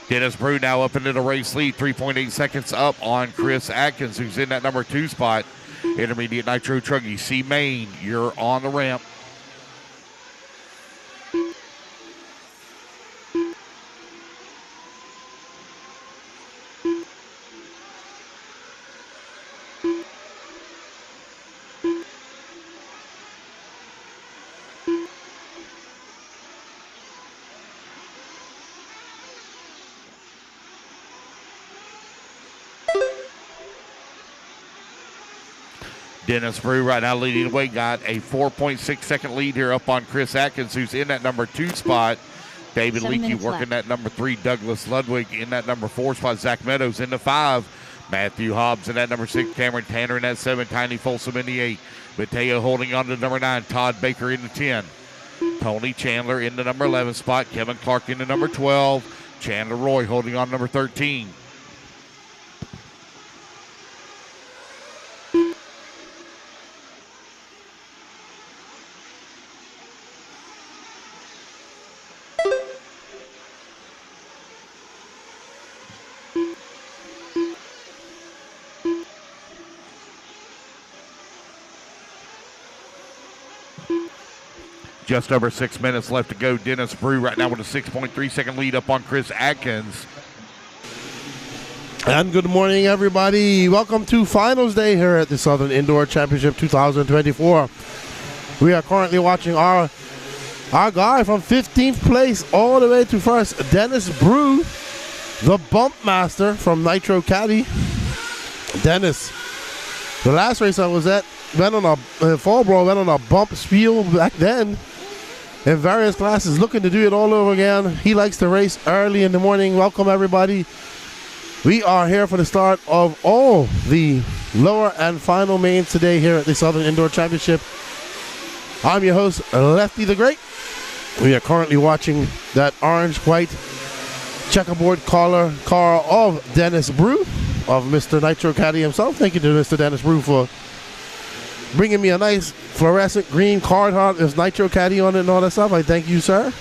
Dennis Brew now up into the race lead, 3.8 seconds up on Chris Atkins, who's in that number 2 spot. Intermediate Nitro Truggy. C Main, you're on the ramp. Dennis Brew right now leading the way. Got a 4.6 second lead here up on Chris Atkins, who's in that number 2 spot. David Leakey working that number 3. Douglas Ludwig in that number 4 spot. Zach Meadows in the 5. Matthew Hobbs in that number 6. Cameron Tanner in that 7. Tiny Folsom in the 8. Mateo holding on to number 9. Todd Baker in the 10. Tony Chandler in the number 11 spot. Kevin Clark in the number 12. Chandler Roy holding on number 13. Just over 6 minutes left to go. Dennis Brew right now with a 6.3 second lead up on Chris Atkins. And good morning, everybody. Welcome to finals day here at the Southern Indoor Championship 2024. We are currently watching our guy from 15th place all the way to first, Dennis Brew, the bump master from Nitro Caddy. Dennis, the last race I was at, went on a Fallbro, went on a bump spiel back then in various classes, looking to do it all over again. He likes to race early in the morning. Welcome, everybody. We are here for the start of all the lower and final mains today here at the Southern Indoor Championship. I'm your host, Lefty the Great. We are currently watching that orange-white checkerboard car of Dennis Brew, of Mr. Nitro Caddy himself. Thank you to Mr. Dennis Brew for bringing me a nice fluorescent green card heart with Nitro Caddy on it and all that stuff. I thank you, sir.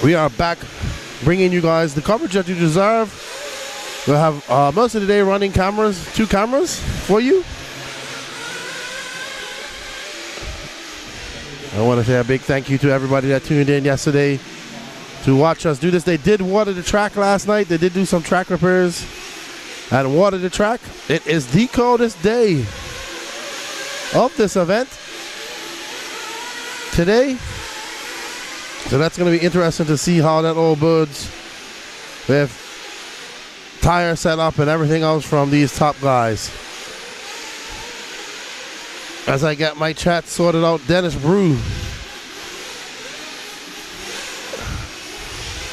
We are back bringing you guys the coverage that you deserve. We'll have most of the day running cameras, 2 cameras for you. I want to say a big thank you to everybody that tuned in yesterday to watch us do this. They did water the track last night. They did do some track repairs and water the track. It is the coldest day of this event today. So that's going to be interesting to see how that all bodes with tire setup and everything else from these top guys. As I get my chat sorted out, Dennis Brew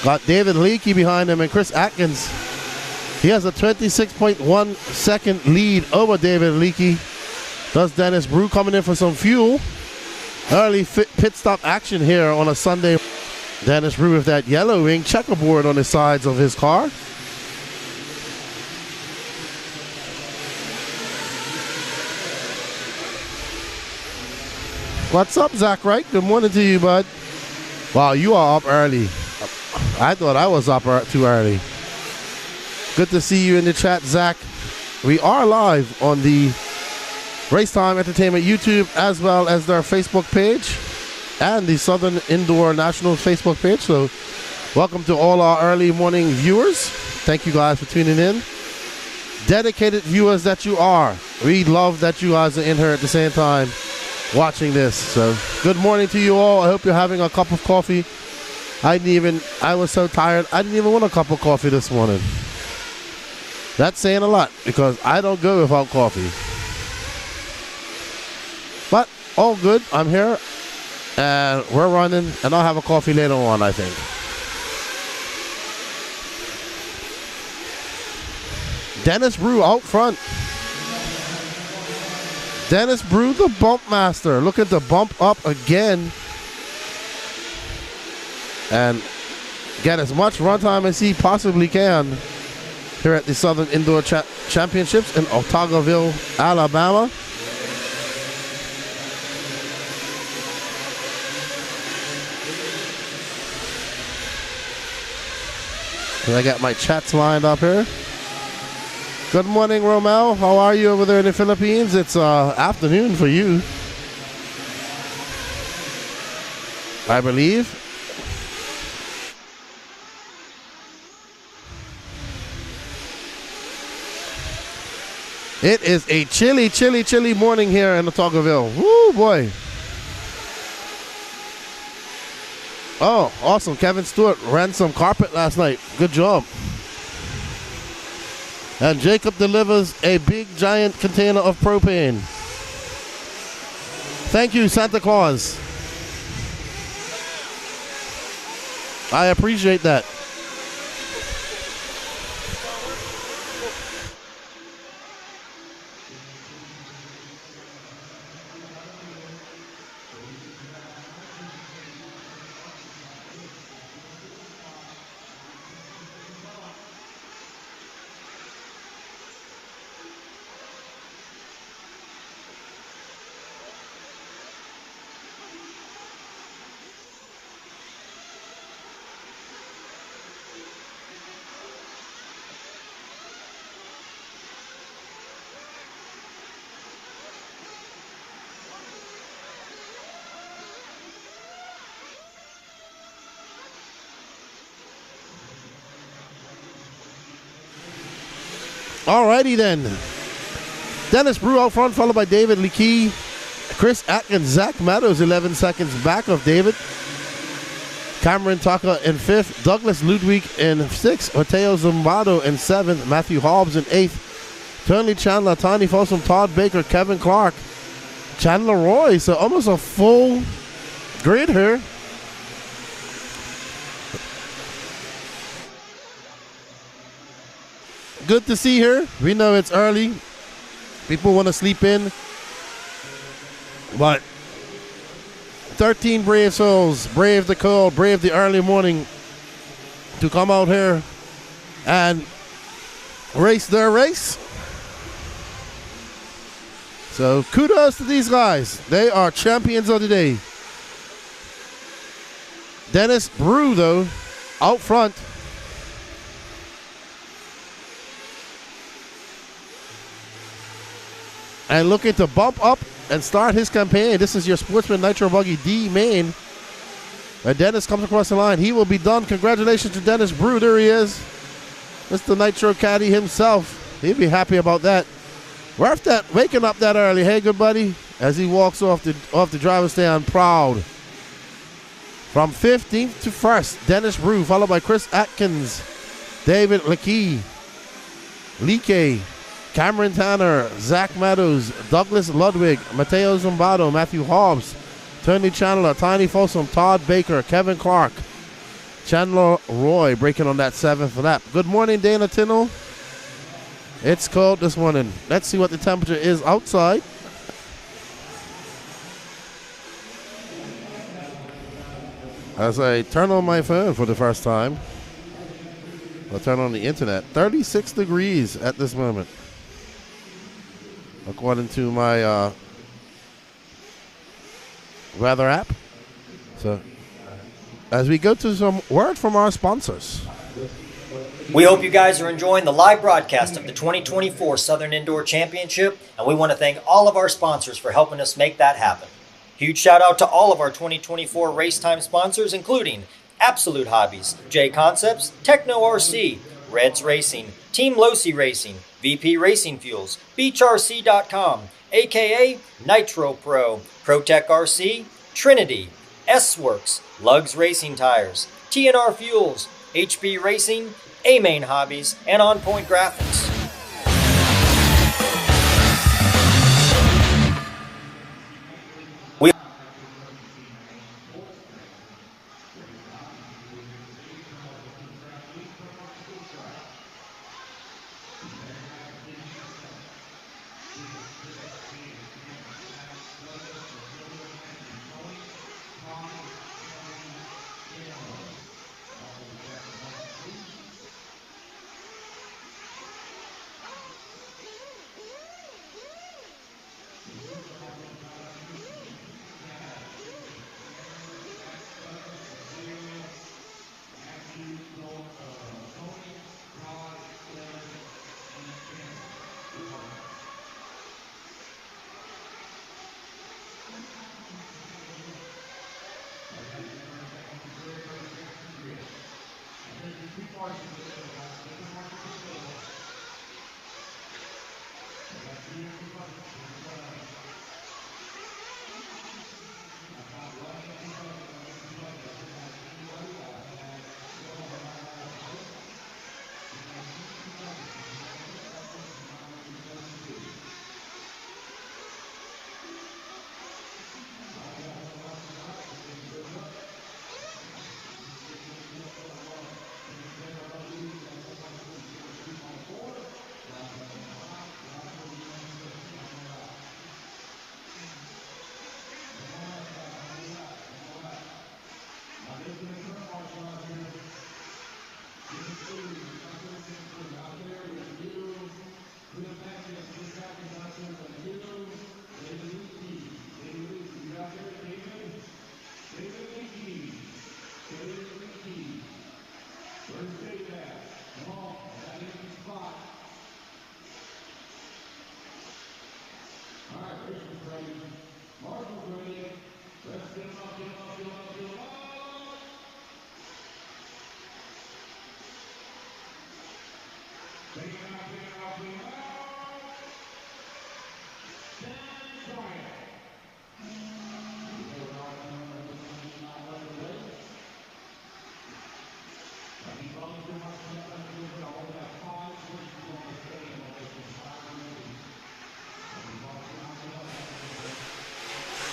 got David Leakey behind him and Chris Atkins. He has a 26.1 second lead over David Leakey. Thus Dennis Brew coming in for some fuel. Early pit stop action here on a Sunday. Dennis Brew with that yellow wing checkerboard on the sides of his car. What's up, Zach Wright? Good morning to you, bud. Wow, you are up early. I thought I was up too early. Good to see you in the chat, Zach. We are live on the RaceTime Entertainment YouTube as well as their Facebook page and the Southern Indoor National Facebook page. So welcome to all our early morning viewers. Thank you guys for tuning in. Dedicated viewers that you are. We love that you guys are in here at the same time watching this. So good morning to you all. I hope you're having a cup of coffee. I was so tired, I didn't even want a cup of coffee this morning. That's saying a lot because I don't go without coffee. But all good, I'm here and we're running and I'll have a coffee later on, I think. Dennis Brew out front. Dennis Brew, the bump master. Look at the bump up again. And get as much runtime as he possibly can here at the Southern Indoor Championships in Otagoville, Alabama. I got my chats lined up here. Good morning, Romel. How are you over there in the Philippines? It's afternoon for you, I believe. It is a chilly, chilly, chilly morning here in Otagoville. Woo, boy. Oh, awesome. Kevin Stewart ran some carpet last night. Good job. And Jacob delivers a big, giant container of propane. Thank you, Santa Claus. I appreciate that. Alrighty then. Dennis Brew out front, followed by David Leakey. Chris Atkins, Zach Meadows, 11 seconds back of David. Cameron Tucker in 5th. Douglas Ludwig in 6th. Mateo Zumbato in 7th. Matthew Hobbs in 8th. Turnley Chandler, Tiny Folsom, Todd Baker, Kevin Clark, Chandler Roy. So almost a full grid here. Good to see her. We know it's early. People want to sleep in. But 13 brave souls, brave the cold, brave the early morning to come out here and race their race. So kudos to these guys. They are champions of the day. Dennis Brew, though, out front. And looking to bump up and start his campaign. This is your Sportsman Nitro Buggy D main. And Dennis comes across the line. He will be done. Congratulations to Dennis Brew. There he is. Mr. Nitro Caddy himself. He'll be happy about that. Worth that, waking up that early. Hey, good buddy. As he walks off the driver's stand proud. From 15th to 1st, Dennis Brew, followed by Chris Atkins, David Leakey, Cameron Tanner, Zach Meadows, Douglas Ludwig, Mateo Zumbato, Matthew Hobbs, Tony Chandler, Tiny Folsom, Todd Baker, Kevin Clark, Chandler Roy breaking on that 7th lap. Good morning, Dana Tinnell. It's cold this morning. Let's see what the temperature is outside. As I turn on my phone for the first time, I'll turn on the internet. 36 degrees at this moment, according to my weather app. So, as we go to some word from our sponsors. We hope you guys are enjoying the live broadcast of the 2024 Southern Indoor Championship, and we want to thank all of our sponsors for helping us make that happen. Huge shout out to all of our 2024 RaceTime sponsors, including Absolute Hobbies, J Concepts, Techno RC, Reds Racing, Team Losi Racing, VP Racing Fuels, BeachRC.com, aka Nitro Pro, ProTech RC, Trinity, S-Works, Lugs Racing Tires, TNR Fuels, HB Racing, A-Main Hobbies, and On Point Graphics.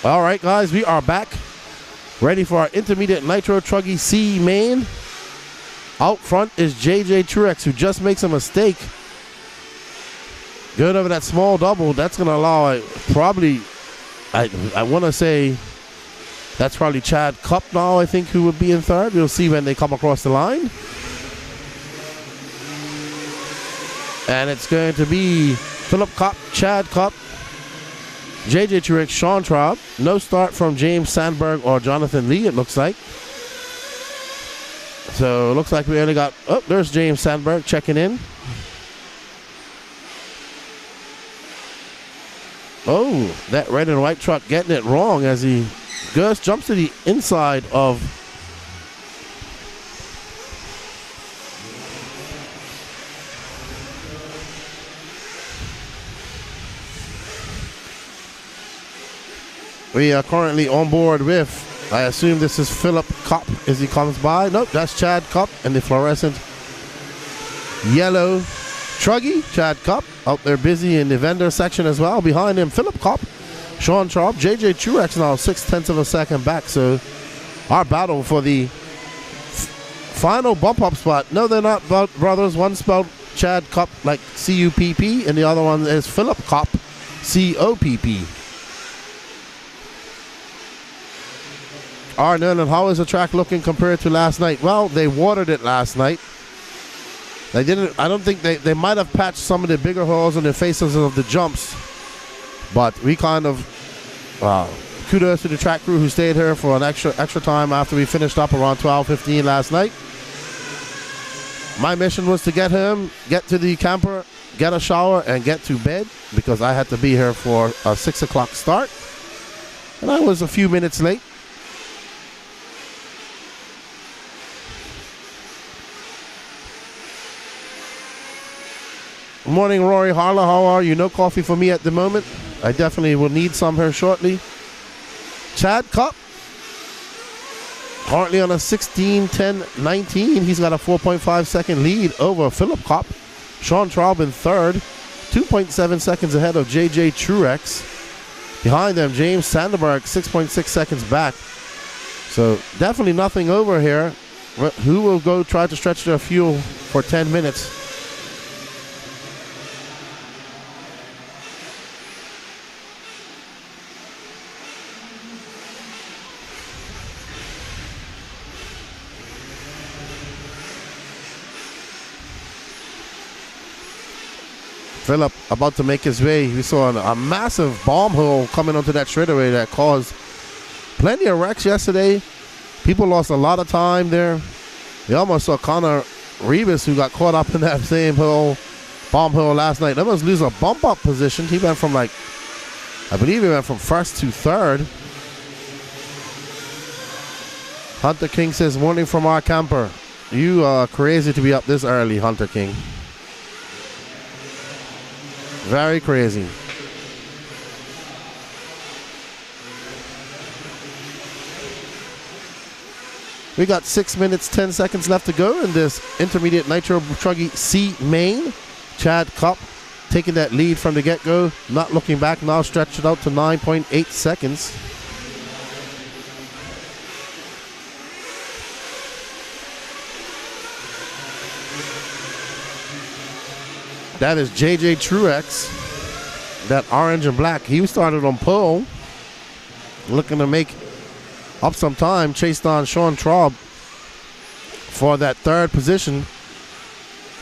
All right, guys, we are back. Ready for our intermediate Nitro Truggy C main. Out front is JJ Truex, who just makes a mistake. Good over that small double. That's going to allow I want to say that's probably Chad Cup now, I think, who would be in third. We'll see when they come across the line. And it's going to be Philip Cup, Chad Cup, JJ Truex, Sean Traub. No start from James Sandberg or Jonathan Lee, it looks like. So it looks like we only got, oh, there's James Sandberg checking in. Oh, that red and white truck getting it wrong as he just jumps to the inside of we are currently on board with, I assume this is Philip Cup as he comes by. Nope, that's Chad Cup in the fluorescent yellow Truggy. Chad Cup out there busy in the vendor section as well. Behind him, Philip Cup, Sean Traub, JJ Truex now 0.6 of a second back. So our battle for the final bump up spot. No, they're not brothers. One spelled Chad Cup like C-U-P-P, and the other one is Philip Cup, C-O-P-P. Arnold, and how is the track looking compared to last night? Well, they watered it last night. They didn't. I don't think they might have patched some of the bigger holes on the faces of the jumps, but we kind of kudos to the track crew who stayed here for an extra time after we finished up around 12:15 last night. My mission was to get to the camper, get a shower, and get to bed because I had to be here for a 6 o'clock start, and I was a few minutes late. Morning, Rory Harla. How are you? No coffee for me at the moment. I definitely will need some here shortly. Chad Cup, currently on a 16:10:19. He's got a 4.5 second lead over Philip Cup. Sean Traub in third, 2.7 seconds ahead of JJ Truex. Behind them, James Sandberg, 6.6 seconds back. So definitely nothing over here. Who will go try to stretch their fuel for 10 minutes? Philip about to make his way. We saw a massive bomb hole coming onto that straightaway that caused plenty of wrecks yesterday. People lost a lot of time there. We almost saw Connor Rebus, who got caught up in that same bomb hole last night. They must lose a bump up position. He went from I believe he went from first to third. Hunter King says, morning from our camper. You are crazy to be up this early, Hunter King. Very crazy. We got 6 minutes, 10 seconds left to go in this intermediate Nitro Truggy C main. Chad Cup taking that lead from the get-go, not looking back now, stretched it out to 9.8 seconds. That is JJ Truex, that orange and black. He started on pole, looking to make up some time, chased on Sean Traub for that third position.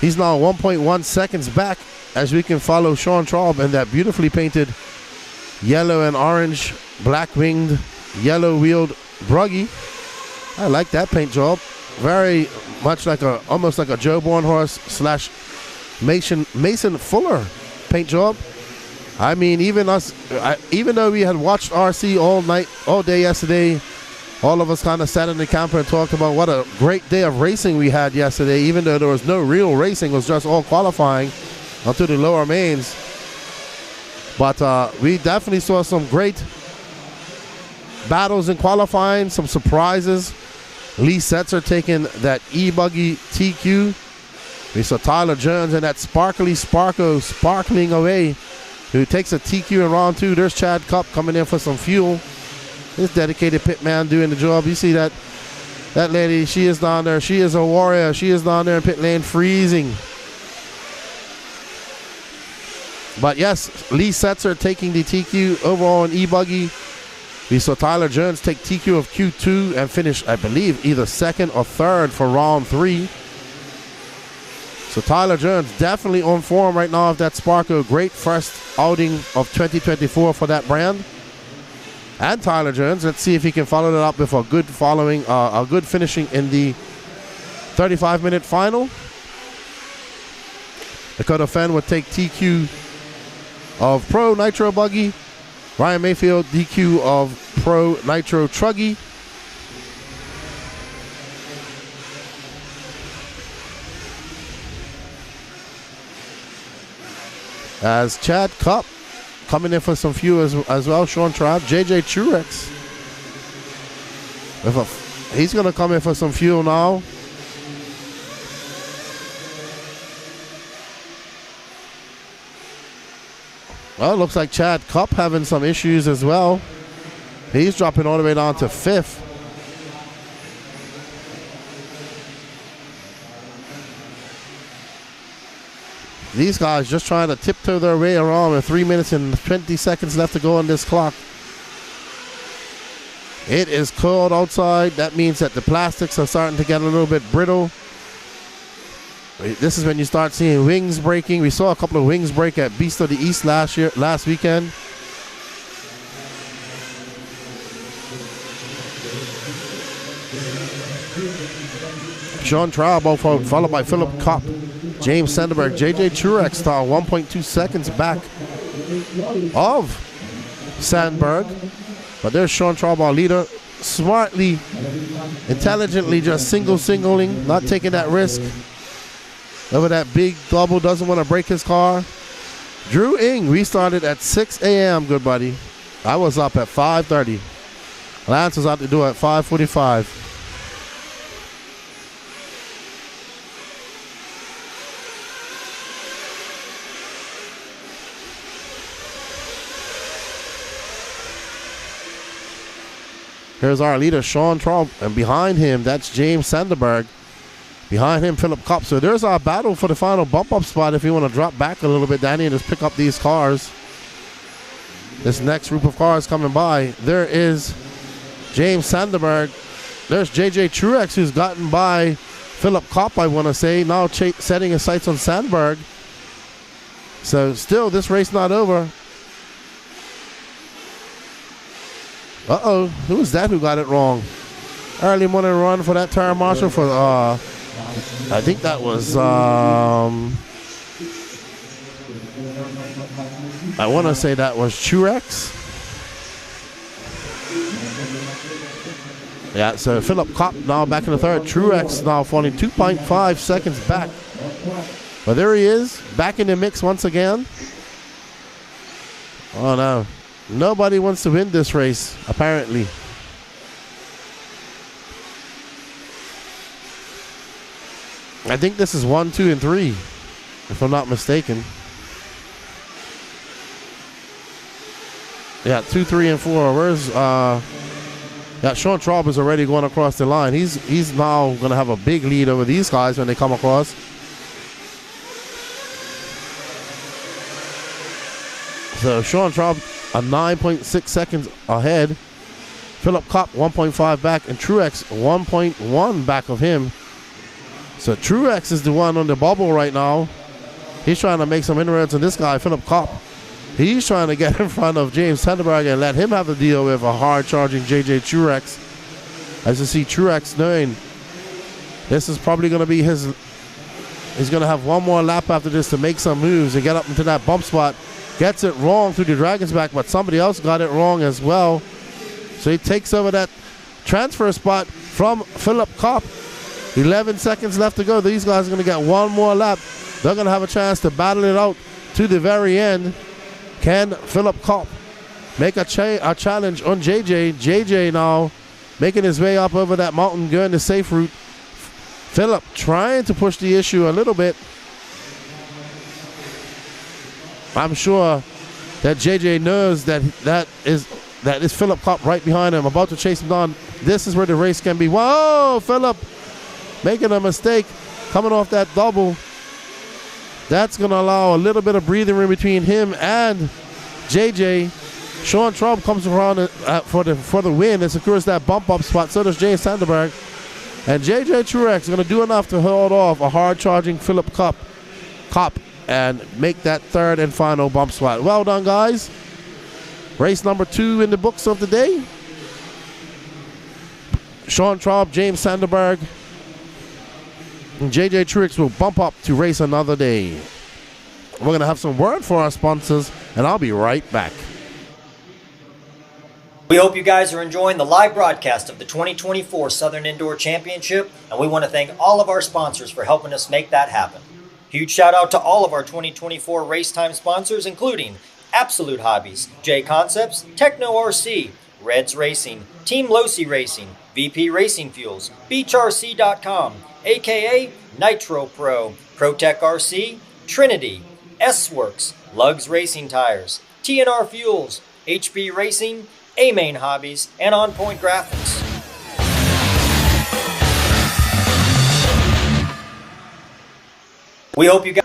He's now 1.1 seconds back as we can follow Sean Traub in that beautifully painted yellow and orange, black-winged, yellow-wheeled buggy. I like that paint job. Very much like almost like a Joe Bornhorst slash Mason Fuller paint job. I mean, even though we had watched RC all day yesterday, all of us kind of sat in the camper and talked about what a great day of racing we had yesterday, even though there was no real racing. It was just all qualifying onto the lower mains. But we definitely saw some great battles in qualifying, some surprises. Lee Setzer taking that E-Buggy TQ. We saw Tyler Jones and that sparkling away, who takes a TQ in round 2. There's Chad Cup coming in for some fuel. This dedicated pit man doing the job. You see that lady, she is down there. She is a warrior. She is down there in pit lane freezing. But yes, Lee Setzer taking the TQ overall in E-Buggy. We saw Tyler Jones take TQ of Q2 and finish, I believe, either second or third for round 3. So Tyler Jones definitely on form right now of that Sparko. Great first outing of 2024 for that brand. And Tyler Jones, let's see if he can follow that up with a good finishing in the 35-minute final. Dakota Fenn would take TQ of Pro Nitro Buggy. Ryan Mayfield, DQ of Pro Nitro Truggy. As Chad Cup coming in for some fuel as well. Sean Traub, JJ Truex. He's going to come in for some fuel now. Well, it looks like Chad Cup having some issues as well. He's dropping all the way down to 5th. These guys just trying to tiptoe their way around with 3 minutes and 20 seconds left to go on this clock. It is cold outside. That means that the plastics are starting to get a little bit brittle. This is when you start seeing wings breaking. We saw a couple of wings break at Beast of the East last weekend. Sean Traub followed by Philip Kopp, James Sandberg, JJ Truex style 1.2 seconds back of Sandberg. But there's Sean Traub, our leader, smartly, intelligently just singling, not taking that risk. Over that big double, doesn't want to break his car. Drew Ng, we started at 6 a.m., good buddy. I was up at 5:30. Lance was out to do it at 5:45. Here's our leader, Sean Traub, and behind him, that's James Sanderberg. Behind him, Philip Kopp. So there's our battle for the final bump-up spot if you want to drop back a little bit, Danny, and just pick up these cars. This next group of cars coming by. There is James Sanderberg. There's JJ Truex, who's gotten by Philip Kopp, I want to say, now setting his sights on Sandberg. So still, this race not over. Uh-oh, who was that who got it wrong? Early morning run for that tire marshal for, I think that was, I want to say that was Truex. Yeah, so Philip Kopp now back in the third. Truex now falling 2.5 seconds back. But there he is, back in the mix once again. Oh no, nobody wants to win this race, apparently. I think this is 1, 2, and 3, if I'm not mistaken. Yeah, 2, 3, and 4. Where's yeah, Sean Traub is already going across the line. He's now going to have a big lead over these guys when they come across. So Sean Traub 9.6 seconds ahead. Philip Kopp 1.5 back, and Truex 1.1 back of him. So Truex is the one on the bubble right now. He's trying to make some inroads on this guy, Philip Kopp. He's trying to get in front of James Sandberg and let him have to deal with a hard-charging JJ Truex. As you see, Truex knowing this is probably going to be his. He's going to have one more lap after this to make some moves and get up into that bump spot. Gets it wrong through the Dragon's back, but somebody else got it wrong as well. So he takes over that transfer spot from Philip Kopp. 11 seconds left to go. These guys are going to get one more lap. They're going to have a chance to battle it out to the very end. Can Philip Kopp make a challenge on JJ? JJ now making his way up over that mountain, going the safe route. Philip trying to push the issue a little bit. I'm sure that JJ knows that is Philip Kopp right behind him, about to chase him down. This is where the race can be. Whoa, Philip making a mistake, coming off that double. That's going to allow a little bit of breathing room between him and JJ. Sean Traub comes around for the win and secures that bump up spot. So does James Sandberg. And JJ Truex is going to do enough to hold off a hard-charging Philip Kopp and make that third and final bump spot. Well done, guys. Race number 2 in the books of the day. Sean Traub, James Sandberg, and JJ Truex will bump up to race another day. We're going to have some word for our sponsors, and I'll be right back. We hope you guys are enjoying the live broadcast of the 2024 Southern Indoor Championship, and we want to thank all of our sponsors for helping us make that happen. Huge shout out to all of our 2024 RaceTime sponsors, including Absolute Hobbies, J Concepts, Techno RC, Reds Racing, Team Losi Racing, VP Racing Fuels, BeachRC.com, aka Nitro Pro, ProTech RC, Trinity, S-Works, Lugs Racing Tires, TNR Fuels, HB Racing, A-Main Hobbies, and On Point Graphics. We hope you guys...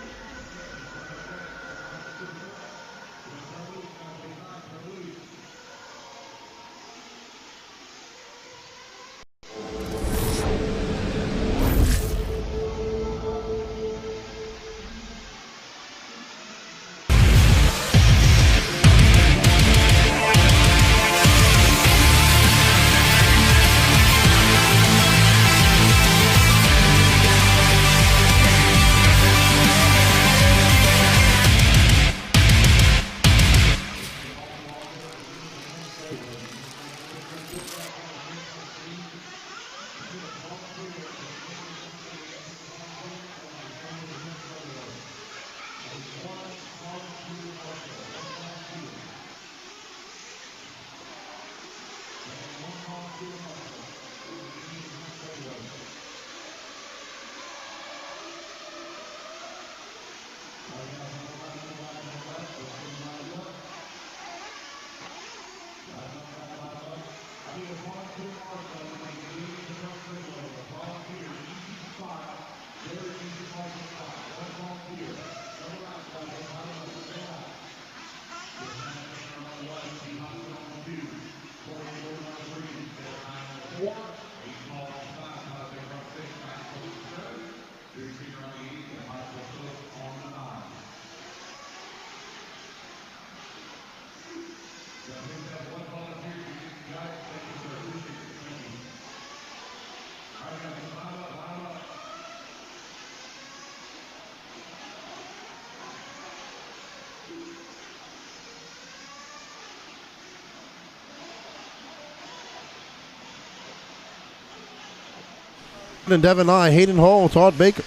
And Devin I, Hayden Hall, Todd Baker,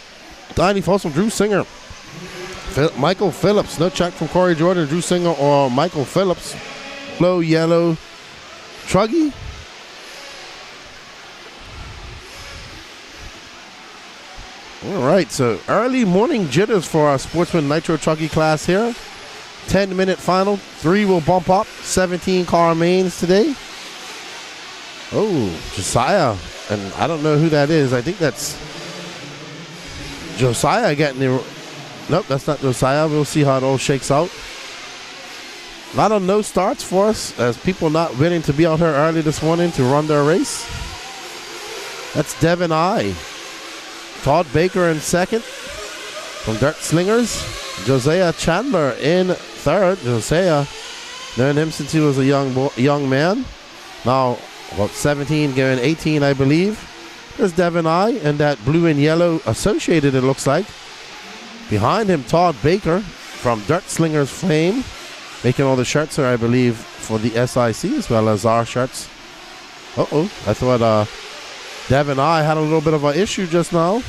Donnie Folsom, Drew Singer, Michael Phillips. No check from Corey Jordan, Drew Singer, or Michael Phillips. Low yellow truggy. All right, so early morning jitters for our Sportsman Nitro Truggy class here. 10-minute final. 3 will bump up. 17 car mains today. Oh, Josiah. And I don't know who that is. I think that's Josiah getting the... Nope, that's not Josiah. We'll see how it all shakes out. A lot of no starts for us as people not willing to be out here early this morning to run their race. That's Devin I. Todd Baker in second from Dirt Slingers. Josiah Chandler in third. Josiah, known him since he was a young man. Now about 17, going 18, I believe. There's Devin I and that blue and yellow associated, it looks like. Behind him, Todd Baker from Dirt Slingers fame, making all the shirts here, I believe, for the SIC as well as our shirts. Uh-oh, I thought Devin I had a little bit of an issue just now.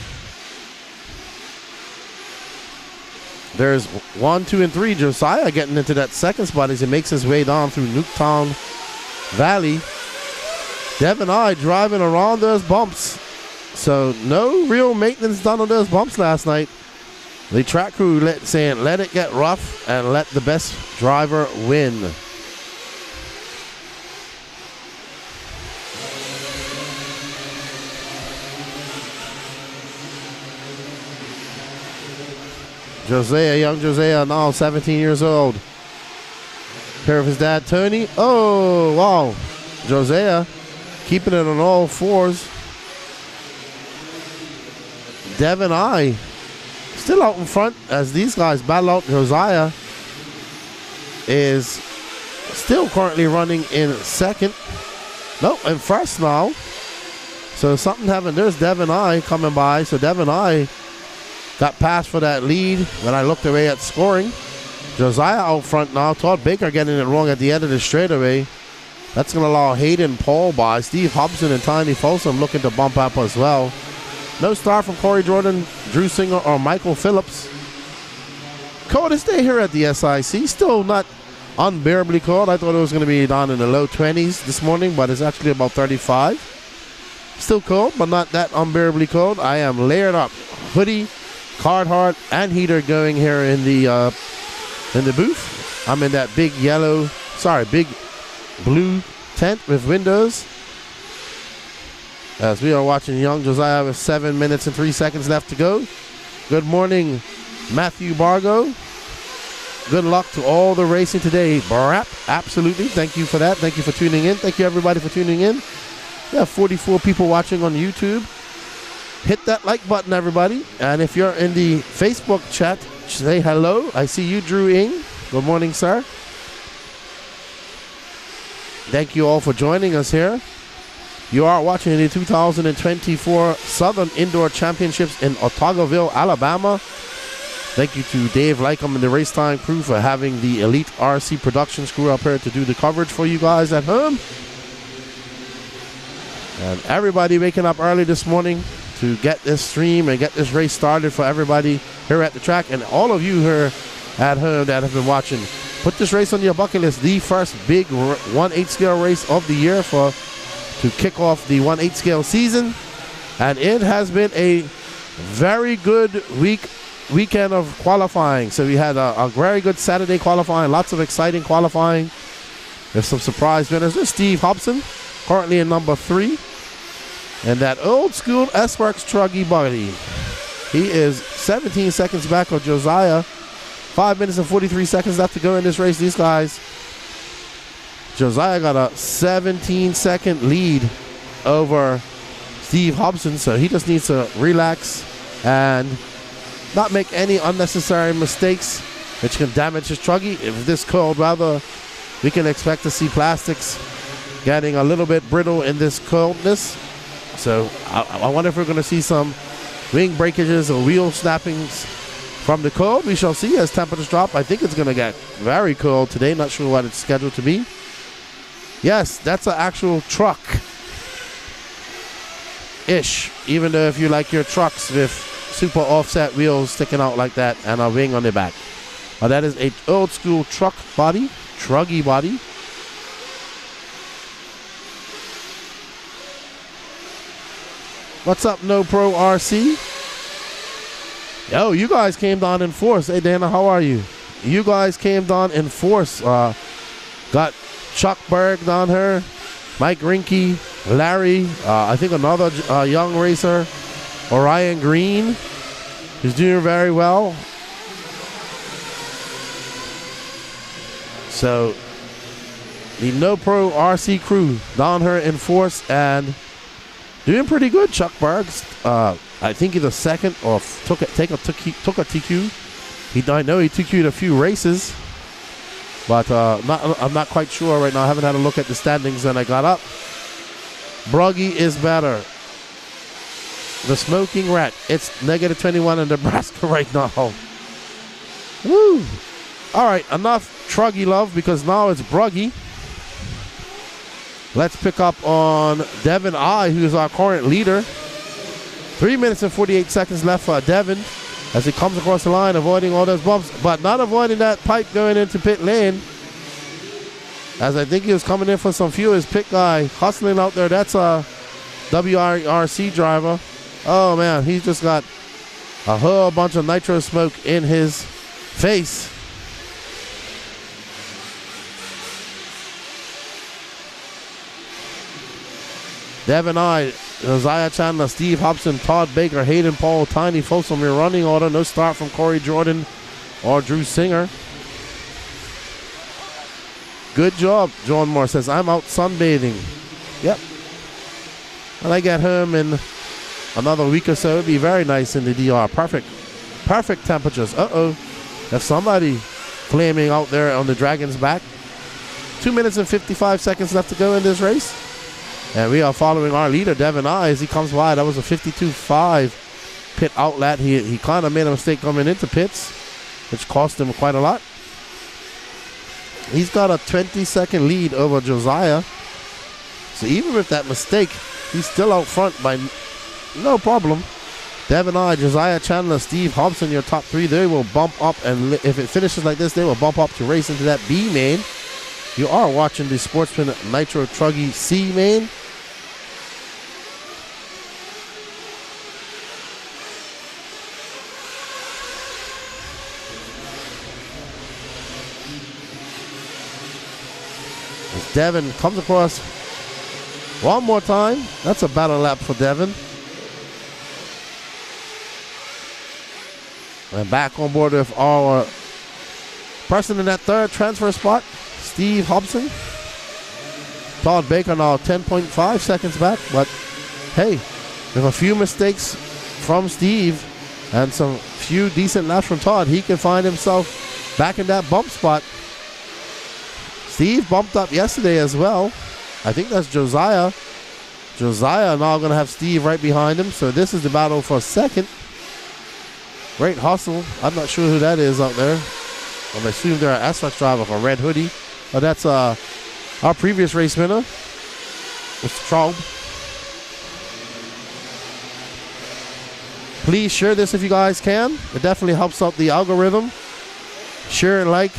There's 1, 2, and 3. Josiah getting into that second spot as he makes his way down through Nuketown Valley. Devin I driving around those bumps. So no real maintenance done on those bumps last night. The track crew saying let it get rough and let the best driver win. Josiah, young Josiah, now 17 years old. Pair of his dad, Tony. Oh, wow. Josiah keeping it on all fours. Devin I still out in front as these guys battle out. Josiah is still currently running in second. Nope, in first now. So something happened. There's Devin I coming by. So Devin I got passed for that lead when I looked away at scoring. Josiah out front now. Todd Baker getting it wrong at the end of the straightaway. That's going to allow Hayden Paul by. Steve Hobson and Tiny Folsom looking to bump up as well. No start from Corey Jordan, Drew Singer, or Michael Phillips. Coldest day here at the SIC. Still not unbearably cold. I thought it was going to be down in the low 20s this morning, but it's actually about 35. Still cold, but not that unbearably cold. I am layered up. Hoodie, Carhartt, and heater going here in the booth. I'm in that big blue tent with windows. As we are watching young Josiah with 7 minutes and 3 seconds left to go. Good morning, Matthew Bargo. Good luck to all the racing today. Barap, absolutely. Thank you for that. Thank you for tuning in. Thank you, everybody, for tuning in. We have 44 people watching on YouTube. Hit that like button, everybody. And if you're in the Facebook chat, say hello. I see you, Drew Ing. Good morning, sir. Thank you all for joining us here. You are watching the 2024 Southern Indoor Championships in Otagoville, Alabama. Thank you to Dave Lycom and the RaceTime crew for having the Elite RC Productions crew up here to do the coverage for you guys at home. And everybody waking up early this morning to get this stream and get this race started for everybody here at the track. And all of you here at home that have been watching, put this race on your bucket list. The first big 1/8 scale race of the year to kick off the 1/8 scale season. And it has been a very good weekend of qualifying. So we had a very good Saturday qualifying, lots of exciting qualifying. There's some surprise winners. There's Steve Hobson, currently in number 3. And that old school S-Works Truggy buggy. He is 17 seconds back of Josiah. 5 minutes and 43 seconds left to go in this race. These guys, Josiah got a 17-second lead over Steve Hobson, so he just needs to relax and not make any unnecessary mistakes which can damage his truggy. If this cold weather, we can expect to see plastics getting a little bit brittle in this coldness. So I wonder if we're going to see some wing breakages or wheel snappings from the cold. We shall see as temperatures drop. I think it's going to get very cold today. Not sure what it's scheduled to be. Yes, that's an actual truck. truck-ish, even though if you like your trucks with super offset wheels sticking out like that and a wing on the back. That is a old school truck body, truggy body. What's up, No Pro RC? Yo, you guys came down in force. Hey, Dana, how are you? You guys came down in force. Got Chuck Berg down here, Mike Rinke, Larry, I think another young racer, Orion Green, who's doing very well. So, the No Pro RC crew down here in force and doing pretty good. Chuck Berg's, I think he's a second or took a TQ. I know he TQ'd a few races, but I'm not quite sure right now. I haven't had a look at the standings when I got up. Bruggy is better. The Smoking Rat. It's -21 in Nebraska right now. Woo! All right, enough truggy love because now it's Bruggy. Let's pick up on Devin I, who is our current leader. 3 minutes and 48 seconds left for Devin as he comes across the line, avoiding all those bumps, but not avoiding that pipe going into pit lane. As I think he was coming in for some fuel. His pit guy hustling out there. That's a WRC driver. Oh, man, he's just got a whole bunch of nitro smoke in his face. Devin I, Josiah Chandler, Steve Hobson, Todd Baker, Hayden Paul, Tiny Folsom, your running order. No start from Corey Jordan or Drew Singer. Good job, John Moore says. I'm out sunbathing. Yep. When I get home in another week or so, it'll be very nice in the DR. Perfect temperatures. Uh-oh. There's somebody flaming out there on the Dragon's back. 2 minutes and 55 seconds left to go in this race. And we are following our leader, Devin I, as he comes by. That was a 52.5 pit outlet. He kind of made a mistake coming into pits, which cost him quite a lot. He's got a 20-second lead over Josiah. So even with that mistake, he's still out front by no problem. Devin I, Josiah Chandler, Steve Hobson, your top three. They will bump up, and if it finishes like this, they will bump up to race into that B main. You are watching the Sportsman Nitro Truggy C main. As Devin comes across one more time. That's a battle lap for Devin. And back on board with our person in that third transfer spot, Steve Hobson. Todd Baker now 10.5 seconds back, but hey, with a few mistakes from Steve and some few decent laps from Todd, he can find himself back in that bump spot. Steve bumped up yesterday as well. I think that's Josiah. Josiah now going to have Steve right behind him, so this is the battle for second. Great hustle. I'm not sure who that is out there. I assume they're an SIC driver for Red Hoodie. But that's our previous race winner, Mr. Traub. Please share this if you guys can. It definitely helps out the algorithm. Share and like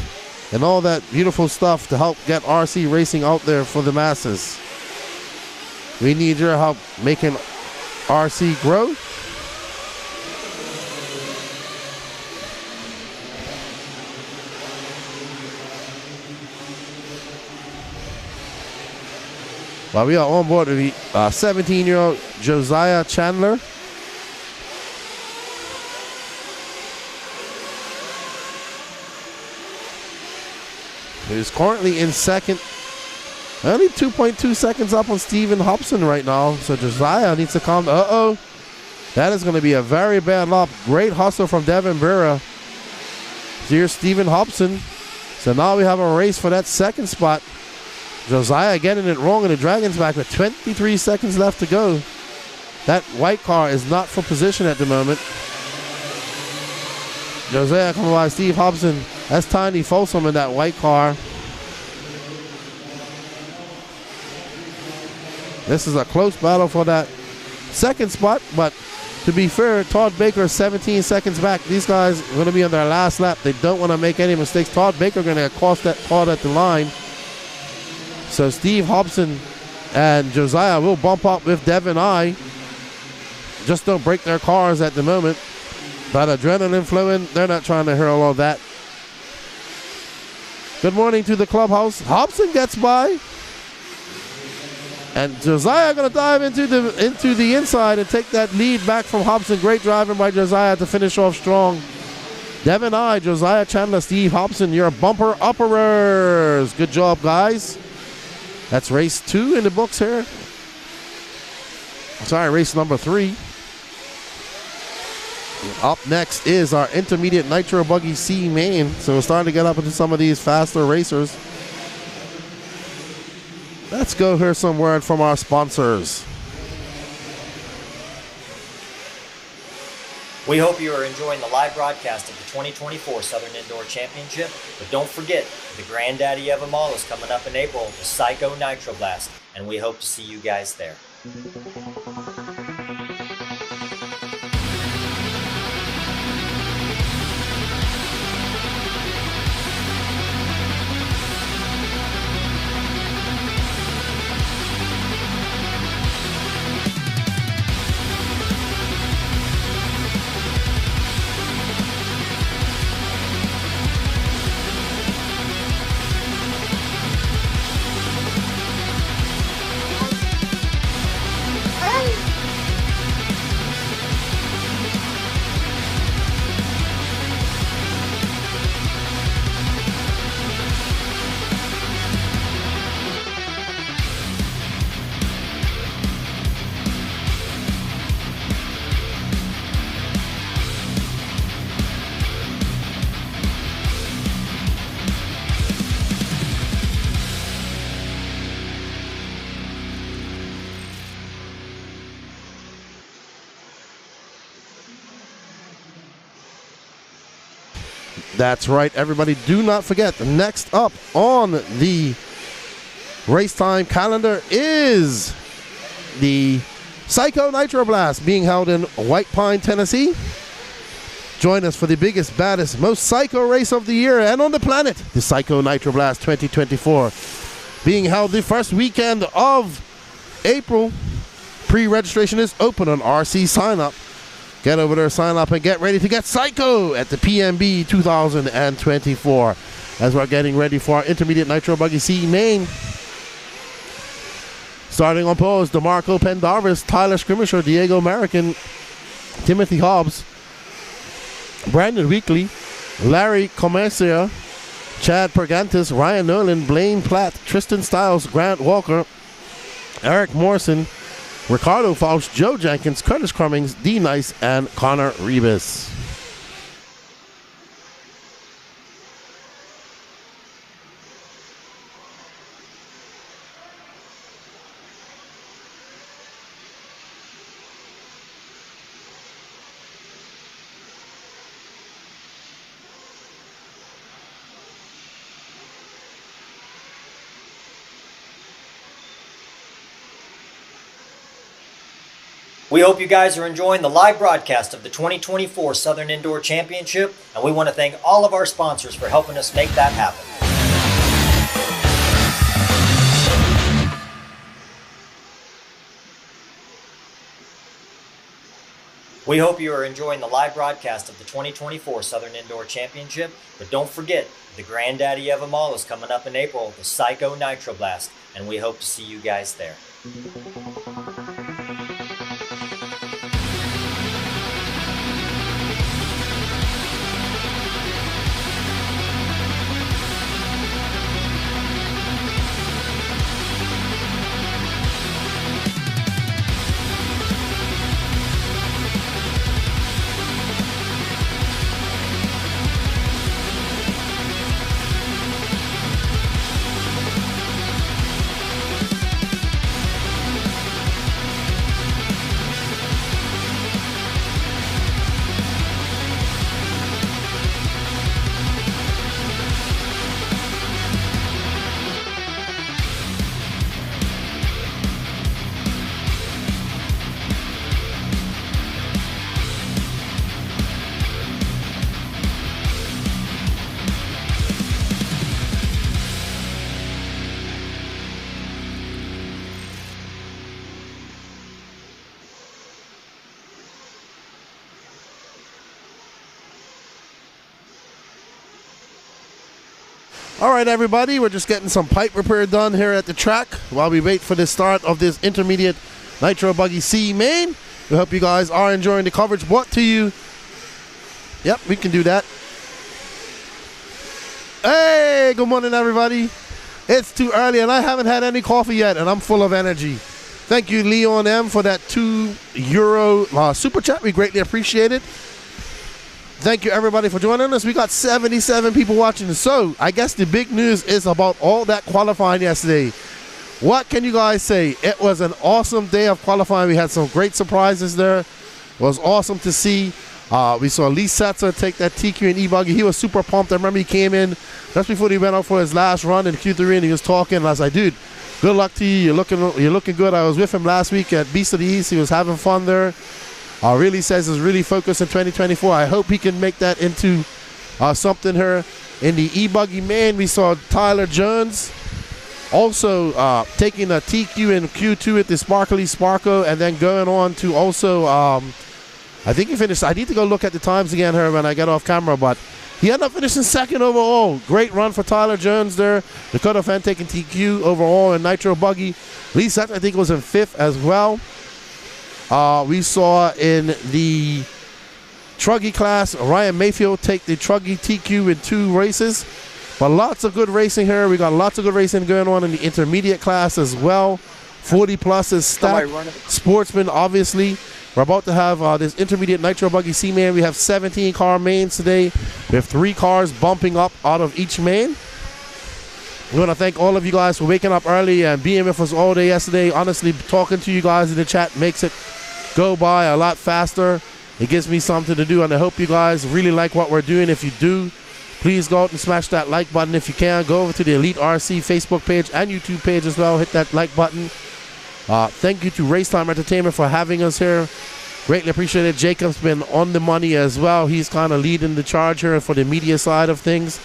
and all that beautiful stuff to help get RC racing out there for the masses. We need your help making RC grow. Well, we are on board with the 17-year-old Josiah Chandler. Who's currently in second. Only 2.2 seconds up on Stephen Hobson right now. So Josiah needs to calm down. Uh-oh. That is going to be a very bad lap. Great hustle from Devin Burra. Here's Stephen Hobson. So now we have a race for that second spot. Josiah getting it wrong in the Dragon's back with 23 seconds left to go. That white car is not for position at the moment. Josiah coming by Steve Hobson. That's Tiny Folsom in that white car. This is a close battle for that second spot, but to be fair, Todd Baker is 17 seconds back. These guys are going to be on their last lap. They don't want to make any mistakes. Todd Baker going to cost that Todd at the line. So Steve Hobson and Josiah will bump up with Devin I. Just don't break their cars at the moment. But adrenaline flowing, they're not trying to hurl all that. Good morning to the clubhouse. Hobson gets by. And Josiah going to dive into the inside and take that lead back from Hobson. Great driving by Josiah to finish off strong. Devin I, Josiah Chandler, Steve Hobson, your bumper upperers. Good job, guys. That's race 2 in the books here. Sorry, race number 3. Up next is our intermediate Nitro Buggy C main. So we're starting to get up into some of these faster racers. Let's go hear some word from our sponsors. We hope you are enjoying the live broadcast of the 2024 Southern Indoor Championship, but don't forget, the granddaddy of them all is coming up in April, the Psycho Nitro Blast, and we hope to see you guys there. That's right, everybody. Do not forget, next up on the RaceTime calendar is the Psycho Nitro Blast being held in White Pine, Tennessee. Join us for the biggest, baddest, most psycho race of the year and on the planet, the Psycho Nitro Blast 2024. Being held the first weekend of April. Pre-registration is open on RC Sign Up. Get over there, sign up, and get ready to get psycho at the PMB 2024 as we're getting ready for our intermediate Nitro Buggy C main. Starting on pole, DeMarco Pendarvis, Tyler Scrimmisher, Diego American, Timothy Hobbs, Brandon Weekly, Larry Comercia, Chad Pergantis, Ryan Nolan, Blaine Platt, Tristan Stiles, Grant Walker, Eric Morrison, Ricardo Faust, Joe Jenkins, Curtis Cummings, D. Nice, and Connor Rebus. We hope you guys are enjoying the live broadcast of the 2024 Southern Indoor Championship, and we want to thank all of our sponsors for helping us make that happen. We hope you are enjoying the live broadcast of the 2024 Southern Indoor Championship, but don't forget, the granddaddy of them all is coming up in April, the Psycho Nitro Blast, and we hope to see you guys there. All right, everybody, we're just getting some pipe repair done here at the track while we wait for the start of this intermediate Nitro Buggy C main. We hope you guys are enjoying the coverage brought to you. Yep, we can do that. Hey, good morning, everybody. It's too early, and I haven't had any coffee yet, and I'm full of energy. Thank you, Leon M., for that €2 super chat. We greatly appreciate it. Thank you, everybody, for joining us. We got 77 people watching. So, I guess the big news is about all that qualifying yesterday. What can you guys say? It was an awesome day of qualifying. We had some great surprises there. It was awesome to see. We saw Lee Setzer take that TQ and E-Buggy. He was super pumped. I remember he came in just before he went out for his last run in Q3, and he was talking, and I was like, dude, good luck to you. You're looking good. I was with him last week at Beast of the East. He was having fun there. Really says he's really focused in 2024. I hope he can make that into something here. In the E-Buggy main, we saw Tyler Jones also taking a TQ in Q2 at the Sparkly Sparko, and then going on to also, I think he finished, I need to go look at the times again here when I get off camera, but he ended up finishing second overall. Great run for Tyler Jones there. Dakota Fan taking TQ overall in Nitro Buggy. Lee Setzer, I think, was in fifth as well. We saw in the truggy class, Ryan Mayfield take the truggy TQ in 2 races. But lots of good racing here. We got lots of good racing going on in the intermediate class as well. 40 plus is stacked. Sportsman, obviously. We're about to have this intermediate Nitro Buggy C-Main. We have 17 car mains today. We have 3 cars bumping up out of each main. We want to thank all of you guys for waking up early and being with us all day yesterday. Honestly, talking to you guys in the chat makes it go by a lot faster. It gives me something to do, and I hope you guys really like what we're doing. If you do, please go out and smash that like button if you can. Go over to the Elite RC Facebook page and YouTube page as well. Hit that like button. Thank you to RaceTime Entertainment for having us here. Greatly appreciate it. Jacob's been on the money as well. He's kind of leading the charge here for the media side of things.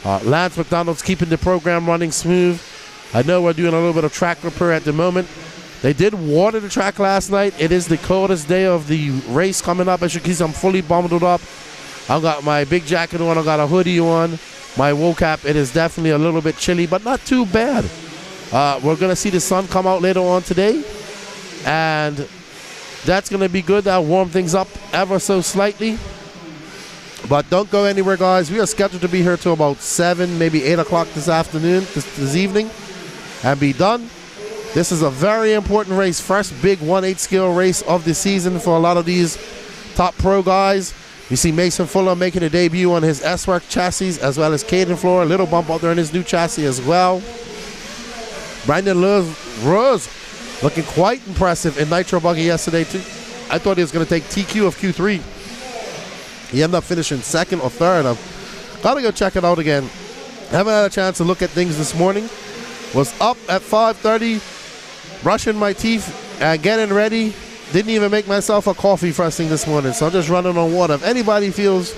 Lance McDonald's keeping the program running smooth. I know we're doing a little bit of track repair at the moment. They did water the track last night. It is the coldest day of the race coming up. As you can see, I'm fully bundled up. I've got my big jacket on. I've got a hoodie on. My wool cap. It is definitely a little bit chilly, but not too bad. We're going to see the sun come out later on today, and that's going to be good. That'll warm things up ever so slightly. But don't go anywhere, guys. We are scheduled to be here till about 7, maybe 8 o'clock this afternoon, this evening, and be done. This is a very important race. First big 1/8 scale race of the season for a lot of these top pro guys. You see Mason Fuller making a debut on his S-Work chassis, as well as Caden Floor. A little bump out there in his new chassis as well. Brandon Rose looking quite impressive in Nitro Buggy yesterday, too. I thought he was going to take TQ of Q3. He ended up finishing second or third. I've got to go check it out again. Haven't had a chance to look at things this morning. Was up at 5:30, brushing my teeth and getting ready. Didn't even make myself a coffee first thing this morning, so I'm just running on water. If anybody feels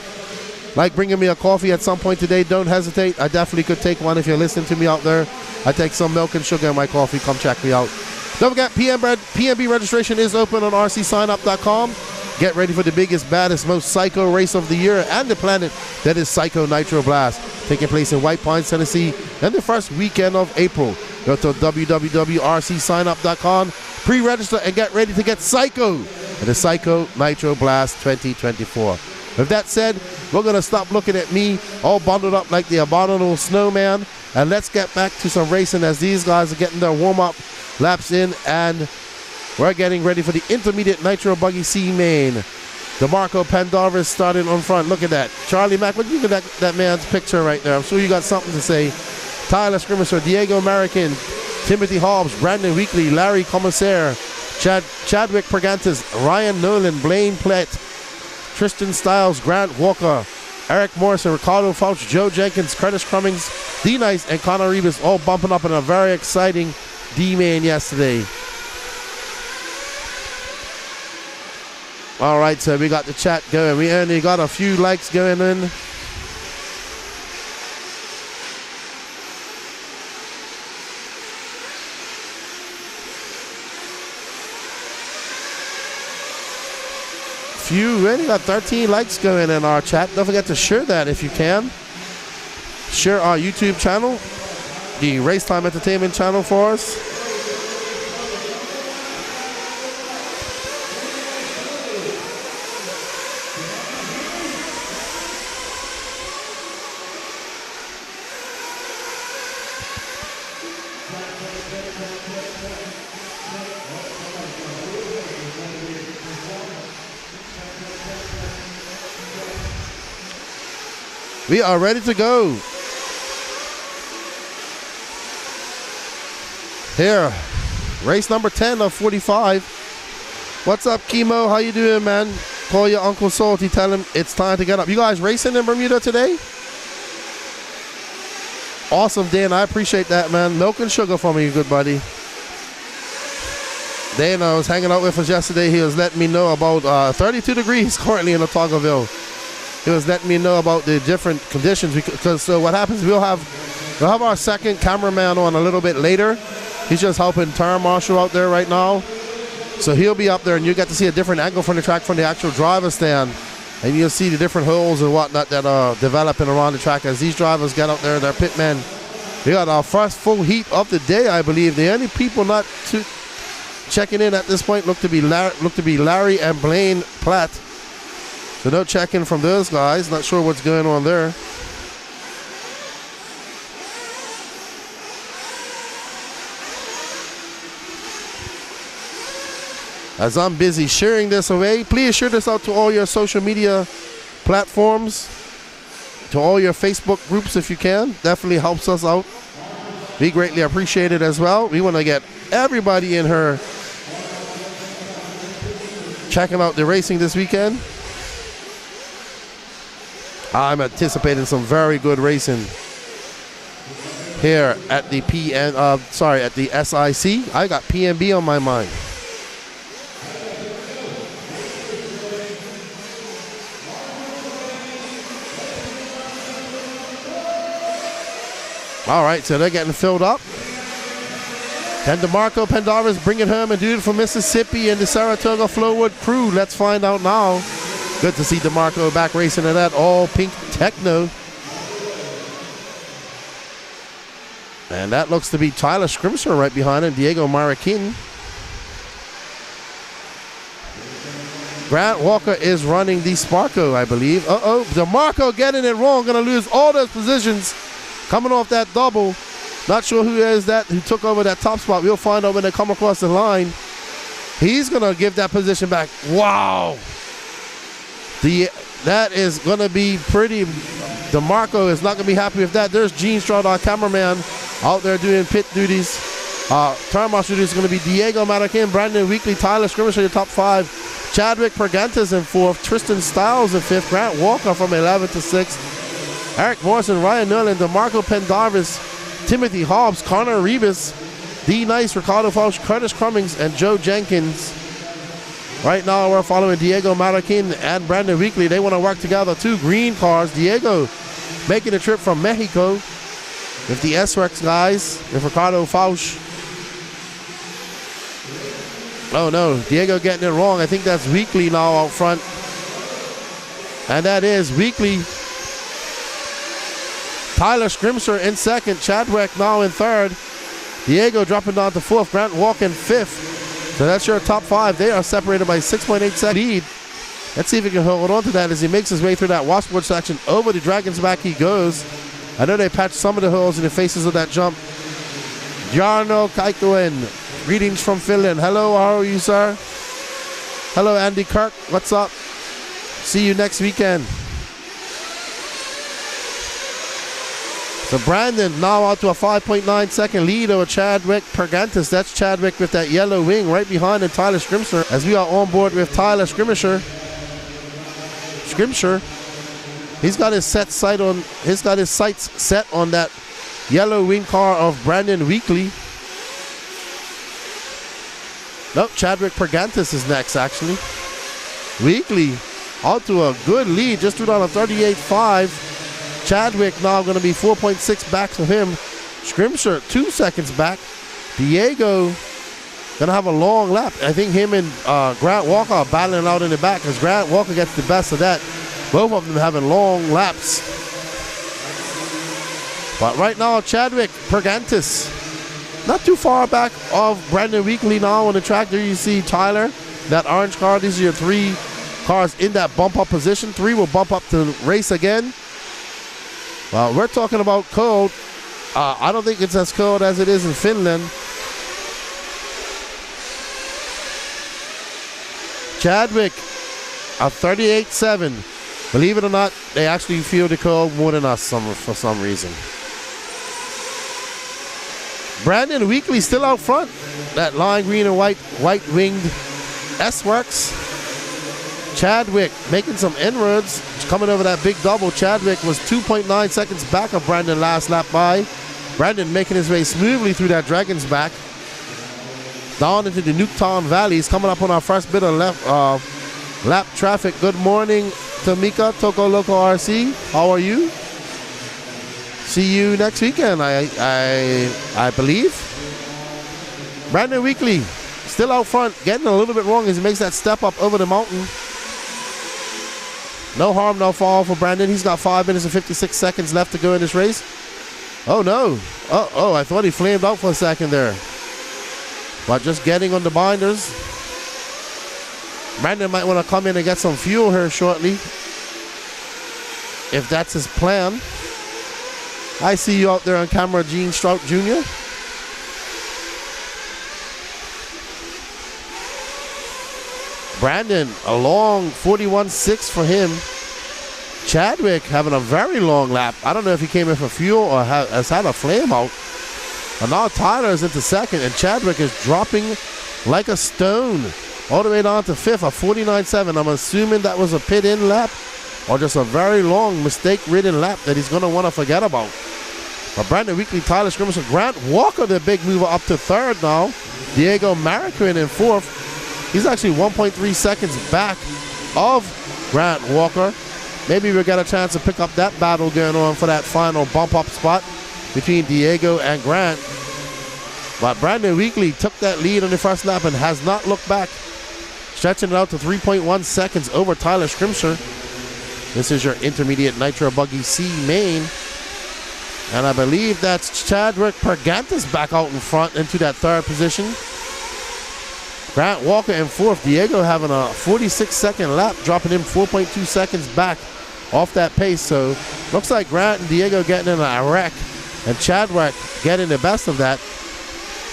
like bringing me a coffee at some point today, don't hesitate. I definitely could take one if you're listening to me out there. I take some milk and sugar in my coffee. Come check me out. Don't forget, PNB registration is open on rcsignup.com. Get ready for the biggest, baddest, most psycho race of the year and the planet. That is Psycho Nitro Blast, taking place in White Pines, Tennessee, and the first weekend of April. Go to www.rcsignup.com, pre-register, and get ready to get psycho at the Psycho Nitro Blast 2024. With that said, we're going to stop looking at me all bundled up like the abominable snowman, and let's get back to some racing as these guys are getting their warm-up laps in, and we're getting ready for the intermediate Nitro Buggy C main. DeMarco Pendarvis starting on front. Look at that. Charlie Mack, what do you think of that man's picture right there? I'm sure you got something to say. Tyler Scrimmisher, Diego American, Timothy Hobbs, Brandon Weekly, Larry Commissaire, Chadwick Pergantis, Ryan Nolan, Blaine Plett, Tristan Stiles, Grant Walker, Eric Morrison, Ricardo Fauch, Joe Jenkins, Curtis Cummings, D-Nice, and Connor Rebus all bumping up in a very exciting D-main yesterday. All right, so we got the chat going. We only got a few likes going in. We only got 13 likes going in our chat. Don't forget to share that if you can. share our YouTube channel, the RaceTime Entertainment channel for us. We are ready to go. Here, race number 10 of 45. What's up, Chemo? How you doing, man? Call your Uncle Salty, tell him it's time to get up. You guys racing in Bermuda today? Awesome, Dan. I appreciate that, man. Milk and sugar for me, good buddy. Dan was hanging out with us yesterday. He was letting me know about 32 degrees currently in Otagoville. He was letting me know about the different conditions because so what happens, we'll have our second cameraman on a little bit later. He's just helping Turn Marshall out there right now. So he'll be up there and you get to see a different angle from the track from the actual driver stand. And you'll see the different holes and whatnot that are developing around the track as these drivers get out there, their pit men. We got our first full heat of the day, I believe. The only people not checking in at this point look to be Larry and Blaine Platt. So no check-in from those guys. Not sure what's going on there. As I'm busy sharing this away, please share this out to all your social media platforms, to all your Facebook groups if you can. Definitely helps us out. We greatly appreciate it as well. We want to get everybody in here checking out the racing this weekend. I'm anticipating some very good racing here at the at the SIC. I got PNB on my mind. All right, so they're getting filled up. And DeMarco Pendarvis bringing home a dude from Mississippi and the Saratoga Flowwood crew. Let's find out now. Good to see DeMarco back racing in that all pink techno. And that looks to be Tyler Scrimshaw right behind him, Diego Marroquin. Grant Walker is running the Sparko, I believe. DeMarco getting it wrong. Gonna lose all those positions coming off that double. Not sure who is that who took over that top spot. We'll find out when they come across the line. He's gonna give that position back. Wow. That is going to be pretty. DeMarco is not going to be happy with that. There's Gene Stroud, our cameraman, out there doing pit duties. Turn marshal duties is going to be Diego Marroquin, Brandon Weekly, Tyler Scrimshaw, your top 5. Chadwick Pergantes in 4th. Tristan Stiles in 5th. Grant Walker from 11th to 6th. Eric Morrison, Ryan Nolan, DeMarco Pendarvis, Timothy Hobbs, Connor Rebus, D. Nice, Ricardo Fausch, Curtis Cummings, and Joe Jenkins. Right now, we're following Diego Marroquin and Brandon Weekly. They want to work together. 2 green cars. Diego making a trip from Mexico with the S-Rex guys, with Ricardo Fausch. Oh, no. Diego getting it wrong. I think that's Weekly now out front. And that is Weekly. Tyler Scrimshaw in 2nd. Chadwick now in 3rd. Diego dropping down to 4th. Grant Walker in 5th. So that's your top 5. They are separated by 6.8 second lead. Let's see if he can hold on to that as he makes his way through that washboard section. Over the Dragon's Back he goes. I know they patched some of the holes in the faces of that jump. Jarno Kaikoen, greetings from Finland. Hello, how are you, sir? Hello, Andy Kirk. What's up? See you next weekend. So Brandon now out to a 5.9 second lead over Chadwick Pergantes. That's Chadwick with that yellow wing right behind him, Tyler Scrimshaw. As we are on board with Tyler Scrimshaw. He's got his sights set on that yellow wing car of Brandon Weekly. Nope, Chadwick Pergantes is next actually. Weekly out to a good lead, just threw down a 38.5. Chadwick now going to be 4.6 back to him. Scrimshaw 2 seconds back. Diego going to have a long lap. I think him and Grant Walker are battling out in the back because Grant Walker gets the best of that. Both of them having long laps. But right now, Chadwick Pergantis, not too far back of Brandon Weekly now on the track. There you see Tyler, that orange car. These are your 3 cars in that bump up position. 3 will bump up to race again. Well, we're talking about cold. I don't think it's as cold as it is in Finland. Chadwick, a 38.7. Believe it or not, they actually feel the cold more than us for some reason. Brandon Weekly still out front. That lime green and white-winged S-Works. Chadwick making some inroads, coming over that big double. Chadwick was 2.9 seconds back of Brandon last lap by. Brandon making his way smoothly through that Dragon's Back. Down into the Nuketown Valley. He's coming up on our first bit of lap traffic. Good morning, Tamika, Toko Loco RC. How are you? See you next weekend, I believe. Brandon Weekly still out front, getting a little bit wrong as he makes that step up over the mountain. No harm, no fall for Brandon. He's got 5 minutes and 56 seconds left to go in this race. Oh no. Oh, I thought he flamed out for a second there. But just getting on the binders. Brandon might want to come in and get some fuel here shortly, if that's his plan. I see you out there on camera, Gene Strout Jr. Brandon, a long 41.6 for him. Chadwick having a very long lap. I don't know if he came in for fuel or has had a flame out. And now Tyler is into second, and Chadwick is dropping like a stone all the way down to 5th, a 49.7. I'm assuming that was a pit-in lap or just a very long mistake-ridden lap that he's going to want to forget about. But Brandon Weekly, Tyler Skirmisher, Grant Walker, the big mover, up to 3rd now. Diego Mariquin in 4th. He's actually 1.3 seconds back of Grant Walker. Maybe we'll get a chance to pick up that battle going on for that final bump-up spot between Diego and Grant. But Brandon Weekly took that lead on the first lap and has not looked back, stretching it out to 3.1 seconds over Tyler Scrimsher. This is your intermediate Nitro Buggy C main. And I believe that's Chadwick Pergantis back out in front into that 3rd position. Grant Walker in 4th. Diego having a 46-second lap, dropping him 4.2 seconds back off that pace. So looks like Grant and Diego getting in a wreck, and Chadwick getting the best of that.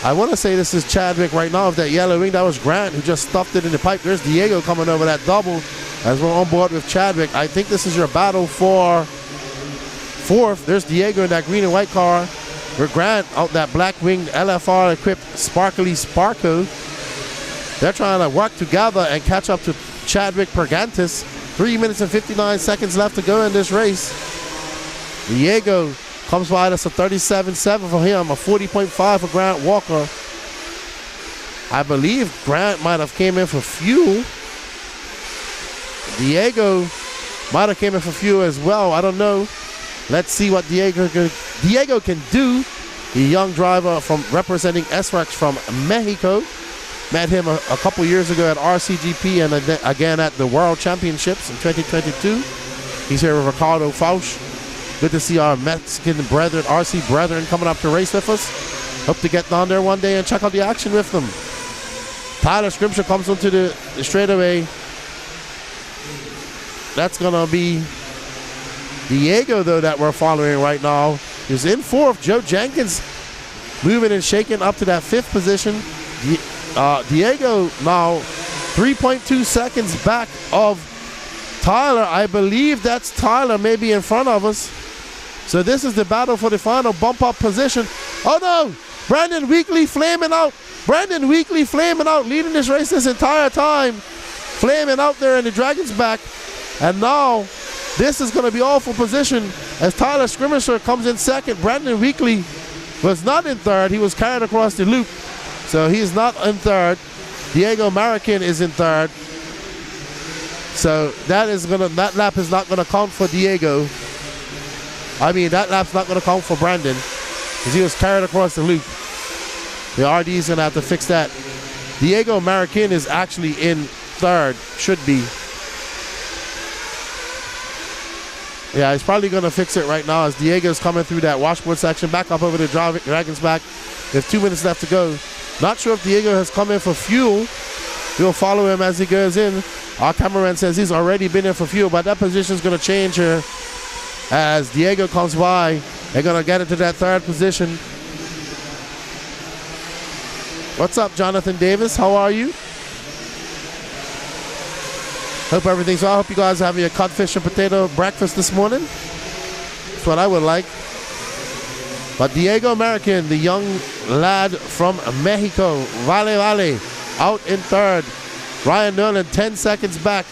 I want to say this is Chadwick right now with that yellow wing. That was Grant who just stuffed it in the pipe. There's Diego coming over that double as we're on board with Chadwick. I think this is your battle for 4th. There's Diego in that green and white car. With Grant out that black winged LFR equipped sparkly Sparko. They're trying to work together and catch up to Chadwick Pergantis. 3 minutes and 59 seconds left to go in this race. Diego comes by. That's a 37.7 for him, a 40.5 for Grant Walker. I believe Grant might have came in for fuel. Diego might have came in for fuel as well. I don't know. Let's see what Diego can do. The young driver from representing S-Rex from Mexico. Met him a couple years ago at RCGP and again at the World Championships in 2022. He's here with Ricardo Fausch. Good to see our Mexican brethren, RC brethren, coming up to race with us. Hope to get down there one day and check out the action with them. Tyler Scrimsher comes onto the straightaway. That's going to be Diego, though, that we're following right now. He's in 4th. Joe Jenkins moving and shaking up to that 5th position. Diego now 3.2 seconds back of Tyler. I believe that's Tyler maybe in front of us. So this is the battle for the final bump up position. Oh no! Brandon Weekly flaming out. Brandon Weekly flaming out, leading this race this entire time. Flaming out there in the Dragon's Back. And now this is going to be awful position as Tyler Scrimmisher comes in 2nd. Brandon Weekly was not in 3rd. He was carried across the loop. So he's not in 3rd. Diego Mariquin is in 3rd. So that lap is not gonna count for Diego. I mean, that lap's not gonna count for Brandon because he was carried across the loop. The RD's gonna have to fix that. Diego Mariquin is actually in 3rd, should be. Yeah, he's probably going to fix it right now as Diego's coming through that washboard section. Back up over the Dragon's back. There's 2 minutes left to go. Not sure if Diego has come in for fuel. We'll follow him as he goes in. Our cameraman says he's already been in for fuel, but that position is going to change here as Diego comes by. They're going to get into that third position. What's up, Jonathan Davis? How are you? Hope everything's well. I hope you guys are having a codfish and potato breakfast this morning. That's what I would like. But Diego American, the young lad from Mexico, Vale, out in third. Ryan Nolan 10 seconds back.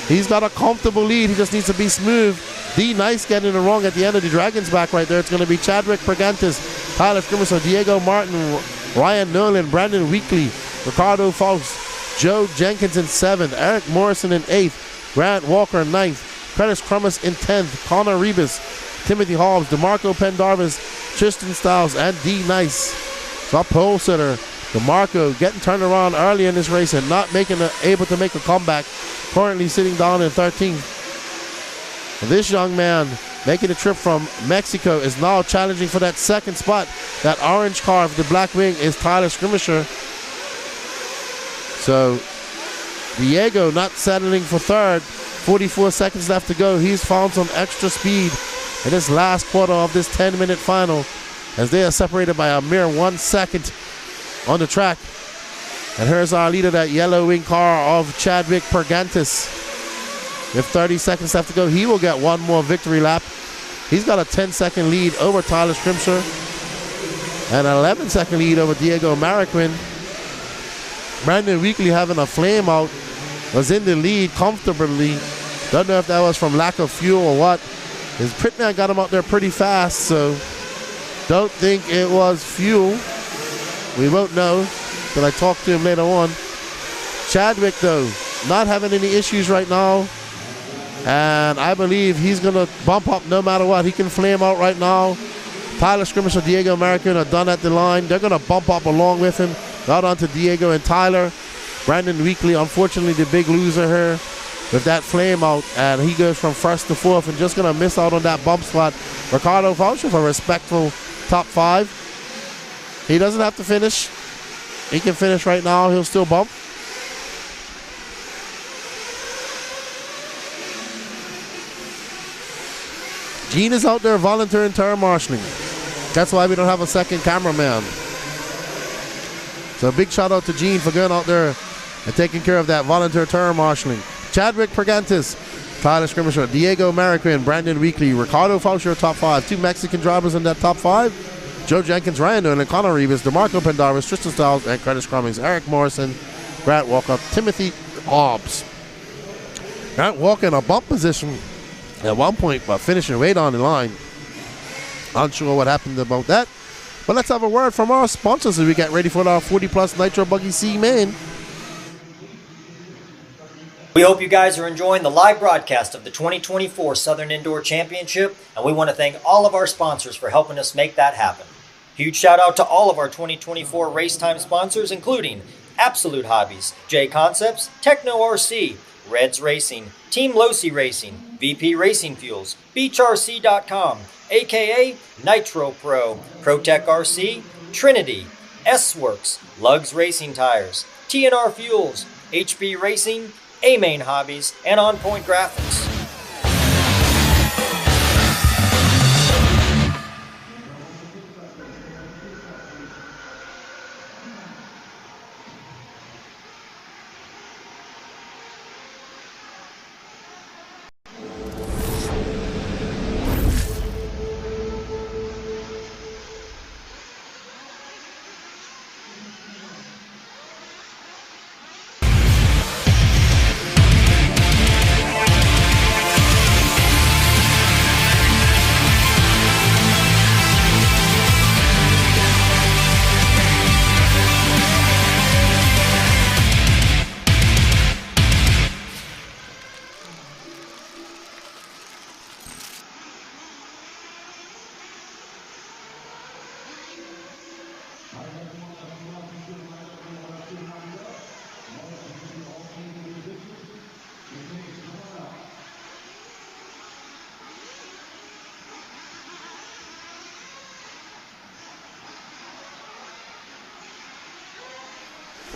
He's got a comfortable lead. He just needs to be smooth. D Nice getting it wrong at the end of the Dragon's back right there. It's going to be Chadwick Pergantis, Tyler Skrimmer, Diego Martin, Ryan Nolan, Brandon Weekley, Ricardo Faust, Joe Jenkins in 7th, Eric Morrison in 8th, Grant Walker in 9th, Curtis Crummus in 10th, Connor Rebus, Timothy Hobbs, DeMarco Pendarvis, Tristan Stiles, and D Nice. Top pole sitter DeMarco getting turned around early in this race and not able to make a comeback. Currently sitting down in 13th. This young man making a trip from Mexico is now challenging for that second spot. That orange car with the black wing is Tyler Skirmisher. So Diego not settling for third. 44 seconds left to go. He's found some extra speed in this last quarter of this 10-minute final as they are separated by a mere 1 second on the track. And here's our leader, that yellow wing car of Chadwick Pergantis. With 30 seconds left to go, he will get one more victory lap. He's got a 10-second lead over Tyler Skrimsher and an 11-second lead over Diego Mariquin. Brandon Weekley, having a flame out, was in the lead comfortably. Don't know if that was from lack of fuel or what. His pit man got him out there pretty fast, so don't think it was fuel. We won't know, but I talked to him later on. Chadwick, though, not having any issues right now. And I believe he's going to bump up no matter what. He can flame out right now. Tyler Skirmish and Diego American are done at the line. They're going to bump up along with him. Out onto Diego and Tyler. Brandon Weekley, unfortunately, the big loser here with that flame out. And he goes from first to fourth and just going to miss out on that bump spot. Ricardo Fausch with a respectful top 5. He doesn't have to finish. He can finish right now. He'll still bump. Gene is out there volunteering turn marshalling. That's why we don't have a second cameraman. So big shout out to Gene for going out there and taking care of that volunteer turn marshalling. Chadwick Pergantis, Tyler Skirmisher, Diego Mariquin, Brandon Weekley, Ricardo Fauscher, top 5. 2 Mexican drivers in that top 5. Joe Jenkins, Ryan Nolan, and Connor Rebus, DeMarco Pendarvis, Tristan Stiles, and Curtis Cummings, Eric Morrison, Grant Walker, Timothy Hobbs. Grant Walker in a bump position at one point, but finishing way down the line. Unsure what happened about that. But let's have a word from our sponsors as we get ready for our 40+ Nitro Buggy C main. We hope you guys are enjoying the live broadcast of the 2024 Southern Indoor Championship, and we want to thank all of our sponsors for helping us make that happen. Huge shout out to all of our 2024 RaceTime sponsors, including Absolute Hobbies, J Concepts, Techno RC, Reds Racing, Team Losi Racing, VP Racing Fuels, BeachRC.com, aka Nitro Pro, ProTech RC, Trinity, S-Works, Lugs Racing Tires, TNR Fuels, HB Racing, A-Main Hobbies, and On Point Graphics.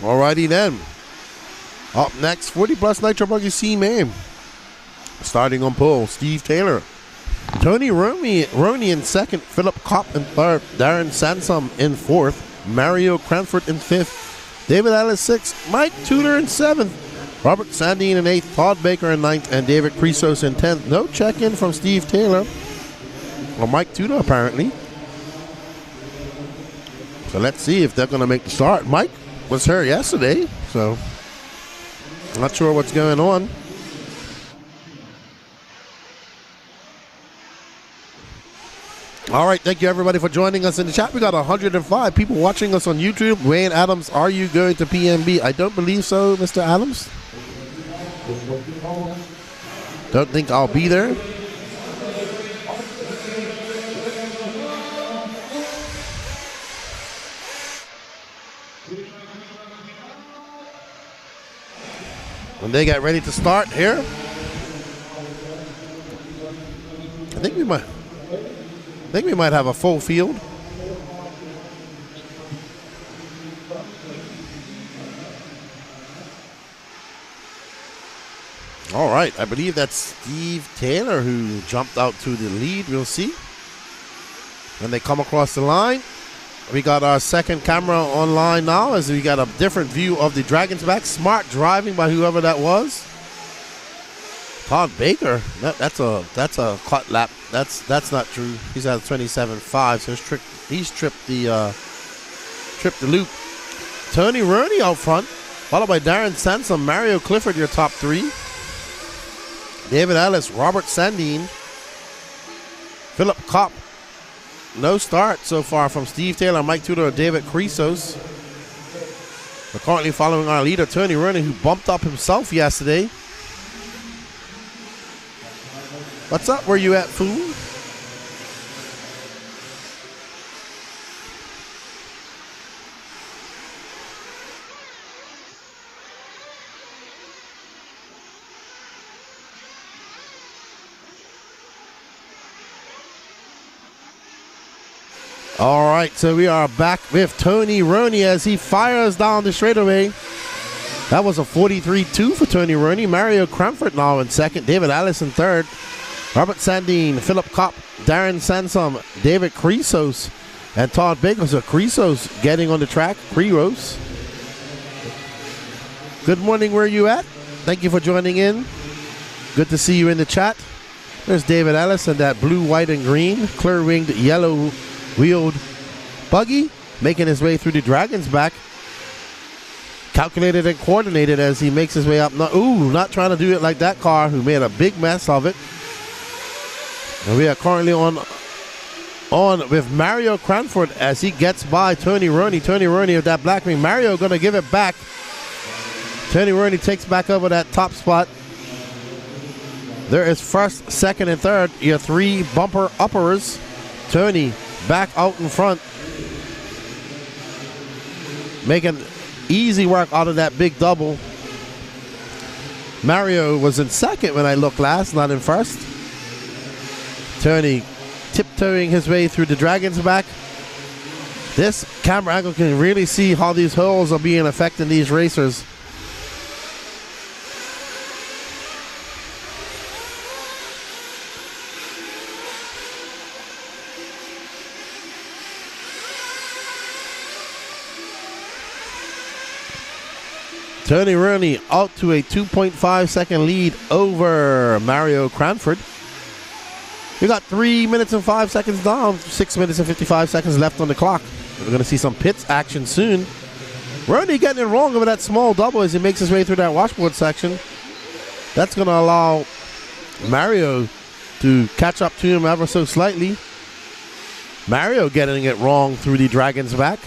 Alrighty then. Up next, 40 plus Nitro Buggy C-Main. Starting on pole, Steve Taylor. Tony Roney in second, Philip Kopp in third, Darren Sansom in fourth, Mario Cranford in fifth, David Ellis sixth, Mike Tudor in seventh, Robert Sandine in eighth, Todd Baker in ninth, and David Crisos in 10th. No check-in from Steve Taylor. Or Mike Tudor, apparently. So let's see if they're going to make the start. Mike was here yesterday, so not sure what's going on. All right, thank you everybody for joining us in the chat. We got 105 people watching us on YouTube. Wayne Adams, are you going to PMB? I don't believe so, Mr. Adams. Don't think I'll be there. When they get ready to start here, I think we might have a full field. All right, I believe that's Steve Taylor who jumped out to the lead. We'll see. When they come across the line, we got our second camera online now as we got a different view of the Dragon's back. Smart driving by whoever that was. Todd Baker, that's a cut lap. That's not true. He's at 27.5, so he's tripped the loop. Tony Roney out front, followed by Darren Sansom, Mario Clifford, your top three. David Ellis, Robert Sandine, Philip Kopp. No start so far from Steve Taylor, Mike Tudor, David Crisos. We're currently following our leader, Tony Roney, who bumped up himself yesterday. What's up? Where you at, fool? All right, so we are back with Tony Roney as he fires down the straightaway. That was a 43.2 for Tony Roney. Mario Cranford now in second. David Ellis in third. Robert Sandine, Philip Kopp, Darren Sansom, David Crisos, and Todd Baker. So Crisos getting on the track. Crisos. Good morning, where you at? Thank you for joining in. Good to see you in the chat. There's David Ellis and that blue, white, and green clear-winged, yellow-wheeled buggy making his way through the Dragon's back. Calculated and coordinated as he makes his way up. Not trying to do it like that car who made a big mess of it. And we are currently on with Mario Cranford as he gets by Tony Roney. Tony Roney with that Blackwing. Mario going to give it back. Tony Roney takes back over that top spot. There is first, second, and third. Your three bumper uppers. Tony back out in front. Making easy work out of that big double. Mario was in second when I looked last, not in first. Tony tiptoeing his way through the Dragon's back. This camera angle can really see how these holes are being affecting these racers. Tony Roney out to a 2.5 second lead over Mario Cranford. We got 3 minutes and 5 seconds down, 6 minutes and 55 seconds left on the clock. We're going to see some pits action soon. Roney getting it wrong over that small double as he makes his way through that washboard section. That's going to allow Mario to catch up to him ever so slightly. Mario getting it wrong through the Dragon's back.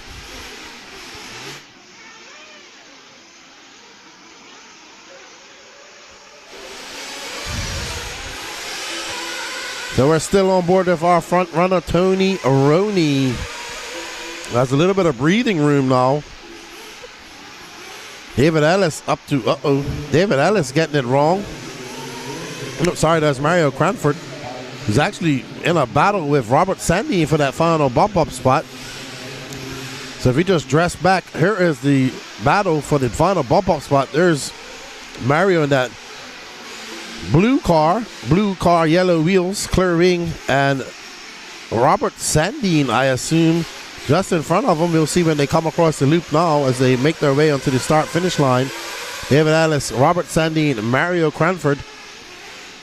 So we're still on board with our front runner, Tony Roney. Has a little bit of breathing room now. David Ellis up to, David Ellis getting it wrong. No, sorry, that's Mario Cranford, who's actually in a battle with Robert Sandine for that final bump-up spot. So if we just dress back, here is the battle for the final bump up spot. There's Mario in that blue car, yellow wheels, clear wing, and Robert Sandine, I assume, just in front of them. We'll see when they come across the loop now as they make their way onto the start-finish line. David Ellis, Robert Sandine, Mario Cranford.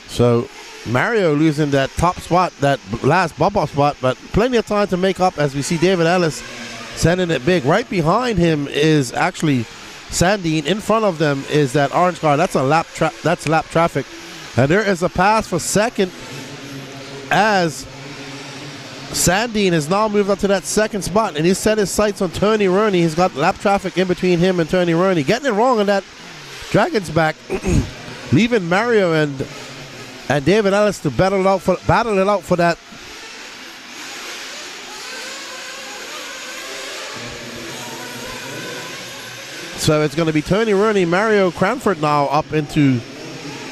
So Mario losing that top spot, that last bump-up spot, but plenty of time to make up as we see David Ellis sending it big. Right behind him is actually Sandine. In front of them is that orange car. That's lap traffic. And there is a pass for second as Sandine has now moved up to that second spot, and he set his sights on Tony Rooney. He's got lap traffic in between him and Tony Rooney. Getting it wrong on that Dragon's back, leaving Mario and David Ellis to battle it out for that. So it's going to be Tony Rooney, Mario Cranford now up into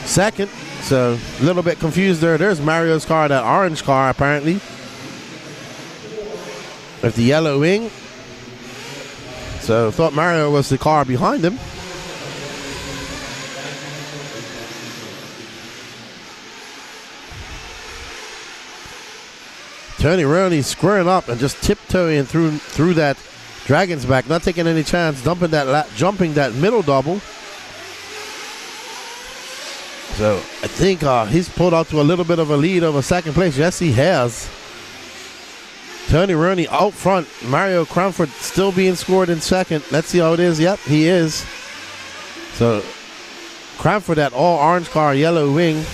second. So a little bit confused there. There's Mario's car, that orange car apparently, with the yellow wing. So thought Mario was the car behind him. Tony Rooney squaring up and just tiptoeing through that Dragon's back, not taking any chance, jumping that middle double. So I think he's pulled out to a little bit of a lead over second place. Yes, he has. Tony Rooney out front. Mario Cranford still being scored in second. Let's see how it is. Yep, he is. So Cranford, that all orange car, yellow wing.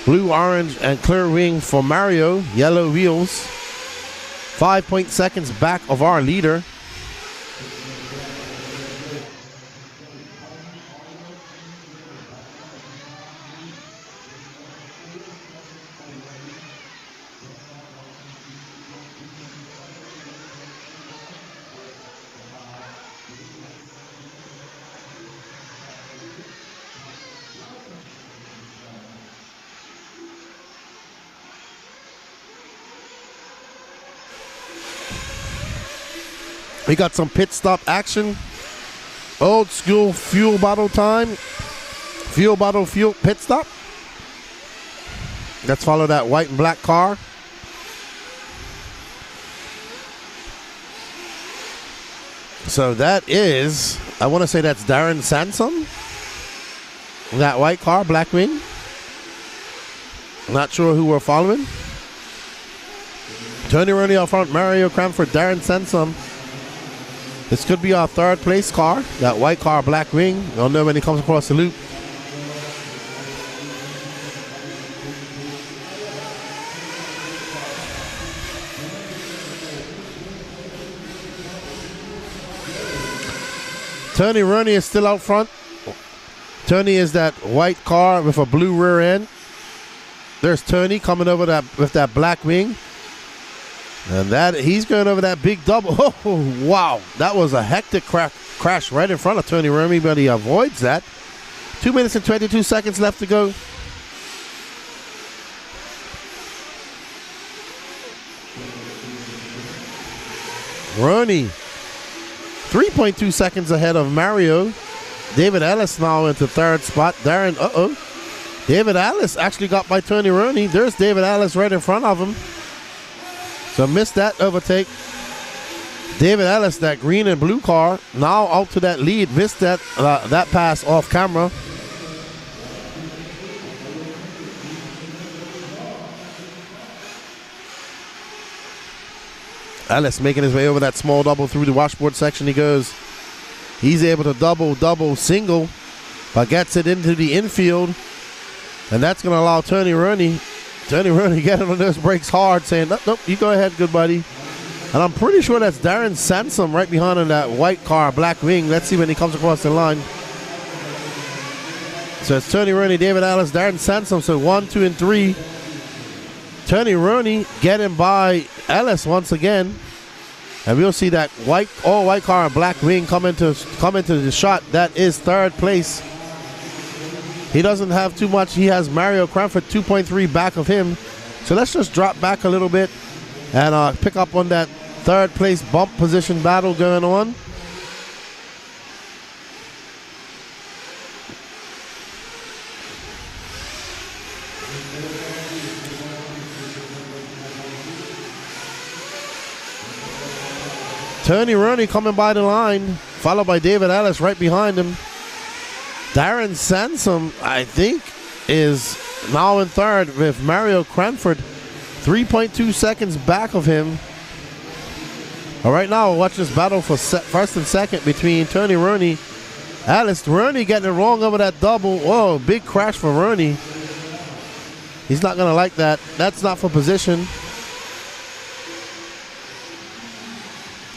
Blue, orange, and clear wing for Mario. Yellow wheels. 5 seconds back of our leader. We got some pit stop action. Old school fuel bottle time. Fuel pit stop. Let's follow that white and black car. So that is, I want to say that's Darren Sansom. That white car, black wing. Not sure who we're following. Tony Rooney out front, Mario Cranford, Darren Sansom. This could be our third place car. That white car, black wing. You'll know when he comes across the loop. Tony Rooney is still out front. Tony is that white car with a blue rear end. There's Tony coming over that with that black wing. And that he's going over that big double. Oh, wow. That was a hectic crash right in front of Tony Rooney, but he avoids that. 2 minutes and 22 seconds left to go. Rooney, 3.2 seconds ahead of Mario. David Ellis now into third spot. Darren, David Ellis actually got by Tony Rooney. There's David Ellis right in front of him. So missed that overtake. David Ellis, that green and blue car, now out to that lead. Missed that pass off camera. Ellis making his way over that small double through the washboard section. He goes. He's able to double, single, but gets it into the infield. And that's going to allow Tony Rooney getting on those brakes hard, saying, nope, you go ahead, good buddy. And I'm pretty sure that's Darren Sansom right behind in that white car, black wing. Let's see when he comes across the line. So it's Tony Rooney, David Ellis, Darren Sansom. So 1, 2, and 3. Tony Rooney getting by Ellis once again. And we'll see that all white car and black wing come into the shot. That is third place He doesn't have too much. He has Mario Cranford 2.3 back of him. So let's just drop back a little bit and pick up on that third place bump position battle going on. Tony Rooney coming by the line, followed by David Ellis right behind him. Darren Sansom, I think, is now in third with Mario Cranford 3.2 seconds back of him. All right, now watch this battle for first and second between Tony Rooney. Alice Rooney getting it wrong over that double. Whoa, big crash for Rooney. He's not going to like that. That's not for position.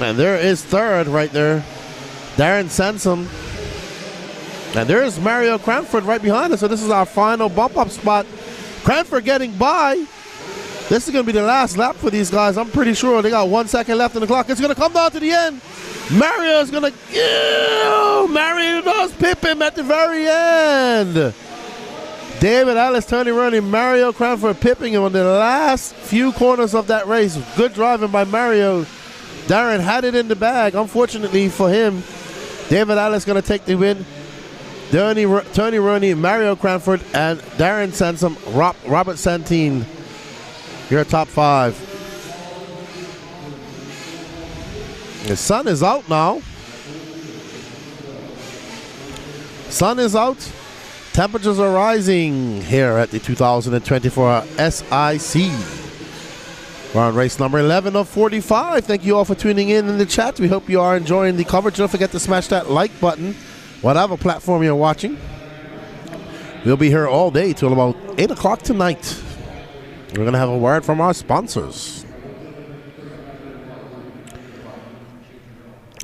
And there is third right there, Darren Sansom. And there's Mario Cranford right behind us. So this is our final bump up spot. Cranford getting by. This is going to be the last lap for these guys. I'm pretty sure they got 1 second left on the clock. It's going to come down to the end. Mario is going to, Mario does pip him at the very end. David Ellis, Tony Rooney, Mario Cranford pipping him on the last few corners of that race. Good driving by Mario. Darren had it in the bag. Unfortunately for him, David Ellis going to take the win. Tony Rooney, Mario Cranford, and Darren Sansom, Robert Santine. Your top five. The sun is out now. Sun is out. Temperatures are rising here at the 2024 SIC. We're on race number 11 of 45. Thank you all for tuning in the chat. We hope you are enjoying the coverage. Don't forget to smash that like button, whatever platform you're watching. We'll be here all day till about 8 o'clock tonight. We're going to have a word from our sponsors.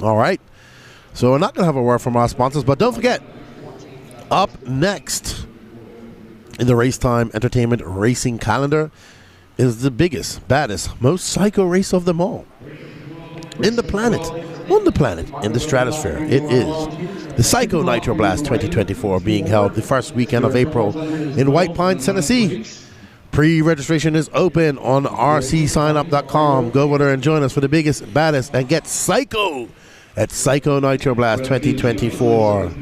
All right. So we're not going to have a word from our sponsors, but don't forget, up next in the RaceTime Entertainment Racing calendar is the biggest, baddest, most psycho race of them all. In the planet, on the planet, in the stratosphere, it is the Psycho Nitro Blast 2024 being held the first weekend of April in White Pines, Tennessee. Pre-registration is open on rcsignup.com. Go over there and join us for the biggest, baddest, and get psycho at Psycho Nitro Blast 2024.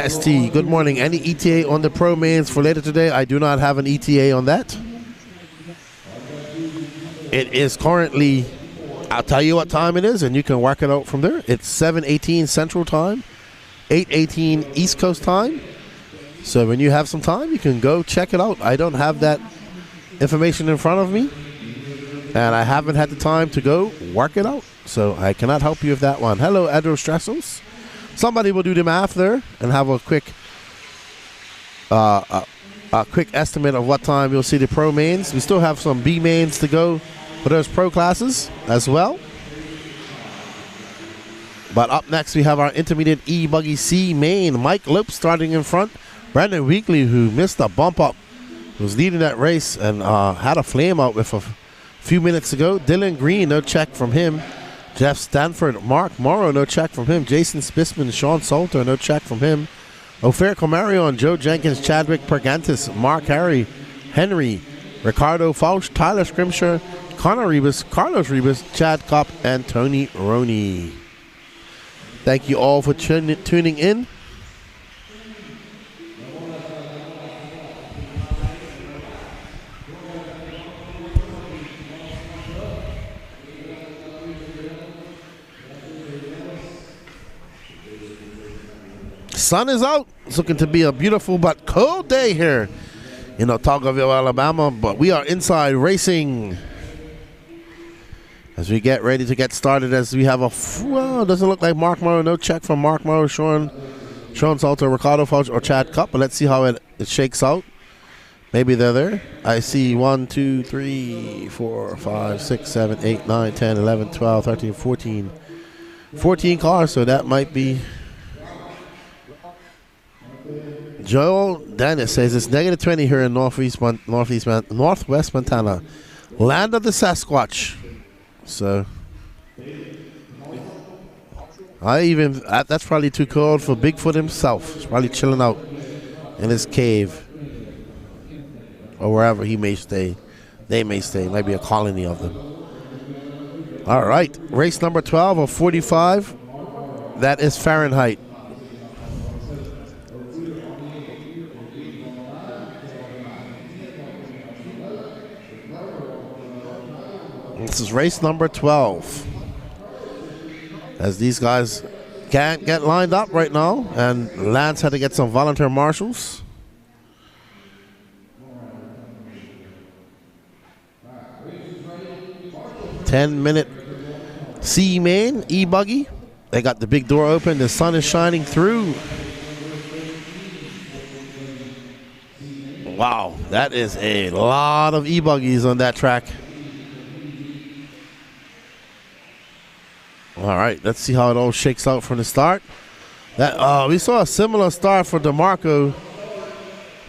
ST, good morning. Any ETA on the Pro Mains for later today? I do not have an ETA on that. It is currently, I'll tell you what time it is, and you can work it out from there. It's 7:18 Central Time, 8:18 East Coast Time. So when you have some time, you can go check it out. I don't have that information in front of me, and I haven't had the time to go work it out. So I cannot help you with that one. Hello, Adro Strassos. Somebody will do the math there and have a quick estimate of what time you'll see the Pro Mains. We still have some B Mains to go for those Pro classes as well. But up next, we have our Intermediate E Buggy C Main. Mike Lope starting in front. Brandon Weekly, who missed a bump up, was leading that race and had a flame out with a few minutes ago. Dylan Green, no check from him. Jeff Stanford, Mark Morrow, no check from him. Jason Spisman, Sean Salter, no check from him. Ofer Comarion, Joe Jenkins, Chadwick Pergantis, Mark Henry, Ricardo Fausch, Tyler Scrimshire, Connor Rebus, Carlos Rebus, Chad Kopp, and Tony Roney. Thank you all for tuning in. Sun is out. It's looking to be a beautiful but cold day here in Otagoville, Alabama. But we are inside racing as we get ready to get started. As we have well, doesn't look like Mark Morrow. No check from Mark Morrow, Sean Salter, Ricardo Fudge, or Chad Cup. But let's see how it shakes out. Maybe they're there. I see 1, 2, 3, 4, 5, 6, 7, 8, 9, 10, 11, 12, 13, 14. 14 cars, so that might be. Joel Dennis says it's negative 20 here in Northwest Montana, land of the Sasquatch. So That's probably too cold for Bigfoot himself. He's probably chilling out in his cave or wherever he may stay. They may stay. Might be a colony of them. All right, race number 12 of 45. That is Fahrenheit. This is race number 12. As these guys can't get lined up right now, and Lance had to get some volunteer marshals. $10-minute C-Main E-Buggy. They got the big door open. The sun is shining through. Wow, that is a lot of E-Buggies on that track. All right, let's see how it all shakes out from the start. We saw a similar start for DeMarco.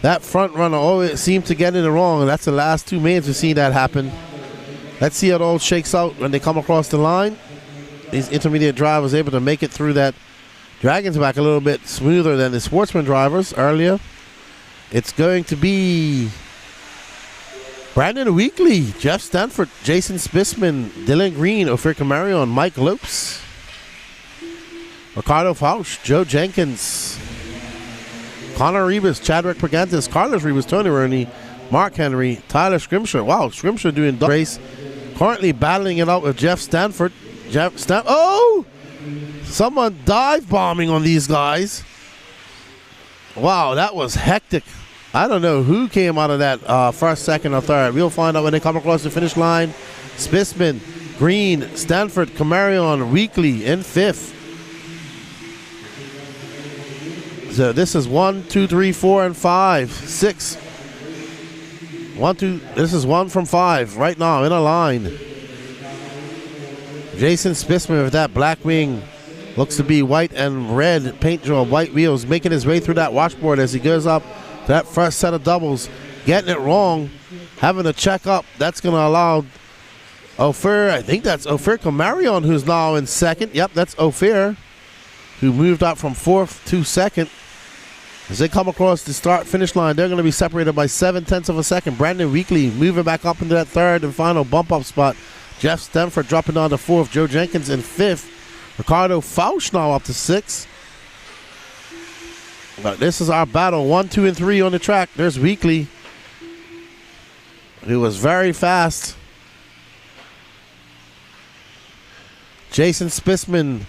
That front runner always seemed to get it wrong, and that's the last 2 mains we've seen that happen. Let's see how it all shakes out when they come across the line. These intermediate drivers able to make it through that Dragon's back a little bit smoother than the Sportsman drivers earlier. It's going to be Brandon Weekly, Jeff Stanford, Jason Spissman, Dylan Green, Ophir Camarion, Mike Lopes, Ricardo Fausch, Joe Jenkins, Connor Rebus, Chadwick Pergantis, Carlos Rebus, Tony Rooney, Mark Henry, Tyler Scrimshaw. Wow, Scrimshaw doing the race. Currently battling it out with Jeff Stanford. Oh! Someone dive bombing on these guys. Wow, that was hectic. I don't know who came out of that first, second, or third. We'll find out when they come across the finish line. Spissman, Green, Stanford, Camarion, Weekly in 5th. So this is 1, 2, 3, 4, and 5, 6. 1, 2. This is 1 from 5 right now in a line. Jason Spissman with that black wing. Looks to be white and red paint job, white wheels, making his way through that washboard as he goes up to that first set of doubles. Getting it wrong, having to check up. That's going to allow Ophir, I think that's Ophir Camarion, who's now in 2nd. Yep, that's Ophir, who moved up from 4th to 2nd. As they come across the start-finish line, they're going to be separated by 7/10 of a second. Brandon Weekly moving back up into that 3rd and final bump-up spot. Jeff Stanford dropping down to 4th. Joe Jenkins in 5th. Ricardo Fausch now up to 6th. But this is our battle. 1, 2, and 3 on the track. There's Weekly, who was very fast. Jason Spissman,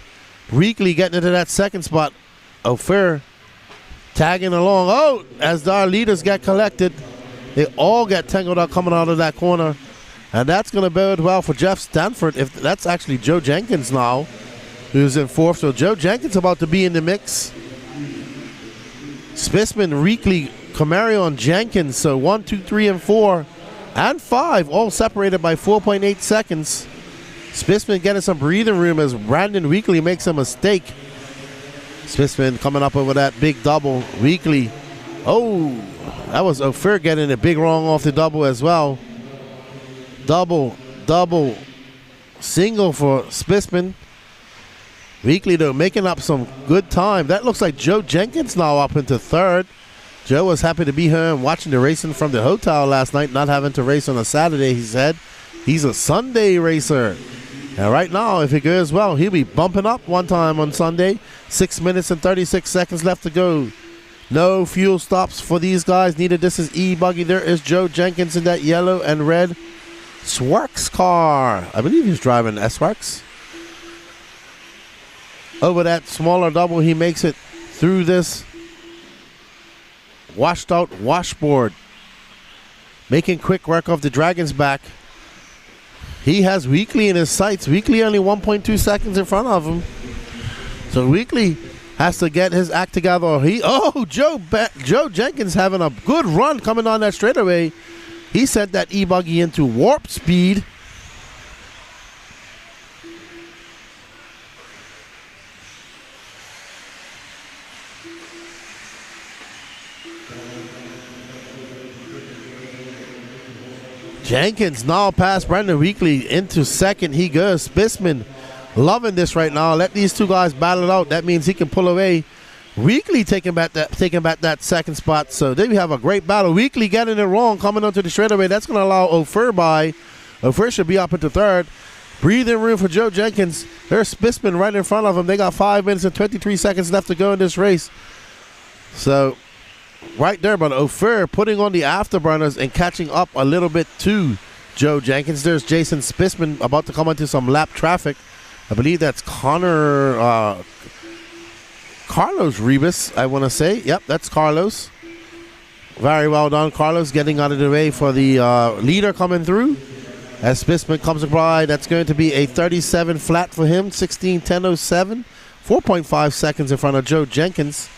Weekly getting into that 2nd spot. Ophir tagging along. Oh, as our leaders get collected, they all get tangled up coming out of that corner. And that's going to bode well for Jeff Stanford. If that's actually Joe Jenkins now, who's in 4th. So Joe Jenkins about to be in the mix. Spissman, Weekly, Camarion, Jenkins. So 1, 2, 3, and 4, and 5, all separated by 4.8 seconds. Spissman getting some breathing room as Brandon Weekly makes a mistake. Spissman coming up over that big double. Weekly. Oh, that was Ophir getting a big wrong off the double as well. Double, single for Spissman. Weekly, though, making up some good time. That looks like Joe Jenkins now up into 3rd. Joe was happy to be here and watching the racing from the hotel last night, not having to race on a Saturday, he said. He's a Sunday racer. And right now, if it goes well, he'll be bumping up one time on Sunday. 6 minutes and 36 seconds left to go. No fuel stops for these guys needed. This is E-Buggy. There is Joe Jenkins in that yellow and red Swarks car. I believe he's driving S-Works. Over that smaller double, he makes it through this washed out washboard. Making quick work of the Dragon's back. He has Weekly in his sights. Weekly only 1.2 seconds in front of him. So Weekly has to get his act together. Joe Jenkins having a good run coming on that straightaway. He sent that E-Buggy into warp speed. Jenkins now past Brandon Weekly into 2nd. He goes. Spissman loving this right now. Let these two guys battle it out. That means he can pull away. Weekly taking back that second spot. So there we have a great battle. Weekly getting it wrong, coming onto the straightaway. That's going to allow Ophir by. Ophir should be up into third. Breathing room for Joe Jenkins. There's Sportsman right in front of him. They got 5 minutes and 23 seconds left to go in this race. So right there, but Ophir putting on the afterburners and catching up a little bit to Joe Jenkins. There's Jason Sportsman about to come into some lap traffic. I believe that's Carlos Rebus, I want to say. Yep, that's Carlos. Very well done, Carlos, getting out of the way for the leader coming through. As Sportsman comes by, that's going to be a 37 flat for him, 16:10.07, 4.5 seconds in front of Joe Jenkins.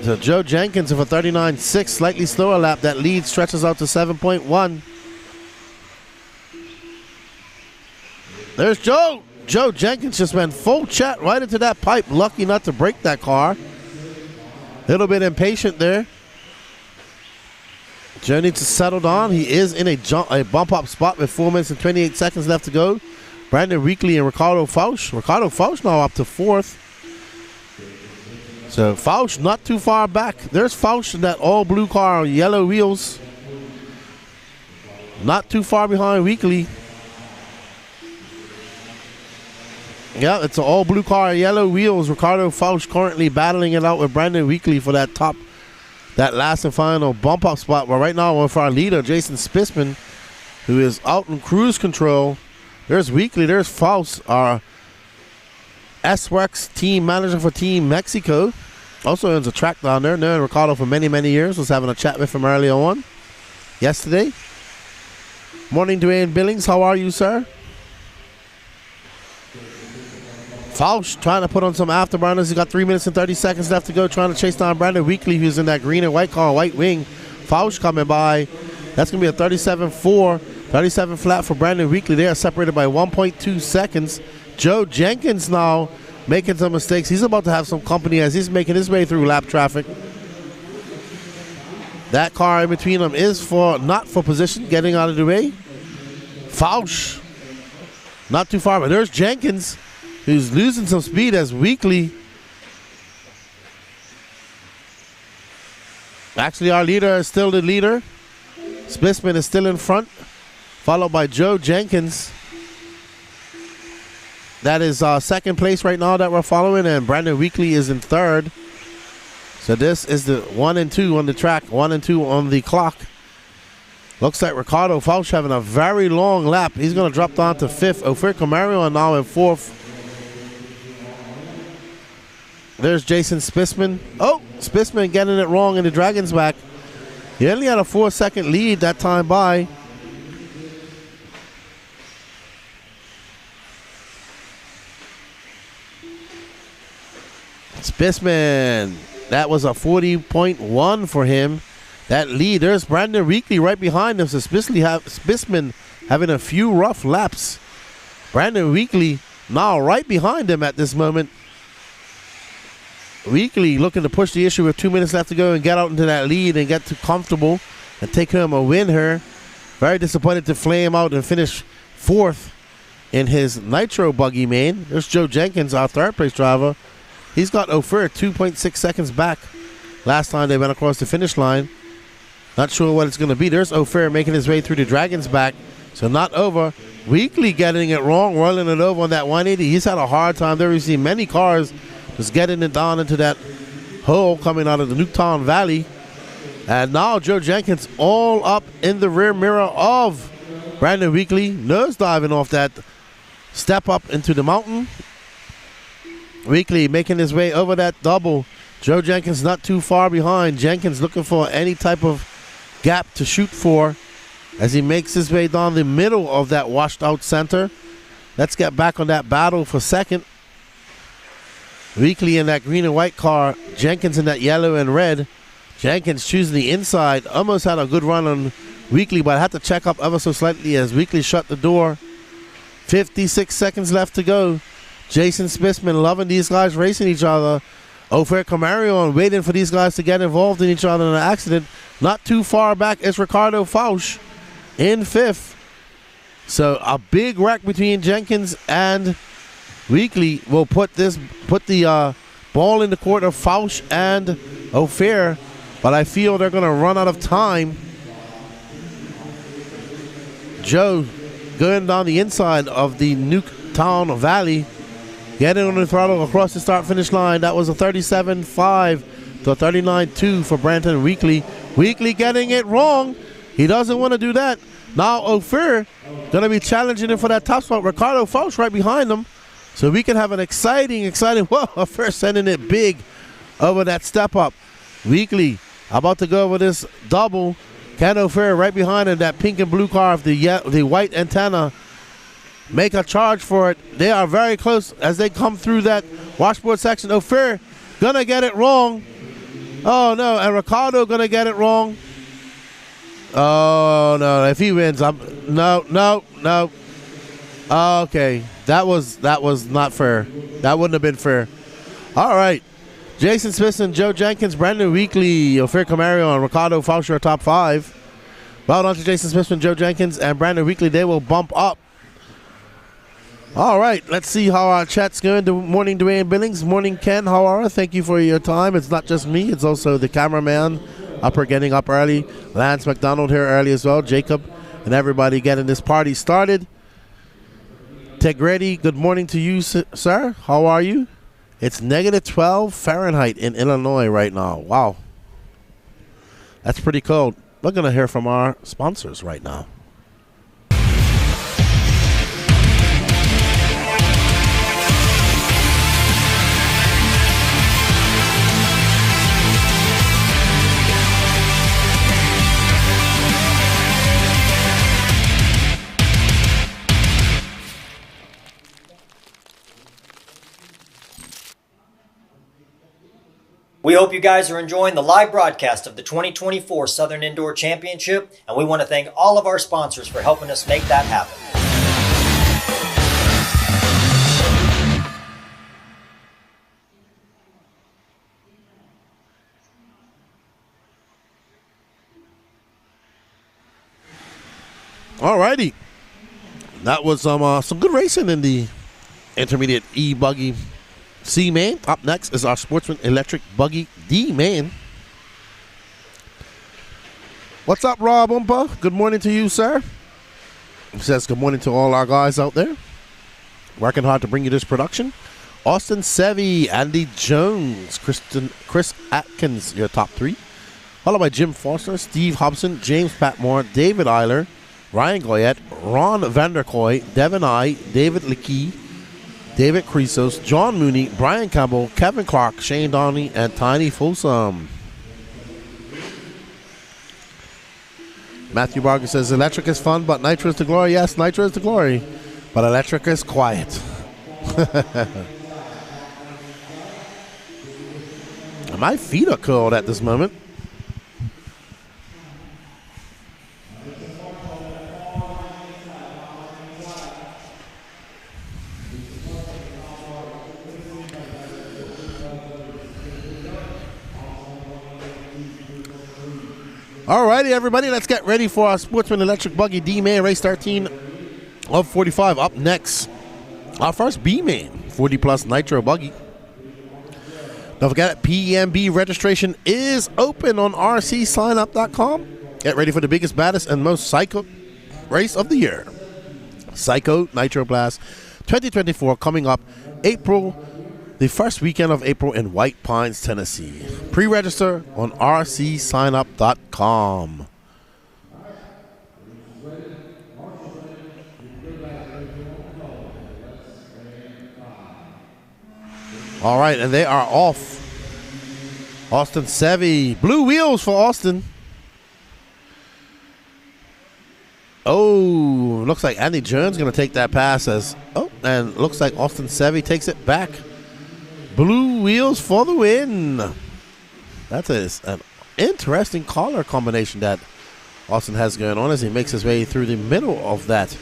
So Joe Jenkins with a 39.6, slightly slower lap. That lead stretches out to 7.1. There's Joe. Joe Jenkins just went full chat right into that pipe. Lucky not to break that car. A little bit impatient there. Joe needs to settle down. He is in a bump up spot with 4 minutes and 28 seconds left to go. Brandon Weekly and Ricardo Fausch. Ricardo Fausch now up to fourth. So Fausch not too far back. There's Fausch in that all blue car on yellow wheels. Not too far behind Weekly. Yeah, it's an all blue car, yellow wheels. Ricardo Fausch currently battling it out with Brandon Weekly for that last and final bump up spot. But right now with our leader, Jason Sportsman, who is out in cruise control. There's Weekly, there's Fausch, our SWorks team manager for Team Mexico. Also owns a track down there. Known Ricardo for many, many years. Was having a chat with him earlier on yesterday. Morning, Dwayne Billings. How are you, sir? Fausch trying to put on some afterburners. He's got 3 minutes and 30 seconds left to go, trying to chase down Brandon Weekly, who's in that green and white car, white wing. Fausch coming by. That's going to be a 37.4, 37 flat for Brandon Weekly. They are separated by 1.2 seconds. Joe Jenkins now making some mistakes. He's about to have some company as he's making his way through lap traffic. That car in between them is not for position, getting out of the way. Fausch not too far, but there's Jenkins, who's losing some speed as Weekly. Actually, our leader is still the leader. Sportsman is still in front, followed by Joe Jenkins. That is second place right now that we're following, and Brandon Weekly is in third. So this is the 1 and 2 on the track, 1 and 2 on the clock. Looks like Ricardo Fausch having a very long lap. He's going to drop down to fifth. Ophir Camaro now in fourth. There's Jason Sportsman. Oh, Sportsman getting it wrong in the Dragon's back. He only had a 4-second lead that time by. Sportsman, that was a 40.1 for him. That lead, there's Brandon Weekly right behind him. So Sportsman having a few rough laps. Brandon Weekly now right behind him at this moment. Weekly looking to push the issue with 2 minutes left to go and get out into that lead and get too comfortable and take home a win here. Very disappointed to flame out and finish fourth in his Nitro buggy main. There's Joe Jenkins, our third place driver. He's got Ophir 2.6 seconds back last time they went across the finish line. Not sure what it's going to be. There's Ophir making his way through the Dragon's back. So not over. Weekly getting it wrong, rolling it over on that 180. He's had a hard time there. We've seen many cars just getting it down into that hole coming out of the Newtown Valley. And now Joe Jenkins all up in the rear mirror of Brandon Weekly. Nosediving off that step up into the mountain. Weekly making his way over that double. Joe Jenkins not too far behind. Jenkins looking for any type of gap to shoot for as he makes his way down the middle of that washed out center. Let's get back on that battle for second. Weekly in that green and white car. Jenkins in that yellow and red. Jenkins choosing the inside. Almost had a good run on Weekly, but had to check up ever so slightly as Weekly shut the door. 56 seconds left to go. Jason Sportsman loving these guys racing each other. Ophir Camaro waiting for these guys to get involved in each other in an accident. Not too far back is Ricardo Fausch in fifth. So a big wreck between Jenkins and Weekly will put the ball in the court of Fausch and Ophir, but I feel they're going to run out of time. Joe going down the inside of the Nuketown Valley, getting on the throttle across the start-finish line. That was a 37.5 to a 39.2 for Brandon Weekly. Weekly getting it wrong. He doesn't want to do that. Now Ophir going to be challenging him for that top spot. Ricardo Fausch right behind him. So we can have an exciting, whoa, Ophir sending it big over that step up. Weekly about to go over this double. Can Ophir right behind him, that pink and blue car of the white antenna, make a charge for it. They are very close as they come through that washboard section. Ophir going to get it wrong. Oh, no, and Ricardo going to get it wrong. Oh, no, if he wins, no. Okay, that was not fair. That wouldn't have been fair. All right, Jason Smith and Joe Jenkins, Brandon Weekly, Ophir Camario, and Ricardo Fausch are top 5. Well done to Jason Smith and Joe Jenkins and Brandon Weekly. They will bump up. All right, let's see how our chat's going. Good morning, Dwayne Billings. Morning, Ken. How are you? Thank you for your time. It's not just me. It's also the cameraman getting up early. Lance McDonald here early as well. Jacob and everybody getting this party started. Tegretti, good morning to you, sir. How are you? It's negative 12 Fahrenheit in Illinois right now. Wow. That's pretty cold. We're going to hear from our sponsors right now. We hope you guys are enjoying the live broadcast of the 2024 Southern Indoor Championship, and we want to thank all of our sponsors for helping us make that happen. Alrighty, that was some good racing in the intermediate E-Buggy C-Main. Up next is our Sportsman Electric Buggy D-Main. What's up, Rob Umpa? Good morning to you, sir. He says good morning to all our guys out there working hard to bring you this production. Austin Sevi, Andy Jones, Chris Atkins, your top 3. Followed by Jim Foster, Steve Hobson, James Patmore, David Eiler, Ryan Goyette, Ron Vanderkoy, Devin I, David Leakey, David Creasos, John Mooney, Brian Campbell, Kevin Clark, Shane Downey, and Tiny Folsom. Matthew Barger says, electric is fun, but nitro is the glory. Yes, nitro is the glory, but electric is quiet. My feet are cold at this moment. Alrighty, everybody, let's get ready for our Sportsman Electric Buggy D-Main Race 13 of 45. Up next, our first B-Main 40 Plus Nitro Buggy. Don't forget, PEMB registration is open on rcsignup.com. Get ready for the biggest, baddest, and most psycho race of the year. Psycho Nitro Blast 2024 coming up the first weekend of April in White Pines, Tennessee. Pre-register on rcsignup.com. All right, and they are off. Austin Sevi. Blue wheels for Austin. Oh, looks like Andy Jones going to take that pass and looks like Austin Sevi takes it back. Blue wheels for the win. That is an interesting color combination that Austin has going on as he makes his way through the middle of that.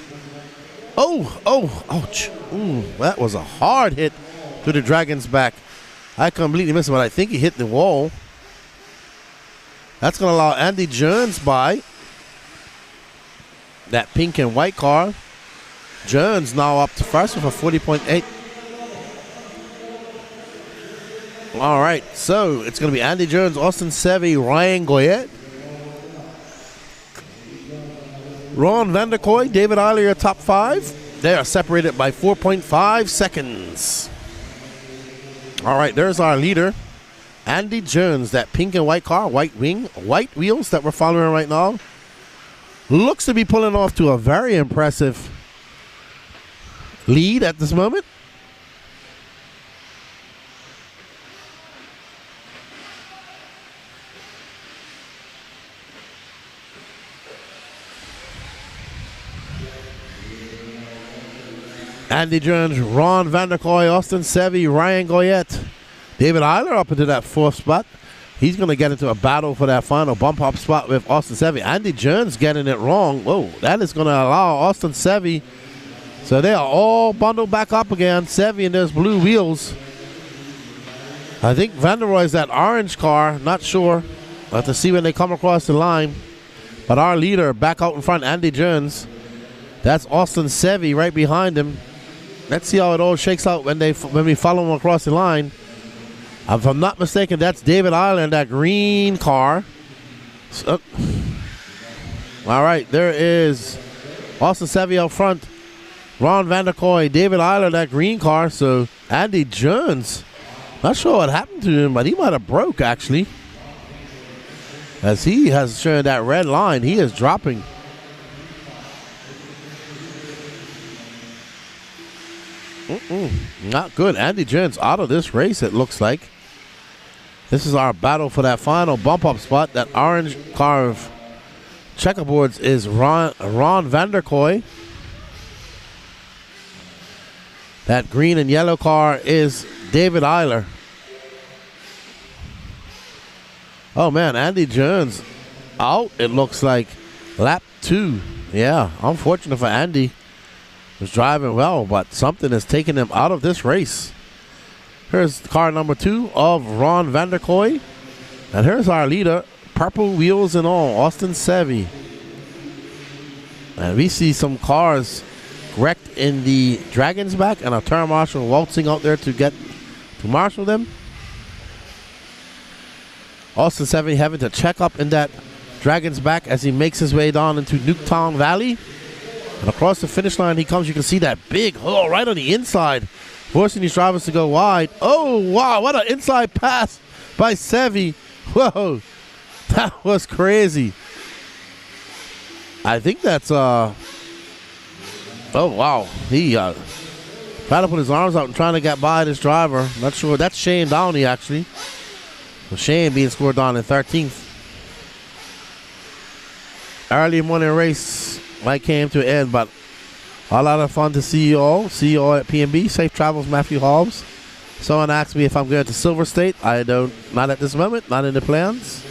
Ouch. That was a hard hit to the Dragon's back. I completely missed it, but I think he hit the wall. That's going to allow Andy Jones by that pink and white car Jones now up to first with a 40.8. All right, so it's going to be Andy Jones, Austin Sevy, Ryan Goyette, Ron Vanderkoy, David Eiler, your top 5. They are separated by 4.5 seconds. All right, there's our leader, Andy Jones, that pink and white car, white wheels that we're following right now. Looks to be pulling off to a very impressive lead at this moment. Andy Jones, Ron Vanderkoy, Austin Sevy, Ryan Goyette, David Eiler up into that 4th spot. He's going to get into a battle for that final bump up spot with Austin Sevy. Andy Jones getting it wrong. Whoa, that is going to allow Austin Sevy. So they are all bundled back up again. Sevy and those blue wheels. I think Vanderroy's that orange car. Not sure. We'll have to see when they come across the line. But our leader back out in front, Andy Jones. That's Austin Sevy right behind him. Let's see how it all shakes out when we follow him across the line. If I'm not mistaken, that's David Eiler in that green car. So, all right, there is Austin Sevy out front. Ron Vanderkoy, David Eiler, that green car. So Andy Jones, not sure what happened to him, but he might have broke actually. As he has shown that red line, he is dropping. Not good. Andy Jones out of this race, it looks like. This is our battle for that final bump up spot. That orange car of checkerboards is Ron Vanderkoy. That green and yellow car is David Eiler. Oh man, Andy Jones out, it looks like. Lap 2. Yeah, unfortunate for Andy. Was driving well, but something has taken him out of this race. Here's car number 2 of Ron Vanderkoy. And here's our leader, purple wheels and all, Austin Sevy. And we see some cars wrecked in the Dragon's back and a turn marshal waltzing out there to marshal them. Austin Sevy having to check up in that Dragon's back as he makes his way down into Nuketown Valley. And across the finish line he comes. You can see that big hole right on the inside, forcing these drivers to go wide. Oh, wow, what an inside pass by Sevy. Whoa, that was crazy. I think that's, oh, wow. He tried to put his arms out and trying to get by this driver. Not sure. That's Shane Downey, actually. So Shane being scored down in 13th. Early morning race might came to an end, but a lot of fun to see you all. See you all at P&B. Safe travels, Matthew Hobbs. Someone asked me if I'm going to Silver State. I don't, not at this moment, not in the plans.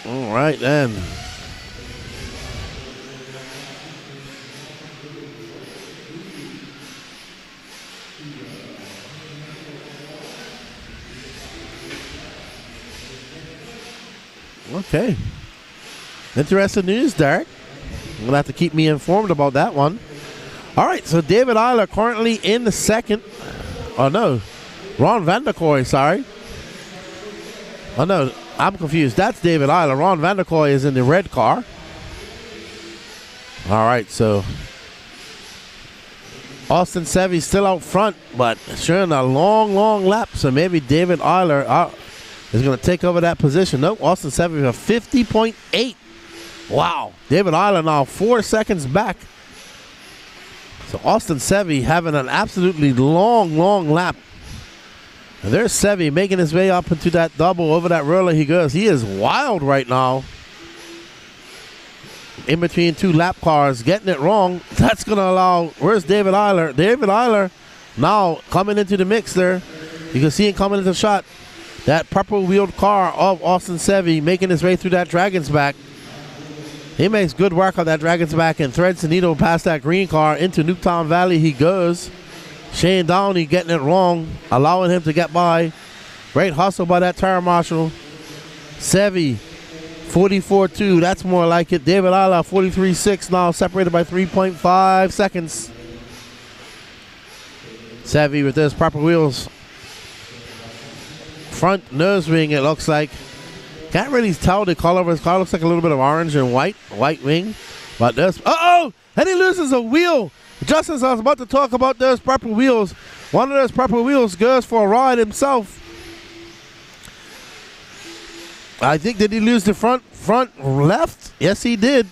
All right, then. Okay. Interesting news, Derek. You're going to have to keep me informed about that one. All right, so David Eiler currently in the second. Oh, no. Ron Vanderkoy, sorry. Oh, no. I'm confused. That's David Eiler. Ron Vanderkoy is in the red car. All right, so Austin Sevy still out front, but showing a long, long lap. So maybe David Eiler is going to take over that position. Nope, Austin Sevy with a 50.8. Wow. David Eiler now 4 seconds back. So Austin Sevy having an absolutely long, long lap. And there's Sevy making his way up into that double. Over that roller he goes. He is wild right now. In between two lap cars, getting it wrong. That's going to allow, where's David Eiler? David Eiler now coming into the mix there. You can see him coming into the shot. That purple-wheeled car of Austin Sevy making his way through that Dragon's back. He makes good work on that Dragon's back and threads the needle past that green car. Into Nuketown Valley he goes. Shane Downey getting it wrong, allowing him to get by. Great hustle by that tire marshal. Sevi, 44.2. That's more like it. David Isla, 43.6 now, separated by 3.5 seconds. Sevi with those proper wheels. Front nose ring, it looks like. Can't really tell the color of his car. Looks like a little bit of orange and white wing. But this, and he loses a wheel. Just as I was about to talk about those purple wheels, one of those purple wheels goes for a ride himself. I think, did he lose the front left? Yes, he did.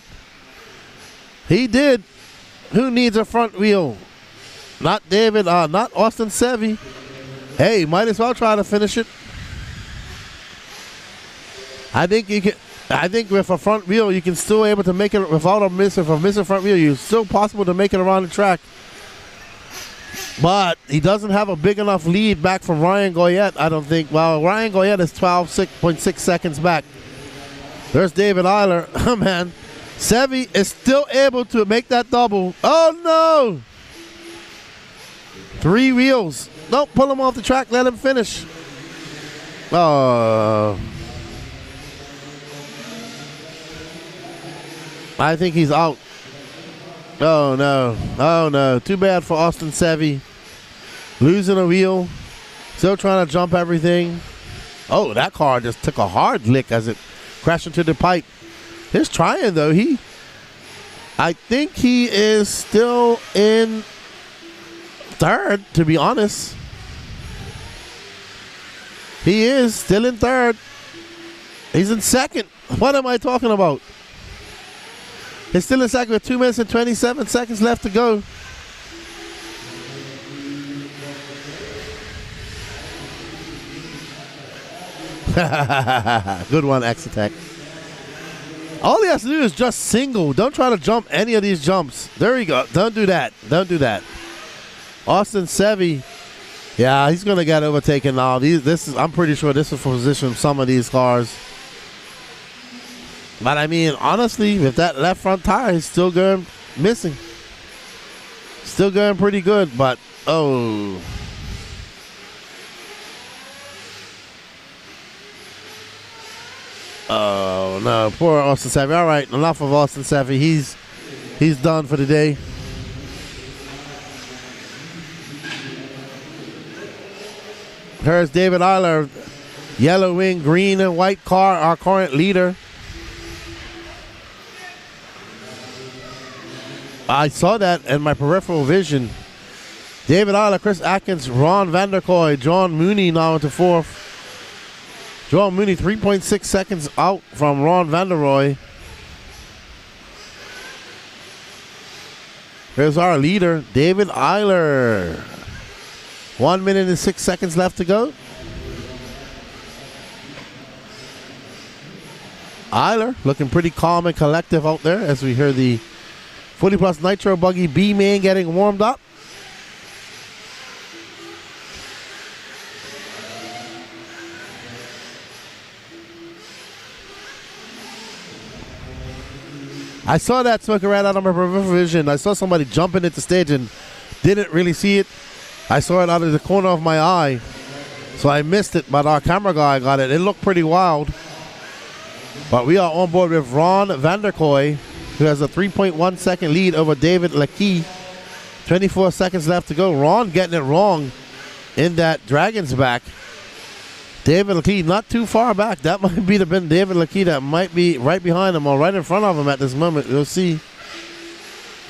He did. Who needs a front wheel? Not David, not Austin Sevi. Hey, might as well try to finish it. I think you can. I think with a front wheel, you can still able to make it without a miss. If a missing front wheel, it's still possible to make it around the track. But he doesn't have a big enough lead back from Ryan Goyette, I don't think. Well, Ryan Goyette is 12.6 seconds back. There's David Eiler. Oh, man. Sevi is still able to make that double. Oh, no. 3 wheels. Nope, pull him off the track. Let him finish. Oh. I think he's out. Oh, no. Oh, no. Too bad for Austin Sevi. Losing a wheel. Still trying to jump everything. Oh, that car just took a hard lick as it crashed into the pipe. He's trying, though. I think he is still in third, to be honest. He is still in third. He's in second. What am I talking about? He's still in second with 2 minutes and 27 seconds left to go. Good one, X-Attack. All he has to do is just single. Don't try to jump any of these jumps. There you go. Don't do that. Don't do that. Austin Sevi. Yeah, he's going to get overtaken now. I'm pretty sure this is for position some of these cars. But I mean, honestly, with that left front tire, he's still going missing. Still going pretty good, but oh. Oh no, poor Austin Sevi. All right, enough of Austin Sevi. He's done for the day. Here's David Eiler, yellow wing, green and white car, our current leader. I saw that in my peripheral vision. David Eiler, Chris Atkins, Ron Vanderkoy, John Mooney now into fourth. John Mooney 3.6 seconds out from Ron Vanderroy. Here's our leader, David Eiler. 1 minute and 6 seconds left to go. Eiler looking pretty calm and collective out there as we hear the 40 Plus Nitro Buggy B-Main getting warmed up. I saw that smoking right out of my peripheral vision. I saw somebody jumping at the stage and didn't really see it. I saw it out of the corner of my eye, so I missed it, but our camera guy got it. It looked pretty wild. But we are on board with Ron Vanderkoy, who has a 3.1 second lead over David Leckey. 24 seconds left to go. Ron getting it wrong in that Dragon's back. David Leckey not too far back. That might be been David Leckey that might be right behind him or right in front of him at this moment. You'll see.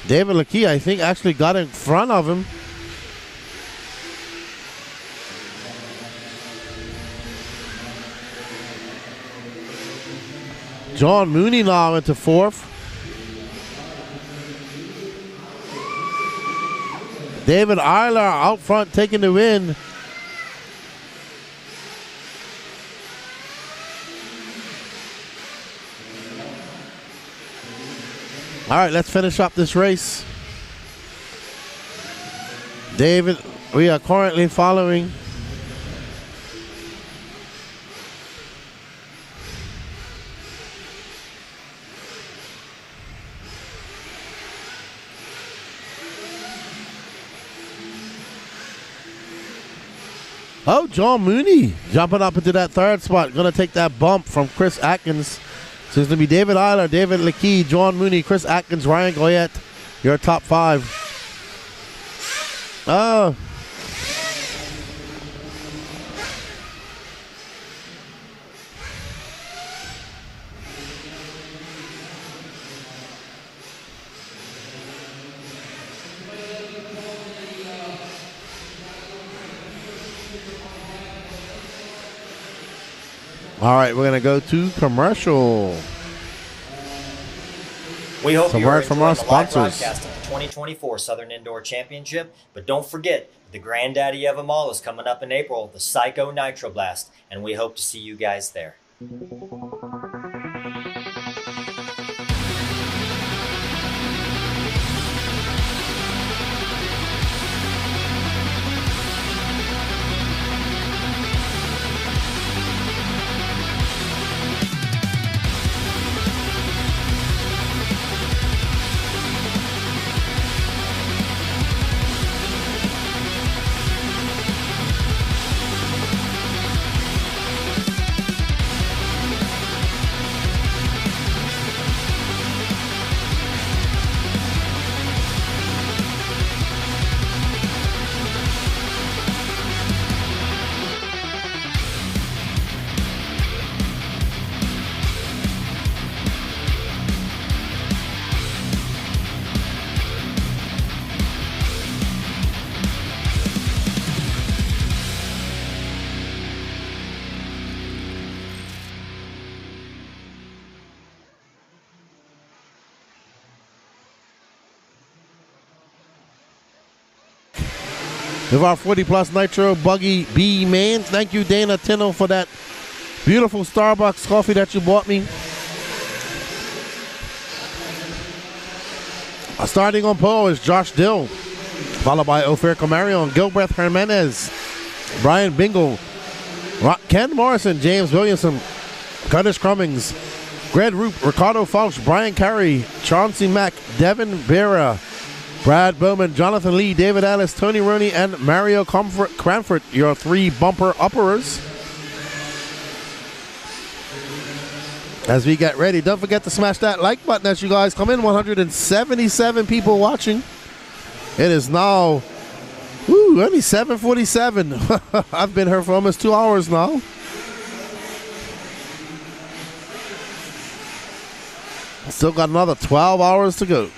David Leckey, I think, actually got in front of him. John Mooney now into fourth. David Eiler out front taking the win. All right, let's finish up this race. David, we are currently following Oh, John Mooney jumping up into that third spot. Going to take that bump from Chris Atkins. So it's going to be David Eiler, David Leakey, John Mooney, Chris Atkins, Ryan Goyette, your top 5. Oh. All right, we're going to go to commercial. We hope you are enjoying from our the live sponsors. broadcast of the 2024 Southern Indoor Championship. But don't forget, the granddaddy of them all is coming up in April, the Psycho Nitro Blast, and we hope to see you guys there. With our 40 Plus Nitro Buggy B man. Thank you, Dana Tino, for that beautiful Starbucks coffee that you bought me. Starting on pole is Josh Dill, followed by Ofer Camarion, Gilbert Jimenez, Brian Bingle, Ken Morrison, James Williamson, Curtis Cummings, Greg Roop, Ricardo Falch, Brian Carey, Chauncey Mack, Devin Vera, Brad Bowman, Jonathan Lee, David Ellis, Tony Rooney, and Mario Cranford, your 3 bumper upperers. As we get ready, don't forget to smash that like button as you guys come in. 177 people watching. It is now only 7:47. I've been here for almost 2 hours now. Still got another 12 hours to go.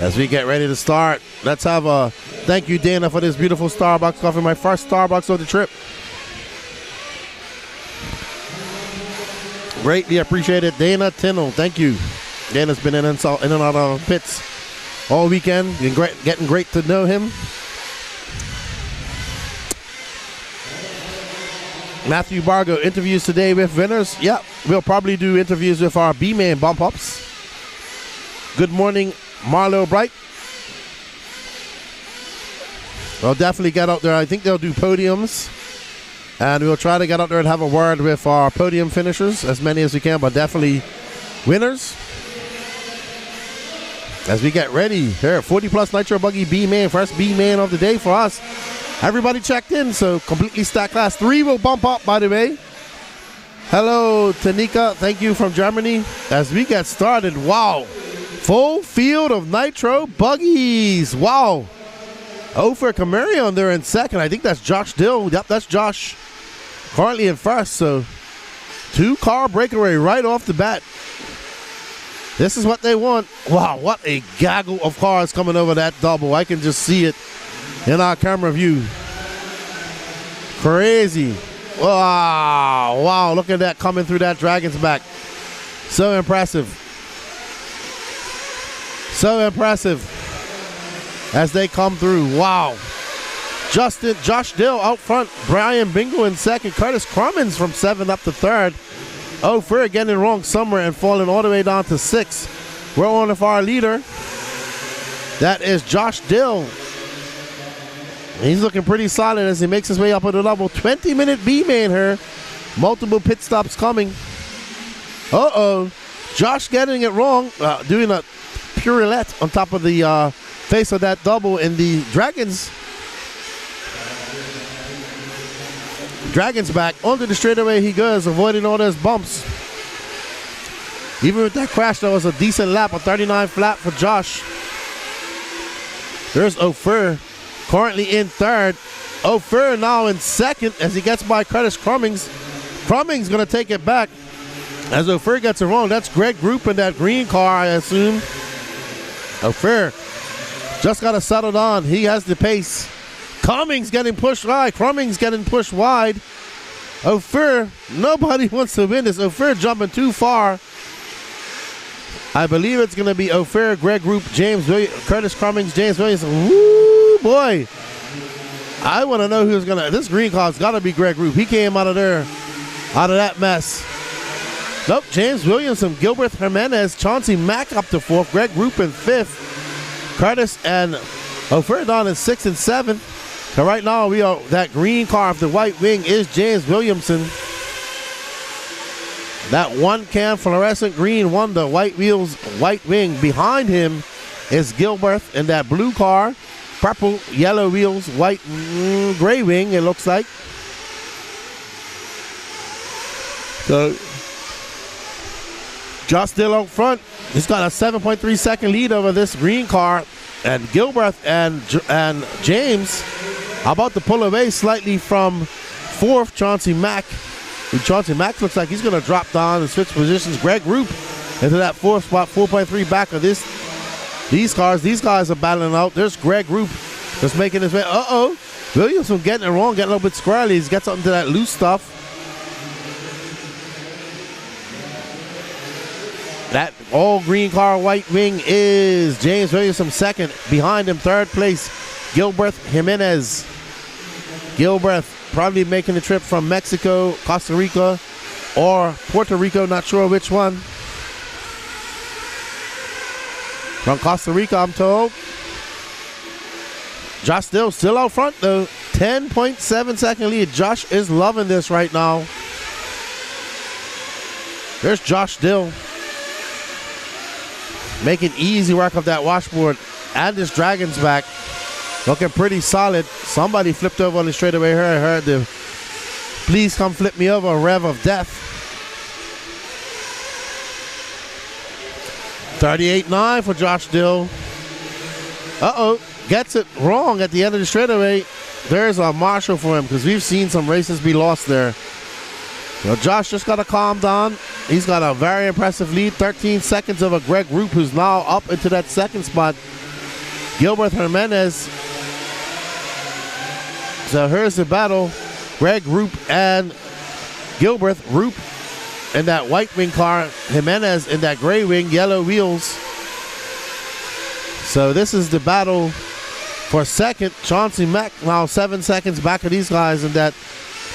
As we get ready to start, let's have a thank you, Dana, for this beautiful Starbucks coffee. My first Starbucks of the trip. Greatly appreciated, Dana Tino. Thank you. Dana's been in and out of pits all weekend. Getting great to know him. Matthew Bargo, interviews today with winners. Yep, we'll probably do interviews with our B-Man bump ups. Good morning, Marlo Bright. We'll definitely get out there. I think they'll do podiums. And we'll try to get out there and have a word with our podium finishers, as many as we can, but definitely winners. As we get ready here, 40 Plus Nitro Buggy B-Man, first B-Man of the day for us. Everybody checked in, so completely stacked class. 3 will bump up, by the way. Hello, Tanika. Thank you from Germany. As we get started, wow. Full field of Nitro Buggies. Wow. Ofer Camarion there in second. I think that's Josh Dill. Yep, that's Josh. Currently in first, so 2-car breakaway right off the bat. This is what they want. Wow, what a gaggle of cars coming over that double. I can just see it in our camera view. Crazy. Wow, wow, look at that coming through that Dragon's back. So impressive. So impressive as they come through. Wow. Josh Dill out front. Brian Bingo in second. Curtis Cummins from 7 up to 3rd. Ofer getting it wrong somewhere and falling all the way down to 6. We're on with our leader. That is Josh Dill. He's looking pretty solid as he makes his way up at the double. 20-minute B-main here. Multiple pit stops coming. Uh-oh. Josh getting it wrong. Doing a pirouette on top of the face of that double in the Dragons back. Onto the straightaway he goes, avoiding all those bumps. Even with that crash, that was a decent lap, a 39 flat for Josh. There's Ophir, currently in third. Ophir now in second as he gets by Curtis Crummings. Crummings going to take it back as Ophir gets it wrong. That's Greg Group in that green car, I assume. Ophir just got to settle on. He has the pace. Cummings getting pushed wide. Crummings getting pushed wide. Ophir, nobody wants to win this. Ophir jumping too far. I believe it's going to be Ophir, Greg Group, Curtis Crummings, James Williamson. Woo, boy. I want to know who's going to. This green car's got to be Greg Group. He came out of there, out of that mess. Nope, James Williamson, Gilbert Jimenez, Chauncey Mack up to fourth, Greg Group in fifth, Curtis and Ophir down in sixth and seventh. So right now, that green car of the white wing is James Williamson. That one can fluorescent green one, the white wheels, white wing. Behind him is Gilbert in that blue car. Purple, yellow wheels, white, gray wing, it looks like. So, Josh still out front. He's got a 7.3 second lead over this green car. And Gilbert and James are about to pull away slightly from fourth, Chauncey Mack. And Chauncey Mack looks like he's going to drop down and switch positions. Greg Group into that fourth spot, 4.3 back of these cars. These guys are battling out. There's Greg Group just making his way. Uh-oh. Williamson getting it wrong, getting a little bit squirrely. He's got something to that loose stuff. That all green car white wing is James Williamson second. Behind him, third place, Gilbert Jimenez. Gilbert probably making the trip from Mexico, Costa Rica, or Puerto Rico, not sure which one. From Costa Rica, I'm told. Josh still out front though. 10.7 second lead. Josh is loving this right now. There's Josh Dill. Making easy work of that washboard. And his Dragons back. Looking pretty solid. Somebody flipped over on the straightaway here. I heard the "please come flip me over" rev of death. 38.9 for Josh Dill. Uh-oh. Gets it wrong at the end of the straightaway. There's a marshal for him because we've seen some races be lost there. So Josh just got to calm down. He's got a very impressive lead. 13 seconds over Greg Group, who's now up into that second spot. Gilbert Jimenez. So here's the battle. Greg Group and Gilbert. Group in that white wing car. Jimenez in that gray wing, yellow wheels. So this is the battle for second. Chauncey Mack now 7 seconds back of these guys in that,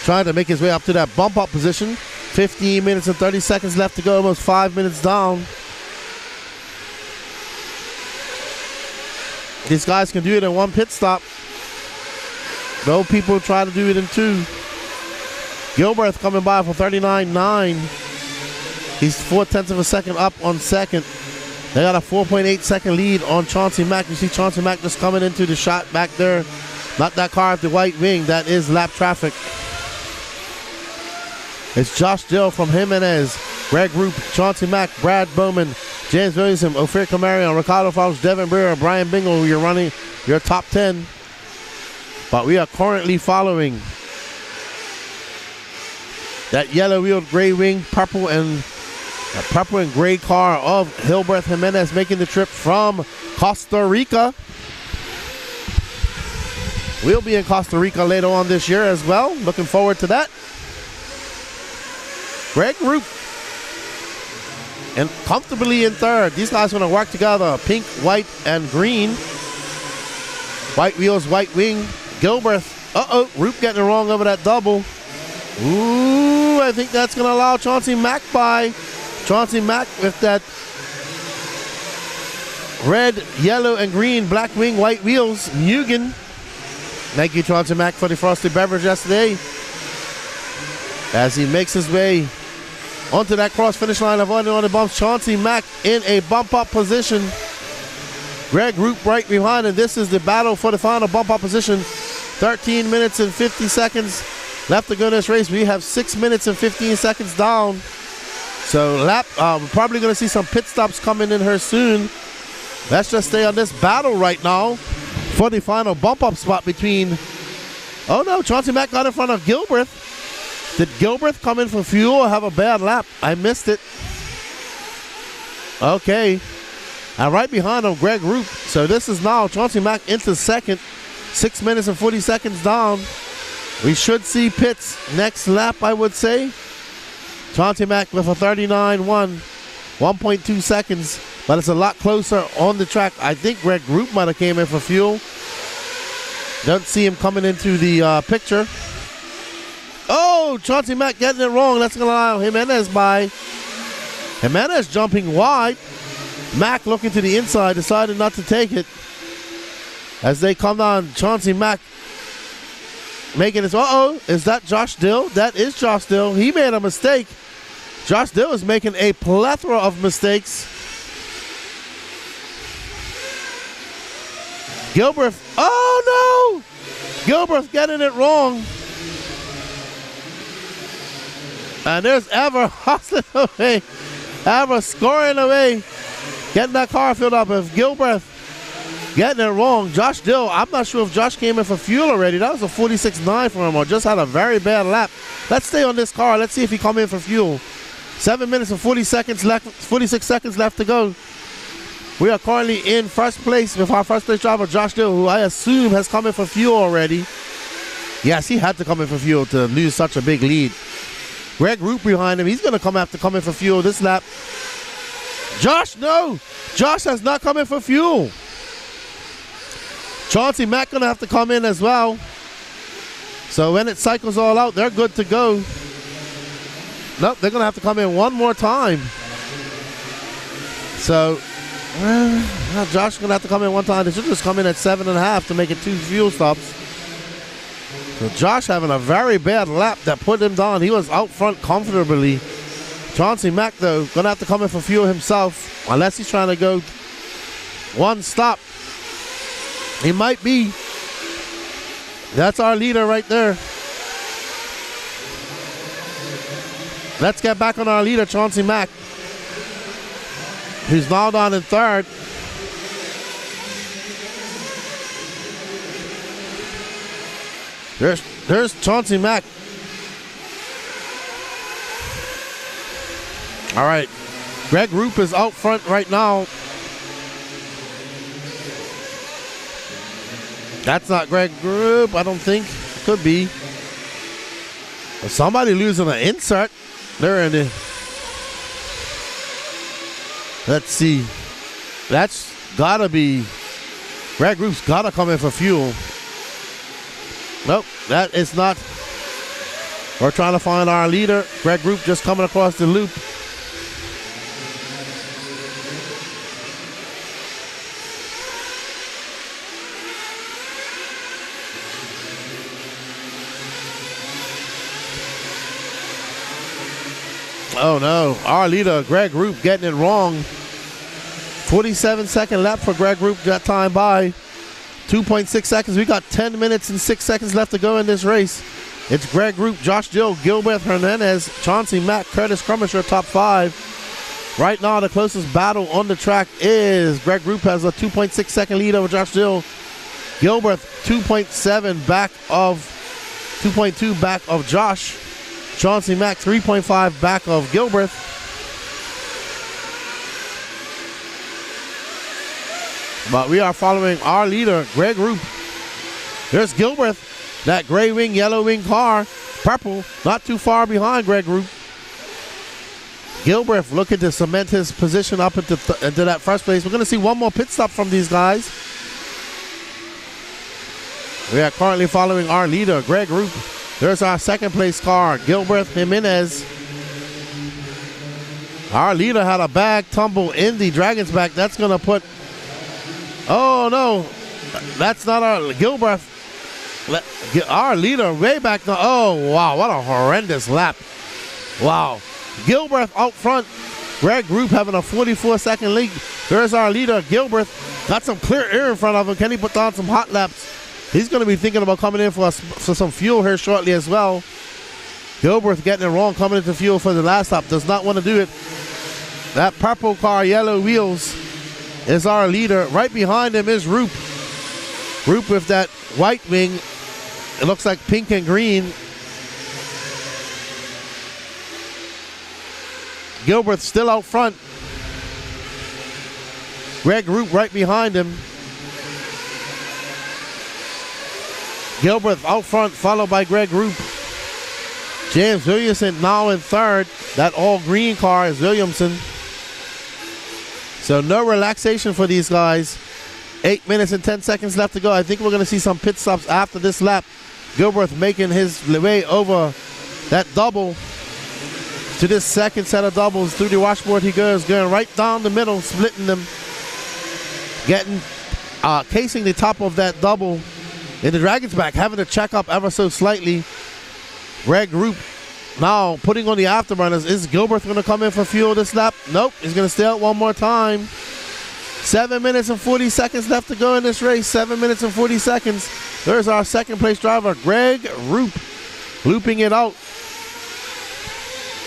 trying to make his way up to that bump up position. 15 minutes and 30 seconds left to go, almost 5 minutes down. These guys can do it in one pit stop. No people try to do it in two. Gilbert coming by for 39.9. He's 0.4 of a second up on second. They got a 4.8 second lead on Chauncey Mack. You see Chauncey Mack just coming into the shot back there. Not that car at the white wing. That is lap traffic. It's Josh Dill from Jimenez, Greg Group, Chauncey Mack, Brad Bowman, James Williamson, Ophir Camarion, Ricardo Fausch, Devin Brewer, Brian Bingle. You're running your top 10. But we are currently following that yellow wheeled gray wing, purple and gray car of Gilbert Jimenez making the trip from Costa Rica. We'll be in Costa Rica later on this year as well. Looking forward to that. Greg Group and comfortably in third. These guys are going to work together. Pink, white, and green. White wheels, white wing. Gilbert. Uh-oh. Group getting it wrong over that double. Ooh, I think that's going to allow Chauncey Mack by. Chauncey Mack with that red, yellow, and green, black wing, white wheels. Mugen Thank you, Chauncey Mack, for the frosty beverage yesterday. As he makes his way onto that cross finish line, avoiding on the bumps. Chauncey Mack in a bump up position. Greg Roop right behind, and this is the battle for the final bump up position. 13 minutes and 50 seconds left to go in this race. We have 6 minutes and 15 seconds down. So we're probably going to see some pit stops coming in here soon. Let's just stay on this battle right now for the final bump up spot between. Oh no, Chauncey Mack got in front of Gilbreth. Did Gilbreth come in for fuel or have a bad lap? I missed it. Okay. And right behind him, Greg Roop. So this is now Chauncey Mack into second. 6 minutes and 40 seconds down. We should see pits next lap, I would say. Chauncey Mack with a 39.1, 1.2 seconds. But it's a lot closer on the track. I think Greg Roop might have came in for fuel. Don't see him coming into the picture. Oh, Chauncey Mack getting it wrong. That's going to allow Jimenez by. Jimenez jumping wide. Mack looking to the inside, decided not to take it. As they come down, Chauncey Mack making his. Is that Josh Dill? That is Josh Dill. He made a mistake. Josh Dill is making a plethora of mistakes. Gilbreth. Oh no! Gilbreth getting it wrong. And there's Ever hustling away. Ever scoring away. Getting that car filled up. If Gilbreth getting it wrong. Josh Dill, I'm not sure if Josh came in for fuel already. That was a 46.9 for him or just had a very bad lap. Let's stay on this car. Let's see if he come in for fuel. 7 minutes and 40 seconds left, 46 seconds left to go. We are currently in first place with our first place driver, Josh Dill, who I assume has come in for fuel already. Yes, he had to come in for fuel to lose such a big lead. Greg Roop behind him. He's going to have to come in for fuel this lap. Josh, no. Josh has not come in for fuel. Chauncey Mack going to have to come in as well. So when it cycles all out, they're good to go. Nope, they're going to have to come in one more time. So Josh is going to have to come in one time. They should just come in at 7.5 to make it 2 fuel stops. So Josh having a very bad lap that put him down. He was out front comfortably. Chauncey Mack, though, going to have to come in for fuel himself. Unless he's trying to go one stop. He might be. That's our leader right there. Let's get back on our leader, Chauncey Mack, who's now down in third. There's Chauncey Mack. All right. Greg Roop is out front right now. That's not Greg Roop, I don't think. Could be. But somebody losing an insert. They're in the. Let's see. That's gotta be. Greg Roop's gotta come in for fuel. Nope, that is not. We're trying to find our leader. Greg Roop just coming across the loop. Oh no, our leader, Greg Roop, getting it wrong. 47-second lap for Greg Roop, that time by 2.6 seconds. We got 10 minutes and 6 seconds left to go in this race. It's Greg Roop, Josh Dill, Gilbert Hernandez, Chauncey Mack, Curtis Crummisher, top 5. Right now, the closest battle on the track is Greg Roop has a 2.6 second lead over Josh Dill. Gilbert 2.7 back of 2.2 back of Josh. Chauncey Mack 3.5 back of Gilbert. But we are following our leader, Greg Roop. There's Gilbert, that gray wing, yellow wing car, purple, not too far behind Greg Roop. Gilbert looking to cement his position up into that first place. We're going to see one more pit stop from these guys. We are currently following our leader, Greg Roop. There's our second place car, Gilbert Jimenez. Our leader had a bag tumble in the Dragon's back. That's going to put... Oh, no. That's not our... Gilbert Our leader way back now. Oh, wow. What a horrendous lap. Wow. Gilbert out front. Greg Group having a 44-second lead. There's our leader, Gilbert. Got some clear air in front of him. Can he put down some hot laps? He's going to be thinking about coming in for some fuel here shortly as well. Gilbert getting it wrong, coming into fuel for the last lap. Does not want to do it. That purple car, yellow wheels, is our leader. Right behind him is Roop. Roop with that white wing. It looks like pink and green. Gilbert still out front. Greg Roop right behind him. Gilbert out front, followed by Greg Roop. James Williamson now in third. That all green car is Williamson. So no relaxation for these guys. 8 minutes and 10 seconds left to go. I think we're going to see some pit stops after this lap. Gilbert making his way over that double to this second set of doubles. Through the washboard he goes, going right down the middle, splitting them. Casing the top of that double in the Dragon's back, having to check up ever so slightly. Greg Roop now putting on the afterburners. Is Gilbert going to come in for fuel this lap? Nope, he's going to stay out one more time. 7 minutes and 40 seconds left to go in this race. 7 minutes and 40 seconds. There's our second place driver, Greg Roop, looping it out.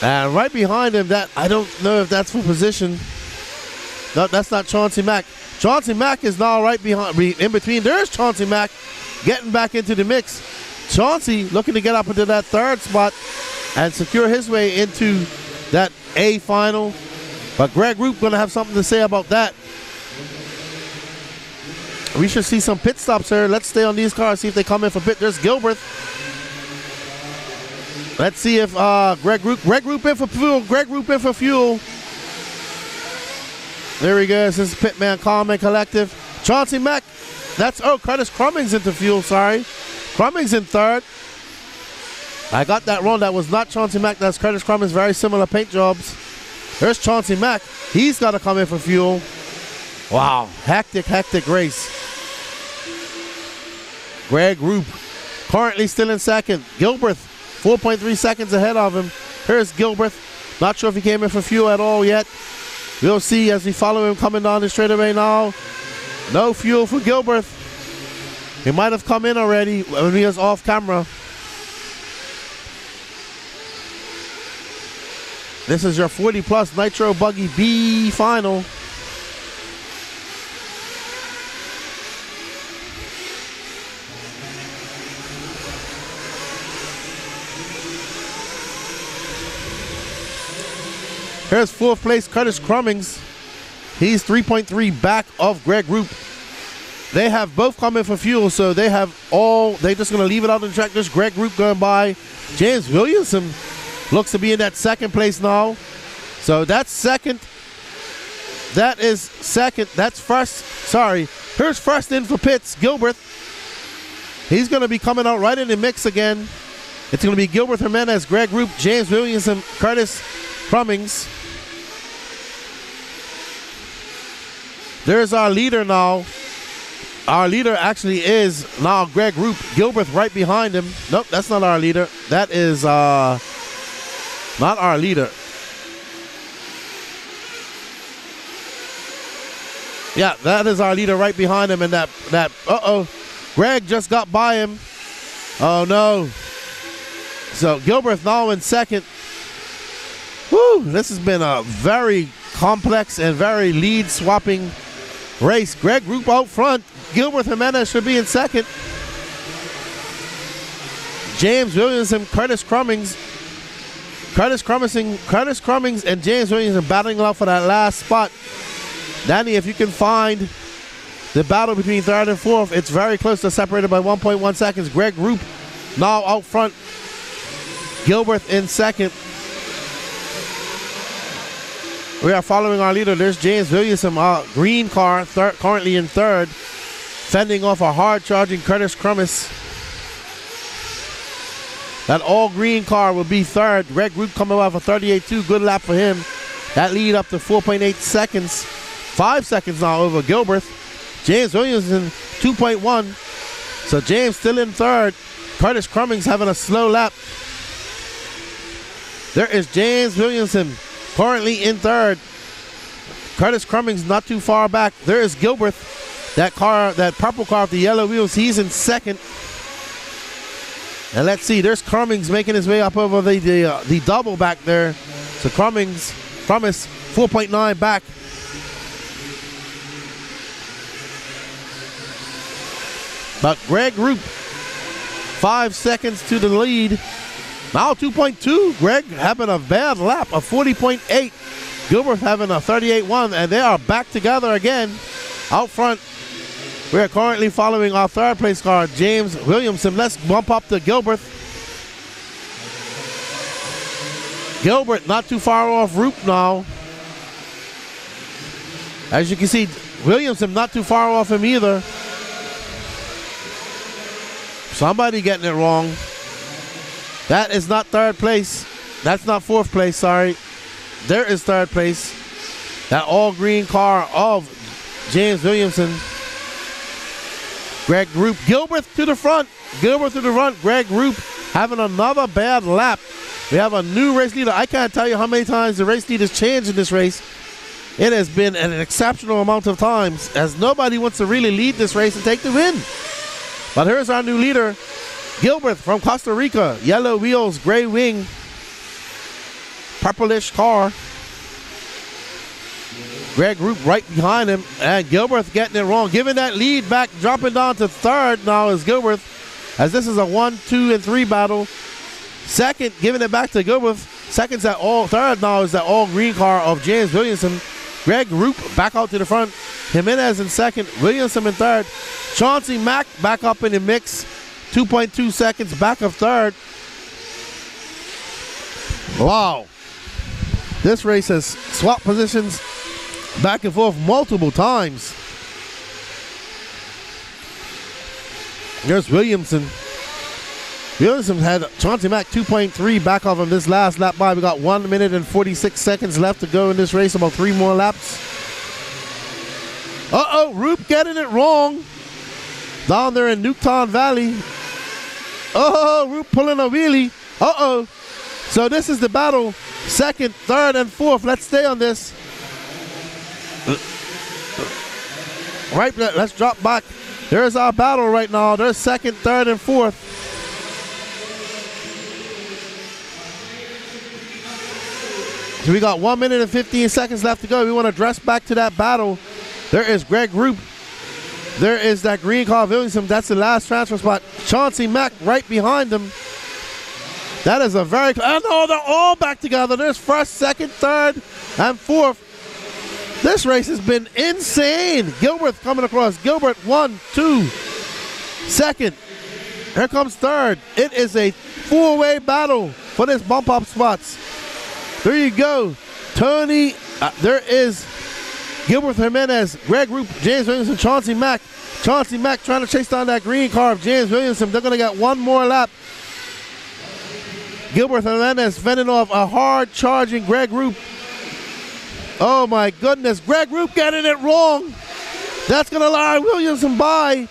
And right behind him, that I don't know if that's for position. No, that's not Chauncey Mack. Chauncey Mack is now right behind, in between. There's Chauncey Mack getting back into the mix. Chauncey looking to get up into that third spot and secure his way into that A final. But Greg Roop going to have something to say about that. We should see some pit stops here. Let's stay on these cars, see if they come in for pit. There's Gilbert. Let's see if Greg Roop in for fuel. Greg Roop in for fuel. There he goes. This is Pitman Common Collective. Chauncey Mack. Curtis Crummings into fuel, sorry. Crummings in third. I got that wrong. That was not Chauncey Mack. That's Curtis Crummings. Very similar paint jobs. There's Chauncey Mack. He's got to come in for fuel. Wow. Hectic race. Greg Roop currently still in second. Gilbert 4.3 seconds ahead of him. Here's Gilbert. Not sure if he came in for fuel at all yet. We'll see as we follow him coming down the straightaway now. No fuel for Gilbert. He might have come in already when he was off camera. This is your 40-plus Nitro Buggy B final. Here's fourth place Curtis Crummings. He's 3.3 back of Greg Roop. They have both come in for fuel, so they're just going to leave it out on the track. There's Greg Roop going by. James Williamson looks to be in that second place now. So that's second. That is second. That's first. Sorry. Here's first in for pits, Gilbert. He's going to be coming out right in the mix again. It's going to be Gilbert Jimenez, Greg Roop, James Williamson, Curtis Crummings. There's our leader now. Our leader actually is now Greg Roop. Gilbert right behind him. Nope, that's not our leader. That is not our leader. Yeah, that is our leader right behind him. And Greg just got by him. Oh, no. So Gilbert now in second. Woo, this has been a very complex and very lead-swapping race. Greg Roop out front. Gilbert Jimenez should be in second. James Williamson, Curtis Crummings, and James Williamson battling out for that last spot. Danny, if you can find the battle between third and fourth, it's very close to separated by 1.1 seconds. Greg Roop now out front. Gilbert in second. We are following our leader. There's James Williamson, green car, currently in third, fending off a hard-charging Curtis Crummings. That all-green car will be third. Greg Roop coming out for 38.2. Good lap for him. That lead up to 4.8 seconds. 5 seconds now over Gilbert. James Williamson, 2.1. So James still in third. Curtis Cummings having a slow lap. There is James Williamson currently in third. Curtis Cummings not too far back. There is Gilbert. That purple car with the yellow wheels, he's in second. And let's see, there's Cummings making his way up over the double back there. So Cummings 4.9 back. But Greg Roop, 5 seconds to the lead. Now 2.2. Greg having a bad lap, a 40.8. Gilbert having a 38.1, and they are back together again out front. We are currently following our third place car, James Williamson. Let's bump up to Gilbert. Gilbert not too far off Roop now. As you can see, Williamson not too far off him either. Somebody getting it wrong. That is not third place. That's not fourth place, sorry. There is third place. That all green car of James Williamson. Greg Roop. Gilbert to the front. Greg Roop having another bad lap. We have a new race leader. I can't tell you how many times the race leader's changed in this race. It has been an exceptional amount of times, as nobody wants to really lead this race and take the win. But here's our new leader, Gilbert from Costa Rica. Yellow wheels, gray wing, purplish car. Greg Roop right behind him, and Gilbert getting it wrong. Giving that lead back, dropping down to third now is Gilbert, as this is a 1, 2, and 3 battle. Second, giving it back to Gilbert. Second's at all. Third now is that all green car of James Williamson. Greg Roop back out to the front. Jimenez in second. Williamson in third. Chauncey Mack back up in the mix. 2.2 seconds back of third. Wow. This race has swapped positions back and forth multiple times. There's Williamson. Williamson had Chauncey Mack 2.3 back off him this last lap by. We got 1 minute and 46 seconds left to go in this race, about 3 more laps. Uh-oh, Roop getting it wrong down there in Newton Valley. Oh, Roop pulling a wheelie. Uh-oh. So this is the battle, second, third, and fourth. Let's stay on this. Right, let's drop back. There's our battle right now. There's second, third, and fourth. So we got 1 minute and 15 seconds left to go. We want to dress back to that battle. There is Greg Roop. There is that green car Williamson. That's the last transfer spot. Chauncey Mack right behind him. That is a very... Oh, no, they're all back together. There's first, second, third, and fourth. This race has been insane. Gilbert coming across. Gilbert, 1, 2. Second. Here comes third. It is a four-way battle for this bump up spots. There you go. Tony, there is Gilbert Jimenez, Greg Roop, James Williamson, Chauncey Mack. Chauncey Mack trying to chase down that green car of James Williamson. They're going to get one more lap. Gilbert Jimenez fending off a hard charging Greg Roop. Oh my goodness, Greg Roop getting it wrong. That's going to allow Williamson by.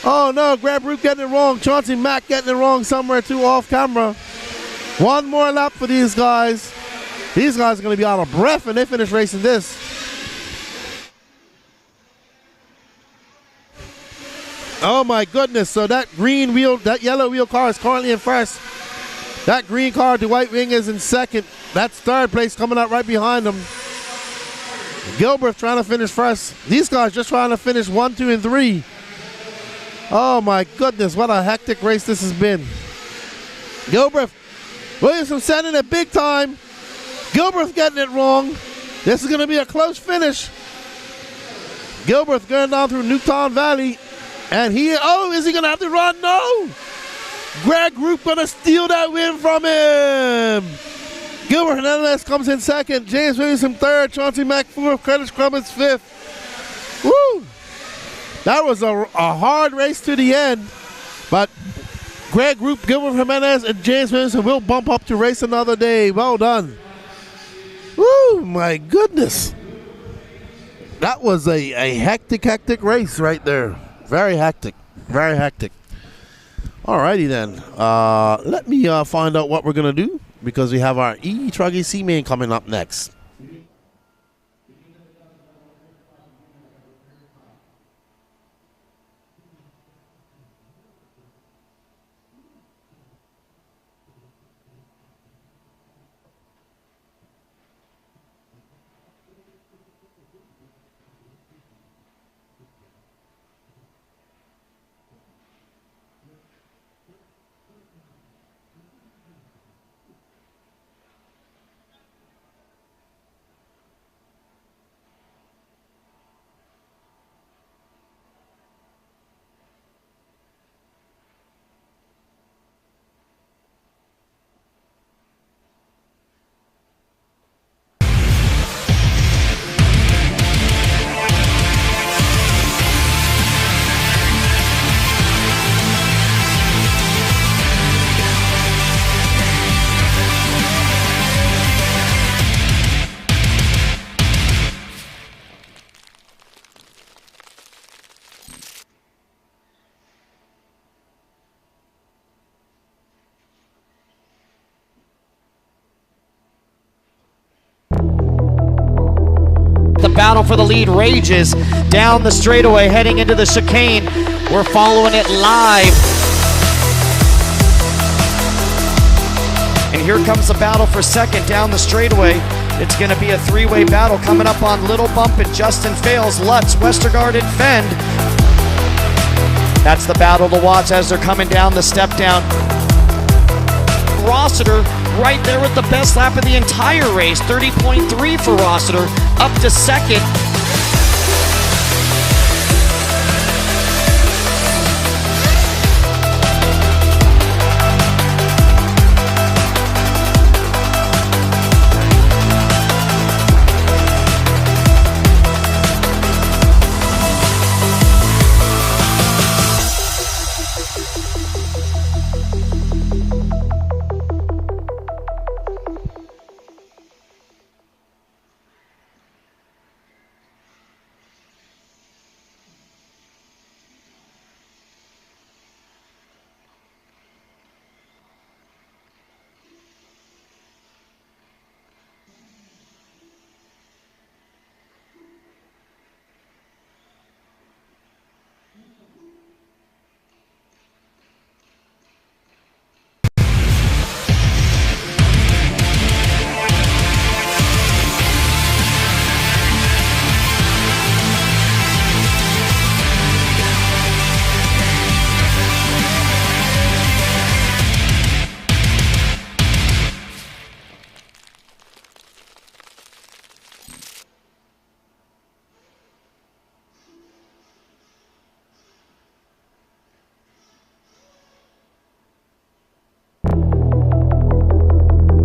Oh no, Greg Roop getting it wrong. Chauncey Mack getting it wrong somewhere too off camera. One more lap for these guys. These guys are going to be out of breath when they finish racing this. Oh my goodness, so that green wheel, that yellow wheel car is currently in first. That green car, the white wing, is in second. That's third place coming out right behind them. Gilbert trying to finish first. These guys just trying to finish 1, 2, and 3. Oh my goodness, what a hectic race this has been. Gilbert, Williamson sending it big time. Gilbert's getting it wrong. This is going to be a close finish. Gilbert's going down through Newton Valley. And is he going to have to run? No. Greg Roop going to steal that win from him. Gilbert Hernandez comes in second. James Williamson third. Chauncey Mack fourth. Curtis Cummings fifth. Woo! That was a hard race to the end. But Greg Roop, Gilbert Jimenez, and James Williamson will bump up to race another day. Well done. Woo! My goodness. That was a hectic race right there. Very hectic. Very hectic. Alrighty then. Let me find out what we're going to do because we have our truggy C-main coming up next. The battle for the lead rages down the straightaway heading into the chicane. We're following it live. And here comes the battle for second down the straightaway. It's going to be a three-way battle coming up on Little Bump and Justin Fales, Lutz, Westergaard, and Fend. That's the battle to watch as they're coming down the step down. Rossiter right there with the best lap of the entire race, 30.3 for Rossiter, up to second.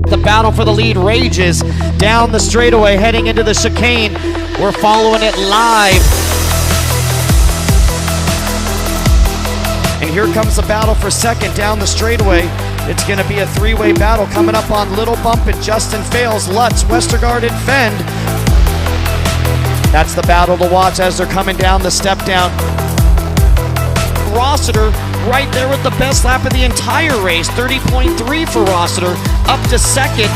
The battle for the lead rages down the straightaway heading into the chicane. We're following it live. And here comes the battle for second down the straightaway. It's going to be a three-way battle coming up on Little Bump and Justin Fales, Lutz, Westergaard, and Fend. That's the battle to watch as they're coming down the step down. Rossiter right there with the best lap of the entire race, 30.3 for Rossiter, up to second.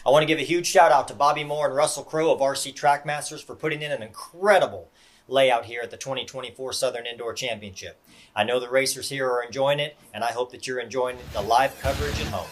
I want to give a huge shout out to Bobby Moore and Russell Crowe of RC Trackmasters for putting in an incredible layout here at the 2024 Southern Indoor Championship. I know the racers here are enjoying it, and I hope that you're enjoying the live coverage at home.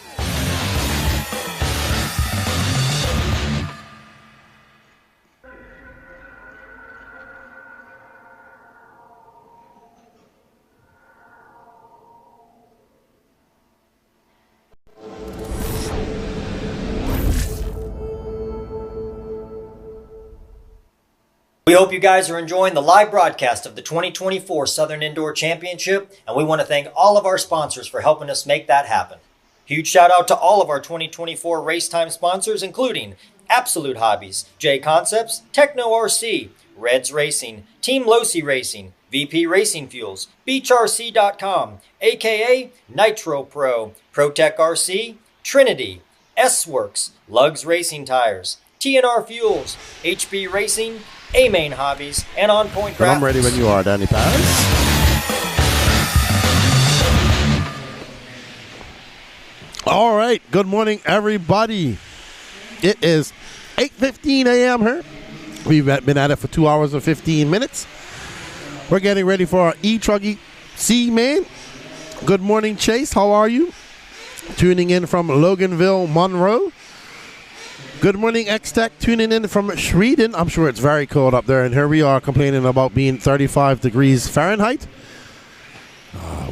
We hope you guys are enjoying the live broadcast of the 2024 Southern Indoor Championship, and we want to thank all of our sponsors for helping us make that happen. Huge shout out to all of our 2024 RaceTime sponsors, including Absolute Hobbies, J Concepts, Techno RC, Reds Racing, Team Losi Racing, VP Racing Fuels, BeachRC.com, aka Nitro Pro, ProTech RC, Trinity, S-Works, Lugs Racing Tires, TNR Fuels, HB Racing, A-Main Hobbies, and On Point Graphics. I'm ready when you are, Danny Paz. All right, good morning, everybody. It is 8:15 a.m. here. We've been at it for 2 hours and 15 minutes. We're getting ready for our truggy C-Man. Good morning, Chase. How are you? Tuning in from Loganville, Monroe. Good morning, X-Tech. Tuning in from Sweden. I'm sure it's very cold up there, and here we are complaining about being 35 degrees Fahrenheit.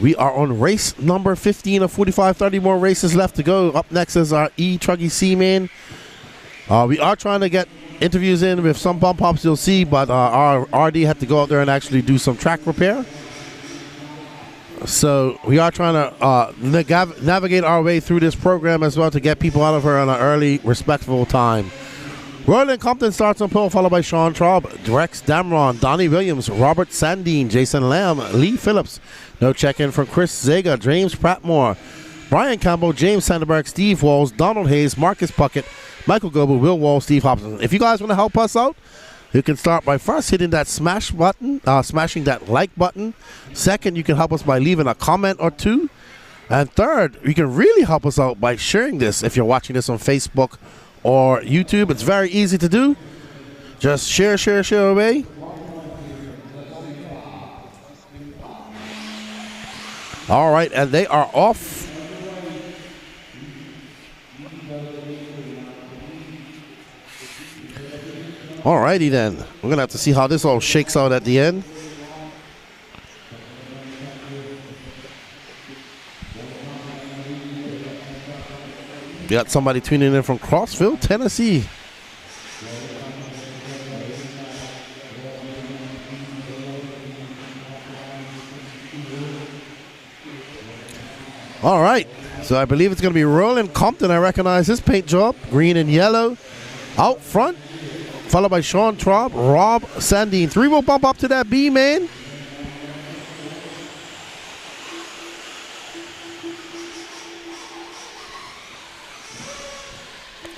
We are on race number 15 of 45, 30 more races left to go. Up next is our truggy C-Man. We are trying to get interviews in with some bump hops you'll see, but our RD had to go out there and actually do some track repair. So we are trying to navigate our way through this program as well to get people out of here on an early, respectful time. Roland Compton starts on pole, followed by Sean Traub, Rex Damron, Donnie Williams, Robert Sandine, Jason Lamb, Lee Phillips. No check-in from Chris Zaga, James Prattmore, Brian Campbell, James Sandberg, Steve Walls, Donald Hayes, Marcus Puckett, Michael Goebel, Will Wall, Steve Hobson. If you guys want to help us out, you can start by first hitting that smash button, smashing that like button. Second, you can help us by leaving a comment or two. And third, you can really help us out by sharing this if you're watching this on Facebook or YouTube. It's very easy to do. Just share away. All right, and they are off. Alrighty then. We're going to have to see how this all shakes out at the end. We got somebody tuning in from Crossville, Tennessee. All right. So I believe it's going to be Roland Compton. I recognize his paint job. Green and yellow out front. Followed by Sean Traub, Rob Sandine. 3 will bump up to that B, man.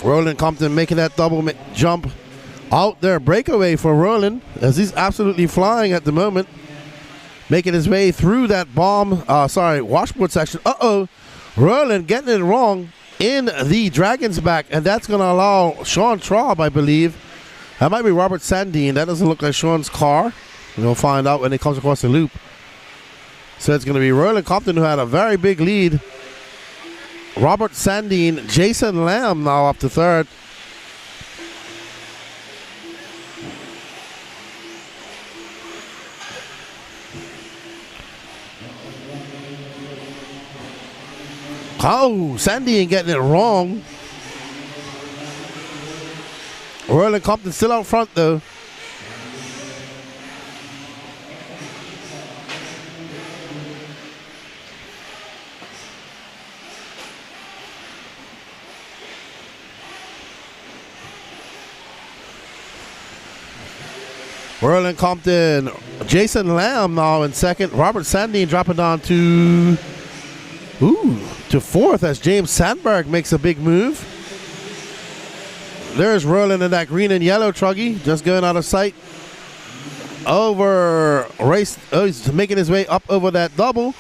Roland Compton making that double jump out there. Breakaway for Roland as he's absolutely flying at the moment. Making his way through that washboard section. Roland getting it wrong in the Dragon's back, and that's going to allow Sean Traub, I believe. That might be Robert Sandine. That doesn't look like Sean's car. We'll find out when it comes across the loop. So it's going to be Roland Compton, who had a very big lead. Robert Sandine, Jason Lamb now up to third. Oh, Sandine getting it wrong. Roland Compton still out front, though. Roland Compton, Jason Lamb now in second. Robert Sandine dropping down to fourth as James Sandberg makes a big move. There's Roland in that green and yellow truggy, just going out of sight. He's making his way up over that double.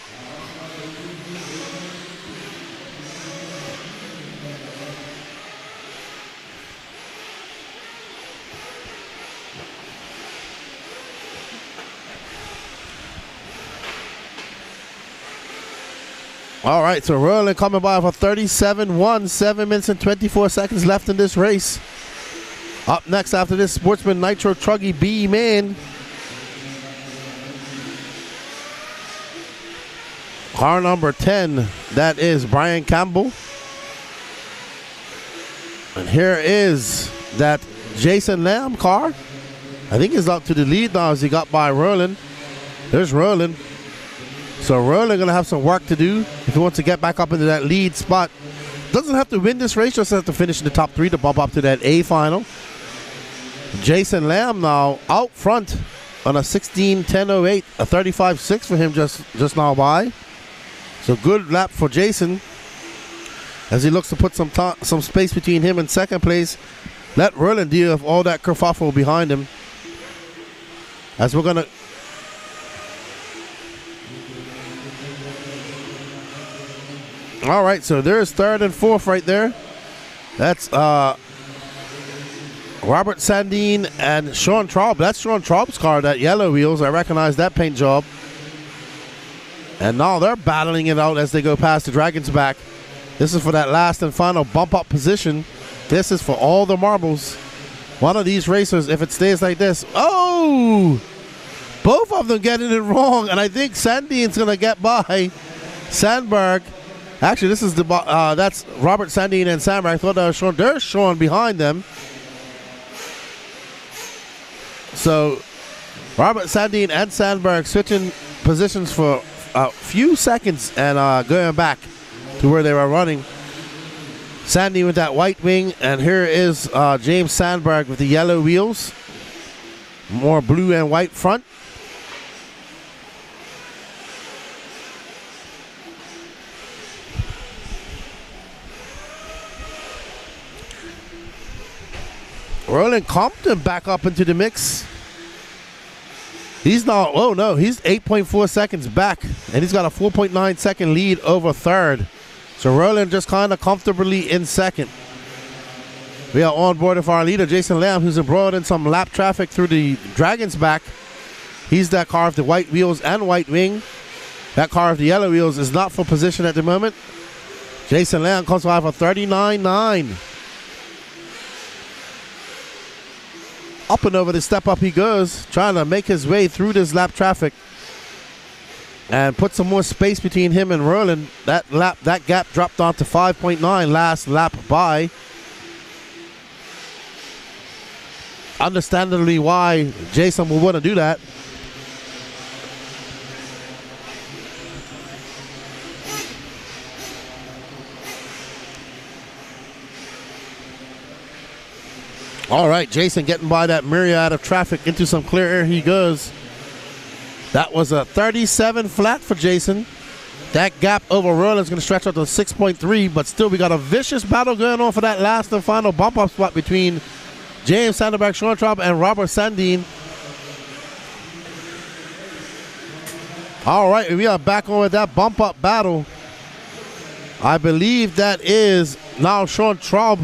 All right, so Roland coming by for 37-1, 7 minutes and 24 seconds left in this race. Up next after this, Sportsman Nitro Truggy B Man. Car number 10, that is Brian Campbell. And here is that Jason Lamb car. I think he's up to the lead now as he got by Roland. There's Roland. So Roland going to have some work to do if he wants to get back up into that lead spot. doesn't have to win this race, just have to finish in the top 3 to bump up to that A final. Jason Lamb now out front on a 16:10.08, a 35.6 for him just now by. So good lap for Jason as he looks to put some space between him and second place. Let Roland deal with all that kerfuffle behind him. As we're going to... All right, so there's third and fourth right there. That's Robert Sandine and Sean Traub. That's Sean Traub's car, that yellow wheels. I recognize that paint job. And now they're battling it out as they go past the Dragon's back. This is for that last and final bump-up position. This is for all the marbles. One of these racers, if it stays like this, oh! Both of them getting it wrong, and I think Sandine's going to get by Sandberg. Actually, this is that's Robert Sandine and Sandberg. I thought that was Sean. There's Sean behind them. So, Robert Sandine and Sandberg switching positions for a few seconds and going back to where they were running. Sandy with that white wing, and here is James Sandberg with the yellow wheels. More blue and white front. Roland Compton back up into the mix. He's now, oh no, he's 8.4 seconds back, and he's got a 4.9 second lead over third. So Roland just kind of comfortably in second. We are on board with our leader, Jason Lamb, who's embroiled in some lap traffic through the Dragon's back. He's that car with the white wheels and white wing. That car with the yellow wheels is not for position at the moment. Jason Lamb comes by for 39.9. Up and over the step up he goes, trying to make his way through this lap traffic and put some more space between him and Roland. That gap dropped down to 5.9 last lap by. Understandably why Jason will want to do that. All right, Jason getting by that myriad of traffic into some clear air he goes. That was a 37 flat for Jason. That gap over Roland is going to stretch out to 6.3, but still we got a vicious battle going on for that last and final bump up spot between James Sandberg, Sean Traub, and Robert Sandine. All right, we are back on with that bump up battle. I believe that is now Sean Traub,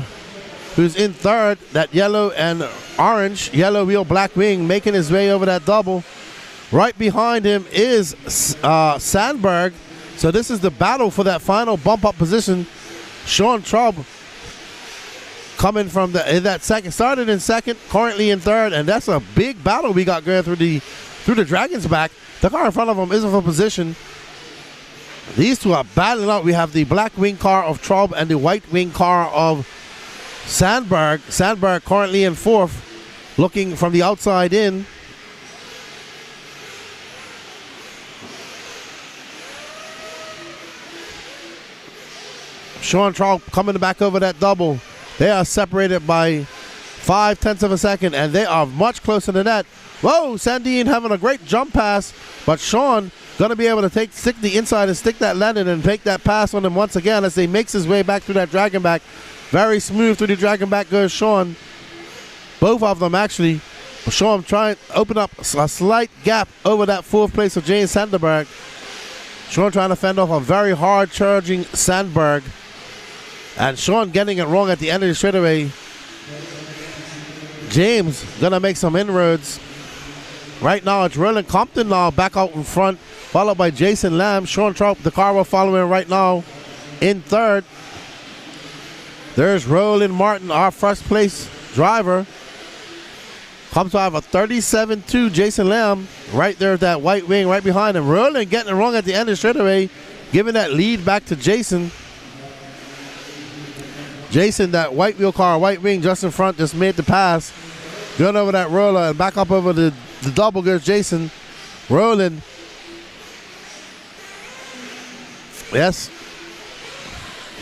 who's in third, that yellow and orange, yellow wheel, black wing, making his way over that double. Right behind him is Sandberg. So this is the battle for that final bump-up position. Sean Traub coming from that second, started in second, currently in third, and that's a big battle we got going through the Dragon's back. The car in front of him isn't for position. These two are battling out. We have the black wing car of Traub and the white wing car of Sandberg. Sandberg currently in fourth, looking from the outside in. Sean Traub coming back over that double. They are separated by 0.5 of a second, and they are much closer than that. Whoa, Sandine having a great jump pass, but Sean going to be able to stick the inside and stick that landing and take that pass on him once again as he makes his way back through that dragon back. Very smooth through the dragon back goes Sean. Both of them actually. Sean trying to open up a slight gap over that fourth place of James Sandberg. Sean trying to fend off a very hard charging Sandberg. And Sean getting it wrong at the end of the straightaway. James gonna make some inroads. Right now it's Roland Compton now back out in front, followed by Jason Lamb. Sean Traub, the car we're following right now, in third. There's Roland Martin, our first place driver. Comes out of a 37.2 Jason Lamb. Right there with that white wing right behind him. Roland getting it wrong at the end of the straightaway, giving that lead back to Jason. Jason, that white wheel car, white wing just in front, just made the pass. Going over that roller and back up over the double goes Jason. Roland. Yes.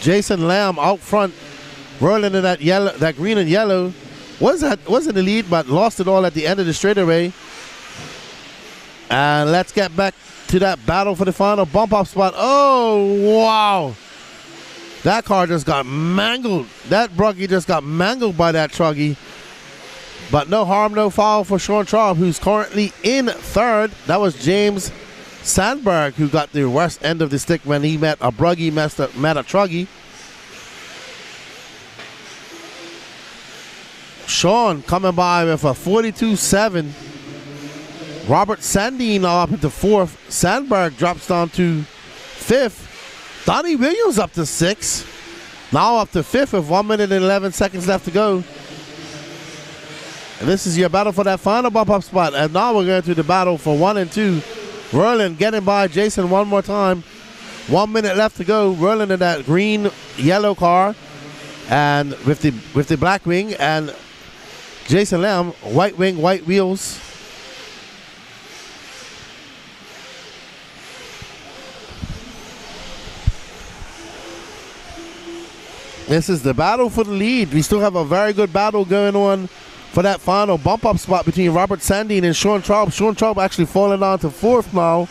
Jason Lamb out front, rolling in that yellow, that green and yellow. Wasn't in the lead, but lost it all at the end of the straightaway. And let's get back to that battle for the final bump up spot. Oh, wow. That car just got mangled. That buggy just got mangled by that truggy. But no harm, no foul for Sean Traub, who's currently in third. That was James Sandberg, who got the worst end of the stick when he met a buggy, met a truggy. Sean coming by with a 42.7. Robert Sandine up into fourth. Sandberg drops down to fifth. Donnie Williams up to sixth. Now up to fifth with 1 minute and 11 seconds left to go. And this is your battle for that final bump up spot. And now we're going to the battle for 1 and 2. Verlin getting by Jason one more time. 1 minute left to go. Verlin in that green yellow car, and with the black wing, and Jason Lamb white wing, white wheels. This is the battle for the lead. We still have a very good battle going on for that final bump up spot between Robert Sandine and Sean Traub. Sean Traub actually falling down to fourth now.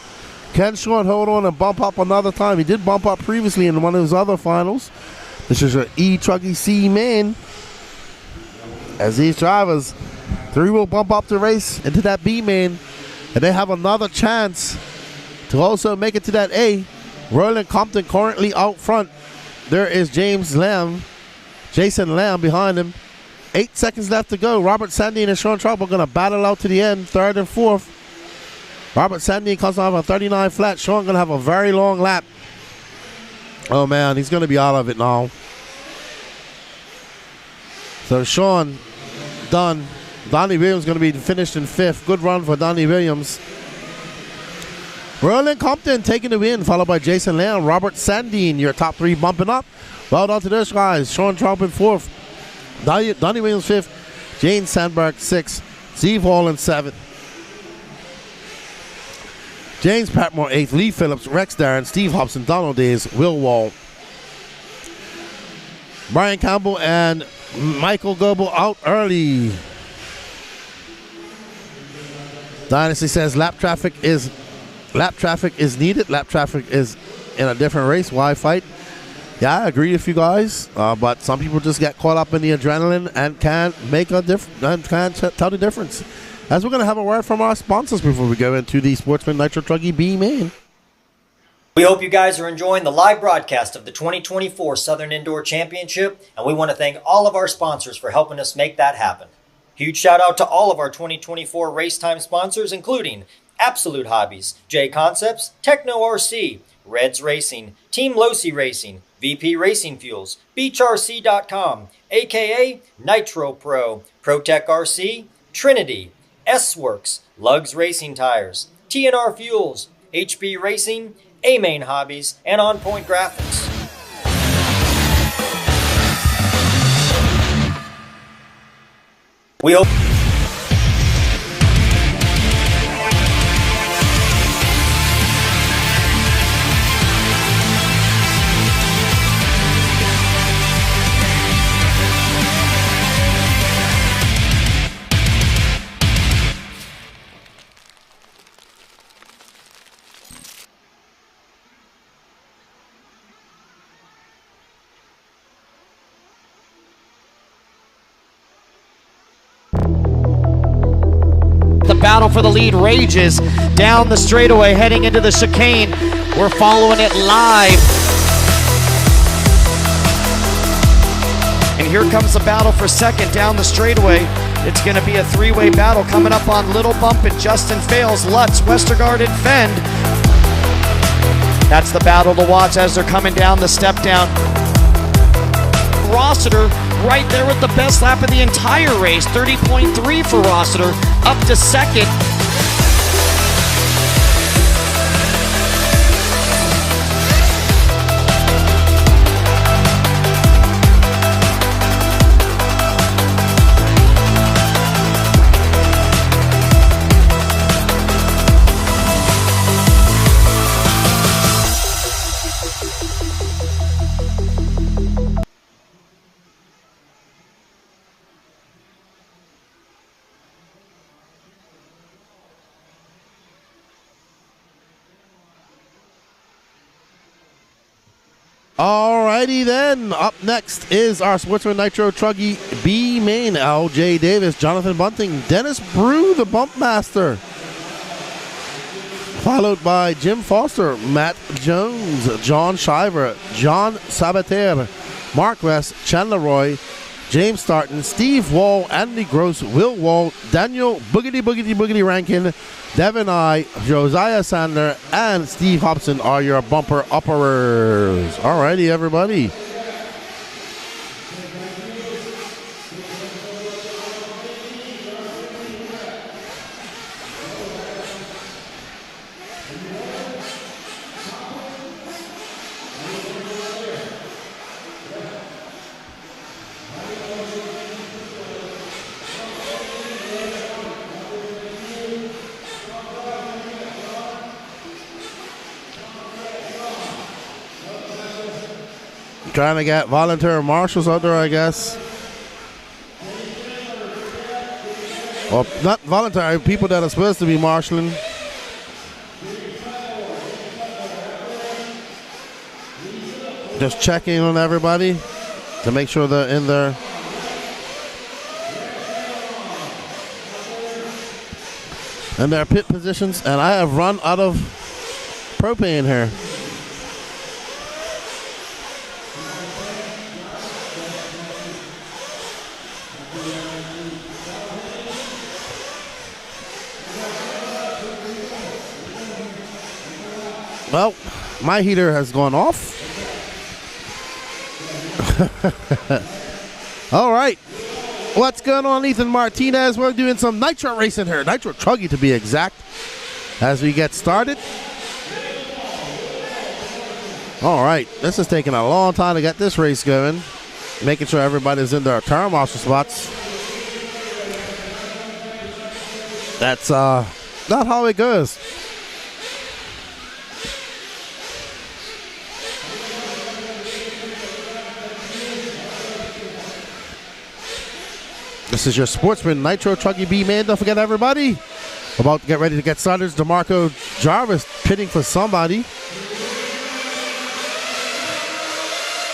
Can Sean hold on and bump up another time? He did bump up previously in one of his other finals. This is your E-Truggy C main. As these drivers, three will bump up the race into that B main, and they have another chance to also make it to that A. Roland Compton currently out front. There is Jason Lamb behind him. 8 seconds left to go. Robert Sandine and Sean Traub are going to battle out to the end, third and fourth. Robert Sandine comes off a 39 flat. Sean going to have a very long lap. Oh, man, he's going to be out of it now. So Sean done. Donnie Williams going to be finished in fifth. Good run for Donnie Williams. Roland Compton taking the win, followed by Jason Lamb. Robert Sandine, your top three bumping up. Well done to those guys. Sean Traub in fourth. Donnie Williams fifth. James Sandberg sixth. Steve Hall in seventh. James Patmore eighth. Lee Phillips, Rex Darren, Steve Hobson, Donald Days, Will Wall. Brian Campbell and Michael Goebel out early. Dynasty says lap traffic is needed. Lap traffic is in a different race. Why fight? Yeah, I agree with you guys. But some people just get caught up in the adrenaline and can't make a can't tell the difference. As we're going to have a word from our sponsors before we go into the Sportsman Nitro Truggy B main. We hope you guys are enjoying the live broadcast of the 2024 Southern Indoor Championship, and we want to thank all of our sponsors for helping us make that happen. Huge shout out to all of our 2024 RaceTime sponsors, including Absolute Hobbies, J Concepts, Techno RC, Reds Racing, Team Losi Racing, VP Racing Fuels, BeachRC.com, aka Nitro Pro, ProTech RC, Trinity, S-Works, Lugs Racing Tires, TNR Fuels, HB Racing, A-Main Hobbies, and On Point Graphics. We hope battle for the lead rages down the straightaway, heading into the chicane. We're following it live. And here comes the battle for second down the straightaway. It's going to be a three-way battle coming up on Little Bump and Justin Fales, Lutz, Westergaard, and Fend. That's the battle to watch as they're coming down the step down. Rossiter right there with the best lap of the entire race, 30.3 for Rossiter, up to second. Alrighty then. Up next is our Sportsman Nitro Truggy B main. LJ Davis, Jonathan Bunting, Dennis Brew, the Bump Master. Followed by Jim Foster, Matt Jones, John Shiver, John Sabater, Mark West, Chandler Roy, James Starton, Steve Wall, Andy Gross, Will Wall, Daniel Boogity Rankin, Devin I, Josiah Sander, and Steve Hobson are your bumper uppers. Alrighty, everybody. Trying to get volunteer marshals out there, I guess. Well, not voluntary, people that are supposed to be marshaling. Just checking on everybody to make sure they're in there. In their pit positions, and I have run out of propane here. Well, my heater has gone off. All right. What's going on, Ethan Martinez? We're doing some nitro racing here. Nitro Truggy, to be exact, as we get started. All right. This is taking a long time to get this race going. Making sure everybody's in their turn marshal spots. That's not how it goes. This is your Sportsman Nitro Truggy B man. Don't forget, everybody, about to get ready to get started. It's DeMarco Jarvis pitting for somebody.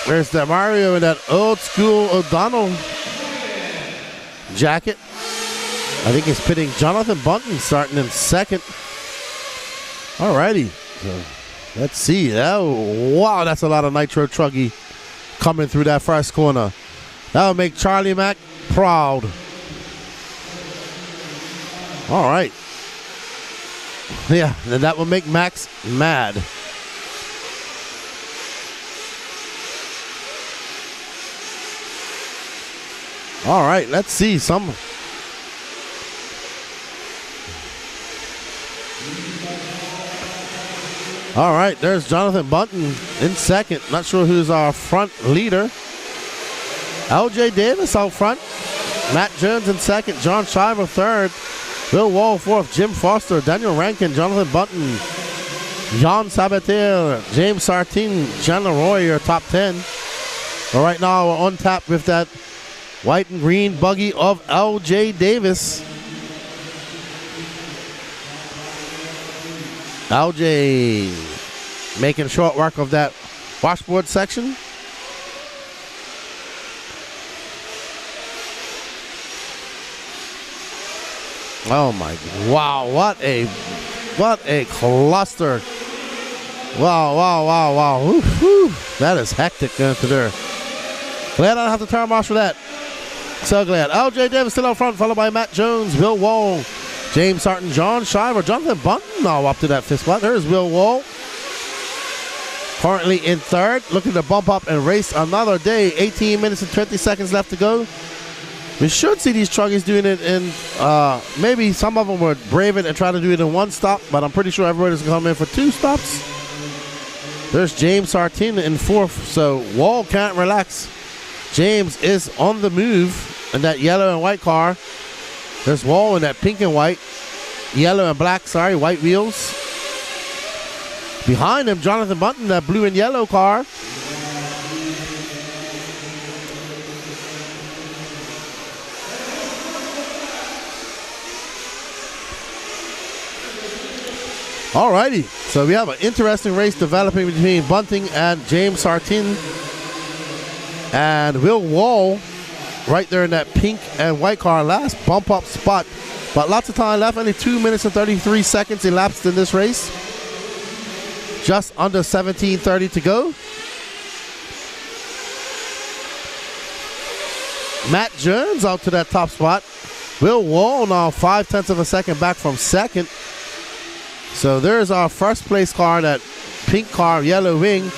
There's that Mario in that old school O'Donnell jacket. I think he's pitting Jonathan Bunting starting in second. Alrighty. So, let's see. Oh, wow, that's a lot of Nitro Truggy coming through that first corner. That will make Charlie Mack proud. All right. Yeah, and that will make Max mad. All right, let's see some. All right, there's Jonathan Bunting in second. Not sure who's our front leader. LJ Davis out front. Matt Jones in second. John Shiver third. Bill Wall fourth. Jim Foster. Daniel Rankin. Jonathan Bunting. John Sabater. James Sartine. Chandler Roy, your top 10. But right now we're on tap with that white and green buggy of LJ Davis. LJ making short work of that washboard section. Oh my, wow, what a cluster. Wow. Woo. That is hectic going through there. Glad I don't have to turn marsh for that. So glad. LJ Davis still out front, followed by Matt Jones, Bill Wall, James Sarton, John Shiver, Jonathan Bunting now up to that fifth spot. There's Bill Wall. Currently in third, looking to bump up and race another day. 18 minutes and 20 seconds left to go. We should see these truggies doing it in, maybe some of them would brave it and try to do it in one stop, but I'm pretty sure everybody's going to come in for two stops. There's James Sartin in fourth, so Wall can't relax. James is on the move in that yellow and white car. There's Wall in that pink and white, yellow and black, white wheels. Behind him, Jonathan Bunting, that blue and yellow car. Alrighty, so we have an interesting race developing between Bunting and James Sartin. And Will Wall right there in that pink and white car, last bump up spot. But lots of time left, only 2 minutes and 33 seconds elapsed in this race. Just under 17:30 to go. Matt Jones out to that top spot. Will Wall now 0.5 of a second back from second. So there's our first place car, that pink car, yellow wing.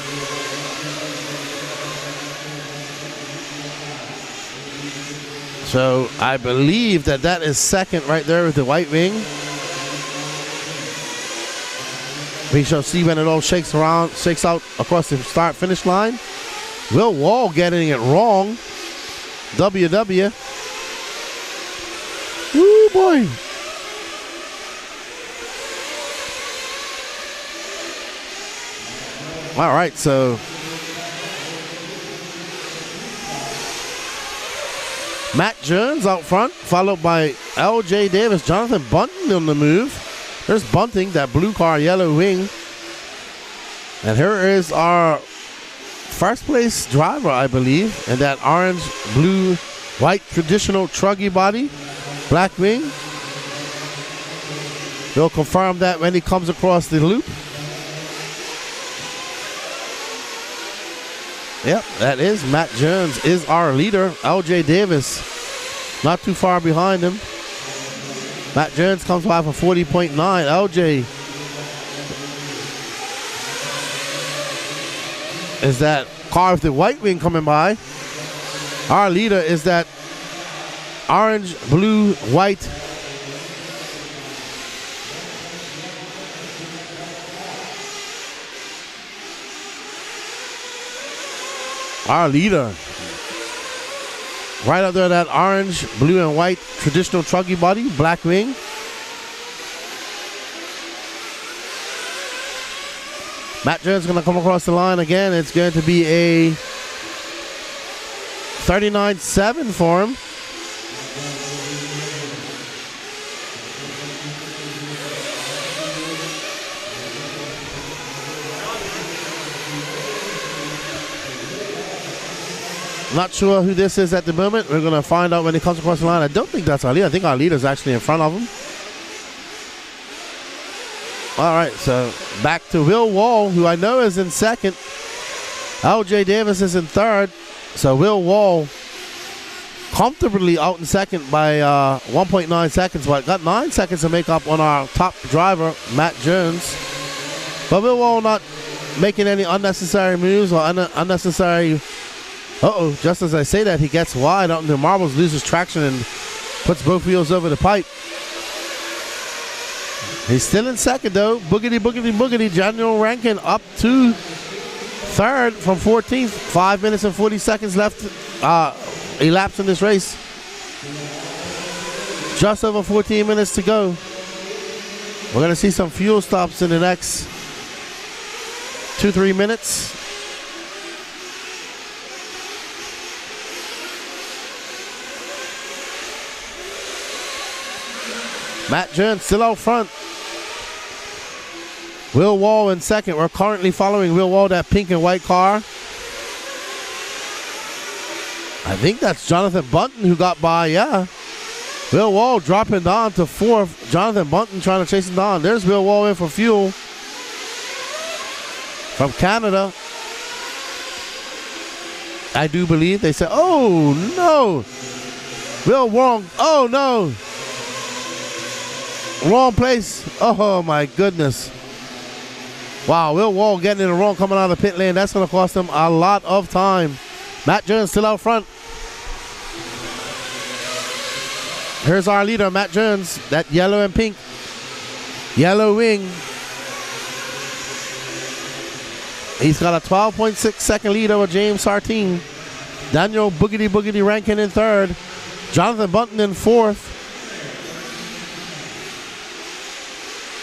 So I believe that is second right there with the white wing. We shall see when it all shakes out across the start-finish line. Will Wall getting it wrong. WW. Woo, boy. All right, so Matt Jones out front, followed by LJ Davis. Jonathan Bunting on the move. There's Bunting, that blue car, yellow wing. And here is our first place driver, I believe, in that orange, blue, white traditional truggy body, black wing. He'll confirm that when he comes across the loop. Yep, that is Matt Jones is our leader. LJ Davis not too far behind him. Matt Jones comes by for 40.9. LJ is that car with the white wing coming by. Our leader is that orange, blue, white. Our leader. Right up there, that orange, blue, and white traditional truggy body, black wing. Matt Jones is going to come across the line again. It's going to be a 39.7 for him. Not sure who this is at the moment. We're going to find out when he comes across the line. I don't think that's our leader. I think our leader is actually in front of him. All right, so back to Will Wall, who I know is in second. LJ Davis is in third. So Will Wall comfortably out in second by 1.9 seconds, but got 9 seconds to make up on our top driver, Matt Jones. But Will Wall not making any unnecessary moves or unnecessary... just as I say that, he gets wide out in the marbles, loses traction, and puts both wheels over the pipe. He's still in second, though. Boogity, boogity, boogity. Daniel Rankin up to third from 14th. 5 minutes and 40 seconds left elapsed in this race. Just over 14 minutes to go. We're going to see some fuel stops in the next 2-3 minutes. Matt Jones still out front. Will Wall in second. We're currently following Will Wall, that pink and white car. I think that's Jonathan Bunting who got by, yeah. Will Wall dropping down to fourth. Jonathan Bunting trying to chase him down. There's Will Wall in for fuel. From Canada. I do believe they said, oh no. Will wrong. Oh no. Wrong place. Oh my goodness. Wow, Will Wall getting in the wrong coming out of the pit lane. That's going to cost him a lot of time. Matt Jones still out front. Here's our leader, Matt Jones. That yellow and pink. Yellow wing. He's got a 12.6 second lead over James Sartin. Daniel Boogity Boogity Rankin in third. Jonathan Bunting in fourth.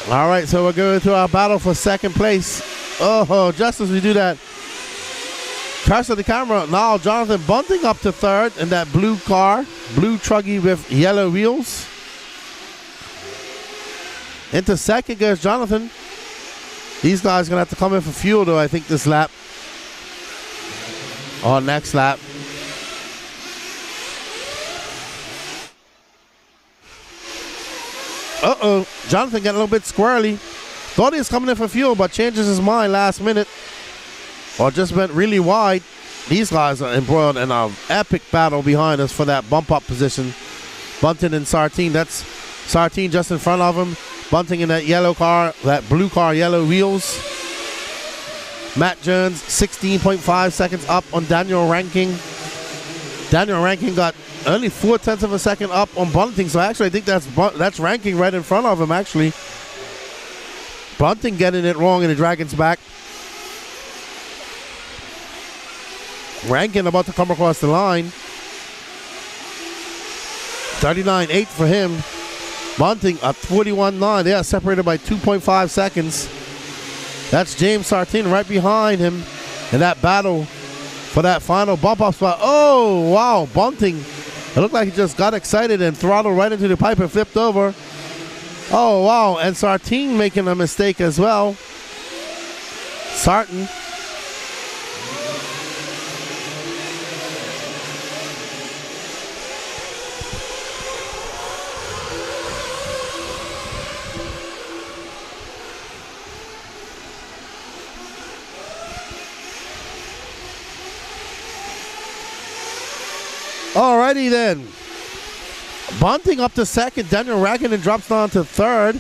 All right, so we're going to our battle for second place. Oh, just as we do that, curse of the camera. Now Jonathan Bunting up to third in that blue car, blue truggy with yellow wheels. Into second goes Jonathan. These guys are going to have to come in for fuel, though, I think, this lap. Or next lap. Uh-oh. Jonathan got a little bit squirrely. Thought he was coming in for fuel, but changes his mind last minute. Or just went really wide. These guys are embroiled in an epic battle behind us for that bump-up position. Bunting and Sartine. That's Sartine just in front of him. Bunting in that yellow car, that blue car, yellow wheels. Matt Jones, 16.5 seconds up on Daniel Rankin. Daniel Rankin got only 0.4 of a second up on Bunting, so actually I think that's Rankin right in front of him, actually. Bunting getting it wrong in the Dragon's back. Rankin about to come across the line. 39.8 for him. Bunting at 41.9. They are separated by 2.5 seconds. That's James Sartine right behind him in that battle for that final bump up spot. Oh, wow. Bunting. It looked like he just got excited and throttled right into the pipe and flipped over. Oh, wow. And Sartine making a mistake as well. Sartine. Alrighty then. Bunting up to second. Daniel Rankin drops down to third.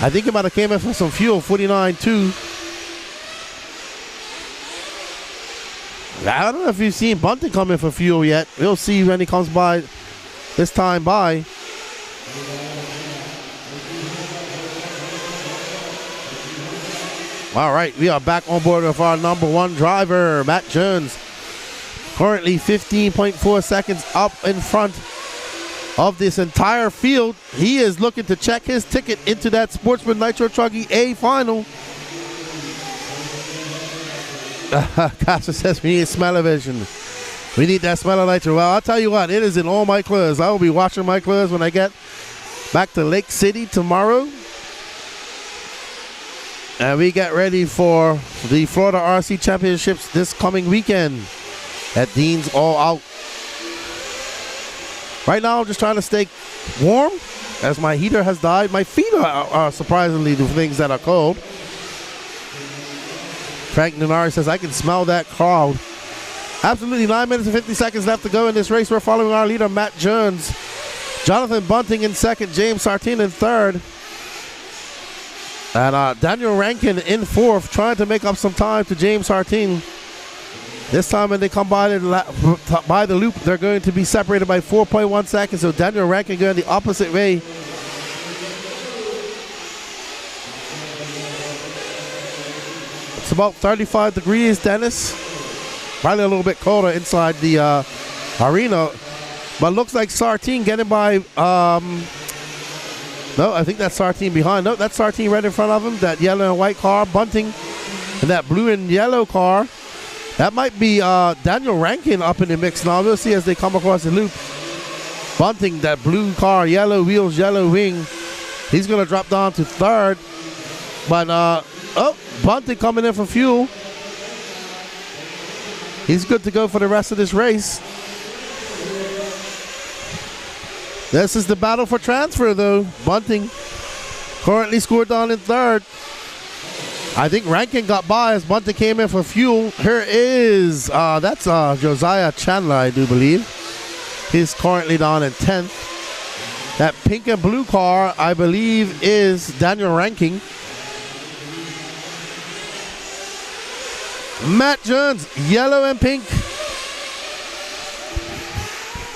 I think he might have came in for some fuel. 49.2. I don't know if you've seen Bunting come in for fuel yet. We'll see when he comes by this time by. All right, we are back on board with our number one driver, Matt Jones. Currently 15.4 seconds up in front of this entire field. He is looking to check his ticket into that Sportsman Nitro Truggy A final. Casa says we need smell-o-vision. We need that smell of nitro. Well, I'll tell you what, it is in all my clothes. I will be washing my clothes when I get back to Lake City tomorrow. And we get ready for the Florida RC Championships this coming weekend at Dean's All Out. Right now, I'm just trying to stay warm as my heater has died. My feet are surprisingly the things that are cold. Frank Nanari says, I can smell that crowd. Absolutely 9 minutes and 50 seconds left to go in this race. We're following our leader, Matt Jones. Jonathan Bunting in second. James Sartine in third. And Daniel Rankin in fourth, trying to make up some time to James Sartine. This time when they come by the loop, they're going to be separated by 4.1 seconds. So Daniel Rankin going the opposite way. It's about 35 degrees, Dennis. Probably a little bit colder inside the arena. But looks like Sartine getting by... no, I think that's Sartine behind. No, that's Sartine right in front of him. That yellow and white car. Bunting and that blue and yellow car. That might be Daniel Rankin up in the mix now. We'll see as they come across the loop. Bunting, that blue car, yellow wheels, yellow wing. He's going to drop down to third. But, Bunting coming in for fuel. He's good to go for the rest of this race. This is the battle for transfer, though. Bunting currently scored down in third. I think Rankin got by as Bunting came in for fuel. Here is, that's Josiah Chandler, I do believe. He's currently down in 10th. That pink and blue car, I believe, is Daniel Rankin. Matt Jones, yellow and pink.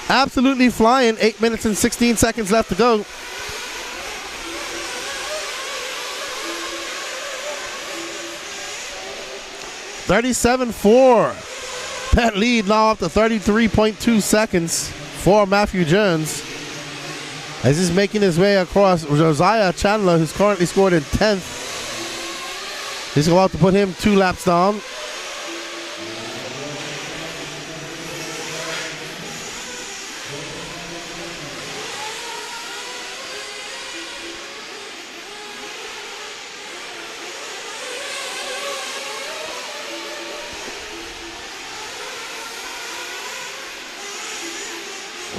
Absolutely flying. 8 minutes and 16 seconds left to go. $37.4. That lead now up to 33.2 seconds for Matthew Jones. As he's making his way across Josiah Chandler, who's currently scored in 10th. He's about to put him 2 laps down.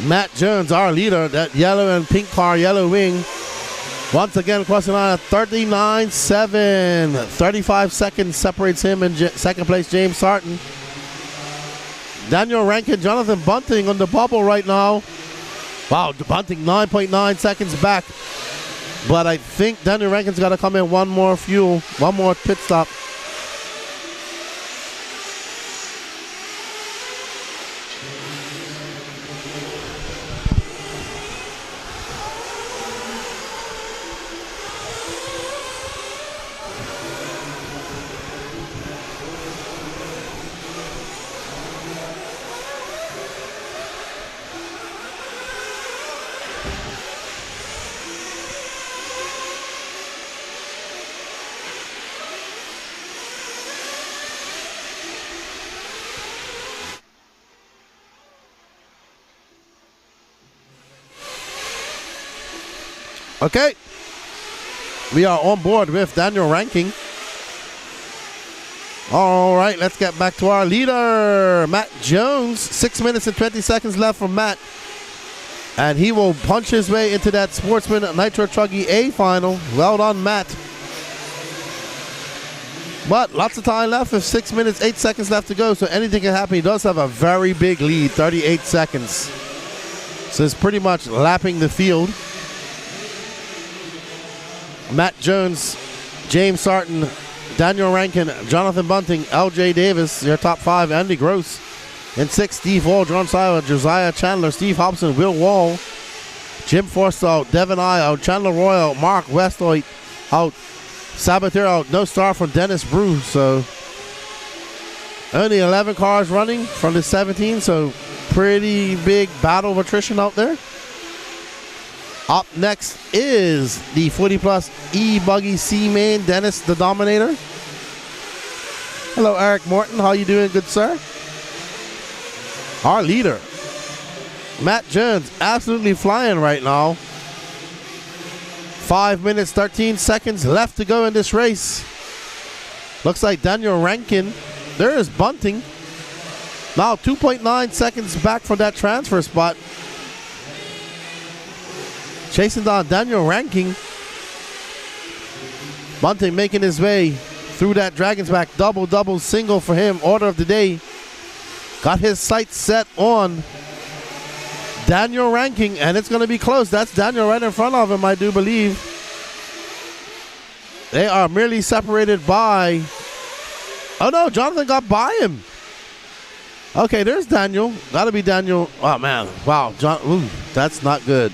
Matt Jones, our leader, that yellow and pink car, yellow wing. Once again, crossing line at 39.7. 35 seconds separates him and second place, James Sarton. Daniel Rankin, Jonathan Bunting on the bubble right now. Wow, Bunting 9.9 seconds back. But I think Daniel Rankin's got to come in one more pit stop. Okay, we are on board with Daniel Rankin. All right, let's get back to our leader, Matt Jones. 6 minutes and 20 seconds left for Matt. And he will punch his way into that Sportsman Nitro Truggy A final. Well done, Matt. But lots of time left with 6 minutes, 8 seconds left to go, so anything can happen. He does have a very big lead, 38 seconds. So it's pretty much lapping the field. Matt Jones, James Sarton, Daniel Rankin, Jonathan Bunting, LJ Davis, your top five. Andy Gross in sixth, Steve Wall, John Seiler, Josiah Chandler, Steve Hobson, Will Wall, Jim Forster out, Devin I out, Chandler Royal, Mark Westhoyt out, Saboteur out, no star from Dennis Brew. So only 11 cars running from the 17, so pretty big battle of attrition out there. Up next is the 40-plus E-Buggy C-Main, Dennis the Dominator. Hello, Eric Morton. How you doing, good sir? Our leader, Matt Jones, absolutely flying right now. 5 minutes, 13 seconds left to go in this race. Looks like Daniel Rankin. There is Bunting. Now 2.9 seconds back from that transfer spot. Chasing down Daniel Rankin. Bunting making his way through that Dragon's Back. Double single for him. Order of the day. Got his sights set on Daniel Rankin, and it's going to be close. That's Daniel right in front of him, I do believe. They are merely separated by... Oh, no, Jonathan got by him. Okay, there's Daniel. Got to be Daniel. Oh, man. Wow. That's not good.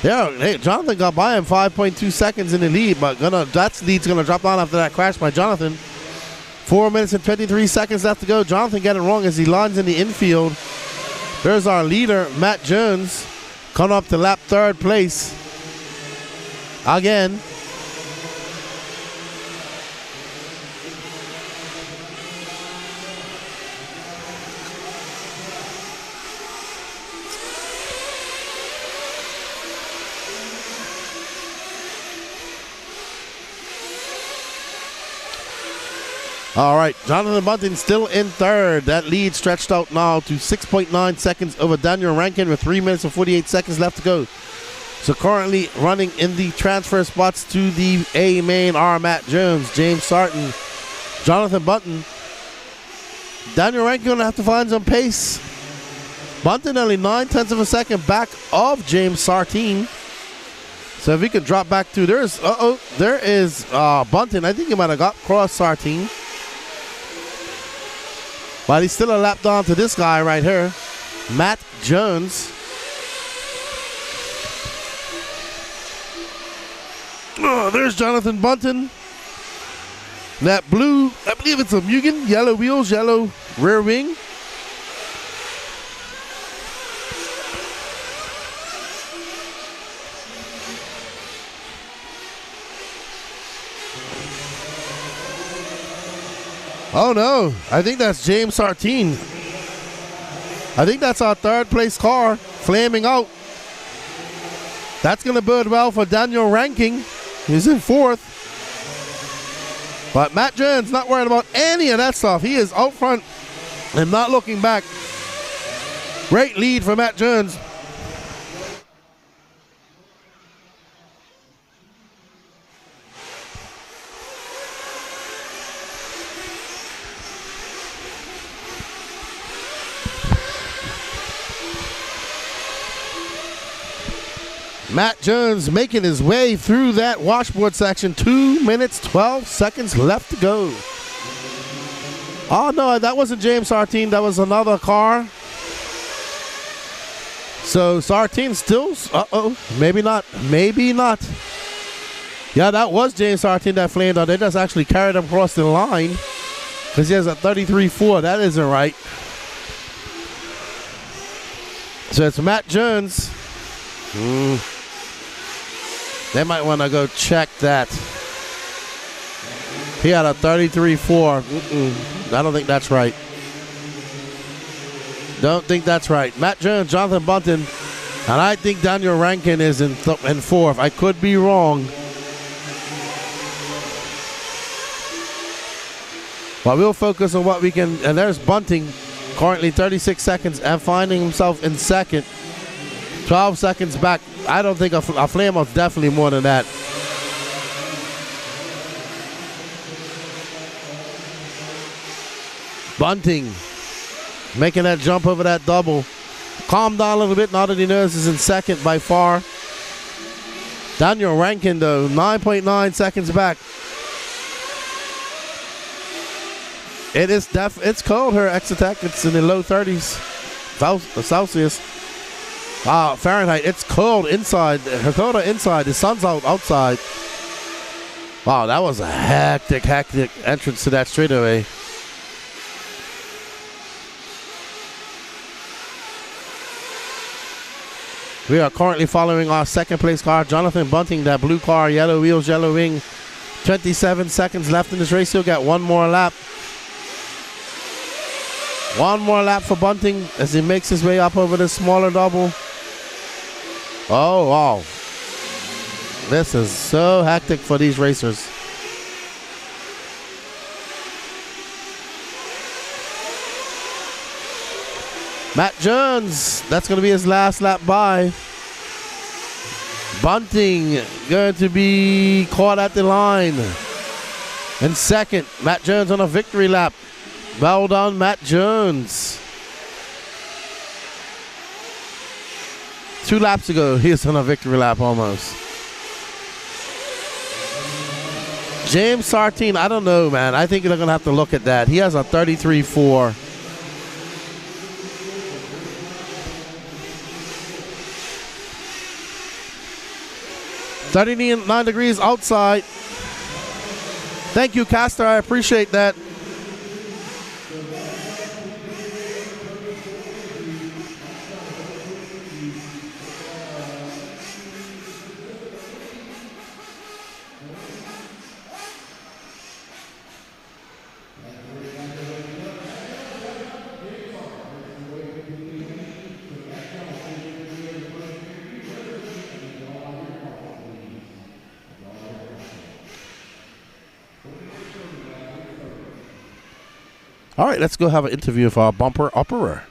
Yeah, hey, Jonathan got by him 5.2 seconds in the lead, but that lead's going to drop down after that crash by Jonathan. 4 minutes and 23 seconds left to go. Jonathan getting it wrong as he lines in the infield. There's our leader, Matt Jones, coming up to lap third place. Again. All right, Jonathan Bunting still in third. That lead stretched out now to 6.9 seconds over Daniel Rankin with 3 minutes and 48 seconds left to go. So currently running in the transfer spots to the A main are Matt Jones, James Sarton, Jonathan Bunting. Daniel Rankin going to have to find some pace. Bunting only 9/10 of a second back of James Sarton. So if we could drop back to, there is Bunting. I think he might have got cross Sarton. But he's still a lap down to this guy right here, Matt Jones. Oh, there's Jonathan Bunting. That blue, I believe it's a Mugen, yellow wheels, yellow rear wing. Oh no, I think that's James Sarton. I think that's our third place car flaming out. That's going to bode well for Daniel Rankin. He's in fourth. But Matt Jones not worried about any of that stuff. He is out front and not looking back. Great lead for Matt Jones. Matt Jones making his way through that washboard section. 2 minutes, 12 seconds left to go. Oh, no, that wasn't James Sartine. That was another car. So Sartine still, maybe not, maybe not. Yeah, that was James Sartine that flamed out. They just actually carried him across the line because he has a 33.4. That isn't right. So it's Matt Jones. They might want to go check that. He had a 33.4. I don't think that's right. Don't think that's right. Matt Jones, Jonathan Bunting, and I think Daniel Rankin is in fourth. I could be wrong. But we'll focus on what we can. And there's Bunting, currently 36 seconds and finding himself in second. 12 seconds back. I don't think a flame was definitely more than that. Bunting making that jump over that double. Calm down a little bit now that he knows he's in second by far. Daniel Rankin, though, 9.9 seconds back. It's cold here at Exotech. It's in the low 30s Celsius. Fahrenheit. It's cold inside. Dakota inside. The sun's out outside. Wow, that was a hectic entrance to that straightaway. We are currently following our second place car, Jonathan Bunting, that blue car, yellow wheels, yellow wing. 27 seconds left in this race. He'll get one more lap. One more lap for Bunting as he makes his way up over the smaller double. Oh, wow. This is so hectic for these racers. Matt Jones, that's going to be his last lap by. Bunting going to be caught at the line. In second, Matt Jones on a victory lap. Well done, Matt Jones. 2 laps ago, he was on a victory lap almost. James Sartine, I don't know, man. I think they're going to have to look at that. He has a 33.4. 39 degrees outside. Thank you, Castor. I appreciate that. All right, let's go have an interview with our bumper upperer.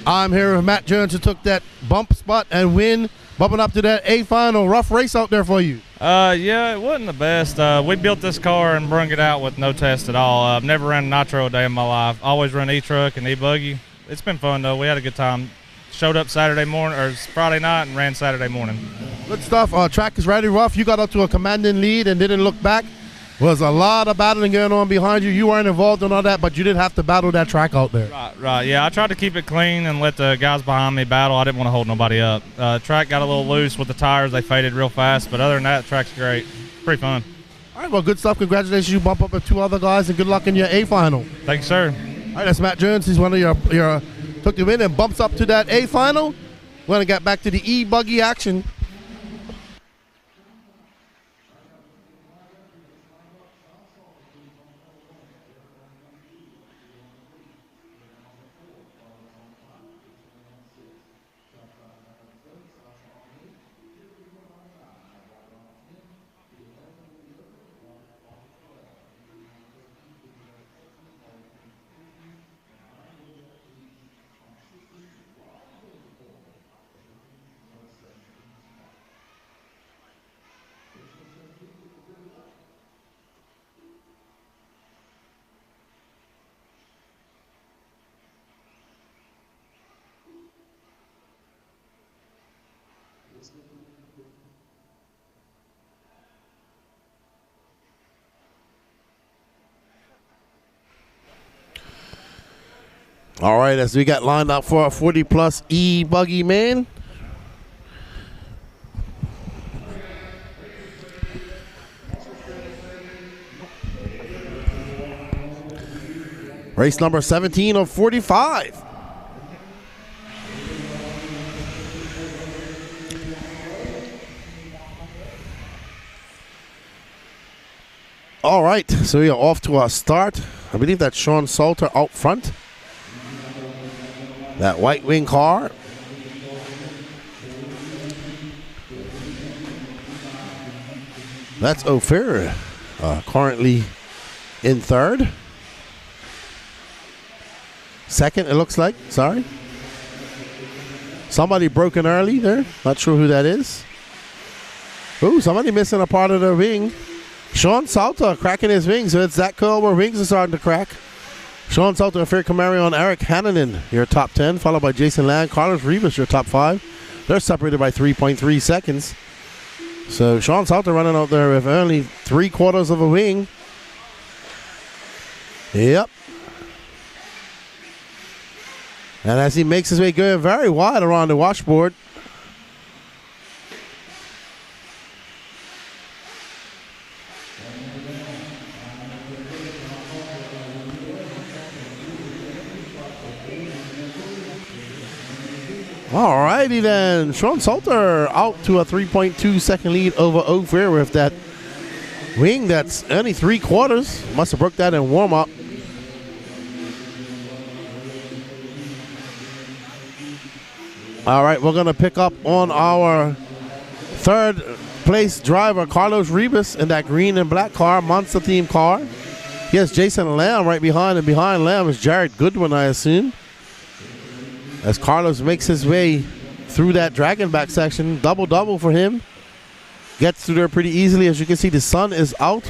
I'm here with Matt Jones, who took that bump spot and win, bumping up to that A final. Rough race out there for you. Yeah, it wasn't the best. We built this car and brung it out with no test at all. I've never ran nitro a day in my life. Always run E-truck and E-buggy. It's been fun though. We had a good time. Showed up Saturday morning or Friday night and ran Saturday morning. Good stuff. Track is ready rough. You got up to a commanding lead and didn't look back. Was a lot of battling going on behind you. You weren't involved in all that, but you did have to battle that track out there. Right. Yeah, I tried to keep it clean and let the guys behind me battle. I didn't want to hold nobody up. Track got a little loose with the tires. They faded real fast, but other than that, the track's great. Pretty fun. All right, well, good stuff. Congratulations. You bump up with 2 other guys, and good luck in your A final. Thank you, sir. All right, that's Matt Jones. He's one of your took the win and bumps up to that A final. We're going to get back to the E-buggy action. All right, as we got lined up for a 40-plus E-buggy man. Race number 17 of 45. All right, so we are off to our start. I believe that's Sean Salter out front. That white wing car. That's Ophir, currently in third. Second, it looks like. Sorry. Somebody broken early there. Not sure who that is. Ooh, somebody missing a part of their wing. Sean Salter cracking his wings. So it's that curl where wings are starting to crack. Sean Salter, Ophir Camaro, and Eric Hannanen, your top 10, followed by Jason Land, Carlos Rivas, your top 5. They're separated by 3.3 seconds. So Sean Salter running out there with only 3/4 of a wing. Yep. And as he makes his way going very wide around the washboard. Alrighty then, Sean Salter out to a 3.2 second lead over Ophir with that wing that's only 3/4. Must have broke that in warm up. All right, we're gonna pick up on our third place driver, Carlos Rivas, in that green and black car, monster theme car. He has Jason Lamb right behind, and behind Lamb is Jared Goodwin, I assume. As Carlos makes his way through that Dragonback section, double for him. Gets through there pretty easily. As you can see, the sun is out.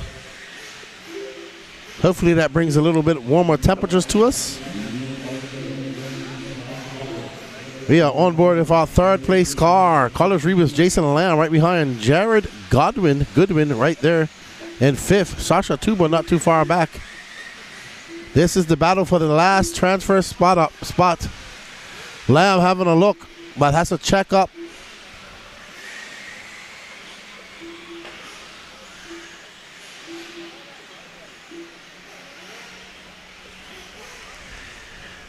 Hopefully that brings a little bit warmer temperatures to us. We are on board with our third place car. Carlos Rivas, Jason Lamb right behind Jared Goodwin right there in fifth. Sasha Tuba not too far back. This is the battle for the last transfer spot. Lamb having a look, but has to check up.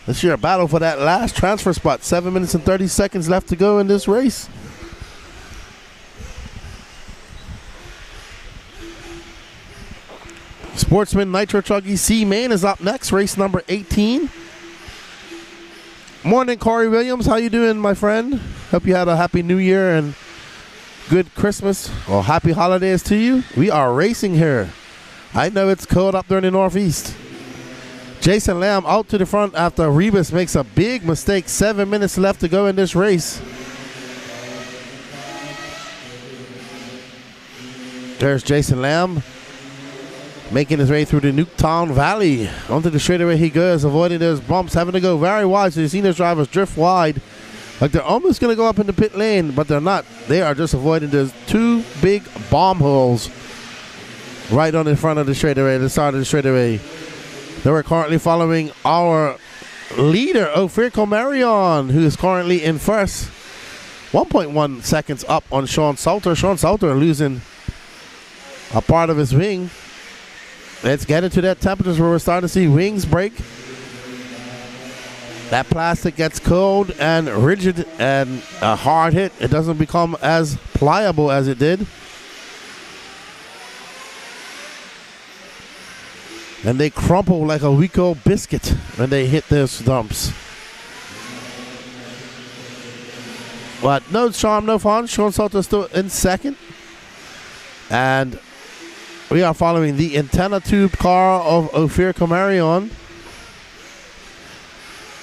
This year, a battle for that last transfer spot. 7 minutes and 30 seconds left to go in this race. Sportsman Nitro Truggy C Main is up next. Race number 18. Morning, Corey Williams. How you doing, my friend? Hope you had a happy New Year and good Christmas or happy holidays to you. We are racing here. I know it's cold up there in the Northeast. Jason Lamb out to the front after Rivas makes a big mistake. 7 minutes left to go in this race. There's Jason Lamb making his way through the Nuketown Valley. Onto the straightaway he goes, avoiding those bumps, having to go very wide. So you've seen those drivers drift wide. Like they're almost going to go up in the pit lane, but they're not. They are just avoiding those two big bomb holes. right on in front of the straightaway, the start of the straightaway. They were currently following our leader, Ophir Comarion, who is currently in first. 1.1 seconds up on Sean Salter. Sean Salter losing a part of his wing. Let's get into that temperatures where we're starting to see wings break. That plastic gets cold and rigid and a hard hit. It doesn't become as pliable as it did. And they crumple like a week old biscuit when they hit those dumps. But no charm, no fun. Sean Salter still in second. And we are following the antenna tube car of Ophir Comarion.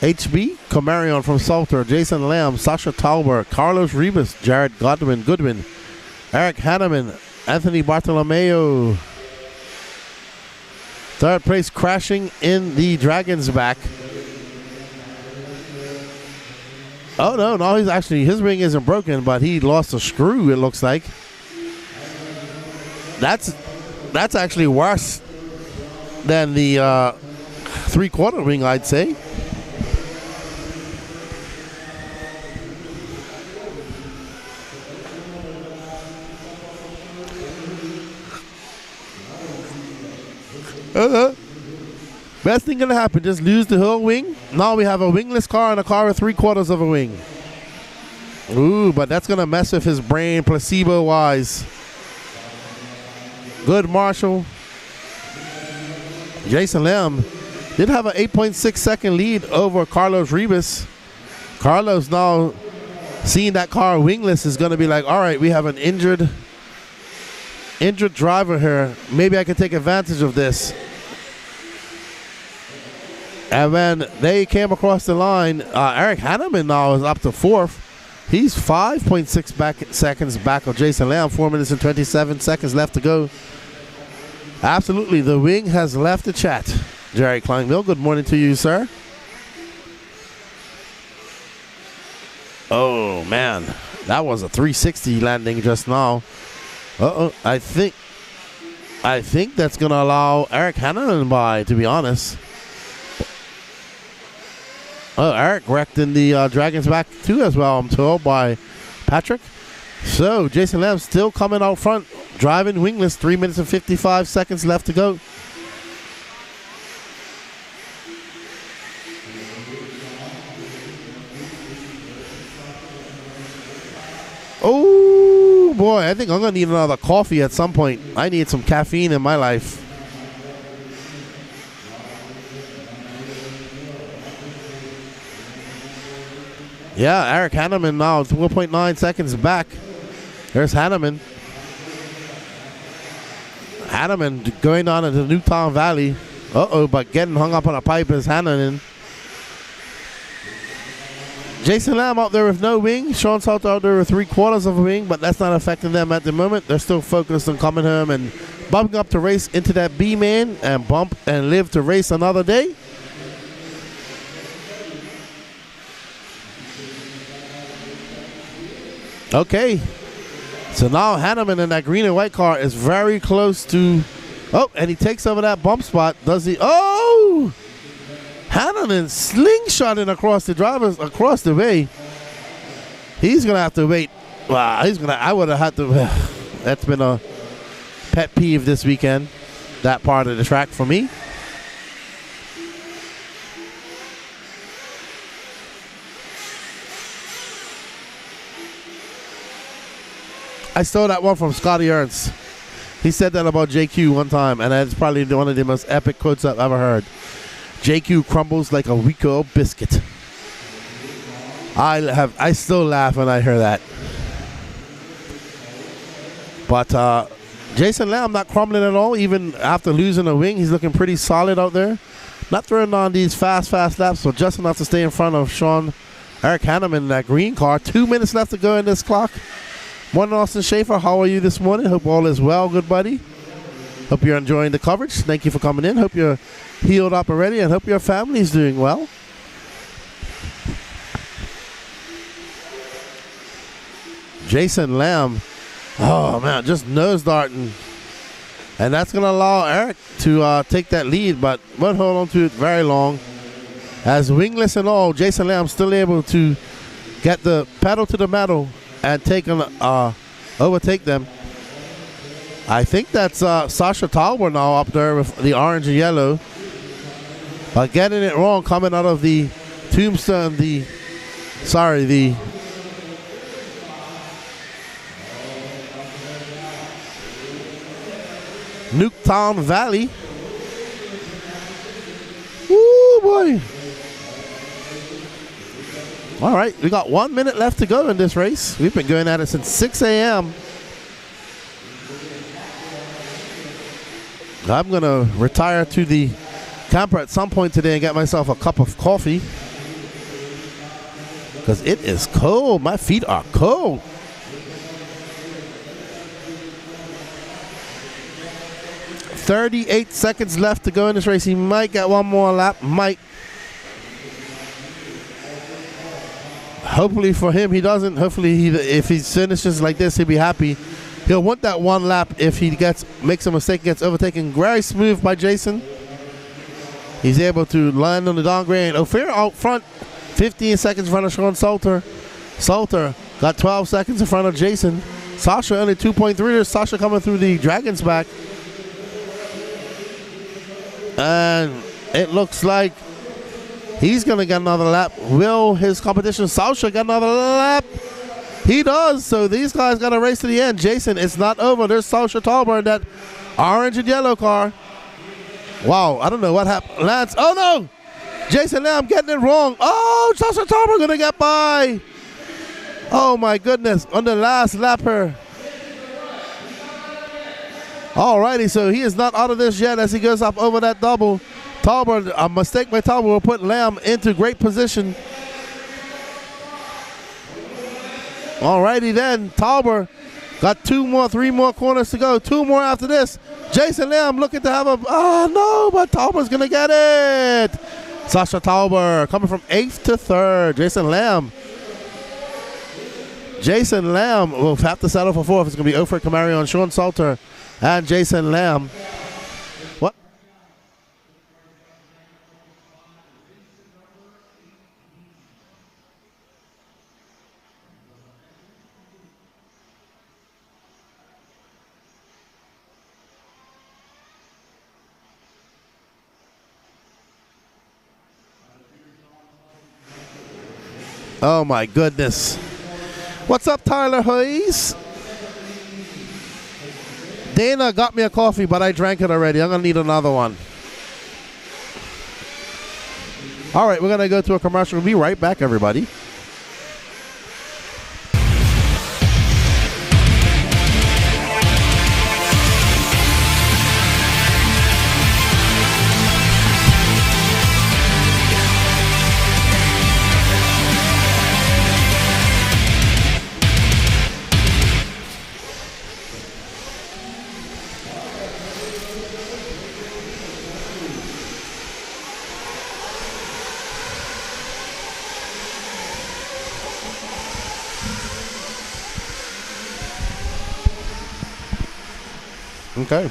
HB Comarion from Salter, Jason Lamb, Sasha Talbert, Carlos Rebus, Jared Goodwin, Eric Hanneman, Anthony Bartolomeo. Third place crashing in the Dragon's back. Oh no, he's actually, his wing isn't broken, but he lost a screw, it looks like. That's actually worse than the 3/4 wing, I'd say. Best thing gonna happen, just lose the whole wing. Now we have a wingless car and a car with 3/4 of a wing. Ooh, but that's gonna mess with his brain placebo-wise. Good Marshall. Jason Lamb did have an 8.6 second lead over Carlos Rebus. Carlos now seeing that car wingless is gonna be like, all right, we have an injured driver here. Maybe I can take advantage of this. And when they came across the line, Eric Hanneman now is up to fourth. He's 5.6 seconds back of Jason Lamb. 4 minutes and 27 seconds left to go. Absolutely, the wing has left the chat. Jerry Kleinville, good morning to you, sir. Oh, man. That was a 360 landing just now. Uh-oh, I think that's going to allow Eric Hanneman by, to be honest. Oh, Eric wrecked in the Dragon's back too as well, I'm told, by Patrick. So, Jason Lamb still coming out front, driving wingless, 3 minutes and 55 seconds left to go. Oh, boy, I think I'm going to need another coffee at some point. I need some caffeine in my life. Yeah, Eric Hanneman now 4.9 seconds back. There's Hanneman. Hanneman going down into Newtown Valley. Uh-oh, but getting hung up on a pipe is Hanneman. Jason Lamb out there with no wing. Sean Salter out there with 3/4 of a wing, but that's not affecting them at the moment. They're still focused on coming home and bumping up to race into that B-man and bump and live to race another day. Okay, so now Hanneman in that green and white car is very close to, oh, and he takes over that bump spot. Does he? Oh! Hanneman slingshotting across the way. He's going to have to wait. Wow, I would have had to, that's been a pet peeve this weekend, that part of the track for me. I stole that one from Scotty Ernst. He said that about JQ one time, and that's probably one of the most epic quotes I've ever heard. JQ crumbles like a week-old biscuit. I still laugh when I hear that. But Jason Lamb not crumbling at all, even after losing a wing. He's looking pretty solid out there. Not throwing on these fast laps, so just enough to stay in front of Eric Hanneman in that green car. 2 minutes left to go in this clock. Morning, Austin Schaefer. How are you this morning? Hope all is well, good buddy. Hope you're enjoying the coverage. Thank you for coming in. Hope you're healed up already, and hope your family's doing well. Jason Lamb, oh man, just nose darting And that's going to allow Eric to take that lead, but won't hold on to it very long. As wingless and all, Jason Lamb still able to get the pedal to the metal and overtake them. I think that's Sasha Tauber now up there with the orange and yellow. But getting it wrong coming out of the Tombstone, the Nuketown Valley. Woo, boy. All right, we got 1 minute left to go in this race. We've been going at it since 6 a.m. I'm going to retire to the camper at some point today and get myself a cup of coffee. Because it is cold. My feet are cold. .38 seconds left to go in this race. He might get one more lap. Might. Hopefully for him, he doesn't. Hopefully, if he finishes like this, he'll be happy. He'll want that one lap if he makes a mistake, gets overtaken. Very smooth by Jason. He's able to land on the downgrade. Ophir out front, 15 seconds in front of Sean Salter. Salter got 12 seconds in front of Jason. Sasha only 2.3. There's Sasha coming through the Dragon's back. And it looks like he's going to get another lap. Will his competition, Sasha, get another lap? He does. So these guys got to race to the end. Jason, it's not over. There's Sasha Tauber in that orange and yellow car. Wow, I don't know what happened. Lance, oh no! Jason Lamb getting it wrong. Oh, Sasha Tauber going to get by. Oh my goodness, on the last lap here. Alrighty, so he is not out of this yet as he goes up over that double. Tauber, a mistake by Tauber will put Lamb into great position. Alrighty then, Tauber got 3 more corners to go. 2 more after this. Jason Lamb looking to have but Tauber's gonna get it. Sasha Tauber coming from 8th to 3rd. Jason Lamb will have to settle for 4th. It's gonna be Ofer Camarion, Sean Salter, and Jason Lamb. What? Oh my goodness. What's up, Tyler Hayes? Dana got me a coffee, but I drank it already. I'm going to need another one. All right, we're going to go to a commercial. We'll be right back, everybody. Okay.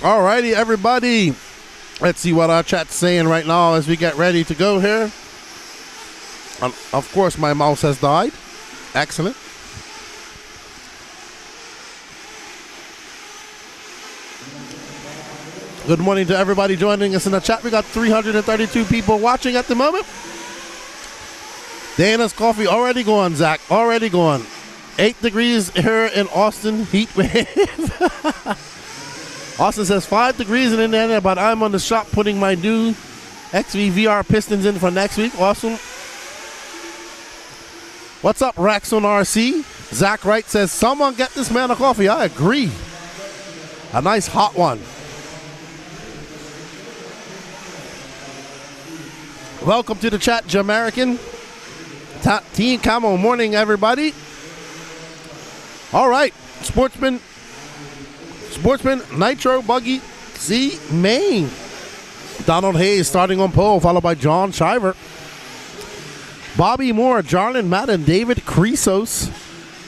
Alrighty, everybody. Let's see what our chat's saying right now as we get ready to go here. Of course, my mouse has died. Excellent. Good morning to everybody joining us in the chat. We got 332 people watching at the moment. Dana's coffee already gone, Zach. Already gone. 8 degrees here in Austin. Heat wave. Austin says 5 degrees in Indiana, but I'm on the shop putting my new XV-VR pistons in for next week. Awesome. What's up, Rax on RC? Zach Wright says, someone get this man a coffee. I agree. A nice hot one. Welcome to the chat, Jamaican. Team Camo, morning, everybody. All right, Sportsman Nitro Buggy C Main. Donald Hayes starting on pole, followed by John Shiver. Bobby Moore, Jarlin Madden, David Creasos,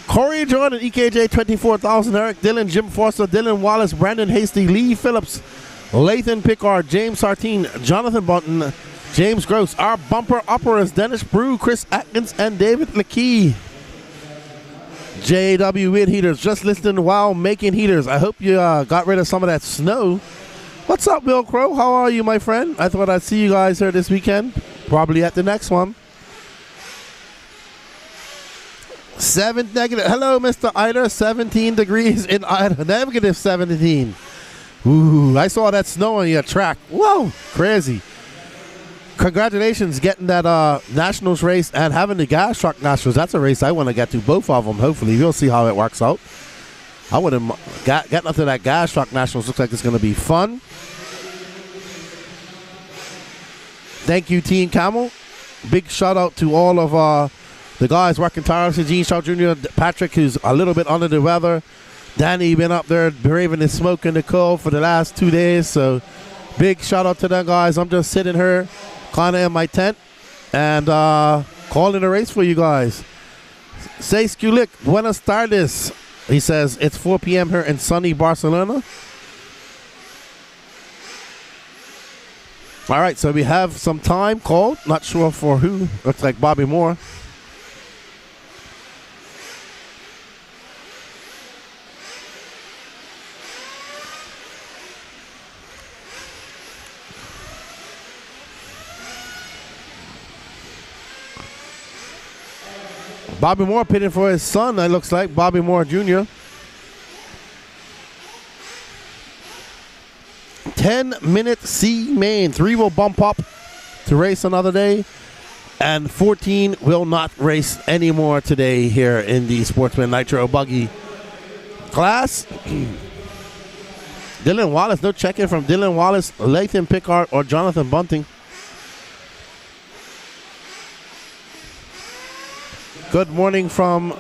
Corey Jordan, EKJ 24,000, Eric Dillon, Jim Foster, Dylan Wallace, Brandon Hasty, Lee Phillips, Lathan Pickard, James Sartine, Jonathan Bunton, James Gross. Our bumper uppers, Dennis Brew, Chris Atkins, and David LeKey. JW Wind Heaters, just listening while making heaters. I hope you got rid of some of that snow. What's up, Bill Crow? How are you, my friend? I thought I'd see you guys here this weekend. Probably at the next one. 7 negative. Hello, Mr. Ida. 17 degrees in Ida. Negative 17. Ooh, I saw that snow on your track. Whoa, crazy. Congratulations getting that Nationals race and having the gas truck Nationals. That's a race I want to get to, both of them, hopefully. We'll see how it works out. I wouldn't getting up to that gas truck Nationals. Looks like it's going to be fun. Thank you, Team Camel. Big shout out to all of the guys working tirelessly. Gene Shaw Jr., Patrick, who's a little bit under the weather. Danny been up there braving the smoke and the cold for the last 2 days. So big shout out to them guys. I'm just sitting here kind of in my tent and calling a race for you guys. Say Skulik, buenas tardes. He says it's 4 p.m. here in sunny Barcelona. All right, so we have some time called. Not sure for who. Looks like Bobby Moore. Bobby Moore pitting for his son, it looks like, Bobby Moore Jr. 10-minute C main. 3 will bump up to race another day, and 14 will not race anymore today here in the Sportsman Nitro Buggy class. Dylan Wallace, no check-in from Dylan Wallace, Lathan Pickard, or Jonathan Bunting. Good morning from,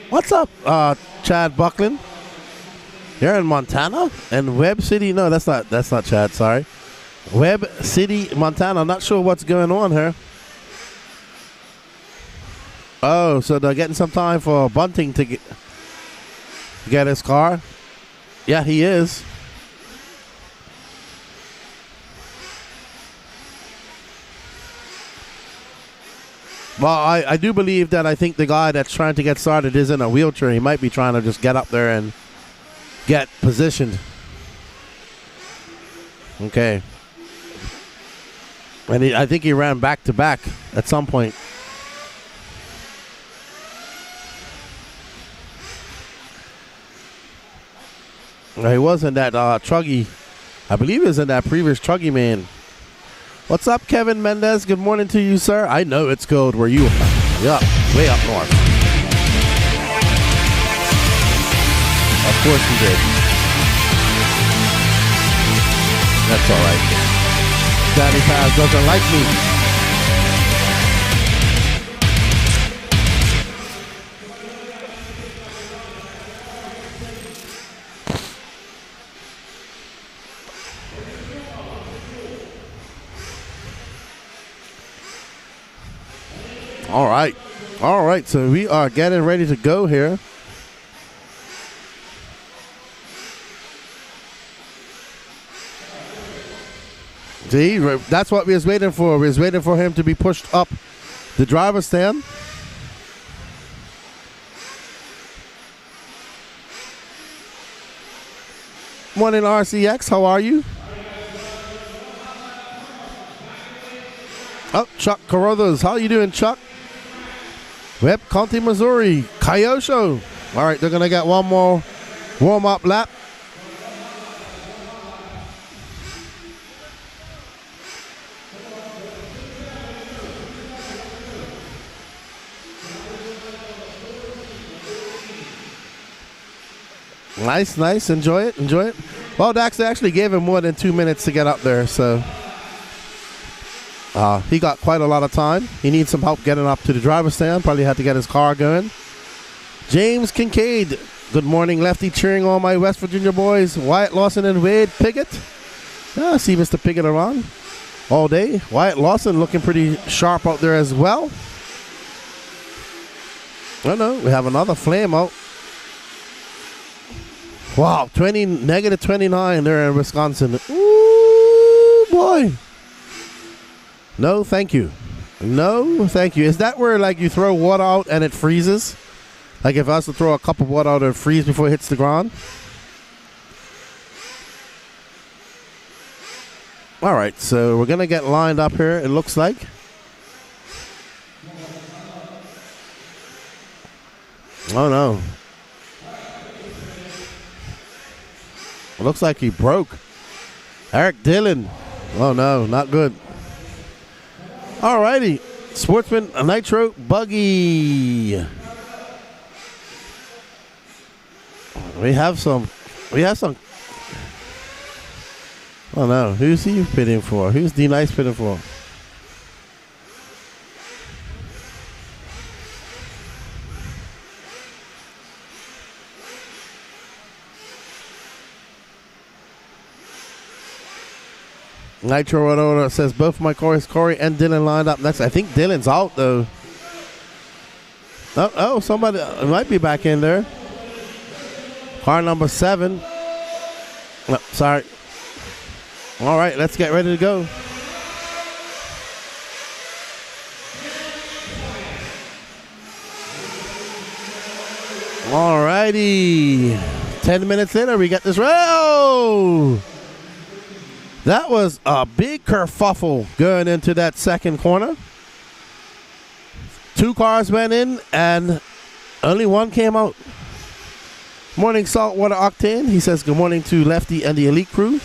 what's up, Chad Buckland? You're in Montana? And Webb City, no, that's not Chad, sorry. Webb City, Montana. I'm not sure what's going on here. Oh, so they're getting some time for Bunting to get his car. Yeah, he is. Well, I do believe that I think the guy that's trying to get started is in a wheelchair. He might be trying to just get up there and get positioned. Okay. And I think he ran back to back at some point. He was in that truggy. I believe he was in that previous truggy man. What's up, Kevin Mendez? Good morning to you, sir. I know it's cold where you are. Yep, way up north. Of course you did. That's all right. Danny Paz doesn't like me. All right, so we are getting ready to go here. See, that's what we was waiting for. We was waiting for him to be pushed up the driver's stand. Morning, RCX, how are you? Oh, Chuck Carruthers, how you doing, Chuck? Webb County, Missouri, Kyosho. All right, they're going to get one more warm-up lap. Nice. Enjoy it. Well, Dax actually gave him more than 2 minutes to get up there, so he got quite a lot of time. He needs some help getting up to the driver's stand. Probably had to get his car going. James Kincaid, Good morning, Lefty, cheering on my West Virginia boys, Wyatt Lawson and Wade Piggott. I see Mr. Piggott around all day. Wyatt Lawson looking pretty sharp out there as well. Oh no, we have another flame out. Wow, negative 29 there in Wisconsin. Ooh, boy. No, thank you. No, thank you. Is that where like you throw water out and it freezes? Like if I was to throw a cup of water out, it would freeze before it hits the ground? All right, so we're going to get lined up here, it looks like. Oh, no. It looks like he broke. Eric Dillon. Oh, no, not good. All righty. Sportsman Nitro Buggy. We have some. Oh, no. Who's he bidding for? Who's D-Nice bidding for? Nitro Rodona says both my Corey and Dylan lined up next. I think Dylan's out though. Oh, somebody might be back in there. Car number 7. Oh, sorry. All right, let's get ready to go. All righty. 10 minutes later, we got this. Oh! That was a big kerfuffle going into that second corner. 2 cars went in and only 1 came out. Morning, Saltwater Octane. He says good morning to Lefty and the Elite crew.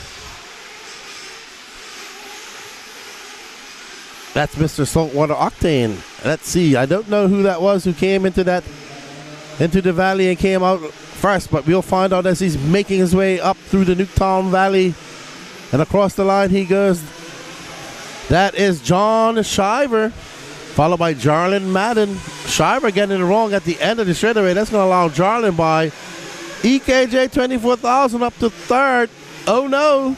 That's Mr. Saltwater Octane. Let's see. I don't know who that was who came into the valley and came out first, but we'll find out as he's making his way up through the Newtown Valley. And across the line he goes. That is John Shiver, followed by Jarlin Madden. Shiver getting it wrong at the end of the straightaway. That's going to allow Jarlin by. EKJ 24,000 up to 3rd. Oh no.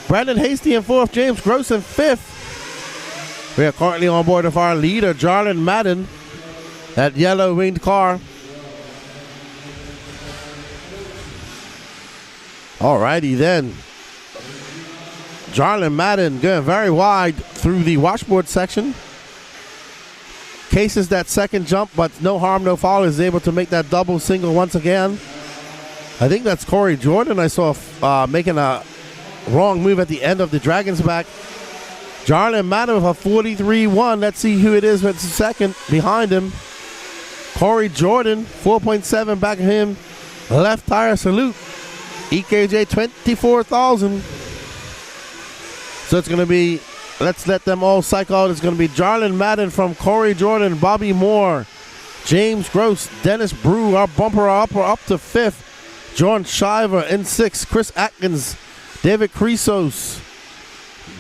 Brandon Hasty in 4th. James Gross in 5th. We are currently on board with our leader, Jarlin Madden. That yellow winged car. Alrighty then. Jarlin Madden going very wide through the washboard section. Cases that second jump, but no harm, no foul. Is able to make that double single once again. I think that's Corey Jordan I saw making a wrong move at the end of the Dragon's back. Jarlin Madden with a 43-1. Let's see who it is with second behind him. Corey Jordan, 4.7 back of him. Left tire salute. EKJ 24,000. So it's going to be, let's let them all cycle out. It's going to be Jarlin Madden from Corey Jordan, Bobby Moore, James Gross, Dennis Brew, our bumper upper up to 5th. John Shiver in 6th. Chris Atkins, David Creasos,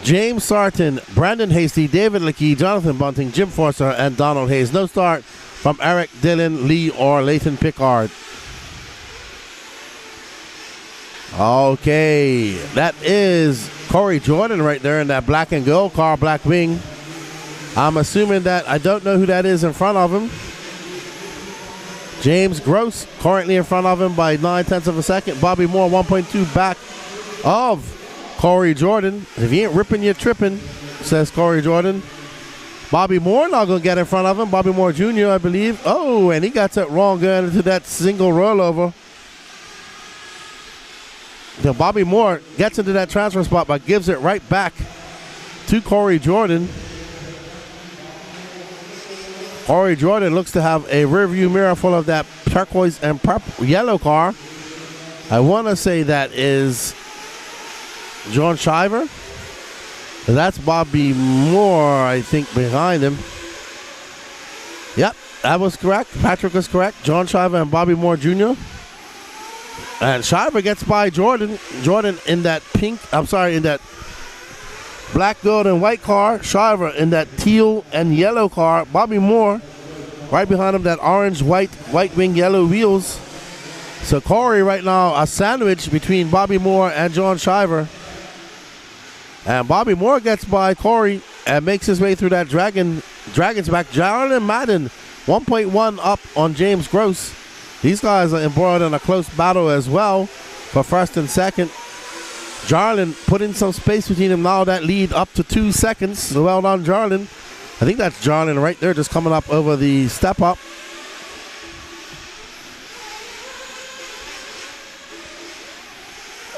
James Sarton, Brandon Hasty, David Leakey, Jonathan Bunting, Jim Forster, and Donald Hayes. No start from Eric Dillon, Lee, or Leighton Pickard. Okay, that is Corey Jordan right there in that black and gold car, black wing. I'm assuming that, I don't know who that is in front of him. James Gross currently in front of him by 9/10 of a second. Bobby Moore 1.2 back of Corey Jordan. If you ain't ripping, you're tripping, says Corey Jordan. Bobby Moore not going to get in front of him. Bobby Moore Jr., I believe. Oh, and he got it wrong going into that single rollover. So Bobby Moore gets into that transfer spot but gives it right back to Corey Jordan. Corey Jordan looks to have a rearview mirror full of that turquoise and yellow car. I want to say that is John Shiver. That's Bobby Moore, I think, behind him. Yep, that was correct. Patrick was correct. John Shiver and Bobby Moore Jr. And Shiver gets by Jordan. Jordan in that in that black, gold, and white car. Shiver in that teal and yellow car. Bobby Moore right behind him, that orange, white wing, yellow wheels. So Corey right now a sandwich between Bobby Moore and John Shiver. And Bobby Moore gets by Corey and makes his way through that Dragon's back. Jarlin Madden 1.1 up on James Gross. These guys are embroiled in a close battle as well for first and second. Jarlin putting some space between them now. That lead up to 2 seconds. So well done, Jarlin. I think that's Jarlin right there just coming up over the step up.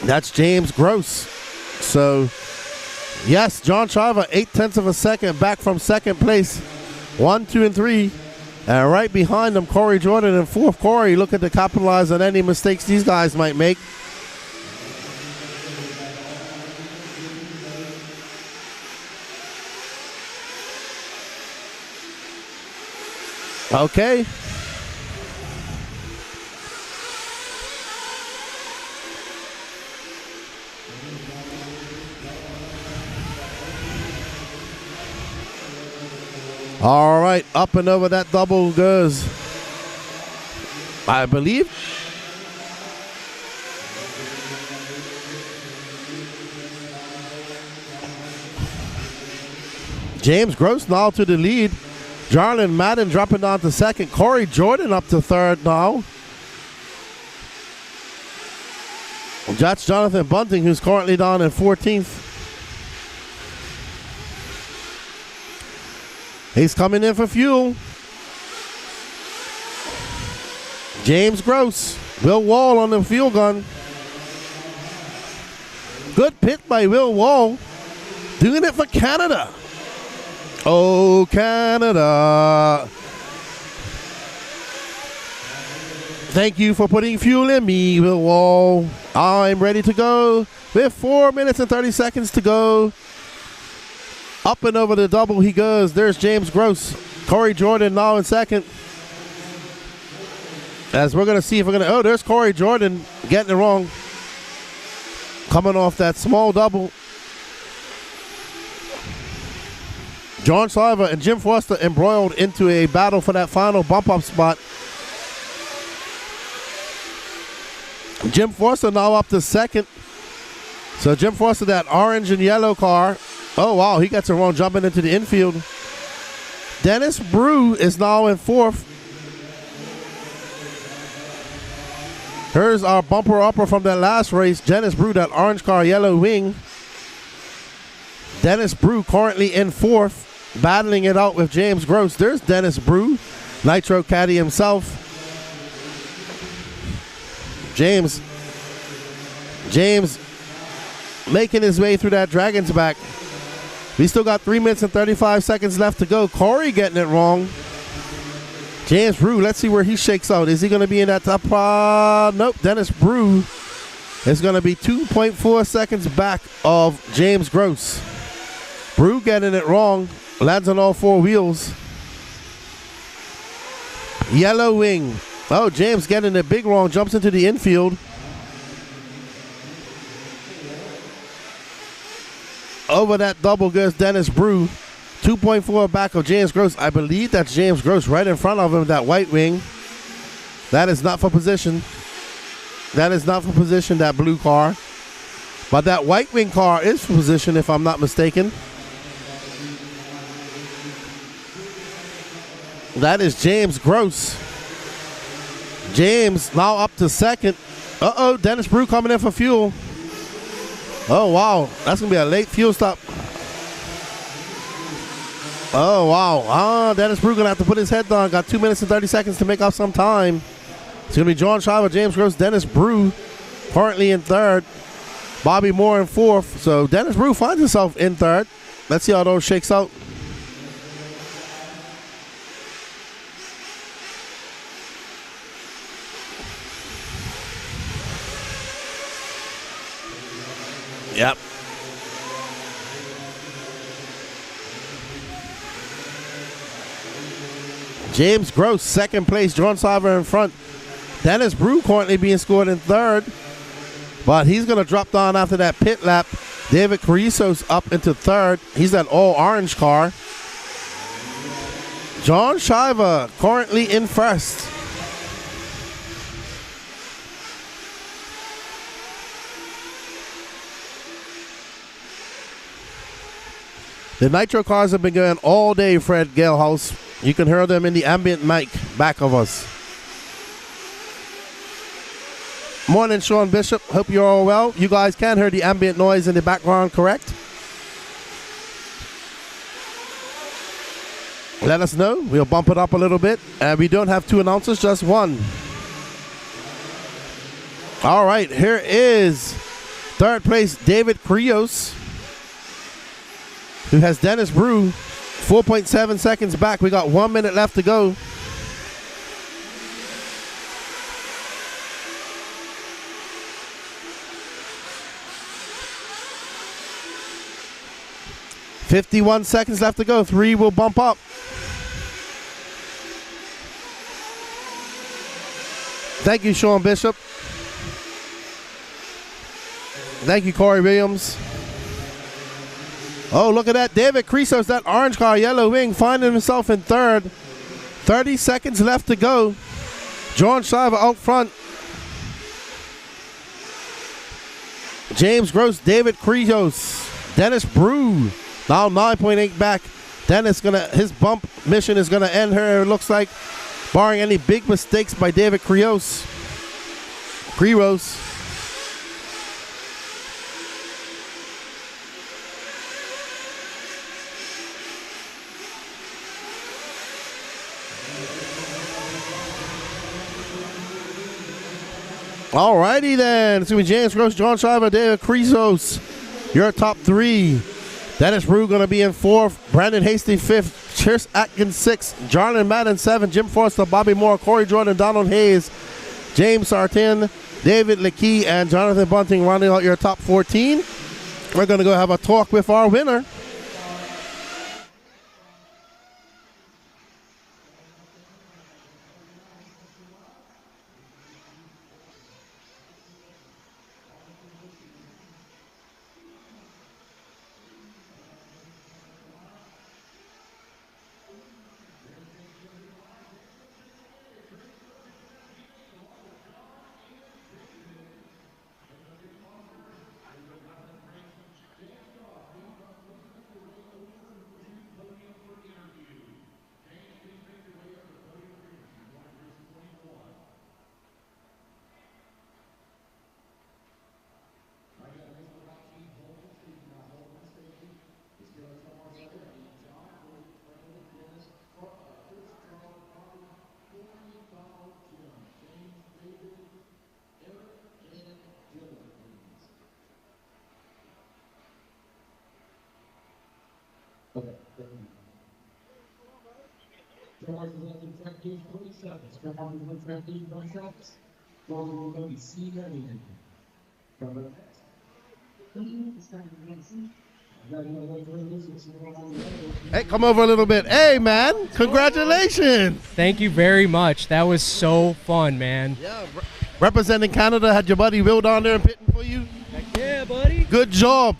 That's James Gross. So, yes, John Shiver, 0.8 of a second back from second place. 1, 2, and 3. And right behind them, Corey Jordan in fourth. Corey looking to capitalize on any mistakes these guys might make. Okay. All right, up and over that double goes, I believe. James Gross now to the lead. Jarlin Madden dropping down to second. Corey Jordan up to third now. That's Jonathan Bunting, who's currently down in 14th. He's coming in for fuel. James Gross. Will Wall on the fuel gun. Good pit by Will Wall. Doing it for Canada. Oh, Canada. Thank you for putting fuel in me, Will Wall. I'm ready to go with 4 minutes and 30 seconds to go. Up and over the double he goes. There's James Gross. Corey Jordan now in second. As we're going to see if we're going to... Oh, there's Corey Jordan getting it wrong. Coming off that small double. John Shiver and Jim Foster embroiled into a battle for that final bump-up spot. Jim Foster now up to second. So Jim Foster, that orange and yellow car. Oh, wow, he gets it wrong, jumping into the infield. Dennis Brew is now in fourth. Here's our bumper-upper from that last race. Dennis Brew, that orange car, yellow wing. Dennis Brew currently in fourth, battling it out with James Gross. There's Dennis Brew, Nitro Caddy himself. James making his way through that Dragon's back. We still got 3 minutes and 35 seconds left to go. Corey getting it wrong. James Brew, let's see where he shakes out. Is he going to be in that top? Nope. Dennis Brew is going to be 2.4 seconds back of James Gross. Brew getting it wrong. Lands on all four wheels. Yellow wing. Oh, James getting it big wrong. Jumps into the infield. Over that double goes Dennis Brew. 2.4 back of James Gross. I believe that's James Gross right in front of him, that white wing. That is not for position. That is not for position, that blue car. But that white wing car is for position, if I'm not mistaken. That is James Gross. James now up to second. Uh-oh, Dennis Brew coming in for fuel. Oh, wow. That's going to be a late fuel stop. Oh, wow. Dennis Brew going to have to put his head down. Got 2 minutes and 30 seconds to make up some time. It's going to be John Shiver, James Gross, Dennis Brew currently in third. Bobby Moore in fourth. So Dennis Brew finds himself in third. Let's see how those shakes out. Yep. James Gross, second place. John Shiver in front. Dennis Brew currently being scored in third. But he's going to drop down after that pit lap. David Carrizo's up into third. He's that all-orange car. John Shiver currently in first. The Nitro cars have been going all day, Fred Galehouse. You can hear them in the ambient mic back of us. Morning, Sean Bishop. Hope you're all well. You guys can hear the ambient noise in the background, correct? Let us know. We'll bump it up a little bit. And we don't have 2 announcers, just 1. All right, here is 3rd place, David Krios, who has Dennis Brew 4.7 seconds back. We got 1 minute left to go. $51 seconds left to go. 3 will bump up. Thank you, Sean Bishop. Thank you, Corey Williams. Oh, look at that. David Krisos, that orange car, yellow wing, finding himself in 3rd. 30 seconds left to go. John Shiver out front. James Gross, David Krios, Dennis Brew, now 9.8 back. Dennis his bump mission is gonna end here, it looks like, barring any big mistakes by David Krios. Alrighty then. It's going to be James Gross, John Shiver, David Krios. Your top 3. Dennis Brew going to be in 4th. Brandon Hasty 5th. Chris Atkins 6th. Jarlin Madden 7th. Jim Forster, Bobby Moore, Corey Jordan, Donald Hayes, James Sartin, David Leakey, and Jonathan Bunting rounding out your top 14. We're going to go have a talk with our winner. Hey, come over a little bit. Hey, man, congratulations. Thank you very much. That was so fun, man. Yeah, representing Canada, had your buddy Will down there pitting for you? Heck yeah, buddy. Good job.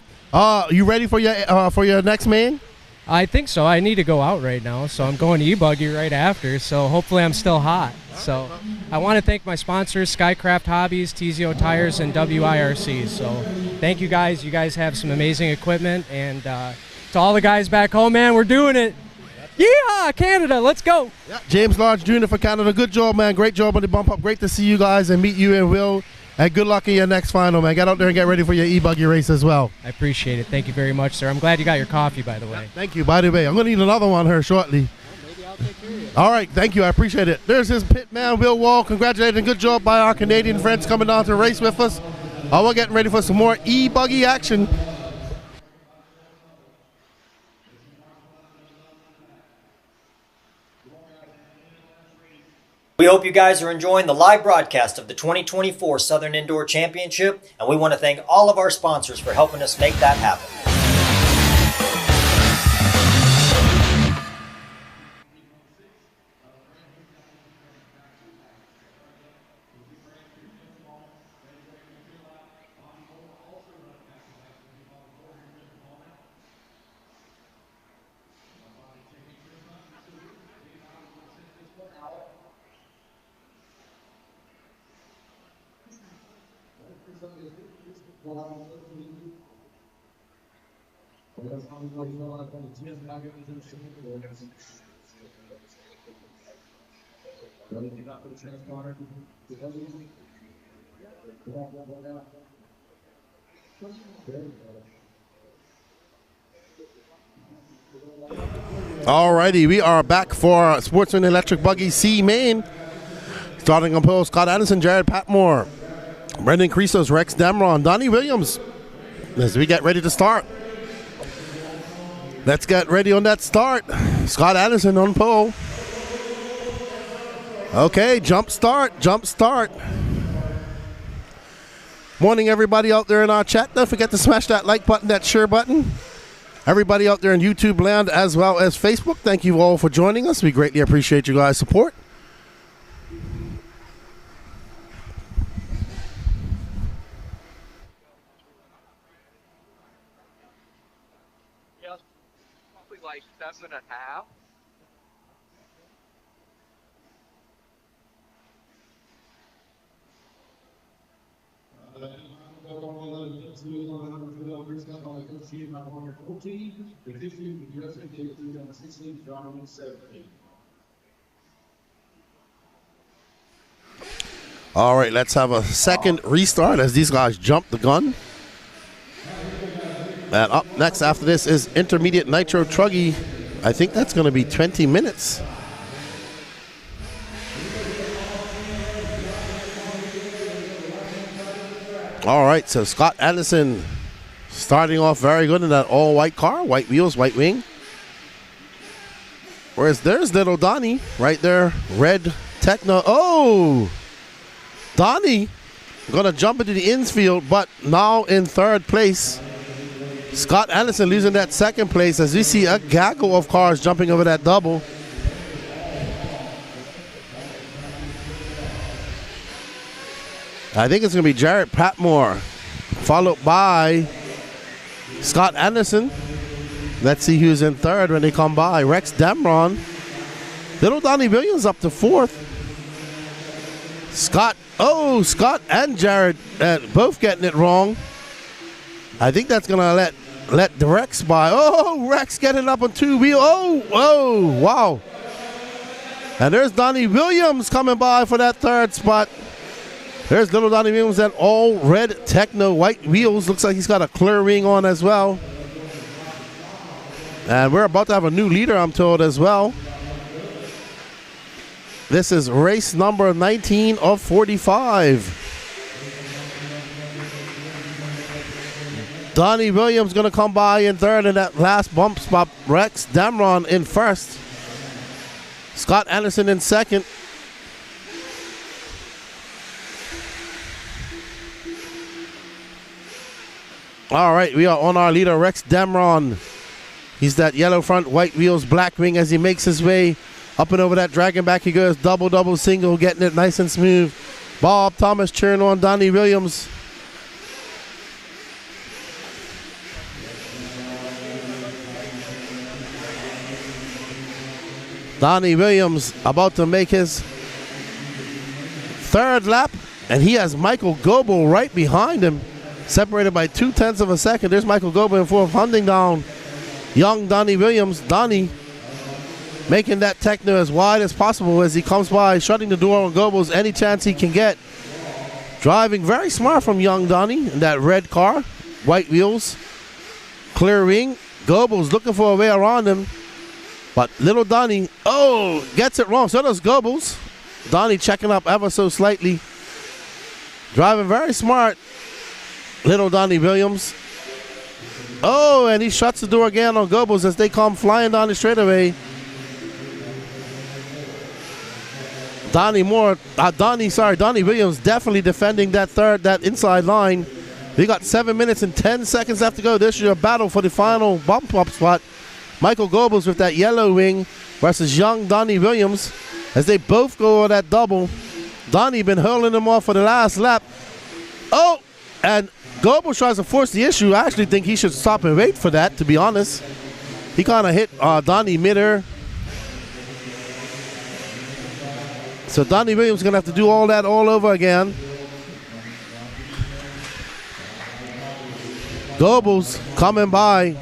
You ready for your next main? I think so. I need to go out right now, so I'm going to e-buggy right after, so hopefully I'm still hot. So I want to thank my sponsors, Skycraft Hobbies, TZO Tires, and WIRC. So thank you guys. You guys have some amazing equipment, and to all the guys back home, man, we're doing it. Yeah, Canada, let's go. Yeah. James Lodge Jr. for Canada. Good job, man. Great job on the bump up. Great to see you guys and meet you and Will. And good luck in your next final, man. Get out there and get ready for your e-buggy race as well. I appreciate it. Thank you very much, sir. I'm glad you got your coffee, by the way. Yeah, thank you. By the way, I'm going to need another one here shortly. Well, maybe I'll take care of you. All right, thank you. I appreciate it. There's his pit man, Will Wall. Congratulating. Good job by our Canadian friends coming down to race with us. We're getting ready for some more e-buggy action. We hope you guys are enjoying the live broadcast of the 2024 Southern Indoor Championship, and we want to thank all of our sponsors for helping us make that happen. Alrighty, we are back for Sportsman Electric Buggy C main. Starting on pole, Scott Anderson, Jared Patmore, Brendan Creasos, Rex Damron, Donnie Williams. As we get ready to start. Let's get ready on that start. Scott Anderson on pole. Okay, jump start, jump start. Morning, everybody out there in our chat. Don't forget to smash that like button, that share button. Everybody out there in YouTube land as well as Facebook, thank you all for joining us. We greatly appreciate you guys' support. Yes, probably like 7.5. All right, let's have a second restart as these guys jump the gun. And up next after this is Intermediate Nitro Truggy. I think that's going to be 20 minutes. All right, so Scott Anderson starting off very good in that all-white car. White wheels, white wing. Whereas there's little Donnie right there. Red Techno. Oh! Donnie going to jump into the infield, but now in third place. Scott Anderson losing that second place as we see a gaggle of cars jumping over that double. I think it's going to be Jared Patmore, followed by Scott Anderson. Let's see who's in third when they come by. Rex Damron. Little Donnie Williams up to fourth. Scott and Jared both getting it wrong. I think that's going to let the Rex by. Oh, Rex getting up on two wheel. Oh, wow. And there's Donnie Williams coming by for that third spot. There's little Donnie Williams and all red Techno white wheels. Looks like he's got a clear ring on as well. And we're about to have a new leader, I'm told, as well. This is race number 19 of 45. Donnie Williams going to come by in third in that last bump spot. Rex Damron in first. Scott Anderson in second. All right, we are on our leader, Rex Damron. He's that yellow front, white wheels, black wing as he makes his way up and over that dragon back. He goes double, single, getting it nice and smooth. Bob Thomas cheering on Donnie Williams. Donnie Williams about to make his third lap, and he has Michael Goebel right behind him, separated by 0.2 of a second. There's Michael Goebel in fourth, hunting down young Donnie Williams. Donnie making that Techno as wide as possible as he comes by, shutting the door on Goebel's any chance he can get. Driving very smart from young Donnie in that red car, white wheels, clear ring. Goebel's looking for a way around him, but little Donnie, gets it wrong. So does Goebel's. Donnie checking up ever so slightly. Driving very smart, little Donnie Williams. Oh, and he shuts the door again on Goebel's as they come flying down the straightaway. Donnie Williams definitely defending that inside line. We got 7 minutes and 10 seconds left to go. This is your battle for the final bump up spot. Michael Goebel's with that yellow wing versus young Donnie Williams as they both go on that double. Donnie been hurling them off for the last lap. Oh, and Goebel tries to force the issue. I actually think he should stop and wait for that, to be honest. He kind of hit Donnie mid-air. So Donnie Williams is going to have to do all that all over again. Goebel's coming by.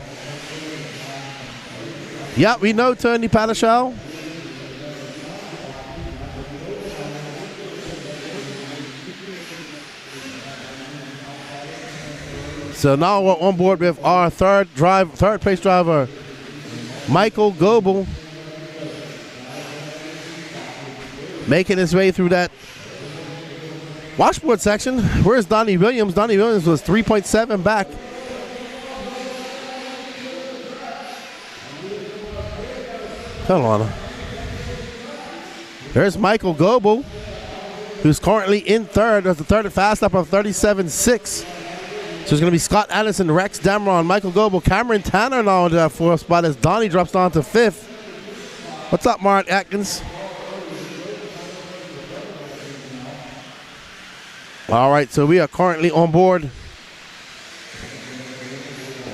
Yeah, we know Tony Padashal. So now we're on board with our third place driver, Michael Goebel, making his way through that washboard section. Where's Donnie Williams? Donnie Williams was 3.7 back. Hold on. There's Michael Goebel, who's currently in third. That's the third fast lap of 37.6. So it's going to be Scott Anderson, Rex Damron, Michael Goebel, Cameron Tanner now into that fourth spot as Donnie drops down to fifth. What's up, Mark Atkins? All right, so we are currently on board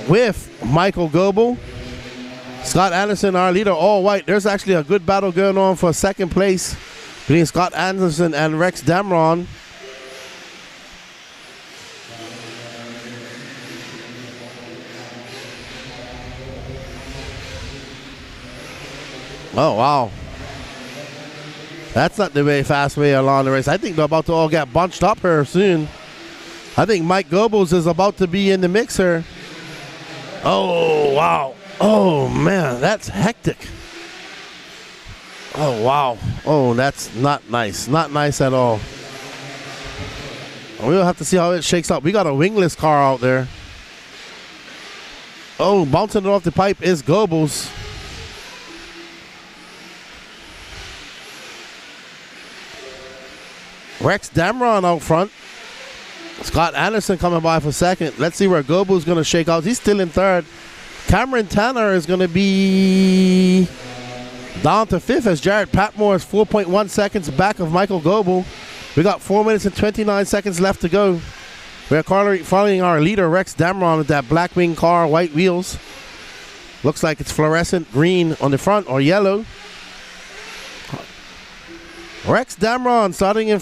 with Michael Goebel, Scott Anderson, our leader, all white. There's actually a good battle going on for second place between Scott Anderson and Rex Damron. Oh, wow. That's not the very fast way along the race. I think they're about to all get bunched up here soon. I think Mike Goebbels is about to be in the mixer. Oh, wow. Oh, man, that's hectic. Oh, wow. Oh, that's not nice. Not nice at all. We'll have to see how it shakes out. We got a wingless car out there. Oh, bouncing it off the pipe is Goebbels. Rex Damron out front. Scott Anderson coming by for second. Let's see where Goebel's going to shake out. He's still in third. Cameron Tanner is going to be down to fifth as Jared Patmore is 4.1 seconds back of Michael Goebel. We got 4 minutes and 29 seconds left to go. We're following our leader, Rex Damron, with that black wing car, white wheels. Looks like it's fluorescent green on the front or yellow. Rex Damron starting in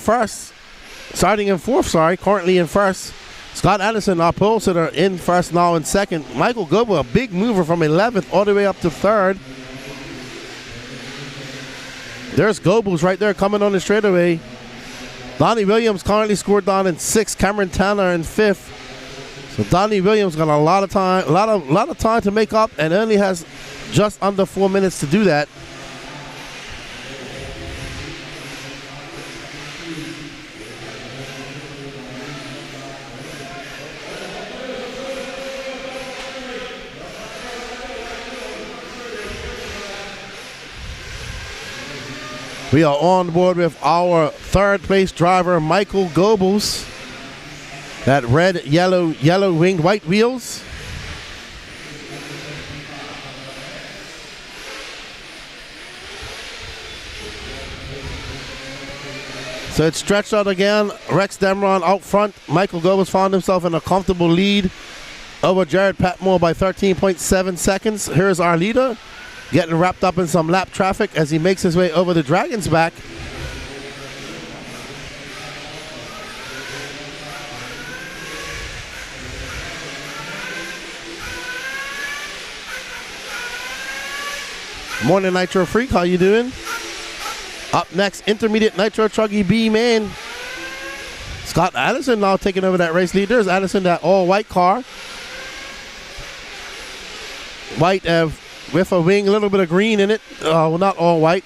fourth, currently in first. Scott Anderson, our pole sitter, in first, now in second. Michael Goebel, a big mover from 11th all the way up to third. There's Goebbels right there coming on the straightaway. Donnie Williams currently scored down in sixth. Cameron Tanner in fifth. So Donnie Williams got a lot of time to make up, and only has just under 4 minutes to do that. We are on board with our third place driver, Michael Goebbels. That red, yellow winged white wheels. So it's stretched out again. Rex Damron out front. Michael Goebbels found himself in a comfortable lead over Jared Patmore by 13.7 seconds. Here's our leader, getting wrapped up in some lap traffic as he makes his way over the Dragon's back. Morning, Nitro Freak. How you doing? Up next, Intermediate Nitro Truggy B Man. Scott Anderson now taking over that race lead. There's Anderson, that all-white car. White with a wing, a little bit of green in it. Well, not all white.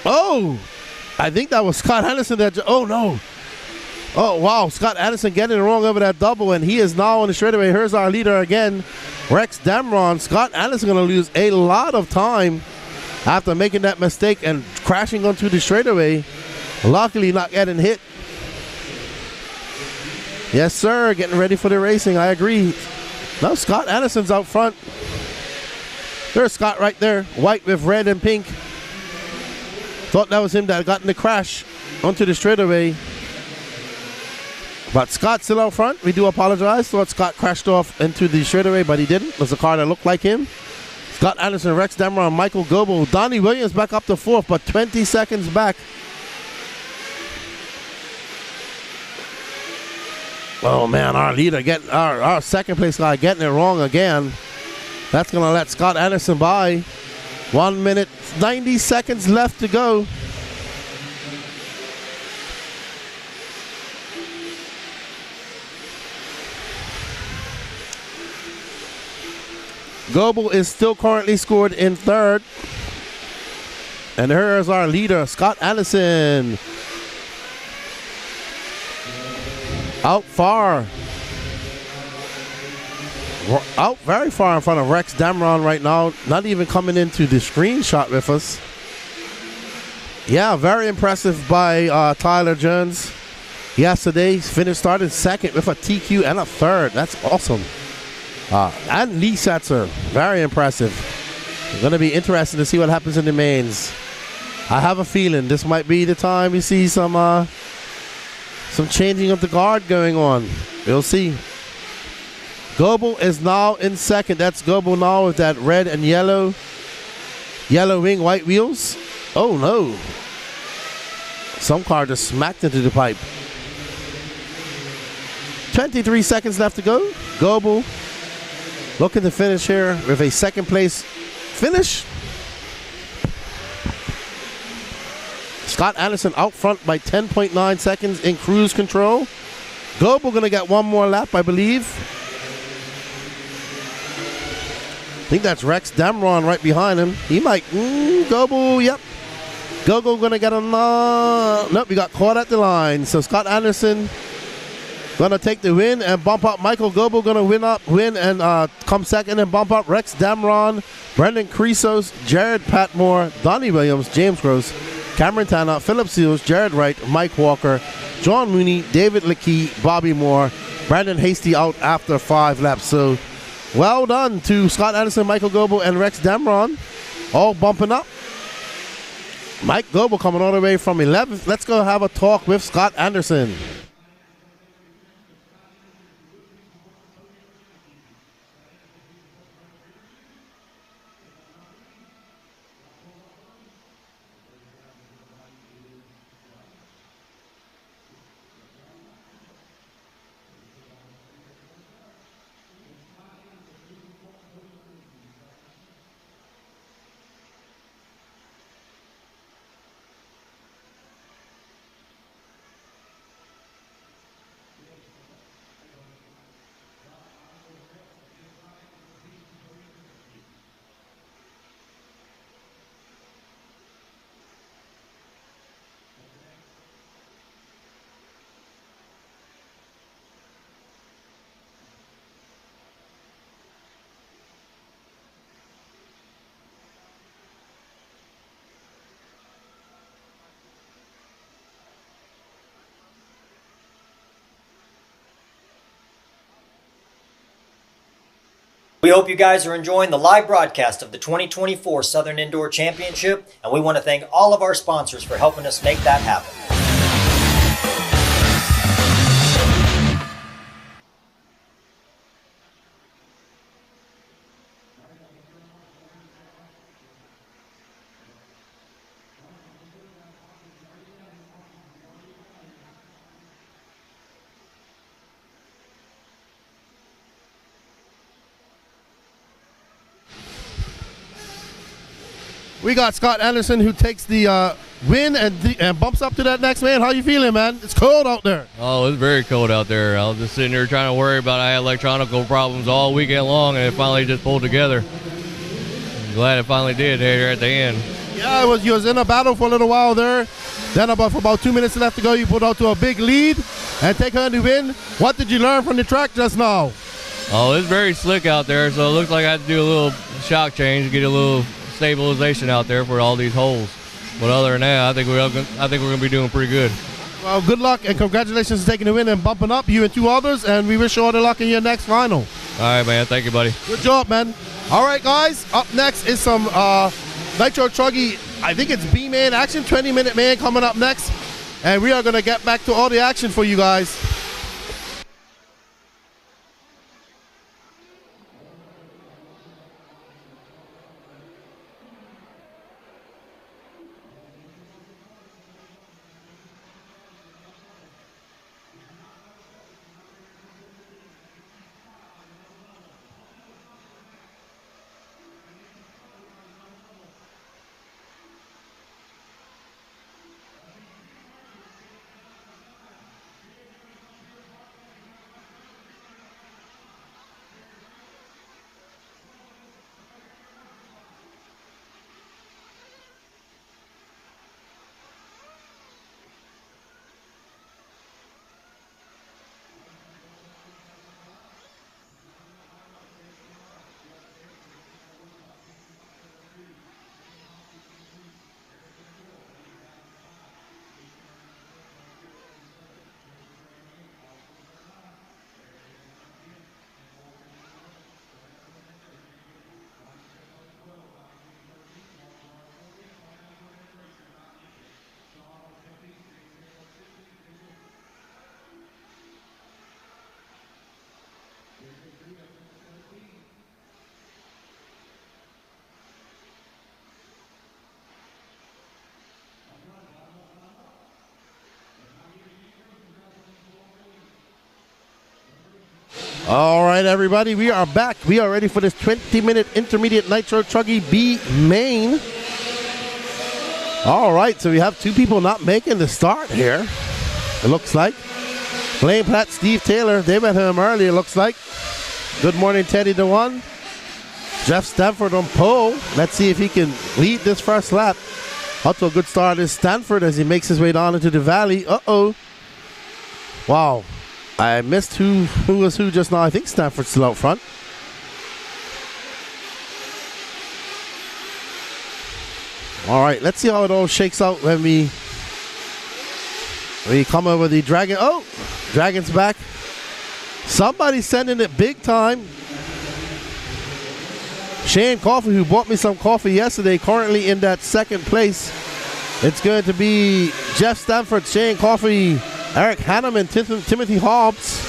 Oh, I think that was Scott Anderson. Oh, no. Oh, wow. Scott Anderson getting it wrong over that double, and he is now on the straightaway. Here's our leader again, Rex Damron. Scott Anderson going to lose a lot of time after making that mistake and crashing onto the straightaway. Luckily not getting hit. Yes, sir. Getting ready for the racing. I agree. Now Scott Anderson's out front. There's Scott right there. White with red and pink. Thought that was him that got in the crash onto the straightaway. But Scott's still out front. We do apologize. Thought Scott crashed off into the straightaway, but he didn't. It was a car that looked like him. Scott Anderson, Rex Damron, Michael Goebel. Donnie Williams back up to fourth, but 20 seconds back. Oh, man, our leader, our second place guy getting it wrong again. That's going to let Scott Anderson by. 1 minute, 90 seconds left to go. Goebel is still currently scored in third. And here's our leader, Scott Anderson. Out far. We're out very far in front of Rex Damron right now. Not even coming into the screenshot with us. Yeah, very impressive by Tyler Jones. Yesterday, started second with a TQ and a third. That's awesome. And Lee Setzer, very impressive. It's going to be interesting to see what happens in the mains. I have a feeling this might be the time we see some changing of the guard going on. We'll see. Goebel is now in second. That's Goebel now with that red and yellow wing, white wheels. Oh no. Some car just smacked into the pipe. 23 seconds left to go. Goebel looking to finish here with a second place finish. Scott Anderson out front by 10.9 seconds in cruise control. Goebel going to get one more lap, I believe. I think that's Rex Damron right behind him. He might, Goebel, yep. Goebel going to get another, nope, we got caught at the line. So Scott Anderson going to take the win and bump up Michael Goebel, going to win and come second and bump up Rex Damron, Brendan Creasos, Jared Patmore, Donnie Williams, James Gross, Cameron Tanner, Philip Seals, Jared Wright, Mike Walker, John Mooney, David Leakey, Bobby Moore, Brandon Hasty out after 5 laps. So well done to Scott Anderson, Michael Goebel, and Rex Damron, all bumping up. Mike Goebel coming all the way from 11th. Let's go have a talk with Scott Anderson. We hope you guys are enjoying the live broadcast of the 2024 Southern Indoor Championship, and we want to thank all of our sponsors for helping us make that happen. We got Scott Anderson who takes the win and bumps up to that next man. How you feeling, man? It's cold out there. Oh, it's very cold out there. I was just sitting there trying to worry about I had electronical problems all weekend long, and it finally just pulled together. I'm glad it finally did here at the end. Yeah, you was in a battle for a little while there. Then for about 2 minutes left to go, you pulled out to a big lead and take home the win. What did you learn from the track just now? Oh, it's very slick out there, so it looks like I had to do a little shock change to get a little stabilization out there for all these holes. But other than that, I think we're going to be doing pretty good. Well, good luck and congratulations for taking the win and bumping up, you and 2 others, and we wish you all the luck in your next final. All right, man. Thank you, buddy. Good job, man. All right, guys. Up next is some Nitro Truggy. I think it's B-Man action, 20-minute man coming up next. And we are going to get back to all the action for you guys. All right, everybody, we are back. We are ready for this 20-minute intermediate Nitro Truggy B main. All right, so we have two people not making the start here, it looks like. Blaine Platt, Steve Taylor, they met him early, it looks like. Good morning, Teddy DeWan. Jeff Stanford on pole. Let's see if he can lead this first lap. Up to a good start is Stanford as he makes his way down into the valley. Uh-oh. Wow. I missed who was who just now. I think Stanford's still out front. All right, let's see how it all shakes out when we come over the Dragon. Oh, Dragon's back. Somebody's sending it big time. Shane Coffey, who bought me some coffee yesterday, currently in that second place. It's going to be Jeff Stanford, Shane Coffey, Eric Hanneman, Timothy Hobbs.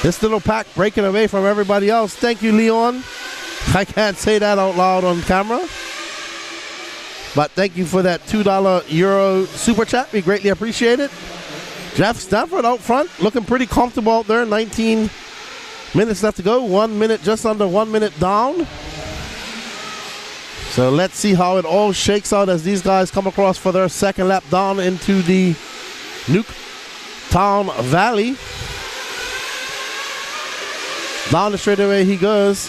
This little pack breaking away from everybody else. Thank you, Leon. I can't say that out loud on camera. But thank you for that $2 Euro super chat. We greatly appreciate it. Jeff Stanford out front, looking pretty comfortable out there. 19 minutes left to go. 1 minute, just under 1 minute down. So let's see how it all shakes out as these guys come across for their second lap down into the Nuketown Valley. Down the straightaway he goes.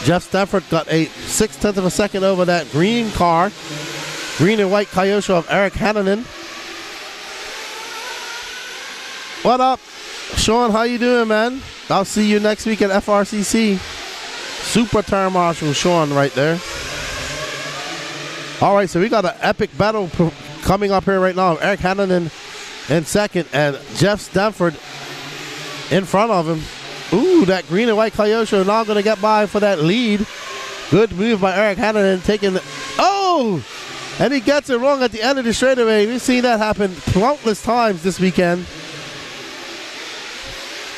Jeff Stanford got a 0.6 of a second over that green car. Green and white Kyosho of Eric Hanneman. What up, Sean? How you doing, man? I'll see you next week at FRCC. Super Turn Marshal Sean right there. All right, so we got an epic battle coming up here right now. Eric Hanneman in second and Jeff Stanford in front of him. Ooh, that green and white Kyosho now going to get by for that lead. Good move by Eric Hanneman taking the... Oh! And he gets it wrong at the end of the straightaway. We've seen that happen countless times this weekend.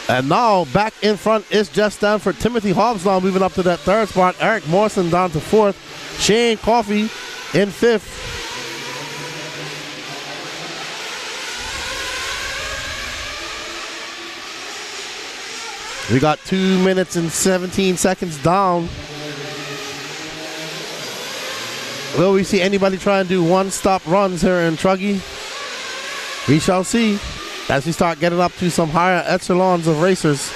And now back in front is Jeff Stanford. Timothy Hobbs now moving up to that third spot. Eric Morrison down to fourth. Shane Coffey in fifth. We got 2 minutes and 17 seconds down. Will we see anybody try and do one-stop runs here in Truggy? We shall see as we start getting up to some higher echelons of racers.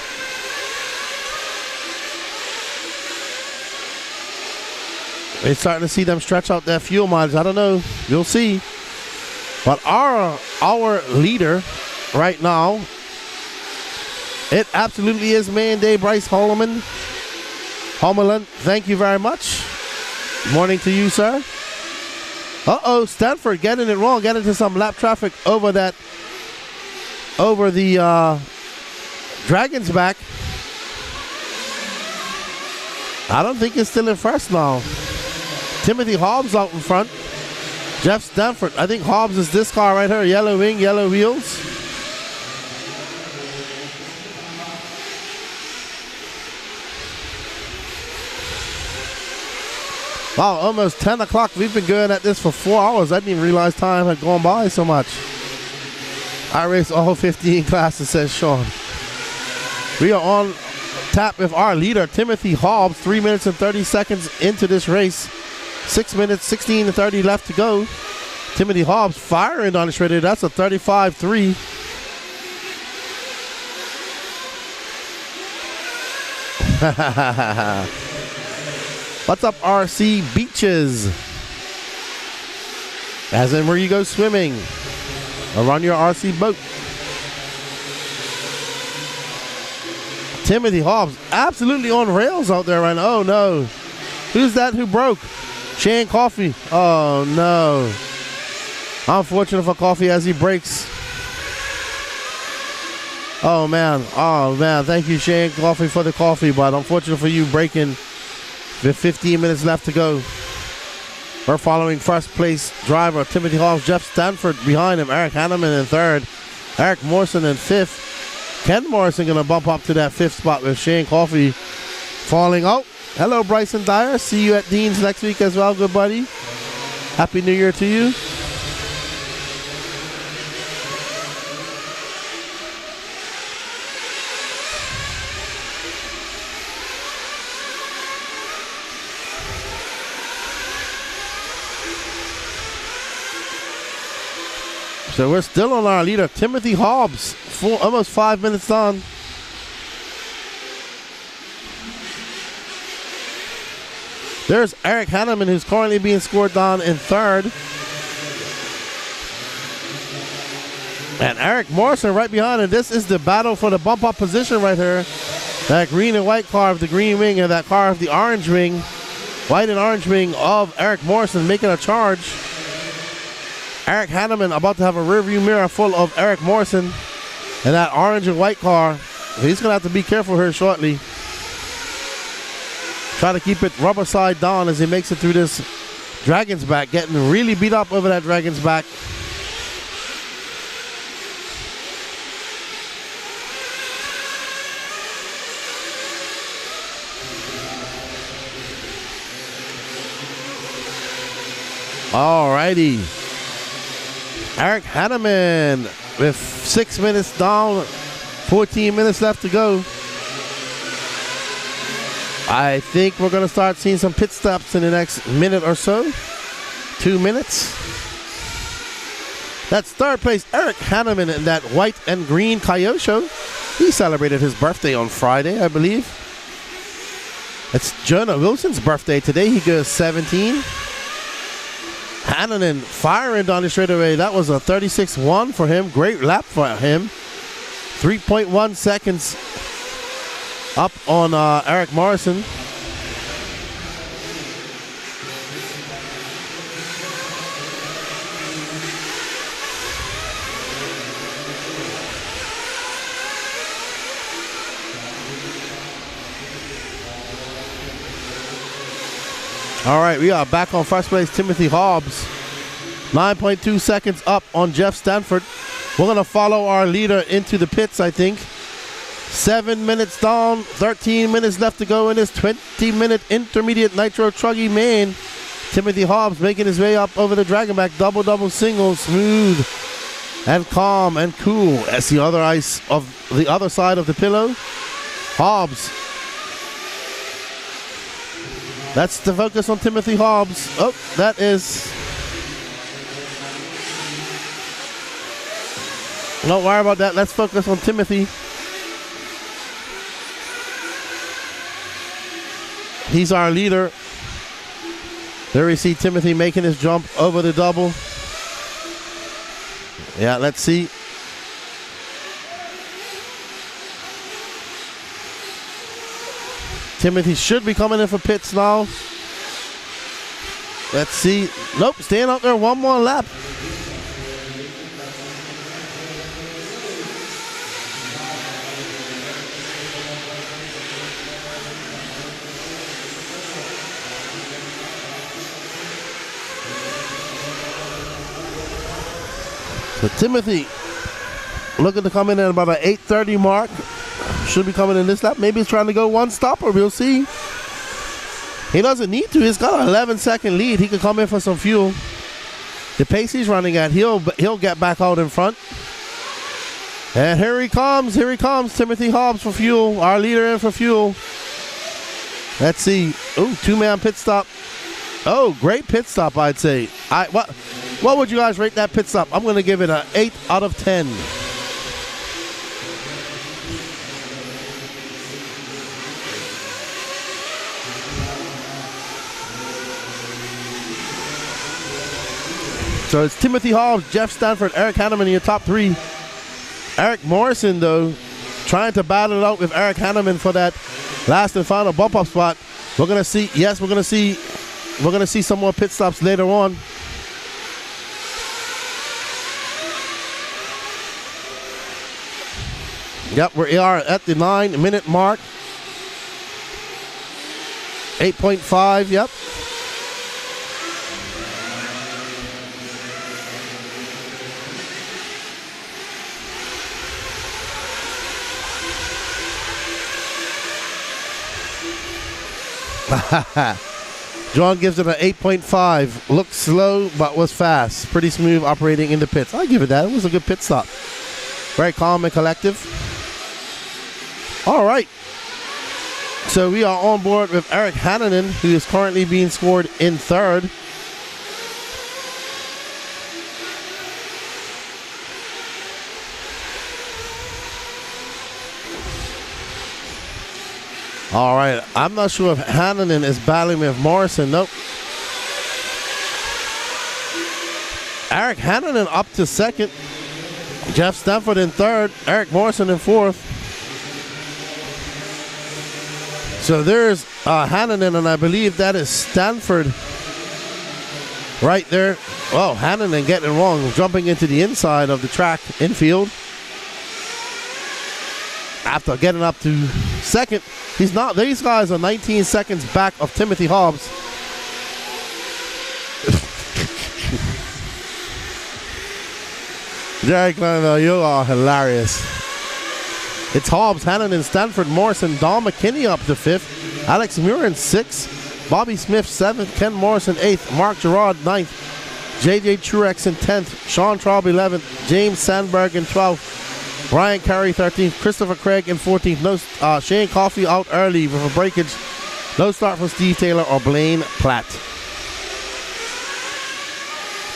We're starting to see them stretch out their fuel mileage. I don't know. You'll see. But our leader right now, it absolutely is main day Bryce Holloman. Thank you very much. Morning to you, sir. Uh-oh, Stanford getting it wrong. Getting into some lap traffic over the Dragon's back. I don't think it's still in first now. Timothy Hobbs out in front. Jeff Stanford. I think Hobbs is this car right here. Yellow wing, yellow wheels. Wow, almost 10 o'clock. We've been going at this for 4 hours. I didn't even realize time had gone by so much. I raced all 15 classes, says Sean. We are on tap with our leader, Timothy Hobbs. 3 minutes and 30 seconds into this race. 6 minutes, 16 and 30 left to go. Timothy Hobbs firing on the straightaway. That's a 35.3. What's up, RC Beaches? As in where you go swimming or on your RC boat. Timothy Hobbs absolutely on rails out there right now. Oh no. Who's that who broke? Shane Coffey. Oh no. Unfortunate for Coffey as he breaks. Oh man. Thank you, Shane Coffey, for the coffee, but unfortunate for you breaking. With 15 minutes left to go. We're following first place driver Timothy Hobbs, Jeff Stanford behind him, Eric Hanneman in third, Eric Morrison in fifth. Ken Morrison going to bump up to that fifth spot with Shane Coffey falling out. Hello, Bryson Dyer. See you at Dean's next week as well, good buddy. Happy New Year to you. So we're still on our leader, Timothy Hobbs, almost 5 minutes on. There's Eric Hanneman, who's currently being scored down in third. And Eric Morrison right behind him. This is the battle for the bump up position right here. That green and white car of the green wing and that car of the orange wing. White and orange wing of Eric Morrison making a charge. Eric Hanneman about to have a rearview mirror full of Eric Morrison. And that orange and white car. He's going to have to be careful here shortly. Try to keep it rubber side down as he makes it through this Dragon's Back. Getting really beat up over that Dragon's Back. Alrighty. Eric Hanneman with 6 minutes down, 14 minutes left to go. I think we're going to start seeing some pit stops in the next minute or so. 2 minutes. That's third place, Eric Hanneman in that white and green Kyosho. He celebrated his birthday on Friday, I believe. It's Jonah Wilson's birthday today. He goes 17. Hanneman firing down the straightaway. That was a 36-1 for him. Great lap for him. 3.1 seconds up on Eric Morrison. All right, we are back on first place, Timothy Hobbs. 9.2 seconds up on Jeff Stanford. We're going to follow our leader into the pits, I think. 7 minutes down, 13 minutes left to go in this 20-minute intermediate Nitro Truggy main. Timothy Hobbs making his way up over the Dragonback. Double single, smooth and calm and cool as the other ice of the other side of the pillow. Hobbs. That's the focus on Timothy Hobbs. Oh, that is... Don't worry about that. Let's focus on Timothy. He's our leader. There we see Timothy making his jump over the double. Yeah, let's see. Timothy should be coming in for pits now. Let's see. Nope, staying out there one more lap. So Timothy looking to come in at about an 8:30 mark. Should be coming in this lap. Maybe he's trying to go one stopper. We'll see. He doesn't need to. He's got an 11-second lead. He can come in for some fuel. The pace he's running at, he'll get back out in front. And here he comes. Here he comes. Timothy Hobbs for fuel. Our leader in for fuel. Let's see. Oh, two-man pit stop. Oh, great pit stop, I'd say. What would you guys rate that pit stop? I'm going to give it an 8 out of 10. So it's Timothy Hobbs, Jeff Stanford, Eric Hanneman in your top three. Eric Morrison, though, trying to battle it out with Eric Hanneman for that last and final bump-up spot. We're going to see, yes, we're going to see some more pit stops later on. Yep, we are at the 9-minute mark. 8.5, yep. John gives it an 8.5. Looked slow, but was fast. Pretty smooth operating in the pits. I'll give it that. It was a good pit stop. Very calm and collective. All right. So we are on board with Eric Hanneman, who is currently being scored in third. All right, I'm not sure if Hannanen is battling with Morrison. Nope. Eric Hannanen up to second. Jeff Stanford in third. Eric Morrison in fourth. So there's Hannanen, and I believe that is Stanford right there. Oh, Hannanen getting it wrong, jumping into the inside of the track infield. After getting up to second, he's not. These guys are 19 seconds back of Timothy Hobbs. Jerry Kleinville, you are hilarious. It's Hobbs, Hannanen, Stanford, Morrison, Don McKinney up to fifth, Alex Muir in sixth, Bobby Smith seventh, Ken Morrison eighth, Mark Gerard ninth, JJ Truex in 10th, Sean Traub 11th, James Sandberg in 12th, Brian Carey 13th, Christopher Craig in 14th. No, Shane Coffey out early with a breakage. No start from Steve Taylor or Blaine Platt.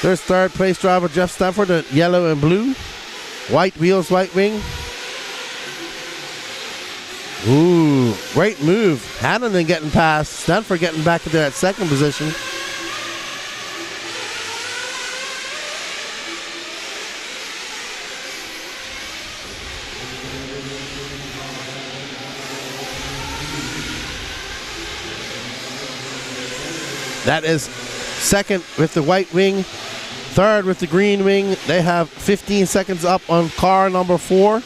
There's third place driver Jeff Stanford at yellow and blue. White wheels, white wing. Ooh, great move. Hannanen getting past. Stanford getting back into that second position. That is second with the white wing, third with the green wing. They have 15 seconds up on car number 4.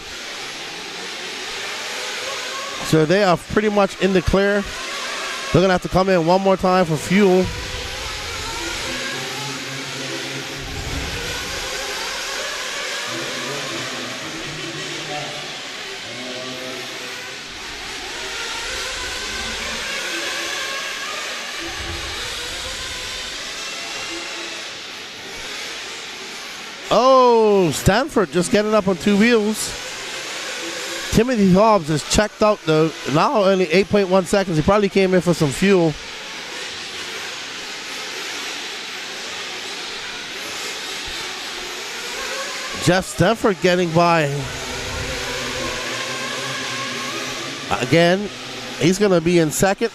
So they are pretty much in the clear. They're going to have to come in one more time for fuel. Oh, Stanford just getting up on 2 wheels. Timothy Hobbs is checked out though. Now only 8.1 seconds. He probably came in for some fuel. Jeff Stanford getting by. Again, he's going to be in second.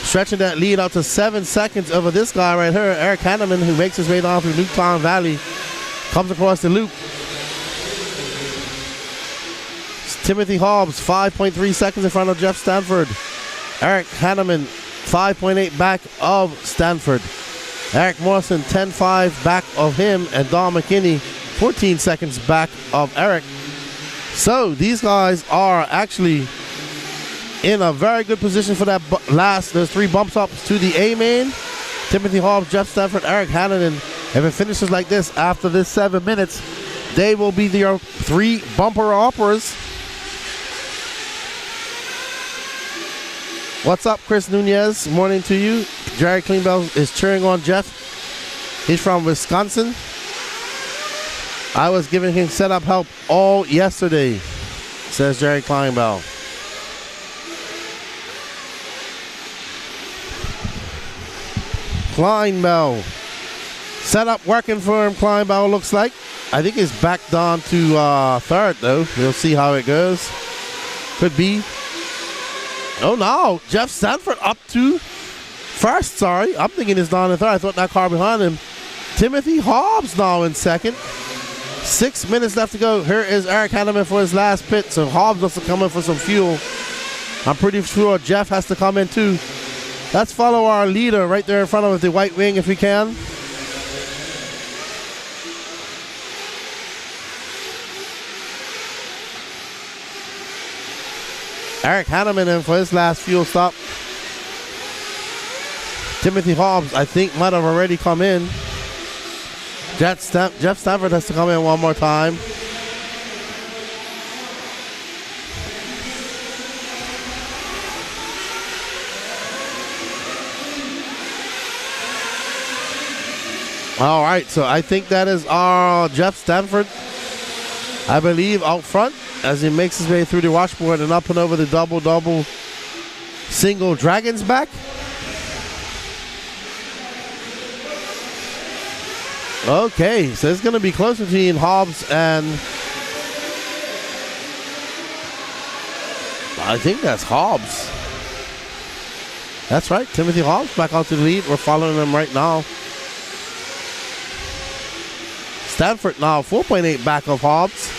Stretching that lead out to 7 seconds over this guy right here, Eric Hanneman, who makes his way down through Newtown Valley. Comes across the loop. Timothy Hobbs, 5.3 seconds in front of Jeff Stanford. Eric Hanneman, 5.8 back of Stanford. Eric Morrison, 10.5 back of him. And Don McKinney, 14 seconds back of Eric. So these guys are actually in a very good position for that those 3 bumps ups to the A main. Timothy Hobbs, Jeff Stanford, Eric Hanneman. If it finishes like this after this 7 minutes, they will be their 3 bumper uppers. What's up, Chris Nunez? Morning to you. Jerry Kleinbell is cheering on Jeff. He's from Wisconsin. I was giving him setup help all yesterday, says Jerry Kleinbell. Kleinbell. Setup working for him, Kleinbell looks like. I think he's back down to third, though. We'll see how it goes. Could be. Oh, no. Jeff Stanford up to first, sorry. I'm thinking he's down in third. I thought that car behind him. Timothy Hobbs now in second. 6 minutes left to go. Here is Eric Hanneman for his last pit. So Hobbs wants to come in for some fuel. I'm pretty sure Jeff has to come in too. Let's follow our leader right there in front of us, the white wing, if we can. Eric Hanneman in for his last fuel stop. Timothy Hobbs, I think, might have already come in. Jeff Stanford has to come in one more time. All right, so I think that is our Jeff Stanford, I believe, out front as he makes his way through the washboard and up and over the double single Dragon's back. Okay, so it's going to be close between Hobbs and I think that's Hobbs. That's right. Timothy Hobbs back out to the lead. We're following him right now. Stanford now 4.8 back of Hobbs.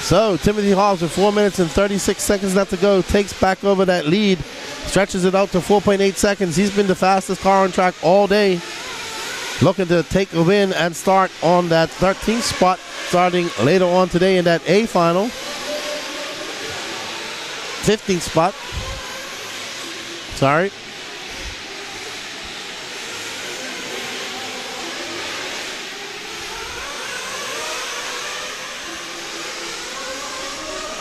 So Timothy Hobbs with 4 minutes and 36 seconds left to go takes back over that lead, stretches it out to 4.8 seconds. He's been the fastest car on track all day, looking to take a win and start on that 13th spot starting later on today in that A final. 15th spot. Sorry.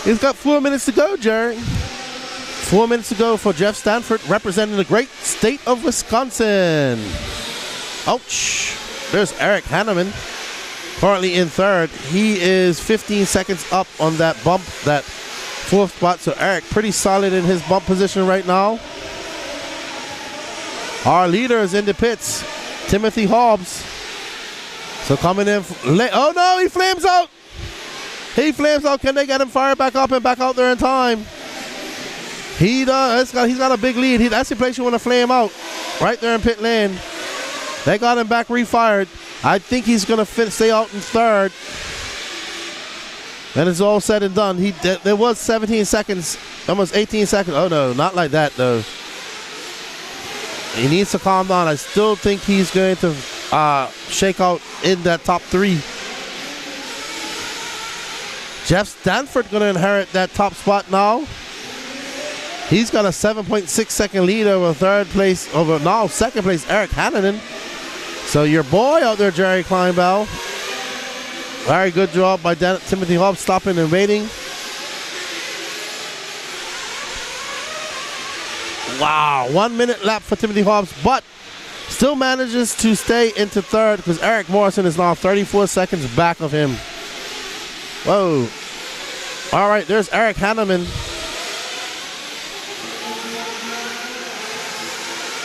He's got 4 minutes to go, Jerry. 4 minutes to go for Jeff Stanford, representing the great state of Wisconsin. Ouch. There's Eric Hanneman, currently in third. He is 15 seconds up on that bump, that fourth spot. So Eric pretty solid in his bump position right now. Our leader is in the pits, Timothy Hobbs. So coming in late. Oh no, he flames out. He flames out. Can they get him fired back up and back out there in time? He does. He's got a big lead. That's the place you want to flame out, right there in pit lane. They got him back refired. I think he's going to stay out in third. And it's all said and done. There was 17 seconds, almost 18 seconds. Oh no, not like that though. He needs to calm down. I still think he's going to shake out in that top three. Jeff Stanford going to inherit that top spot now. He's got a 7.6 second lead over second place Eric Hanneman. So your boy out there, Jerry Kleinbell. Very good job by Timothy Hobbs stopping and waiting. Wow, 1 minute lap for Timothy Hobbs, but still manages to stay into third because Eric Morrison is now 34 seconds back of him. Whoa. All right, there's Eric Hanneman.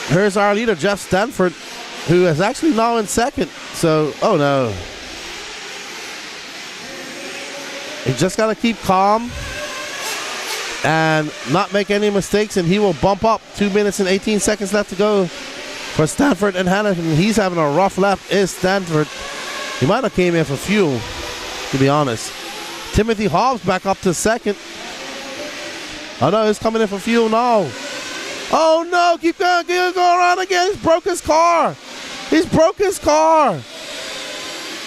Here's our leader, Jeff Stanford, who is actually now in second. So, oh no. You just got to keep calm and not make any mistakes, and he will bump up. 2 minutes and 18 seconds left to go for Stanford and Hanneman. He's having a rough lap, is Stanford. He might have came in for fuel, to be honest. Timothy Hobbs back up to second. Oh no, he's coming in for fuel now. Oh no, keep going around again. He's broke his car. He's broke his car.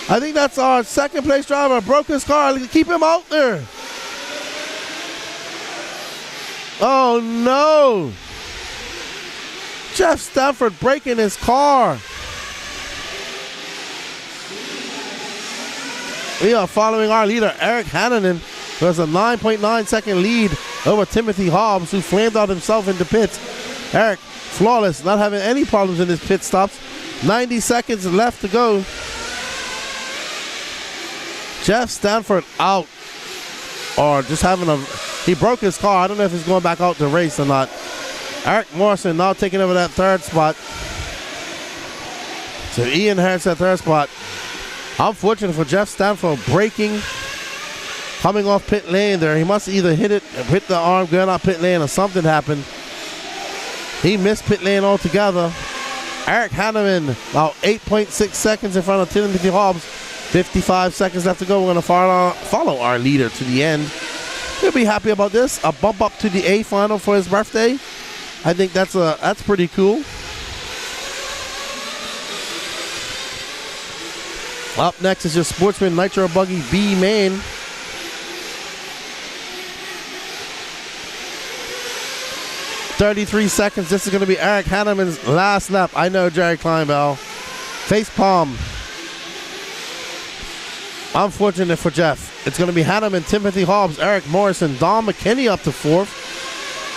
I think that's our second place driver. Broke his car. Keep him out there. Oh no. Jeff Stanford breaking his car. We are following our leader, Eric Hanneman, who has a 9.9 second lead over Timothy Hobbs, who flamed out himself in the pits. Eric, flawless, not having any problems in his pit stops. 90 seconds left to go. Jeff Stanford out. Or just he broke his car. I don't know if he's going back out to race or not. Eric Morrison now taking over that third spot. So Ian has that third spot. Unfortunate for Jeff Stanford, braking, coming off pit lane there. He must either hit the arm going out pit lane, or something happened. He missed pit lane altogether. Eric Hanneman, about 8.6 seconds in front of Timothy Hobbs. 55 seconds left to go. We're going to follow our leader to the end. He'll be happy about this. A bump up to the A final for his birthday. I think that's pretty cool. Up next is your Sportsman Nitro Buggy B main. .33 seconds. This is going to be Eric Hanneman's last lap. I know, Jerry Kleinbell. Face palm. Unfortunate for Jeff. It's going to be Hanneman, Timothy Hobbs, Eric Morrison, Don McKinney up to fourth.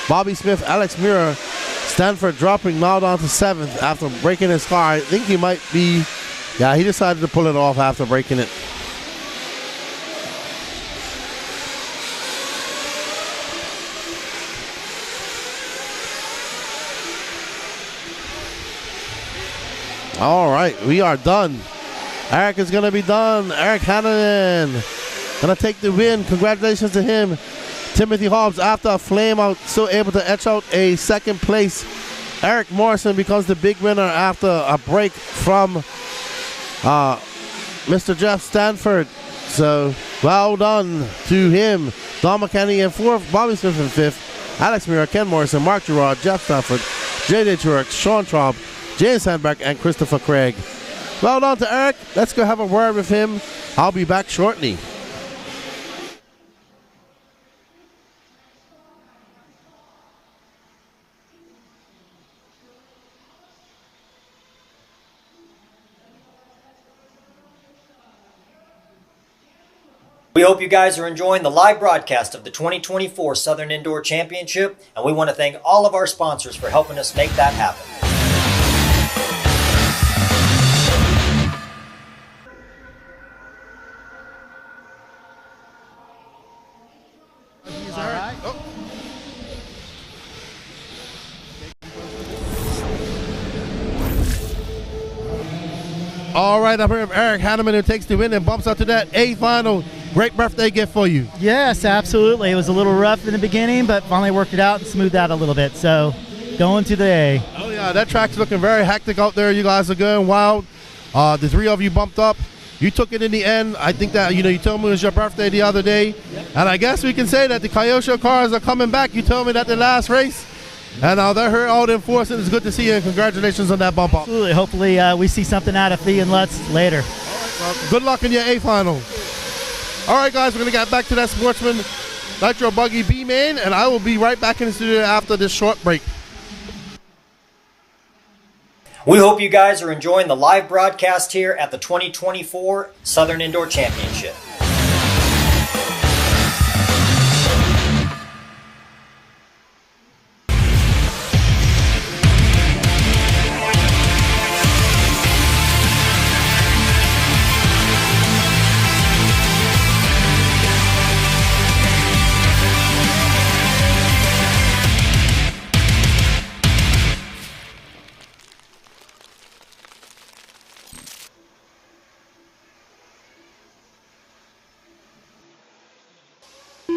Bobby Smith, Alex Muir, Stanford dropping now down to seventh after breaking his car. I think he might be... Yeah, he decided to pull it off after breaking it. All right, we are done. Eric is going to be done. Eric Hanneman going to take the win. Congratulations to him. Timothy Hobbs, after a flame out, still able to etch out a second place. Eric Morrison becomes the big winner after a break from Mr. Jeff Stanford. So, well done to him. Don McKenney in fourth, Bobby Smith in fifth, Alex Mira, Ken Morrison, Mark Gerard, Jeff Stanford, J.J. Truex, Sean Traub, James Sandberg, and Christopher Craig. Well done to Eric. Let's go have a word with him. I'll be back shortly. We hope you guys are enjoying the live broadcast of the 2024 Southern Indoor Championship, and we want to thank all of our sponsors for helping us make that happen. All right, up here with Eric Hanneman, who takes the win and bumps up to that A final. Great birthday gift for you. Yes, absolutely. It was a little rough in the beginning, but finally worked it out and smoothed out a little bit. So going to the A. Oh, yeah, that track's looking very hectic out there. You guys are going wild. The three of you bumped up. You took it in the end. I think that, you told me it was your birthday the other day. Yep. And I guess we can say that the Kyosho cars are coming back. You told me that the last race. And they're here all in force, and it's good to see you, and congratulations on that bump up. Absolutely. Hopefully we see something out of Thea and Lutz later. All right, well, good luck in your A final. All right, guys, we're going to get back to that Sportsman Nitro Buggy B main, and I will be right back in the studio after this short break. We hope you guys are enjoying the live broadcast here at the 2024 Southern Indoor Championship.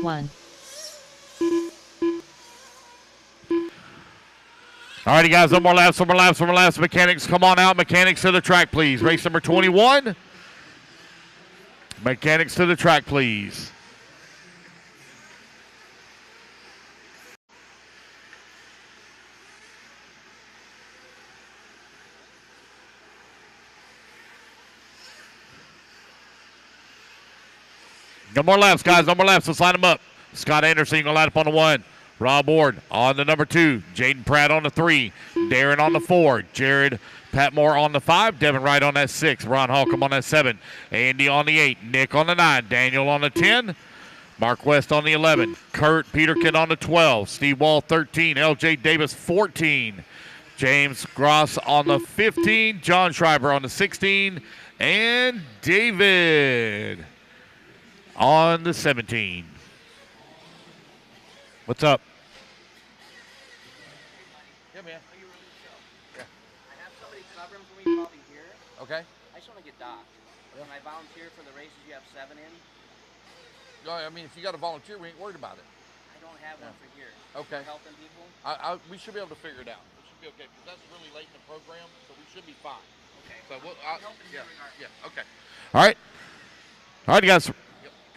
One. All righty, guys, one more laps. Mechanics, come on out. Mechanics to the track, please. Race number 21. Mechanics to the track, please. No more laps, guys. No more laps. Let's line them up. Scott Anderson going to line up on the 1. Rob Ward on the number 2. Jaden Pratt on the 3. Darren on the 4. Jared Patmore on the 5. Devin Wright on that 6. Ron Holcomb on that 7. Andy on the 8. Nick on the 9. Daniel on the 10. Mark West on the 11. Kurt Peterkin on the 12. Steve Wall 13. LJ Davis 14. James Gross on the 15. John Schreiber on the 16. And David on the 17. What's up? Yeah, man. Yeah. I have somebody covering for me probably here. Okay. I just want to get docked. Yeah. Can I volunteer for the races you have 7 in? No, I mean, if you got a volunteer, we ain't worried about it. I don't have one for here. Okay. For helping people? We should be able to figure it out. It should be okay, because that's really late in the program, so we should be fine. Okay. So okay. All right. All right, guys.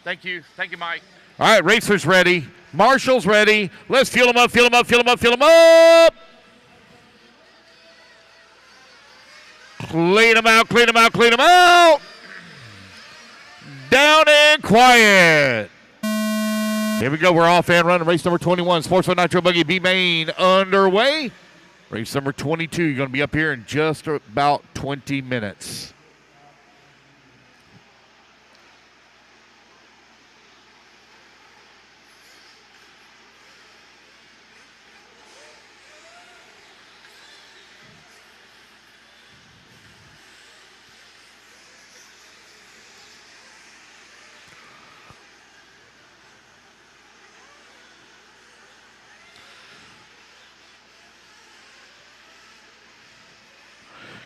Thank you. Thank you, Mike. All right, racers ready. Marshall's ready. Let's fuel them up, fuel them up, fuel them up, fuel them up. Clean them out, clean them out, clean them out. Down and quiet. Here we go. We're off and running. Race number 21, Sportsman Nitro Buggy B main underway. Race number 22, you're going to be up here in just about 20 minutes.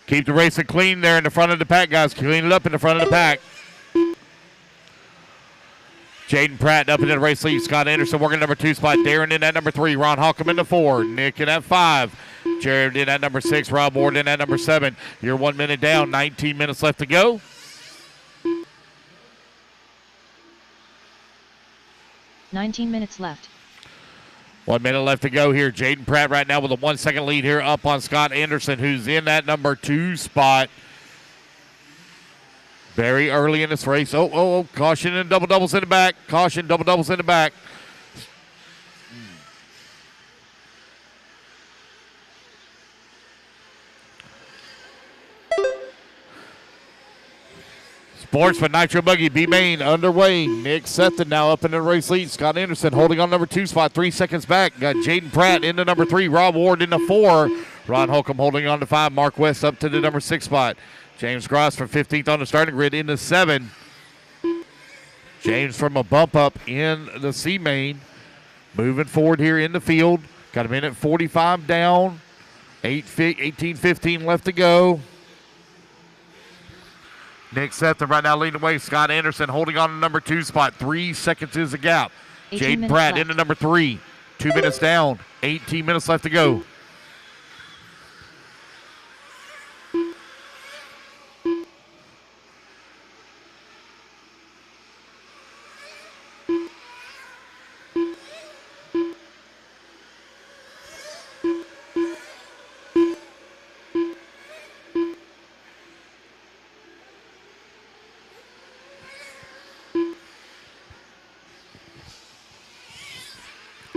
Keep the racing clean there in the front of the pack, guys. Clean it up in the front of the pack. Jaden Pratt up into the race lead. Scott Anderson working number 2 spot. Darren in at number 3. Ron Holcomb in the 4. Nick in at 5. Jared in at number 6. Rob Ward in at number 7. You're 1 minute down. 19 minutes left to go. Minutes left. 1 minute left to go here. Jaden Pratt right now with a 1 second lead here up on Scott Anderson, who's in that number 2 spot. Very early in this race. Oh, caution and double doubles in the back. Caution, double doubles in the back. Sportsman Nitro Buggy B main underway. Nick Sefton now up in the race lead. Scott Anderson holding on number 2 spot, 3 seconds back. Got Jaden Pratt into number 3. Rob Ward into 4. Ron Holcomb holding on to 5. Mark West up to the number 6 spot. James Gross from 15th on the starting grid into 7. James from a bump up in the C main. Moving forward here in the field. Got a minute 45 down. 18-15 left to go. Nick Sefton right now leading the way. Scott Anderson holding on to number 2 spot. 3 seconds is the gap. Jaden Pratt left. into number 3. 2 minutes down. 18 minutes left to go.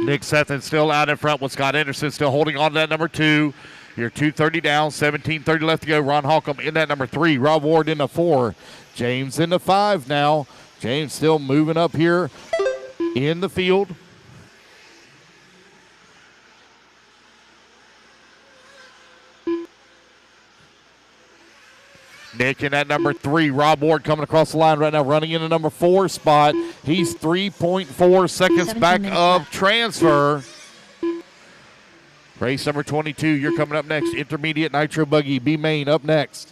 Nick Sefton still out in front with Scott Anderson still holding on to that number 2. You're 2:30 down, 17:30 left to go. Ron Holcomb in that number 3. Rob Ward in the 4. James in the 5 now. James still moving up here in the field. Nick in at number 3. Rob Ward coming across the line right now, running in the number 4 spot. He's 3.4 seconds back of transfer. Race number 22, you're coming up next. Intermediate Nitro Buggy, B main up next.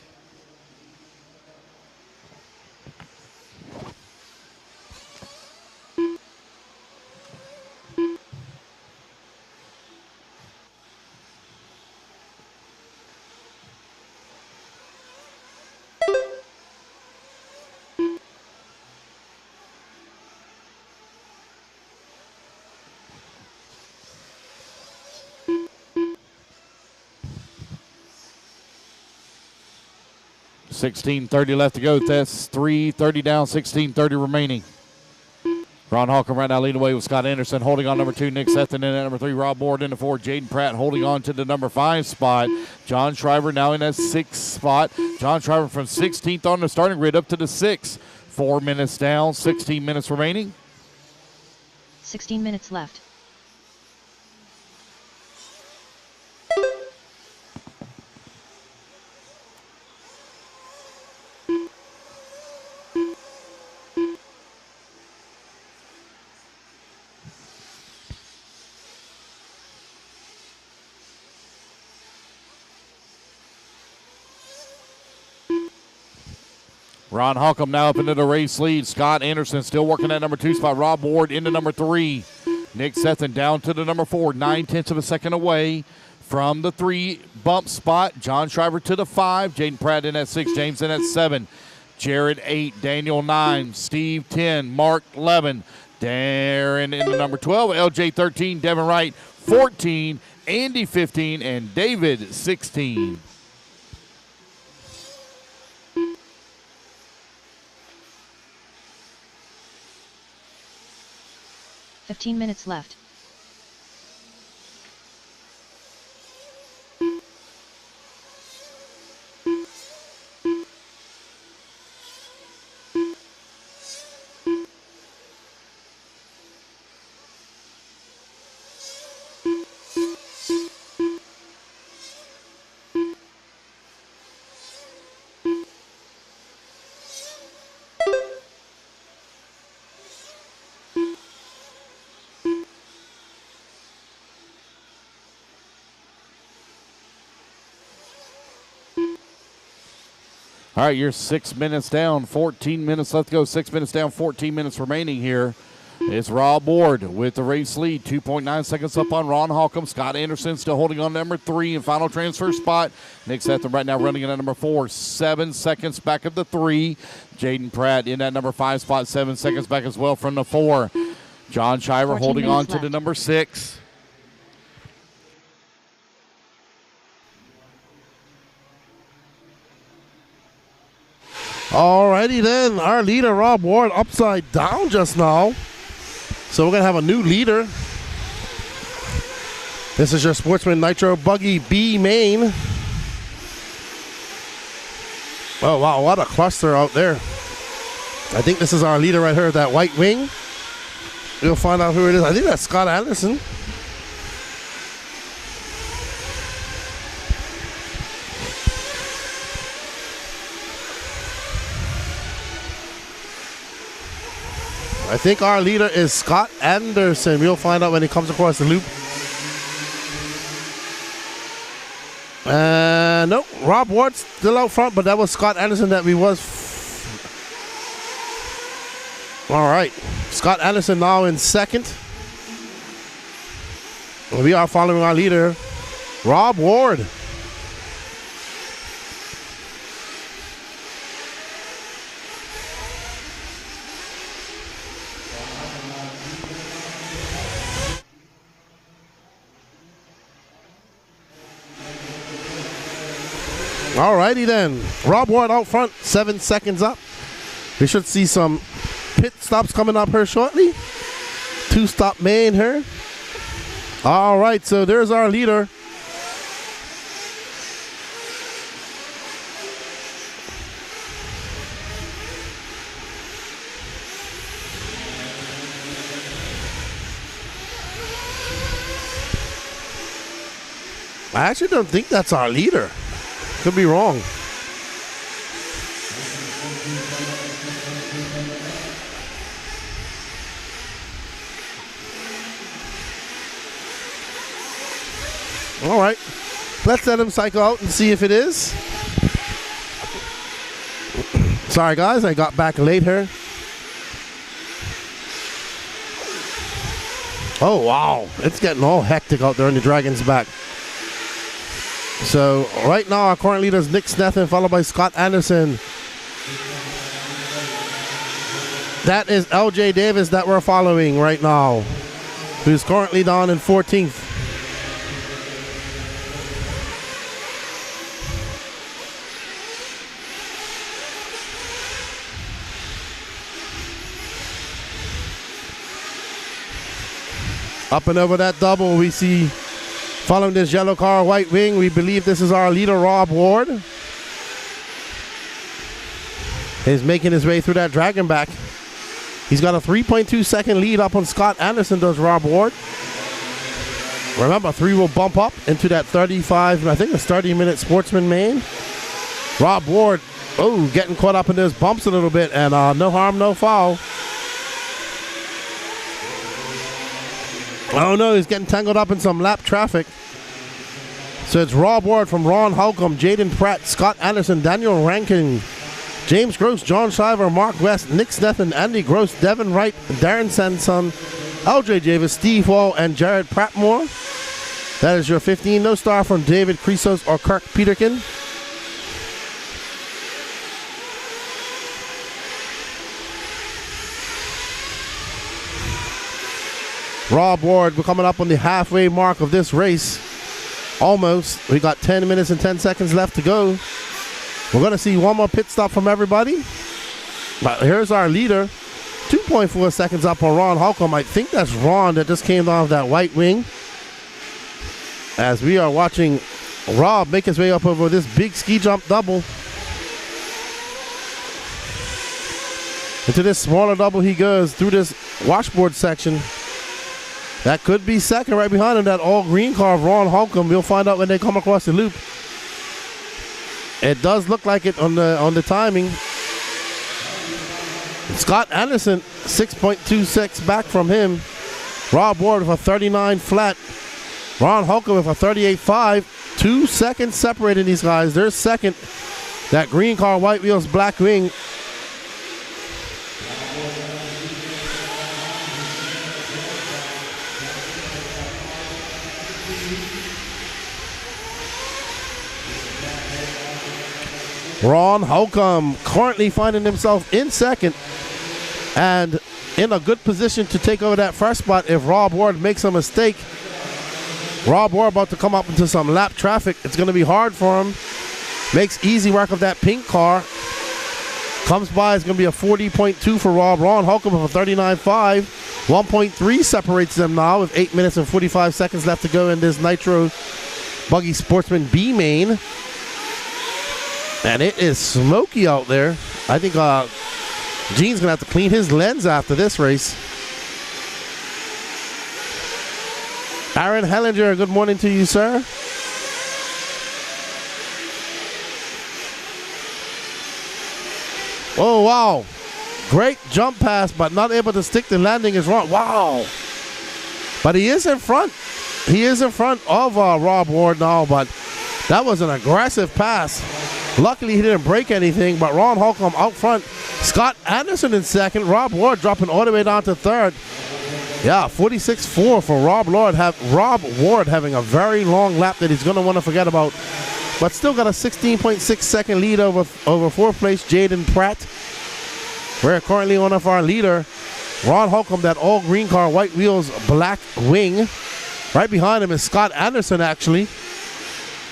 $16:30 left to go. That's 3:30 down, $16:30 remaining. Ron Holcomb right now leading away with Scott Anderson holding on number 2. Nick Sefton in at number 3. Rob Ward in the 4. Jaden Pratt holding on to the number 5 spot. John Shriver now in that 6th spot. John Shriver from 16th on the starting grid up to the 6th. 4 minutes down, 16 minutes remaining. 16 minutes left. Ron Holcomb now up into the race lead. Scott Anderson still working that number 2 spot. Rob Ward into number 3. Nick Sefton down to the number 4. 9/10 of a second away from the 3 bump spot. John Shriver to the 5. Jaden Pratt in at 6. James in at 7. Jared 8. Daniel 9. Steve 10. Mark 11. Darren in the number 12. LJ 13. Devin Wright 14. Andy 15. And David 16. 15 minutes left. All right, you're 6 minutes down, 14 minutes left to go. 6 minutes down, 14 minutes remaining here. It's Rob Ward with the race lead. 2.9 seconds up on Ron Holcomb. Scott Anderson still holding on number 3 in final transfer spot. Nick Setham right now running in at number 4. 7 seconds back of the 3. Jaden Pratt in that number 5 spot. 7 seconds back as well from the 4. John Shiver holding on to the number 6. Alrighty then, our leader Rob Ward upside down just now. So we're gonna have a new leader. This is your Sportsman Nitro Buggy B main. Oh wow, what a cluster out there. I think this is our leader right here, that white wing. We'll find out who it is. I think that's Scott Anderson. I think our leader is Scott Anderson. We'll find out when he comes across the loop. No, Rob Ward's still out front, but that was Scott Anderson that we was. All right, Scott Anderson now in second. We are following our leader, Rob Ward. Alrighty then, Rob Ward out front, 7 seconds up. We should see some pit stops coming up here shortly. 2-stop main here. All right, so there's our leader. I actually don't think that's our leader. Could be wrong. All right, let's let him cycle out and see if it is. Sorry guys, I got back late here. Oh wow, it's getting all hectic out there in the Dragon's Back. So right now our current leader is Nick Setham, followed by Scott Anderson. That is LJ Davis that we're following right now, who's currently down in 14th. Up and over that double, we see, following this yellow car, white wing, we believe this is our leader, Rob Ward. He's making his way through that Dragon Back. He's got a 3.2 second lead up on Scott Anderson, does Rob Ward. Remember, 3 will bump up into that 35, I think it's 30-minute Sportsman main. Rob Ward, oh, getting caught up in those bumps a little bit, and no harm, no foul. Oh no, he's getting tangled up in some lap traffic. So it's Rob Ward from Ron Holcomb, Jaden Pratt, Scott Anderson, Daniel Rankin, James Gross, John Shiver, Mark West, Nick Stethan, Andy Gross, Devin Wright, Darren Sanson, LJ Davis, Steve Wall, and Jared Prattmore. That is your 15. No star from David Chrysos or Kirk Peterkin. Rob Ward, we're coming up on the halfway mark of this race. Almost. We got 10 minutes and 10 seconds left to go. We're going to see one more pit stop from everybody. But here's our leader. 2.4 seconds up on Ron Holcomb. I think that's Ron that just came down with that white wing. As we are watching Rob make his way up over this big ski jump double. Into this smaller double he goes through this washboard section. That could be second right behind him, that all green car of Ron Holcomb. We'll find out when they come across the loop. It does look like it on the timing. Scott Anderson, 6.26 back from him. Rob Ward with a 39 flat. Ron Holcomb with a 38.5. 2 seconds separating these guys. They're second. That green car, white wheels, black wing. Ron Holcomb currently finding himself in second and in a good position to take over that first spot if Rob Ward makes a mistake. Rob Ward about to come up into some lap traffic. It's going to be hard for him. Makes easy work of that pink car. Comes by, it's going to be a 40.2 for Rob. Ron Holcomb with a 39.5. 1.3 separates them now with 8 minutes and 45 seconds left to go in this Nitro Buggy Sportsman B main. And it is smoky out there. I think Gene's going to have to clean his lens after this race. Aaron Hellinger, good morning to you, sir. Oh, wow. Great jump pass, but not able to stick the landing is wrong. Wow. But he is in front. He is in front of Rob Ward now, but that was an aggressive pass. Luckily, he didn't break anything, but Ron Holcomb out front. Scott Anderson in second. Rob Ward dropping all the way down to third. Yeah, 46.4 for Rob Ward having a very long lap that he's going to want to forget about. But still got a 16.6 second lead over fourth place, Jaden Pratt. We're currently on of our leader, Ron Holcomb, that all green car, white wheels, black wing. Right behind him is Scott Anderson, actually.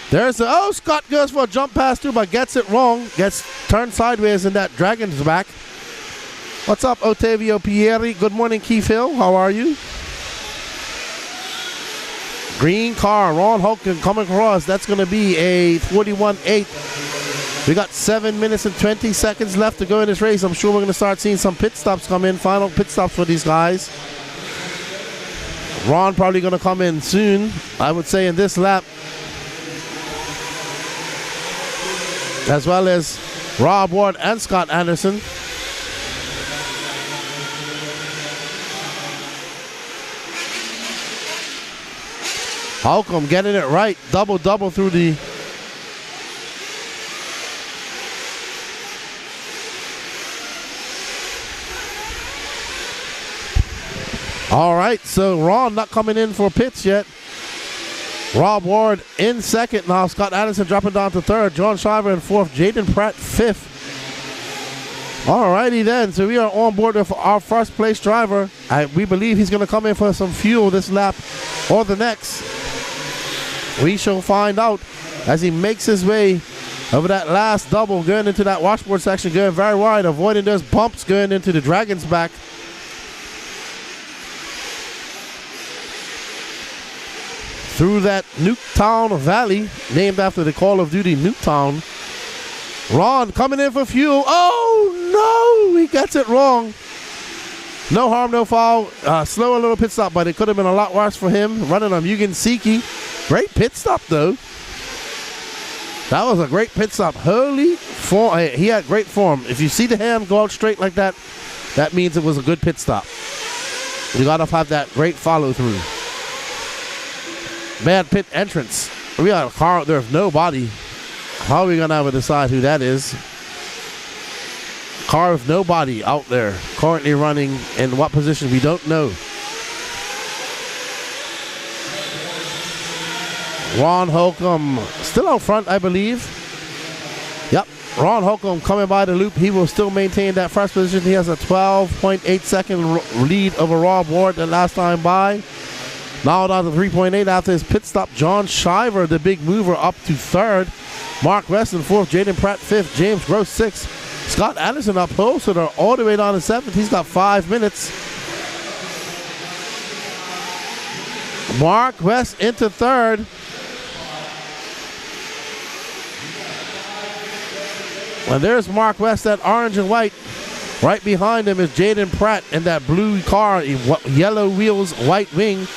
Scott goes for a jump pass too, but gets it wrong. Gets turned sideways in that Dragon's back. What's up, Otavio Pieri? Good morning, Keith Hill. How are you? Green car, Ron Holcomb coming across. That's going to be a 41.8. We got 7 minutes and 20 seconds left to go in this race. I'm sure we're going to start seeing some pit stops come in. Final pit stops for these guys. Ron probably going to come in soon, I would say, in this lap. As well as Rob Ward and Scott Anderson. Holcomb getting it right. Double through the... All right, so Ron not coming in for pits yet. Rob Ward in second now. Scott Anderson dropping down to third. John Shiver in fourth. Jaden Pratt fifth. All righty then. So we are on board with our first place driver. We believe he's going to come in for some fuel this lap or the next. We shall find out as he makes his way over that last double, going into that washboard section, going very wide, avoiding those bumps going into the Dragon's back. Through that Nuketown Valley, named after the Call of Duty Nuketown. Ron coming in for fuel. Oh, no! He gets it wrong. No harm, no foul. Slow a little pit stop, but it could have been a lot worse for him. Running on Mugen Siki. Great pit stop, though. That was a great pit stop. Holy form. He had great form. If you see the hand go out straight like that, that means it was a good pit stop. You got to have that great follow-through. Bad pit entrance. We got a car out there with nobody. How are we going to ever decide who that is? Car with nobody out there. Currently running in what position? We don't know. Ron Holcomb still out front, I believe. Yep. Ron Holcomb coming by the loop. He will still maintain that first position. He has a 12.8 second lead over Rob Ward the last time by. Now down to 3.8 after his pit stop. John Shiver, the big mover, up to third. Mark West in fourth. Jaden Pratt fifth. James Gross sixth. Scott Anderson up Holster all the way down to seventh. He's got 5 minutes. Mark West into third. And there's Mark West, that orange and white. Right behind him is Jaden Pratt in that blue car, yellow wheels, white wing.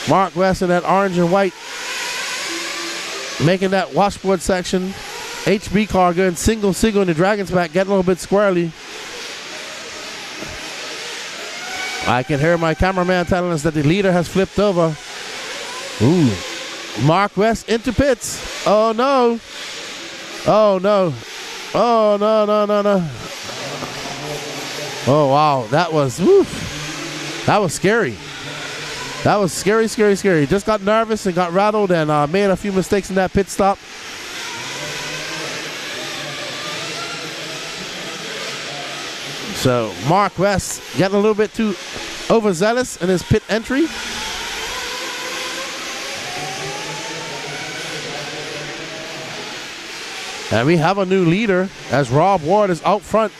Mark West in that orange and white, making that washboard section. HB car going single in the Dragon's back, getting a little bit squirrely. I can hear my cameraman telling us that the leader has flipped over. Ooh. Mark West into pits. Oh no. Oh, no. Oh, no, no, no, no. Oh, wow. That was, woof. That was scary. That was scary, scary, scary. Just got nervous and got rattled and made a few mistakes in that pit stop. So Mark West getting a little bit too overzealous in his pit entry. And we have a new leader as Rob Ward is out front.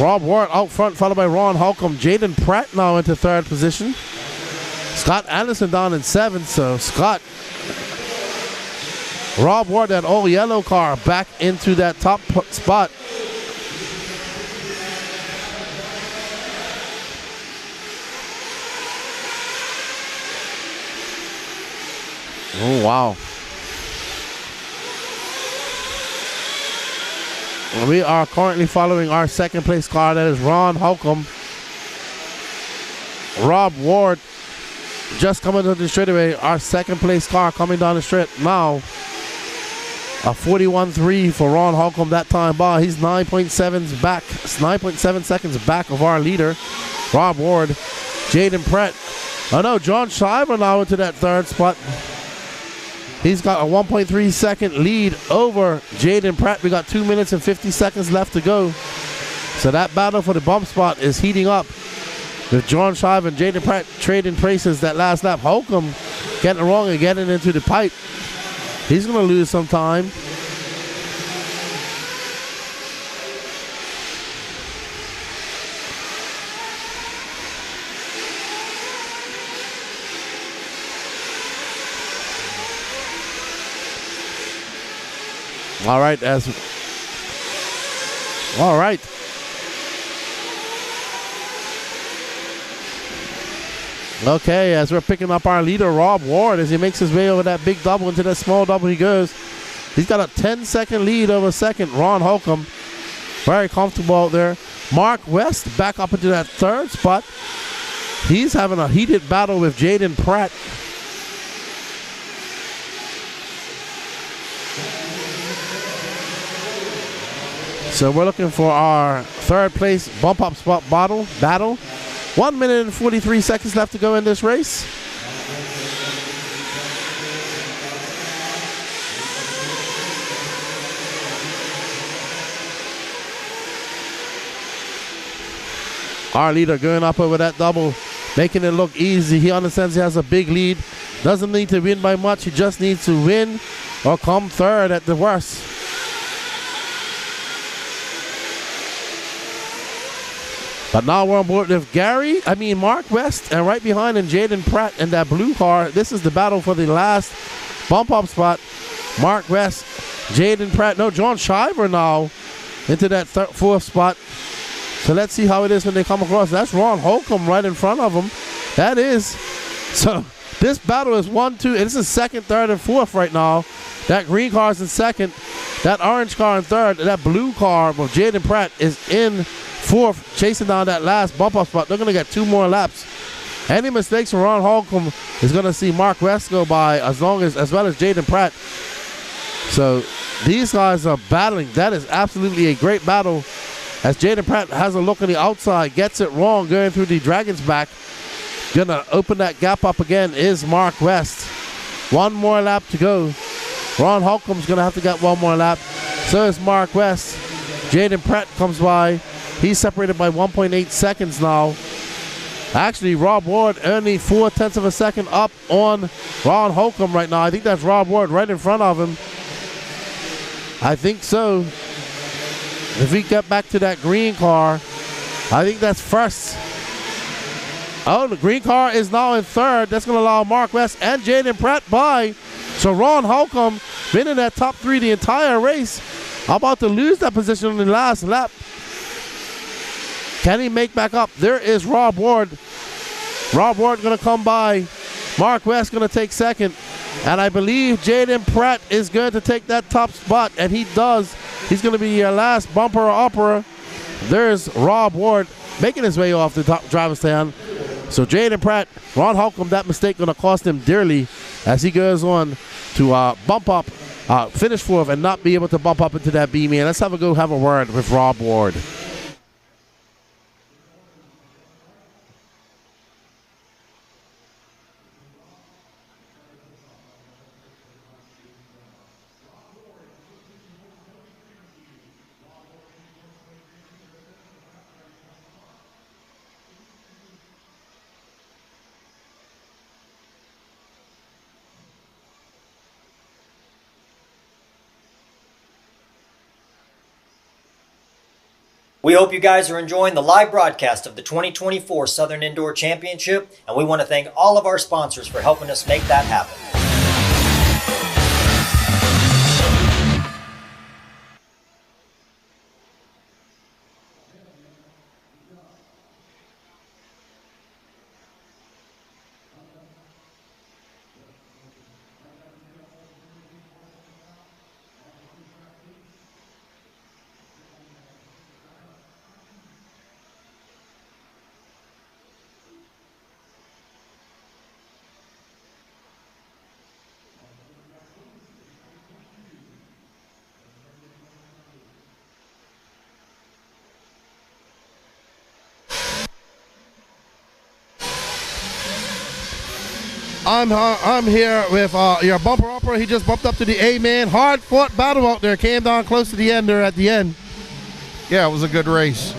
Rob Ward out front, followed by Ron Holcomb. Jaden Pratt now into third position. Scott Anderson down in 7th. So Scott, Rob Ward, that old yellow car, back into that top spot. Oh, wow. We are currently following our second place car. That is Ron Holcomb. Rob Ward just coming to the straightaway. Our second place car coming down the straight now. A 41.3 for Ron Holcomb that time by. He's 9.7 back. 9.7 seconds back of our leader, Rob Ward. Jaden Pratt. Oh no, John Shiver now into that third spot. He's got a 1.3 second lead over Jaden Pratt. We got 2 minutes and 50 seconds left to go. So that battle for the bump spot is heating up with John Shive and Jaden Pratt trading places that last lap. Holcomb getting it wrong and getting into the pipe. He's going to lose some time. All right, all right. Okay, as we're picking up our leader, Rob Ward, as he makes his way over that big double into that small double he goes. He's got a 10-second lead over second, Ron Holcomb. Very comfortable out there. Mark West back up into that third spot. He's having a heated battle with Jaden Pratt. So we're looking for our third place bump up spot battle. 1 minute and 43 seconds left to go in this race. Our leader going up over that double, making it look easy. He understands he has a big lead. Doesn't need to win by much. He just needs to win or come third at the worst. But now we're on board with Mark West, and right behind him, Jaden Pratt in that blue car. This is the battle for the last bump-up spot. Mark West, Jaden Pratt. No, John Shiver now into that fourth spot. So let's see how it is when they come across. That's Ron Holcomb right in front of him. That is. So this battle is 1, 2, and this is second, third, and fourth right now. That green car is in second. That orange car in third. And that blue car with Jaden Pratt is in fourth, chasing down that last bump-up spot. They're going to get 2 more laps. Any mistakes from Ron Holcomb is going to see Mark West go by as well as Jaden Pratt. So these guys are battling. That is absolutely a great battle as Jaden Pratt has a look on the outside, gets it wrong going through the Dragon's back. Going to open that gap up again is Mark West. 1 more lap to go. Ron Holcomb's going to have to get 1 more lap. So is Mark West. Jaden Pratt comes by. He's separated by 1.8 seconds now. Actually, Rob Ward only 0.4 of a second up on Ron Holcomb right now. I think that's Rob Ward right in front of him. I think so. If we get back to that green car, I think that's first. Oh, the green car is now in third. That's going to allow Mark West and Jaden Pratt by. So Ron Holcomb been in that top 3 the entire race. About to lose that position on the last lap. Can he make back up? There is Rob Ward. Rob Ward going to come by. Mark West going to take second. And I believe Jaden Pratt is going to take that top spot. And he does. He's going to be your last bumper upper. There's Rob Ward making his way off the top driver's stand. So Jaden Pratt, Ron Holcomb, that mistake going to cost him dearly as he goes on bump up, finish fourth, and not be able to bump up into that B, man. Let's have a word with Rob Ward. We hope you guys are enjoying the live broadcast of the 2024 Southern Indoor Championship, and we want to thank all of our sponsors for helping us make that happen. I'm here with your bumper upper. He just bumped up to the A, man. Hard fought battle out there. Came down close to the end there at the end. Yeah, it was a good race.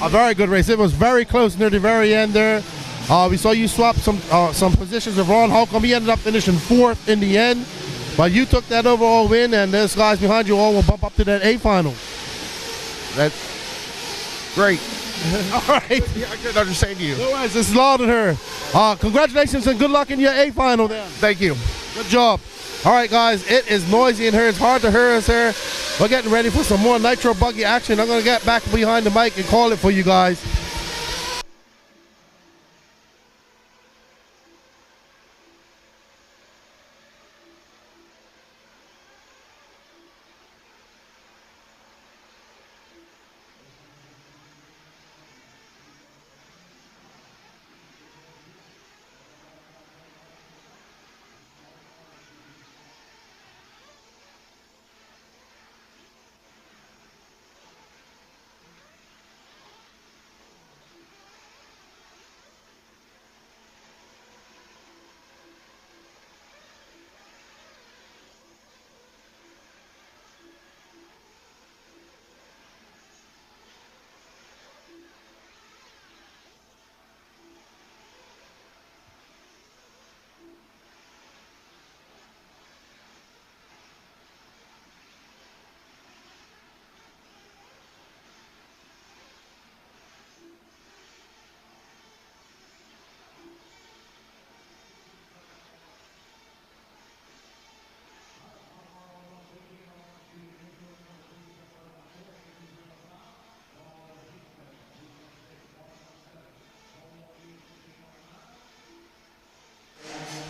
A very good race. It was very close near the very end there. We saw you swap some positions with Ron Holcomb. He ended up finishing fourth in the end. But you took that overall win, and those guys behind you all will bump up to that A final. That's great. All right. Yeah, I couldn't understand you. No worries. This is Lord and her. Congratulations and good luck in your A final then. Thank you. Good job. All right, guys. It is noisy in here. It's hard to hear us here. We're getting ready for some more Nitro Buggy action. I'm going to get back behind the mic and call it for you guys.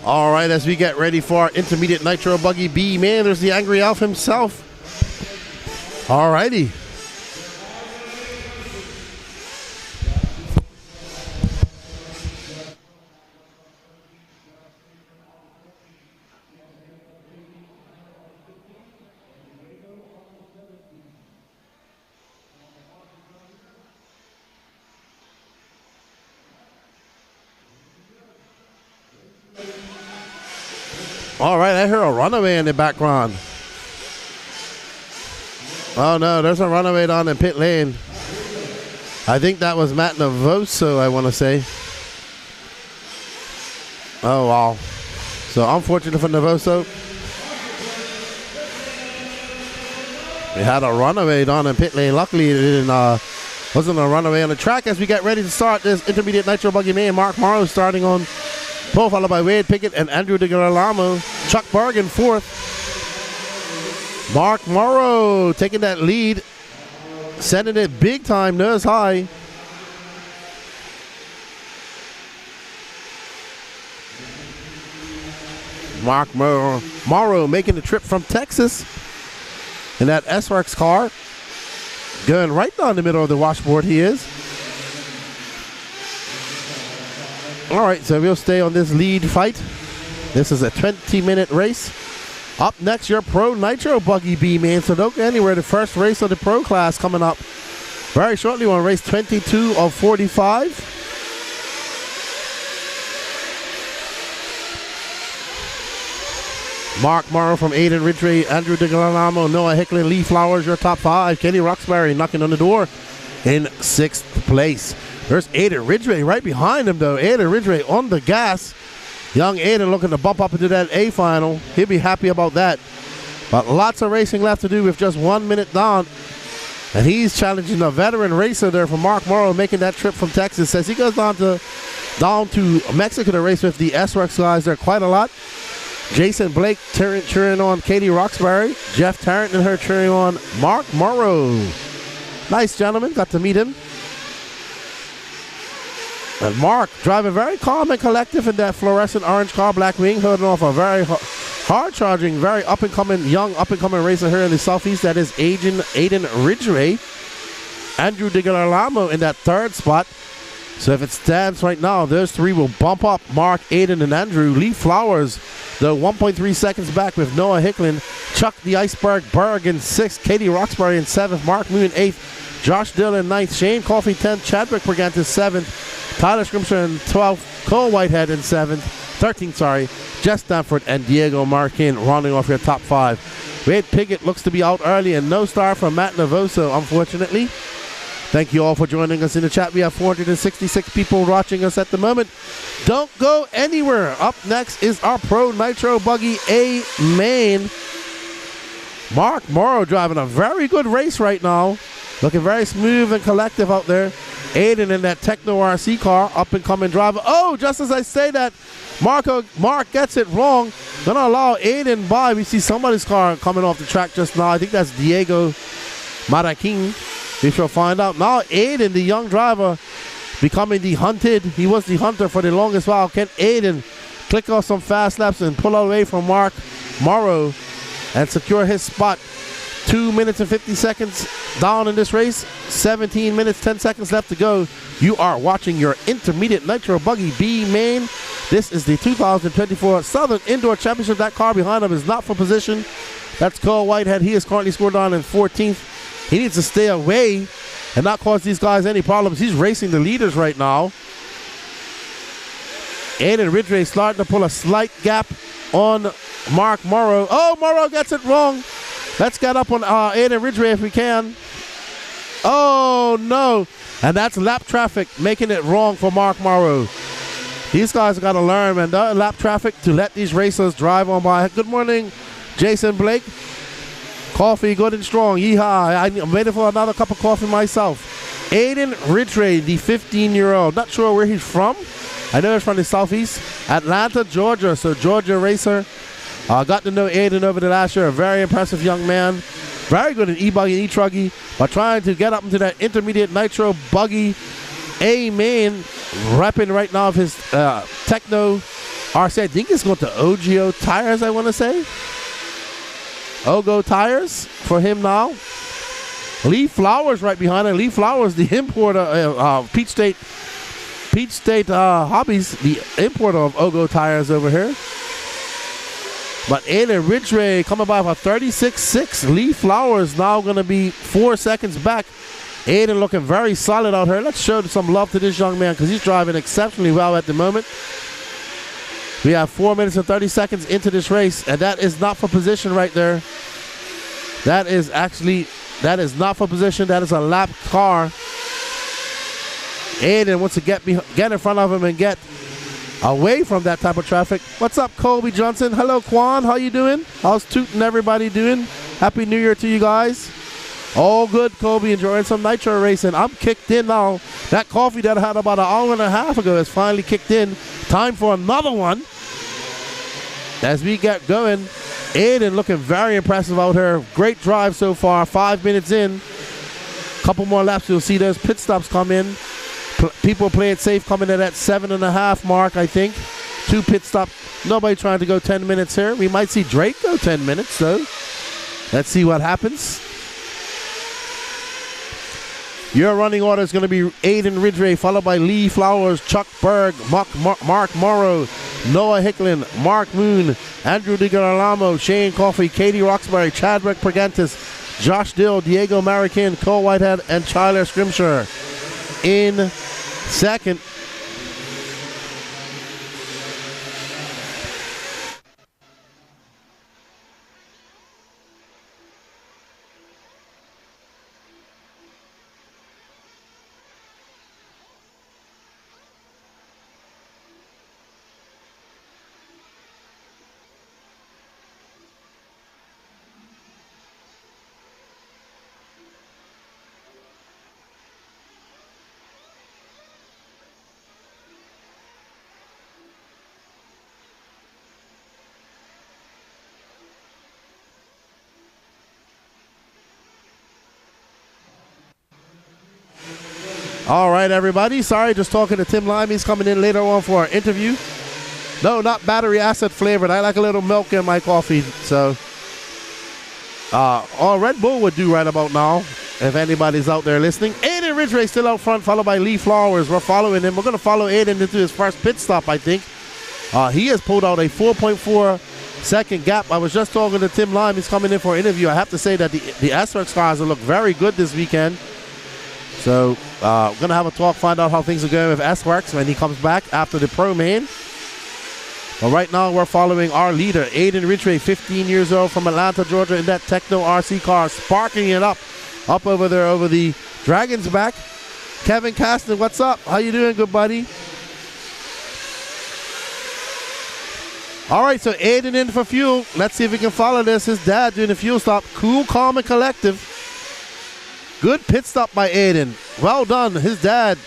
All right, as we get ready for our intermediate Nitro Buggy B, man, there's the Angry Elf himself. All righty. All right, I hear a runaway in the background. Oh, no, there's a runaway down in pit lane. I think that was Matt Navoso, I want to say. Oh, wow. So, unfortunate for Navoso. We had a runaway down in pit lane. Luckily, it wasn't a runaway on the track. As we get ready to start this intermediate Nitro Buggy man, Mark Morrow starting on pole, followed by Wade Pickett and Andrew DeGarlamo. Chuck Bargan fourth. Mark Morrow taking that lead, sending it big time, nose high. Mark Morrow making the trip from Texas in that S-Works car. Going right down the middle of the washboard he is. All right, so we'll stay on this lead fight. This is a 20-minute race. Up next, your Pro Nitro Buggy B-Man. So don't go anywhere. The first race of the Pro class coming up very shortly on race 22 of 45. Mark Morrow from Aiden Ridgway, Andrew DeGalamo, Noah Hicklin, Lee Flowers, your top 5. Kenny Roxbury knocking on the door in 6th place. There's Aiden Ridgway right behind him, though. Aiden Ridgway on the gas. Young Aiden looking to bump up into that A final. He'll be happy about that. But lots of racing left to do with just 1 minute down. And he's challenging a veteran racer there from Mark Morrow, making that trip from Texas. Says he goes down to Mexico to race with the S-Works guys there quite a lot. Jason Blake cheering on Katie Roxbury. Jeff Tarrant and her cheering on Mark Morrow. Nice gentleman. Got to meet him. And Mark driving very calm and collective in that fluorescent orange car, black wing, holding off a very hard-charging, very up-and-coming, young up-and-coming racer here in the Southeast. That is Aiden Ridgway. Andrew DeGalamo in that 3rd spot. So if it stands right now, those 3 will bump up Mark, Aiden, and Andrew. Lee Flowers, though, 1.3 seconds back with Noah Hicklin. Chuck the Iceberg Berg in 6th. Katie Roxbury in 7th. Mark Moon 8th. Josh Dillon 9th. Shane Coffey 10th. Chadwick Brigantis 7th. Tyler Scrimshaw in 12th. Cole Whitehead in 13th, sorry. Jess Stanford and Diego Marquin rounding off your top 5. Wade Piggott looks to be out early, and no star from Matt Navoso, unfortunately. Thank you all for joining us in the chat. We have 466 people watching us at the moment. Don't go anywhere. Up next is our Pro Nitro Buggy A main. Mark Morrow driving a very good race right now. Looking very smooth and collective out there. Aiden in that Techno RC car, up and coming driver. Oh, just as I say that, Mark gets it wrong. Gonna allow Aiden by. We see somebody's car coming off the track just now. I think that's Diego Maraquin. We shall find out. Now Aiden, the young driver, becoming the hunted. He was the hunter for the longest while. Can Aiden click off some fast laps and pull away from Mark Morrow and secure his spot? 2 minutes and 50 seconds down in this race. 17 minutes, 10 seconds left to go. You are watching your Intermediate Nitro Buggy B main. This is the 2024 Southern Indoor Championship. That car behind him is not for position. That's Cole Whitehead. He is currently scored down in 14th. He needs to stay away and not cause these guys any problems. He's racing the leaders right now. Aiden Ridgway starting to pull a slight gap on Mark Morrow. Oh, Morrow gets it wrong. Let's get up on Aiden Ridgway if we can. Oh, no. And that's lap traffic making it wrong for Mark Morrow. These guys got to learn, man. Lap traffic to let these racers drive on by. Good morning, Jason Blake. Coffee good and strong. Yeehaw. I'm waiting for another cup of coffee myself. Aiden Ridgway, the 15-year-old. Not sure where he's from. I know he's from the Southeast. Atlanta, Georgia. So Georgia racer. Got to know Aiden over the last year. A very impressive young man. Very good in e-buggy and e-truggy. But trying to get up into that Intermediate Nitro Buggy A main. Repping right now of his Techno RC. I think it's going to OGO Tires, I want to say. OGO Tires for him now. Lee Flowers right behind him. Lee Flowers, the importer, Peach State Hobbies, the importer of OGO Tires over here. But Aiden Ridgway coming by for 36.6. Lee Flowers now going to be 4 seconds back. Aiden looking very solid out here. Let's show some love to this young man because he's driving exceptionally well at the moment. We have 4 minutes and 30 seconds into this race, and that is not for position right there. That is not for position. That is a lap car. Aiden wants to get in front of him and get away from that type of traffic. What's up, Colby Johnson? Hello, Quan. How you doing? How's Tootin' everybody doing? Happy New Year to you guys. All good, Colby. Enjoying some nitro racing. I'm kicked in now. That coffee that I had about an hour and a half ago has finally kicked in. Time for another one. As we get going, Aiden looking very impressive out here. Great drive so far. 5 minutes in. Couple more laps. You'll see those pit stops come in. People play it safe coming in at 7.5 mark, I think. 2 pit stops. Nobody trying to go 10 minutes here. We might see Drake go 10 minutes, though. Let's see what happens. Your running order is going to be Aiden Ridgway, followed by Lee Flowers, Chuck Berg, Mark Morrow, Noah Hicklin, Mark Moon, Andrew DiGirolamo, Shane Coffey, Katie Roxbury, Chadwick Pregentis, Josh Dill, Diego Marican, Cole Whitehead, and Tyler Scrimshire. In second, all right, everybody. Sorry, just talking to Tim Lime. He's coming in later on for our interview. No, not battery acid flavored. I like a little milk in my coffee. So, all Red Bull would do right about now, if anybody's out there listening. Aiden Ridgway still out front, followed by Lee Flowers. We're following him. We're going to follow Aiden into his first pit stop, I think. He has pulled out a 4.4 second gap. I was just talking to Tim Lime. He's coming in for an interview. I have to say that the S-Works cars have looked very good this weekend. So, we're going to have a talk, find out how things are going with S-Works when he comes back after the Pro Main. But right now, we're following our leader, Aiden Ridgway, 15 years old from Atlanta, Georgia, in that Techno RC car, sparking it up over there over the Dragon's back. Kevin Caston, what's up? How you doing, good buddy? All right, so Aiden in for fuel. Let's see if we can follow this. His dad doing the fuel stop. Cool, calm, and collective. Good pit stop by Aiden. Well done, his dad.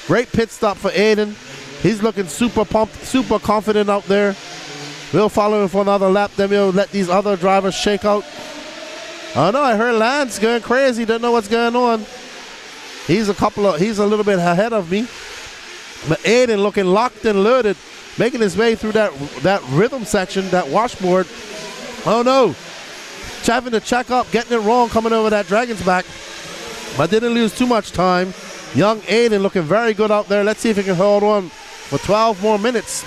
Great pit stop for Aiden. He's looking super pumped, super confident out there. We'll follow him for another lap, then we'll let these other drivers shake out. Oh no, I heard Lance going crazy, don't know what's going on. He's a little bit ahead of me. But Aiden looking locked and loaded, making his way through that rhythm section, that washboard. Oh no, having to check up, getting it wrong, coming over that Dragon's back. But didn't lose too much time. Young Aiden looking very good out there. Let's see if he can hold on for 12 more minutes.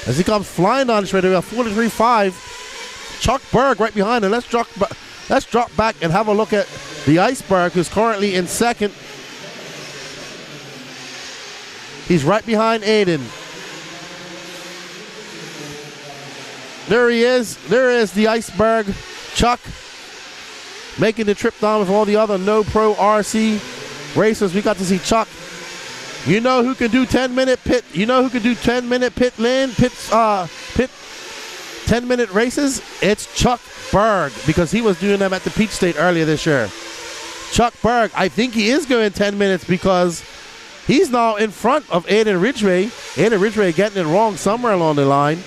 As he comes flying down the straight, we have 43.5. Chuck Berg right behind him. Let's drop back and have a look at the Iceberg, who's currently in second. He's right behind Aiden. There he is. There is the Iceberg. Chuck making the trip down with all the other no pro RC racers. We got to see Chuck. You know who can do 10-minute pit? You know who can do 10-minute pit 10-minute races? It's Chuck Berg, because he was doing them at the Peach State earlier this year. Chuck Berg, I think he is going 10 minutes because he's now in front of Aiden Ridgway. Aiden Ridgway getting it wrong somewhere along the line.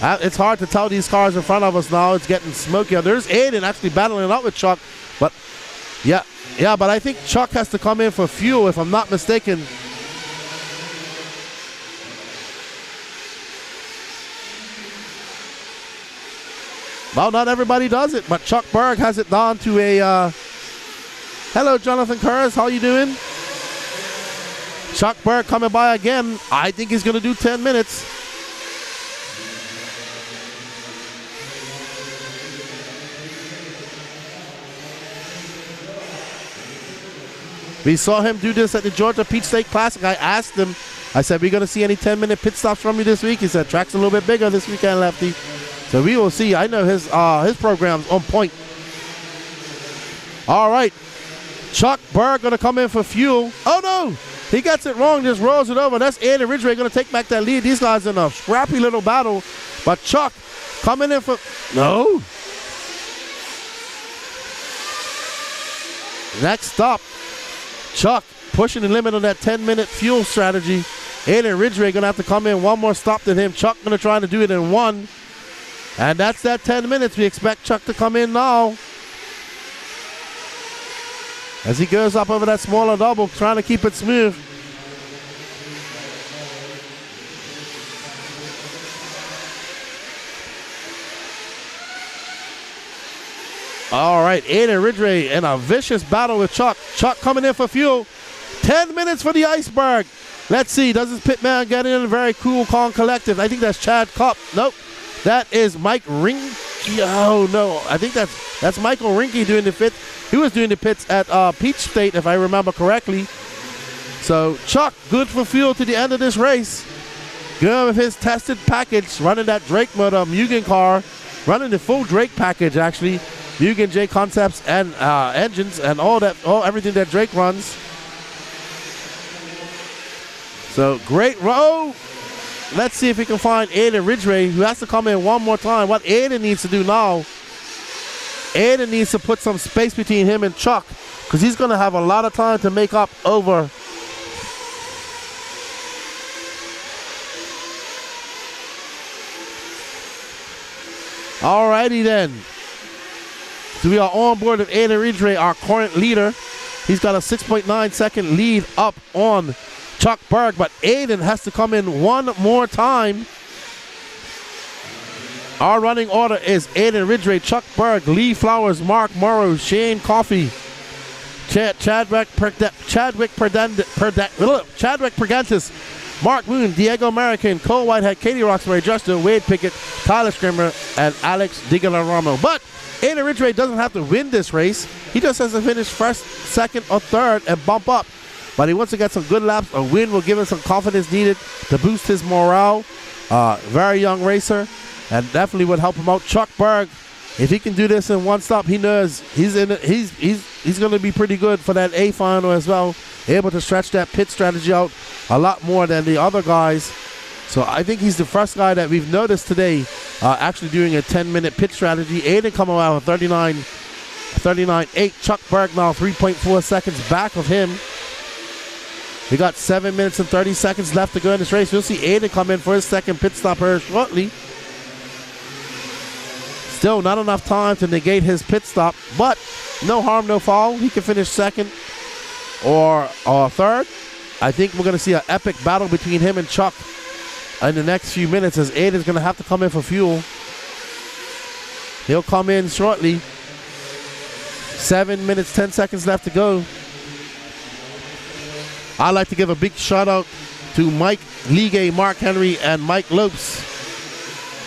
It's hard to tell these cars in front of us now. It's getting smoky. There's Aiden actually battling it out with Chuck. But, yeah, but I think Chuck has to come in for fuel, if I'm not mistaken. Well, not everybody does it, but Chuck Berg has it down to a... Hello, Jonathan Kurz. How you doing? Chuck Berg coming by again. I think he's going to do 10 minutes. We saw him do this at the Georgia Peach State Classic. I asked him, I said, we going to see any 10-minute pit stops from you this week? He said, track's a little bit bigger this weekend, Lefty. So we will see. I know his program's on point. All right. Chuck Berg going to come in for fuel. Oh, no. He gets it wrong, just rolls it over. That's Aiden Ridgway going to take back that lead. These guys in a scrappy little battle. But Chuck coming in for... No. Next stop. Chuck pushing the limit on that 10-minute fuel strategy. Aiden Ridgway going to have to come in one more stop than him. Chuck going to try to do it in one. And that's that 10 minutes. We expect Chuck to come in now. As he goes up over that smaller double, trying to keep it smooth. All right, Aiden Ridgway in a vicious battle with Chuck. Chuck coming in for fuel. 10 minutes for the Iceberg. Let's see, does this pit man get in? Very cool, calm, collective. I think that's Chad Kopp. Nope, that is Mike Rinke. Oh, no, I think that's Michael Rinke doing the pit. He was doing the pits at Peach State, if I remember correctly. So Chuck, good for fuel to the end of this race. Good with his tested package, running that Drake motor, Mugen car, running the full Drake package, actually. Mugen J Concepts and engines and everything that Drake runs. So great row. Let's see if we can find Aiden Ridgway, who has to come in one more time. What Aiden needs to do now, Aiden needs to put some space between him and Chuck, because he's going to have a lot of time to make up over. Alrighty then. So we are on board with Aiden Ridgway, our current leader. He's got a 6.9 second lead up on Chuck Berg, but Aiden has to come in one more time. Our running order is Aiden Ridgway, Chuck Berg, Lee Flowers, Mark Morrow, Shane Coffey, Chadwick Pergantis, Mark Moon, Diego American, Cole Whitehead, Katie Roxbury, Justin Wade Pickett, Tyler Scrimmer, and Alex DiGilaramo. But Aiden Ridgway doesn't have to win this race. He just has to finish first, second, or third and bump up. But he wants to get some good laps. A win will give him some confidence needed to boost his morale. Very young racer, and definitely would help him out. Chuck Berg, if he can do this in one stop, he knows he's going to be pretty good for that A final as well. Able to stretch that pit strategy out a lot more than the other guys. So I think he's the first guy that we've noticed today actually doing a 10-minute pit strategy. Aiden coming out with 39.8. Chuck Berg now 3.4 seconds back of him. We got 7 minutes and 30 seconds left to go in this race. You'll see Aiden come in for his second pit stop here shortly. Still not enough time to negate his pit stop, but no harm, no foul. He can finish second or third. I think we're going to see an epic battle between him and Chuck in the next few minutes, as Aiden's going to have to come in for fuel. He'll come in shortly. 7 minutes, 10 seconds left to go. I'd like to give a big shout out to Mike Ligue, Mark Henry, and Mike Lopes.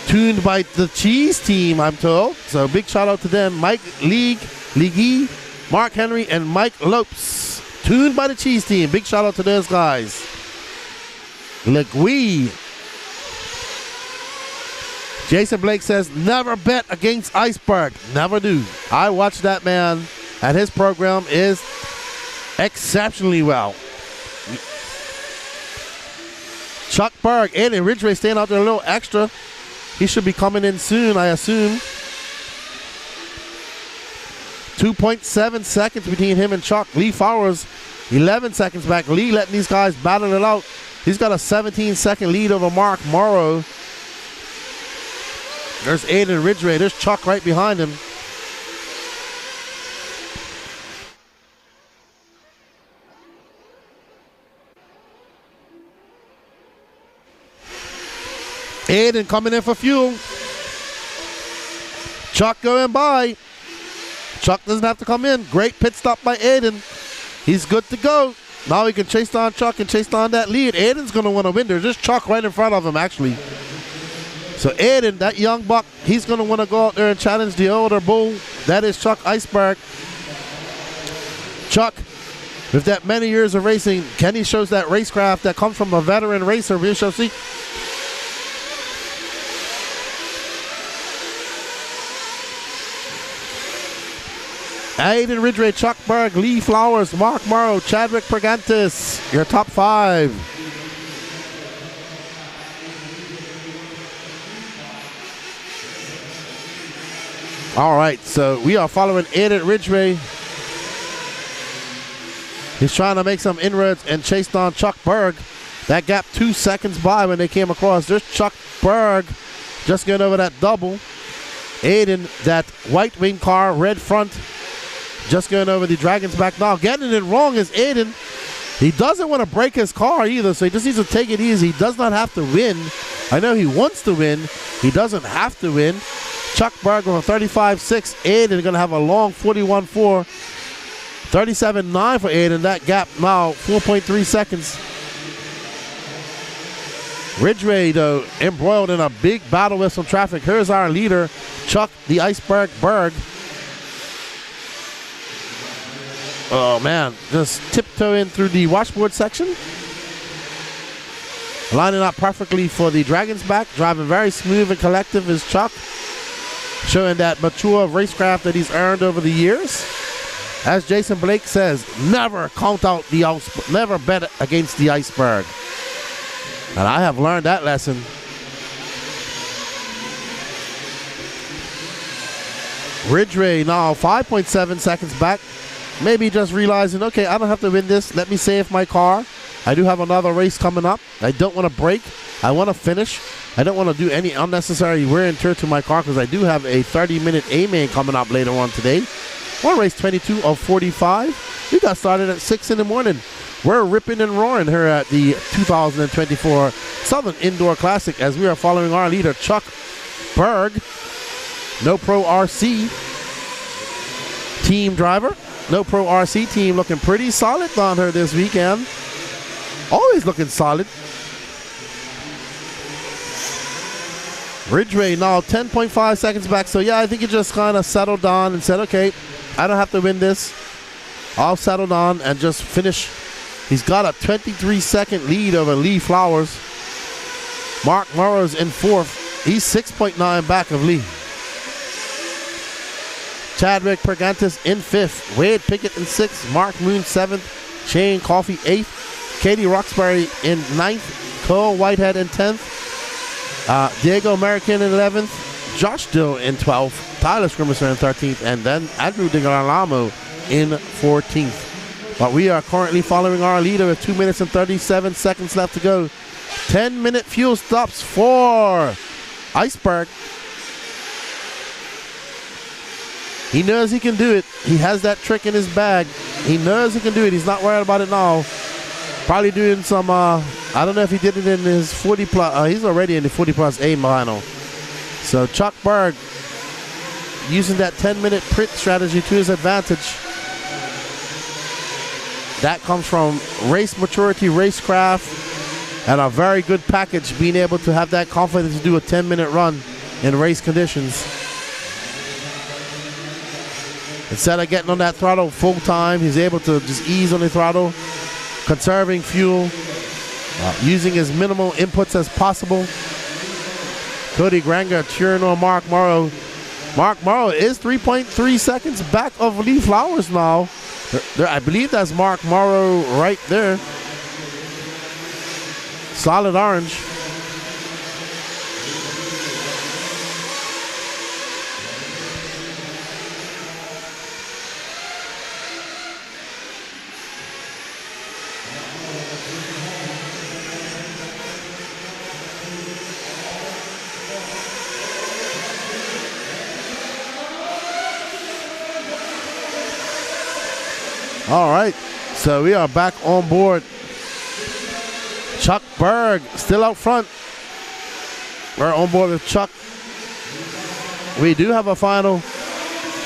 Tuned by the Cheese Team, I'm told. So big shout out to them. Mike Ligue, Mark Henry, and Mike Lopes. Tuned by the Cheese Team. Big shout out to those guys. Legui. Jason Blake says, never bet against Iceberg. Never do. I watched that man, and his program is exceptionally well. Chuck Berg, Aiden Ridgway staying out there a little extra. He should be coming in soon, I assume. 2.7 seconds between him and Chuck. Lee Flowers, 11 seconds back. Lee letting these guys battle it out. He's got a 17-second lead over Mark Morrow. There's Aiden Ridgway. There's Chuck right behind him. Aiden coming in for fuel. Chuck going by. Chuck doesn't have to come in. Great pit stop by Aiden. He's good to go. Now he can chase down Chuck and chase down that lead. Aiden's going to want to win. There's just Chuck right in front of him, actually. So Aiden, that young buck, he's going to want to go out there and challenge the older bull. That is Chuck Iceberg. Chuck, with that many years of racing, Kenny shows that racecraft that comes from a veteran racer. We shall see. Aiden Ridgway, Chuck Berg, Lee Flowers, Mark Morrow, Chadwick Pergantis, your top five. All right, so we are following Aiden Ridgway. He's trying to make some inroads and chase down Chuck Berg. That gap 2 seconds by when they came across. There's Chuck Berg just getting over that double. Aiden, that white wing car, red front, just going over the Dragon's back now. Getting it wrong is Aiden. He doesn't want to break his car either, so he just needs to take it easy. He does not have to win. I know he wants to win. He doesn't have to win. Chuck Berg with a 35.6. Aiden going to have a long 41.4. 37.9 for Aiden. That gap now 4.3 seconds. Ridgway, though, embroiled in a big battle with some traffic. Here's our leader, Chuck the Iceberg Berg. Oh, man, just tiptoeing through the washboard section. Lining up perfectly for the Dragon's back. Driving very smooth and collective is Chuck. Showing that mature racecraft that he's earned over the years. As Jason Blake says, never count out the iceberg, never bet against the iceberg. And I have learned that lesson. Ridgway now 5.7 seconds back. Maybe just realizing, okay, I don't have to win this. Let me save my car. I do have another race coming up. I don't want to break. I want to finish. I don't want to do any unnecessary wear and tear to my car because I do have a 30-minute A-main coming up later on today. On race 22 of 45. We got started at 6 in the morning. We're ripping and roaring here at the 2024 Southern Indoor Classic as we are following our leader, Chuck Berg, No Pro RC team driver. No Pro RC team looking pretty solid on her this weekend. Always looking solid. Ridgway now 10.5 seconds back. So, yeah, I think he just kind of settled down and said, okay, I don't have to win this. I'll settle down and just finish. He's got a 23-second lead over Lee Flowers. Mark Morrow's in fourth. He's 6.9 back of Lee. Chadwick Pergantis in fifth. Wade Pickett in sixth. Mark Moon seventh. Shane Coffey eighth. Katie Roxbury in ninth. Cole Whitehead in 10th. Diego American in 11th. Josh Dill in 12th. Tyler Scrimmisser in 13th. And then Andrew DiGarlamo in 14th. But we are currently following our leader with 2 minutes and 37 seconds left to go. 10-minute fuel stops for Iceberg. He knows he can do it. He has that trick in his bag. He knows he can do it. He's not worried about it now. Probably doing some, I don't know if he did it in his 40 plus. He's already in the 40 plus A final. So Chuck Berg using that 10-minute print strategy to his advantage. That comes from race maturity, racecraft, and a very good package, being able to have that confidence to do a 10-minute run in race conditions. Instead of getting on that throttle full time, he's able to just ease on the throttle, conserving fuel, using as minimal inputs as possible. Cody Granger cheering on Mark Morrow. Mark Morrow is 3.3 seconds back of Lee Flowers now. I believe that's Mark Morrow right there. Solid orange. All right, so we are back on board. Chuck Berg still out front. We're on board with Chuck. We do have a final.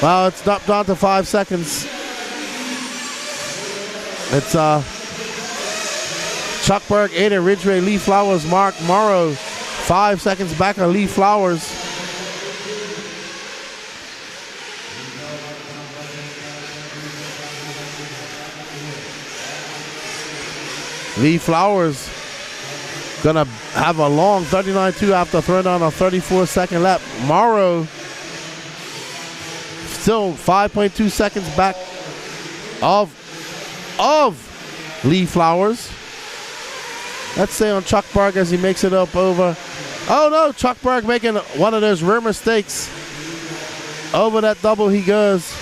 Well, it's dropped down to 5 seconds. It's Chuck Berg, Aiden Ridgway, Lee Flowers, Mark Morrow. 5 seconds back of Lee Flowers. Lee Flowers gonna have a long 39.2 after throwing down a 34-second lap. Morrow still 5.2 seconds back of Lee Flowers. Let's say on Chuck Berg as he makes it up over. Oh no, Chuck Berg making one of those rare mistakes. Over that double he goes.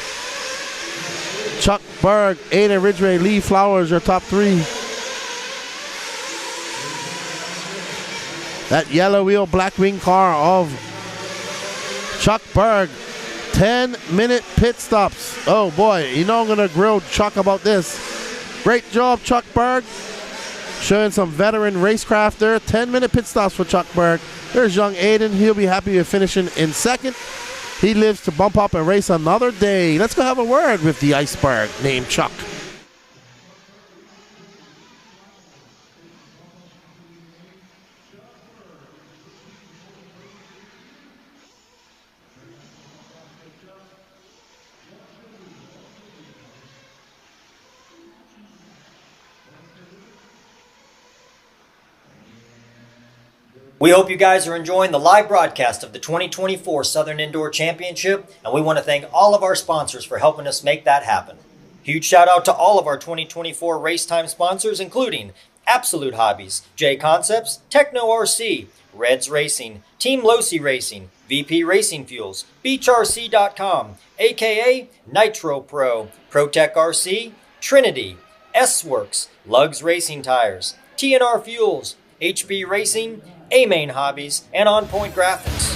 Chuck Berg, Aiden Ridgway, Lee Flowers, your top three. That yellow wheel, black wing car of Chuck Berg. 10-minute pit stops. Oh boy, you know I'm gonna grill Chuck about this. Great job, Chuck Berg. Showing some veteran racecraft there. 10-minute pit stops for Chuck Berg. There's young Aiden. He'll be happy with finishing in second. he lives to bump up and race another day. Let's go have a word with the iceberg named Chuck. We hope you guys are enjoying the live broadcast of the 2024 Southern Indoor Championship, and we want to thank all of our sponsors for helping us make that happen. Huge shout out to all of our 2024 RaceTime sponsors, including Absolute Hobbies, J Concepts, Techno RC, Reds Racing, Team Losi Racing, VP Racing Fuels, BeachRC.com, aka Nitro Pro, ProTech RC, Trinity, S-Works, Lugs Racing Tires, TNR Fuels, HB Racing, A-Main Hobbies, and On Point Graphics.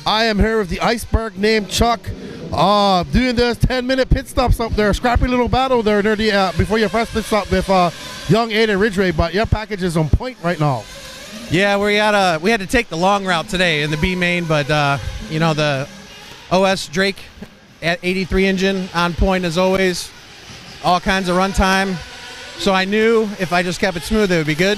I am here with the iceberg named Chuck. Doing this 10-minute pit stops up there. Scrappy little battle there near the, before your first pit stop with young Aiden Ridgway, but your package is on point right now. Yeah, we had to take the long route today in the B main, but you know, the OS Drake at 83 engine on point as always. All kinds of runtime. So I knew if I just kept it smooth, it would be good.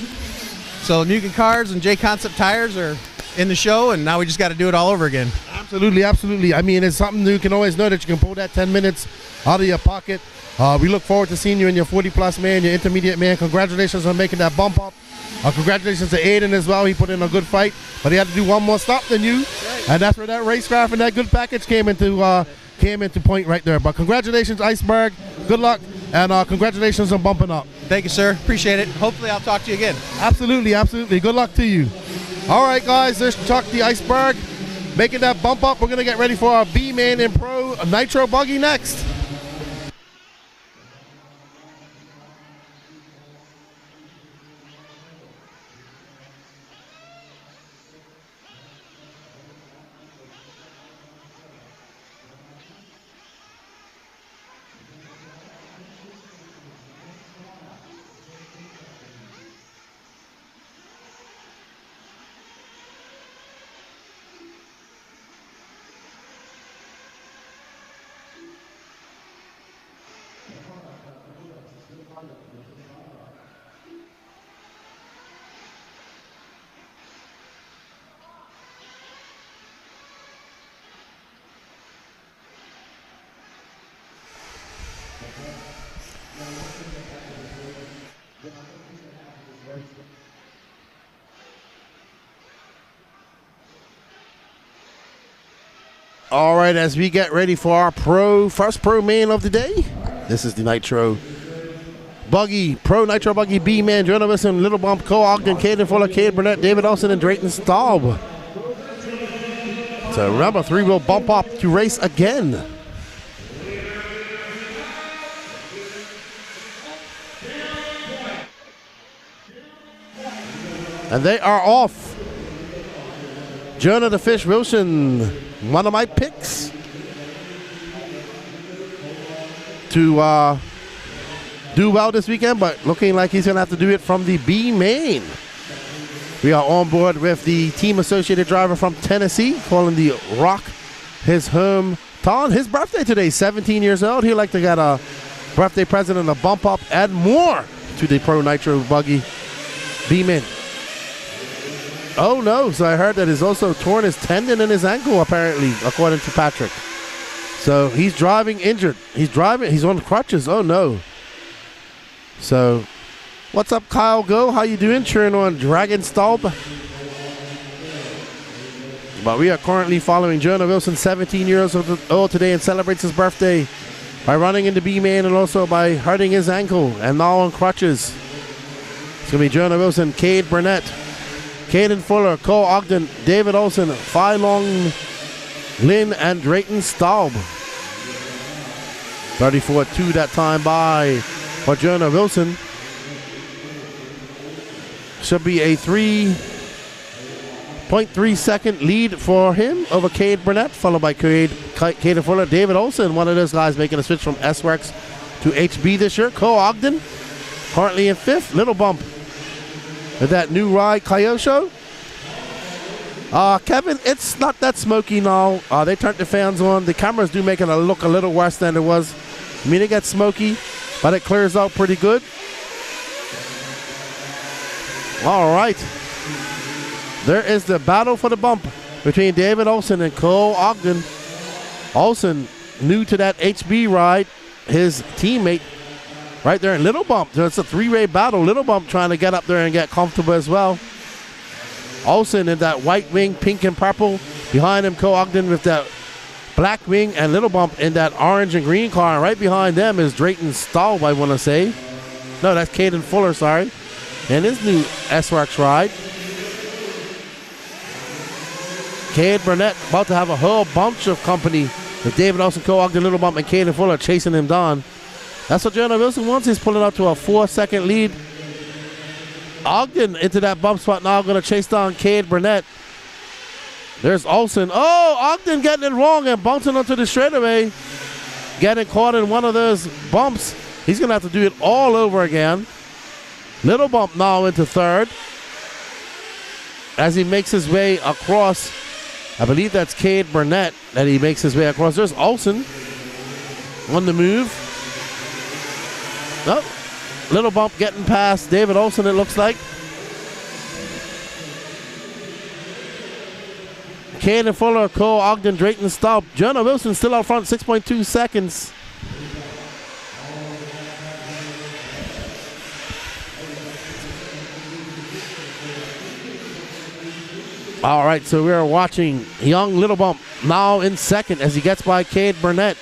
So Mugen cars and J Concept tires are in the show, and now we just got to do it all over again. Absolutely, absolutely. I mean, it's something you can always know that you can pull that 10 minutes out of your pocket. We look forward to seeing you in your 40-plus man, your intermediate man. Congratulations on making that bump up. Congratulations to Aiden as well. He put in a good fight, but he had to do one more stop than you, and that's where that racecraft and that good package came into point right there. But congratulations, Iceberg. Good luck, and congratulations on bumping up. Thank you, sir. Appreciate it. Hopefully, I'll talk to you again. Absolutely, absolutely. Good luck to you. All right, guys, there's Chuck the Iceberg making that bump up. We're going to get ready for our B-Man and Pro Nitro Buggy next. All right, as we get ready for our first pro man of the day, this is the Nitro Buggy, Pro Nitro Buggy B-Man, Jonah Wilson, Little Bump, Cole Ogden, Caden Fuller, Cade Burnett, David Olson, and Drayton Staub. So remember, 3 will bump up to race again. And they are off. Jonah the Fish Wilson, one of my picks to do well this weekend, but looking like he's going to have to do it from the B main. We are on board with the team associated driver from Tennessee, calling the Rock his hometown. His birthday today, 17 years old. He'd like to get a birthday present and a bump up and more to the Pro Nitro Buggy B-Man. Oh no, so I heard that he's also torn his tendon in his ankle, apparently, according to Patrick. So he's driving injured. He's on crutches. Oh no. So, what's up, Kyle Go? How you doing? Cheering on Dragon Staub. But we are currently following Jonah Wilson, 17 years old today, and celebrates his birthday by running into B-Man and also by hurting his ankle and now on crutches. It's going to be Jonah Wilson, Cade Burnett, Caden Fuller, Cole Ogden, David Olson, Phi Long, Lynn, and Drayton Staub. 34-2 that time by for Jonah Wilson. Should be a 3.3 second lead for him over Cade Burnett, followed by Caden Fuller. David Olson, one of those guys making a switch from S-Works to HB this year. Cole Ogden, currently in 5th. Little bump with that new ride, Kyosho. Kevin, it's not that smoky now. They turned the fans on. The cameras do make it look a little worse than it was. I mean, it gets smoky, but it clears out pretty good. All right. There is the battle for the bump between David Olson and Cole Ogden. Olson, new to that HB ride, his teammate right there in Little Bump. So it's a 3-way battle. Little Bump trying to get up there and get comfortable as well. Olson in that white wing, pink and purple. Behind him, Cole Ogden with that black wing, and Little Bump in that orange and green car. And right behind them is Drayton Staub, I want to say. No, that's Caden Fuller, sorry. And his new S-Works ride. Cade Burnett about to have a whole bunch of company with David Olson, Cole Ogden, Little Bump, and Caden Fuller chasing him down. That's what Jonah Wilson wants. He's pulling up to a 4-second lead. Ogden into that bump spot now, going to chase down Cade Burnett. There's Olson. Oh, Ogden getting it wrong and bouncing onto the straightaway. Getting caught in one of those bumps. He's going to have to do it all over again. Little Bump now into 3rd. As he makes his way across, I believe that's Cade Burnett that he makes his way across. There's Olson on the move. Oh, Little Bump getting past David Olson, it looks like. Caden Fuller, Cole Ogden, Drayton Staub. Jonah Wilson still out front, 6.2 seconds. All right, so we are watching young Little Bump now in 2nd as he gets by Cade Burnett.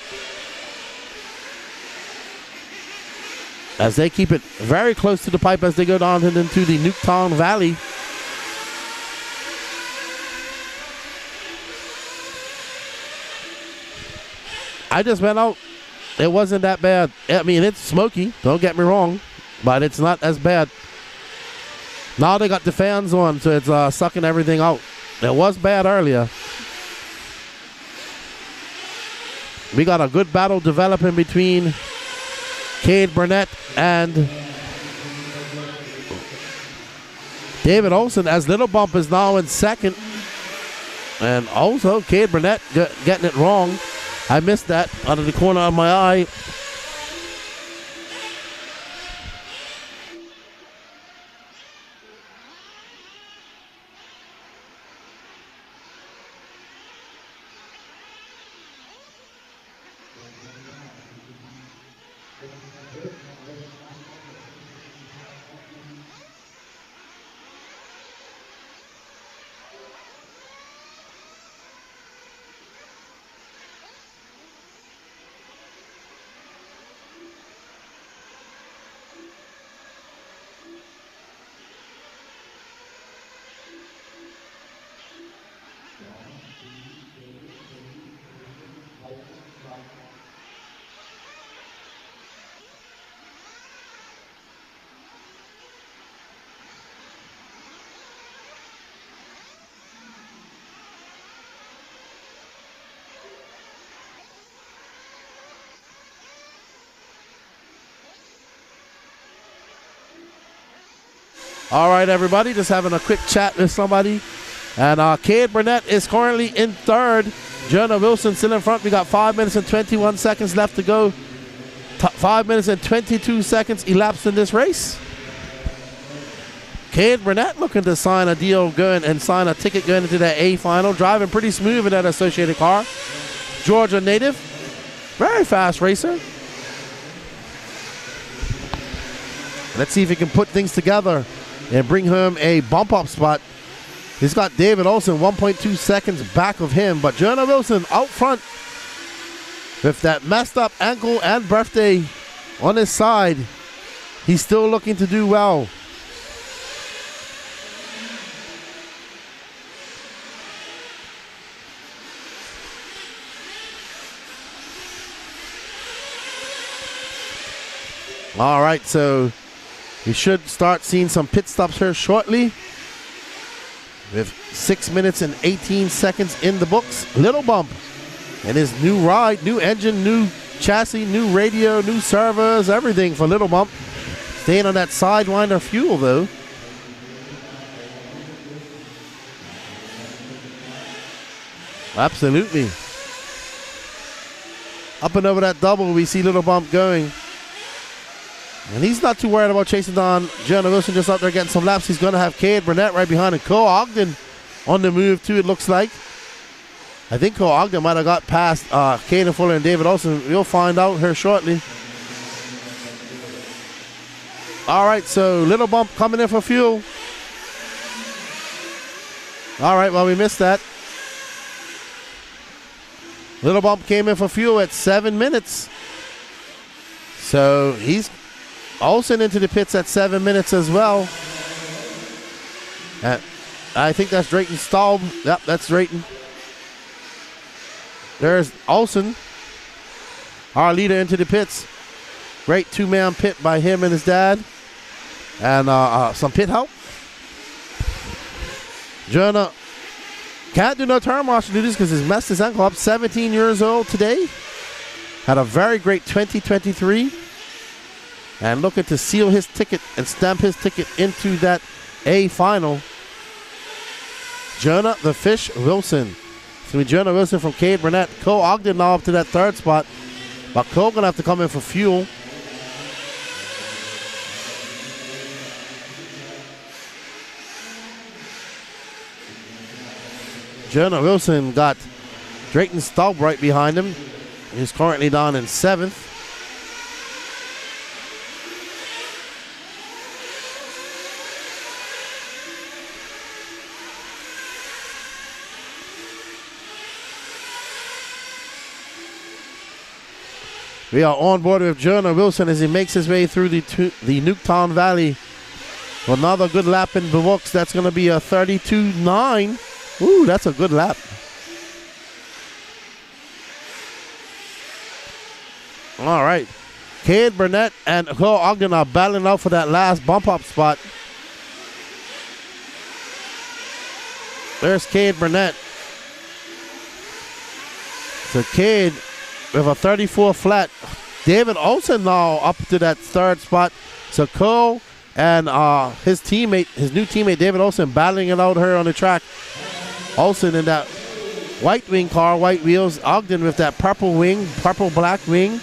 As they keep it very close to the pipe as they go down into the Newtown Valley. I just went out. It wasn't that bad. I mean, it's smoky, don't get me wrong, but it's not as bad. Now they got the fans on, so it's sucking everything out. It was bad earlier. We got a good battle developing between Cade Burnett and David Olson, as Little Bump is now in 2nd. And also Cade Burnett getting it wrong. I missed that out of the corner of my eye. All right, everybody, just having a quick chat with somebody. And Cade Burnett is currently in 3rd. Jonah Wilson still in front. We got 5 minutes and 21 seconds left to go. 5 minutes and 22 seconds elapsed in this race. Cade Burnett looking to sign a deal going and sign a ticket going into that A final. Driving pretty smooth in that Associated car. Georgia native. Very fast racer. Let's see if he can put things together and bring home a bump up spot. He's got David Olson 1.2 seconds back of him, but Jonah Wilson out front with that messed up ankle and birthday on his side. He's still looking to do well. All right, so We should start seeing some pit stops here shortly. With 6 minutes and 18 seconds in the books. Little Bump and his new ride, new engine, new chassis, new radio, new servos, everything for Little Bump. Staying on that Sidewinder fuel though. Absolutely. Up and over that double, we see Little Bump going. And he's not too worried about chasing down Jonah Wilson, just out there getting some laps. He's going to have Cade Burnett right behind him. Cole Ogden on the move too, it looks like. I think Cole Ogden might have got past Caden Fuller and David Olson. We'll find out here shortly. All right, so Little Bump coming in for fuel. All right, well, we missed that. Little Bump came in for fuel at 7 minutes. So he's Olsen into the pits at 7 minutes as well. I think that's Drayton Staub. Yep, that's Drayton. There's Olsen, our leader, into the pits. Great two-man pit by him and his dad. And some pit help. Jonah can't do no turn marshal duties because he's messed his ankle up. 17 years old today. Had a very great 2023. And looking to seal his ticket and stamp his ticket into that A final. Jonah the Fish Wilson. It's going to be Jonah Wilson from Cade Burnett. Cole Ogden now up to that third spot. But Cole going to have to come in for fuel. Jonah Wilson got Drayton Staub right behind him. He's currently down in 7th. We are on board with Jonah Wilson as he makes his way through the Nuketown Valley. Another good lap in the books. That's going to be a 32.9. Ooh, that's a good lap. All right. Cade Burnett and Cole Ogden are battling out for that last bump-up spot. There's Cade Burnett. So Cade with a 34 flat. David Olson now up to that third spot. So Cole and his new teammate David Olson battling it out here on the track. Olson in that white wing car, white wheels. Ogden with that purple wing, purple black wing.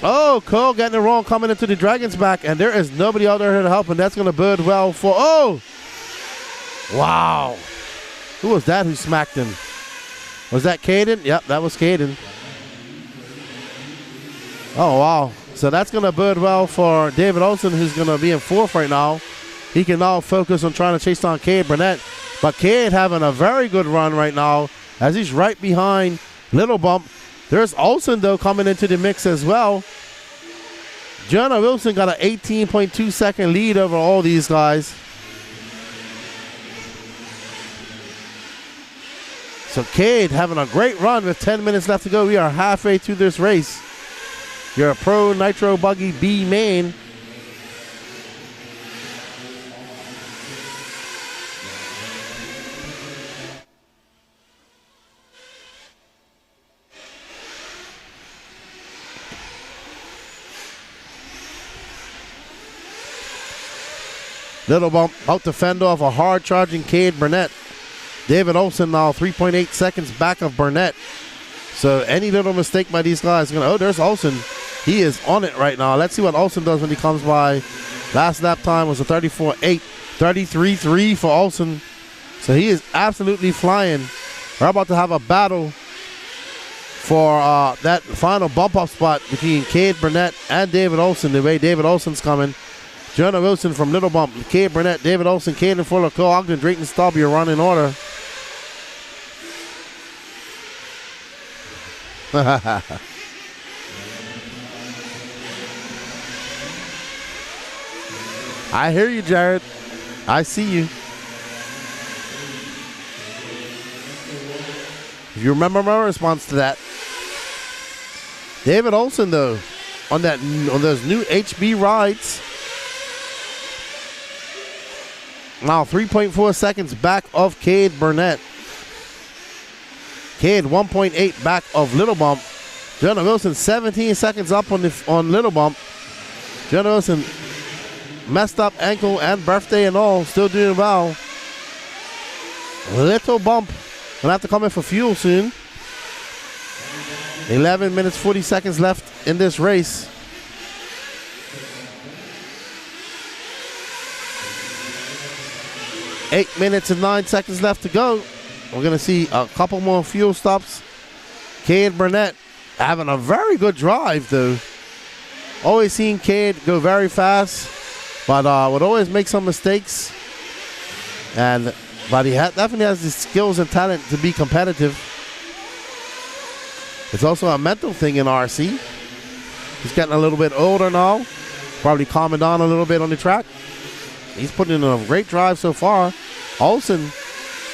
Oh, Cole getting it wrong coming into the Dragon's back, and there is nobody out there here to help, and that's going to bode well for... Oh! Wow. Who was that who smacked him? Was that Caden? Yep, that was Caden. Oh, wow. So that's going to bode well for David Olson, who's going to be in 4th right now. He can now focus on trying to chase down Cade Burnett. But Cade having a very good run right now as he's right behind Little Bump. There's Olson, though, coming into the mix as well. Jonah Wilson got an 18.2 second lead over all these guys. So Cade having a great run with 10 minutes left to go. We are halfway through this race. Your Pro Nitro Buggy B main. Little Bump out to fend off a hard charging Cade Burnett. David Olson now 3.8 seconds back of Burnett. So any little mistake by these guys, there's Olson. He is on it right now. Let's see what Olson does when he comes by. Last lap time was a 34.8, 33.3 for Olson. So he is absolutely flying. We're about to have a battle for that final bump up spot between Cade Burnett and David Olson. The way David Olson's coming. Jonah Wilson from Little Bump, Cade Burnett, David Olson, Caden Fuller, Cole Ogden, Drayton Staub, you're running order. I hear you, Jared. I see you. If you remember my response to that. David Olson, though, on those new HB rides. Now 3.4 seconds back of Cade Burnett. Cade 1.8 back of Little Bump. Jonah Wilson 17 seconds up on Little Bump. Jonah Wilson messed up ankle and birthday and all, still doing well. Little Bump gonna have to come in for fuel soon. 11 minutes 40 seconds left in this race. Eight minutes and 9 seconds left to go. We're gonna see a couple more fuel stops. Cade Burnett having a very good drive, though. Always seen Cade go very fast, but would always make some mistakes. But he definitely has the skills and talent to be competitive. It's also a mental thing in RC. He's getting a little bit older now, probably calming down a little bit on the track. He's putting in a great drive so far. Olsen,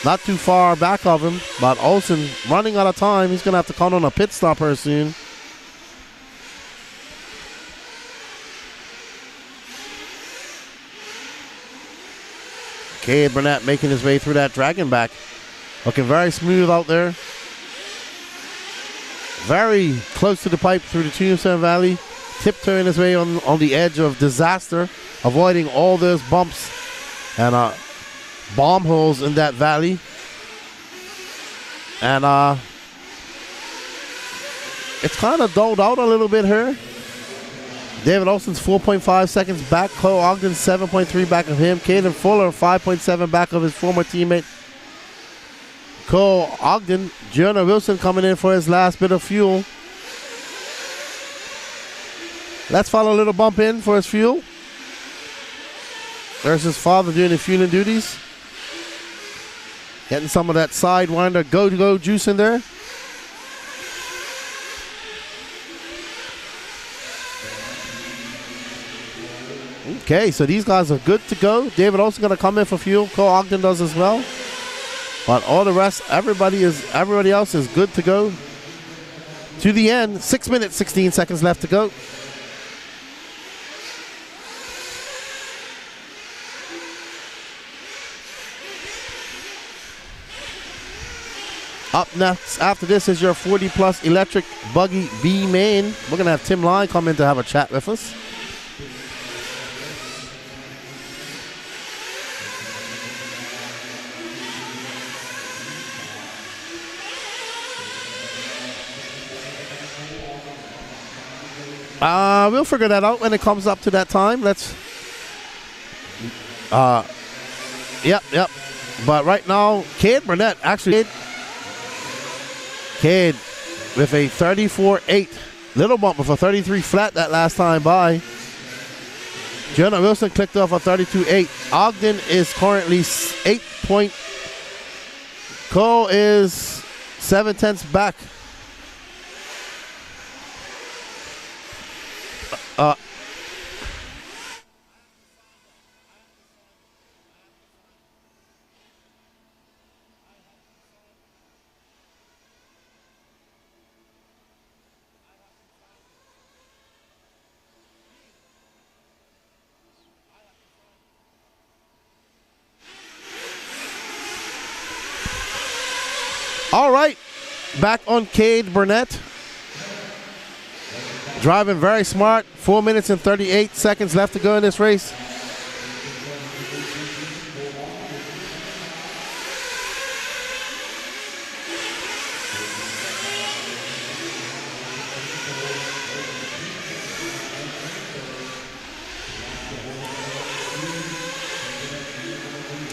not too far back of him, but Olsen running out of time. He's going to have to count on a pit stopper soon. Cade Burnett making his way through that dragon back. Looking very smooth out there. Very close to the pipe through the Tombstone Valley. Tiptoeing his way on the edge of disaster. Avoiding all those bumps and bomb holes in that valley. And it's kind of dulled out a little bit here. David Olson's 4.5 seconds back. Cole Ogden 7.3 back of him. Caden Fuller 5.7 back of his former teammate Cole Ogden. Jonah Wilson coming in for his last bit of fuel. Let's follow Little Bump in for his fuel. There's his father doing the fueling duties. Getting some of that Sidewinder go-to-go juice in there. Okay, so these guys are good to go. David also going to come in for fuel. Cole Ogden does as well. But all the rest, everybody else is good to go. To the end, 6 minutes, 16 seconds left to go. Up next, after this, is your 40-plus electric buggy B main. We're going to have Tim Line come in to have a chat with us. We'll figure that out when it comes up to that time. Let's. Yep. But right now, Cade Burnett actually. Cade with a 34.8. Little Bump with a 33 flat that last time by. Jonah Wilson clicked off a 32.8. Ogden is currently 8 point. Cole is 7/10 back. All right, back on Cade Burnett. Driving very smart. 4 minutes and 38 seconds left to go in this race.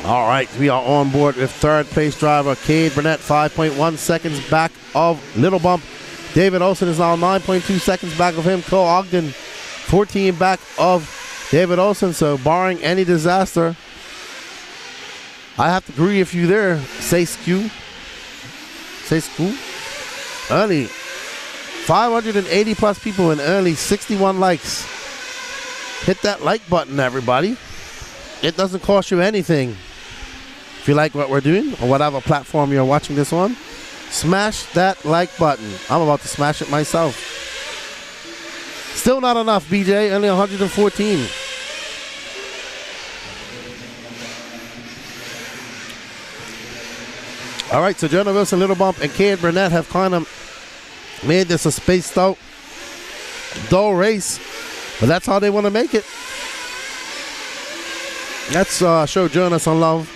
All right, we are on board with third place driver Cade Burnett, 5.1 seconds back of Little Bump. David Olson is now 9.2 seconds back of him. Cole Ogden, 14 back of David Olson. So barring any disaster, I have to agree with you there. Say skew. Early 580 plus people and early 61 likes. Hit that like button, everybody. It doesn't cost you anything. If you like what we're doing, or whatever platform you're watching this on, smash that like button. I'm about to smash it myself. Still not enough, BJ. Only 114. All right, so Jonah Wilson, Little Bump, and Cade Burnett have kind of made this a spaced out, dull race, but that's how they want to make it. Let's show Jonah some love.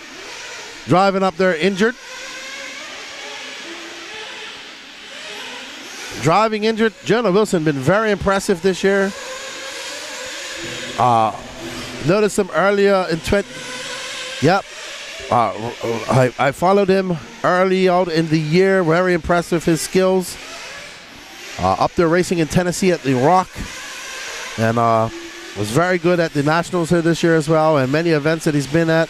Driving up there injured. Driving injured. Jonah Wilson been very impressive this year. Noticed him earlier in 20. Yep. I followed him early out in the year. Very impressed with his skills. Up there racing in Tennessee at the Rock. And was very good at the Nationals here this year as well, and many events that he's been at.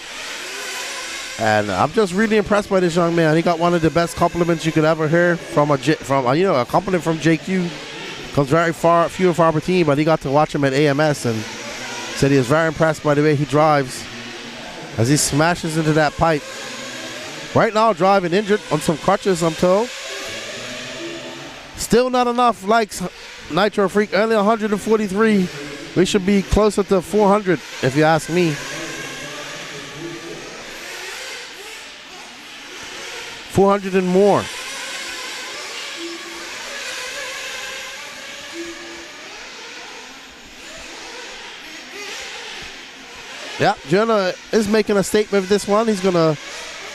And I'm just really impressed by this young man. He got one of the best compliments you could ever hear from a compliment from JQ. Comes very few and far between, but he got to watch him at AMS and said he was very impressed by the way he drives as he smashes into that pipe. Right now, driving injured on some crutches, I'm told. Still not enough likes, Nitro Freak. Only 143. We should be closer to 400, if you ask me. 400 and more. Yeah, Jonah is making a statement with this one. He's going to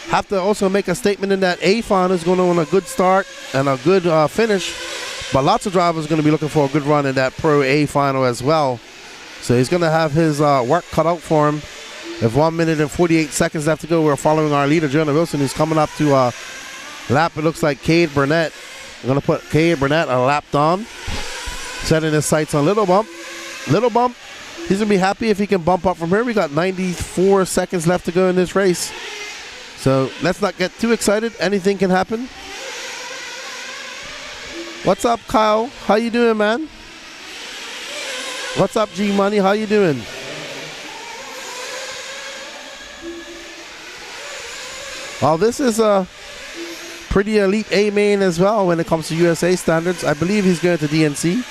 have to also make a statement in that A final. Is going to want a good start and a good finish. But lots of drivers are going to be looking for a good run in that Pro A final as well. So he's going to have his work cut out for him. With 1 minute and 48 seconds left to go, we're following our leader, Jonah Wilson, who's coming up to lap. It looks like Cade Burnett. I'm going to put Cade Burnett a lap down. Setting his sights on Little Bump. Little Bump, he's going to be happy if he can bump up from here. We got 94 seconds left to go in this race. So let's not get too excited. Anything can happen. What's up, Kyle? How you doing, man? What's up, G Money? How you doing? Well, this is a pretty elite A main as well when it comes to USA standards. I believe he's going to DNC.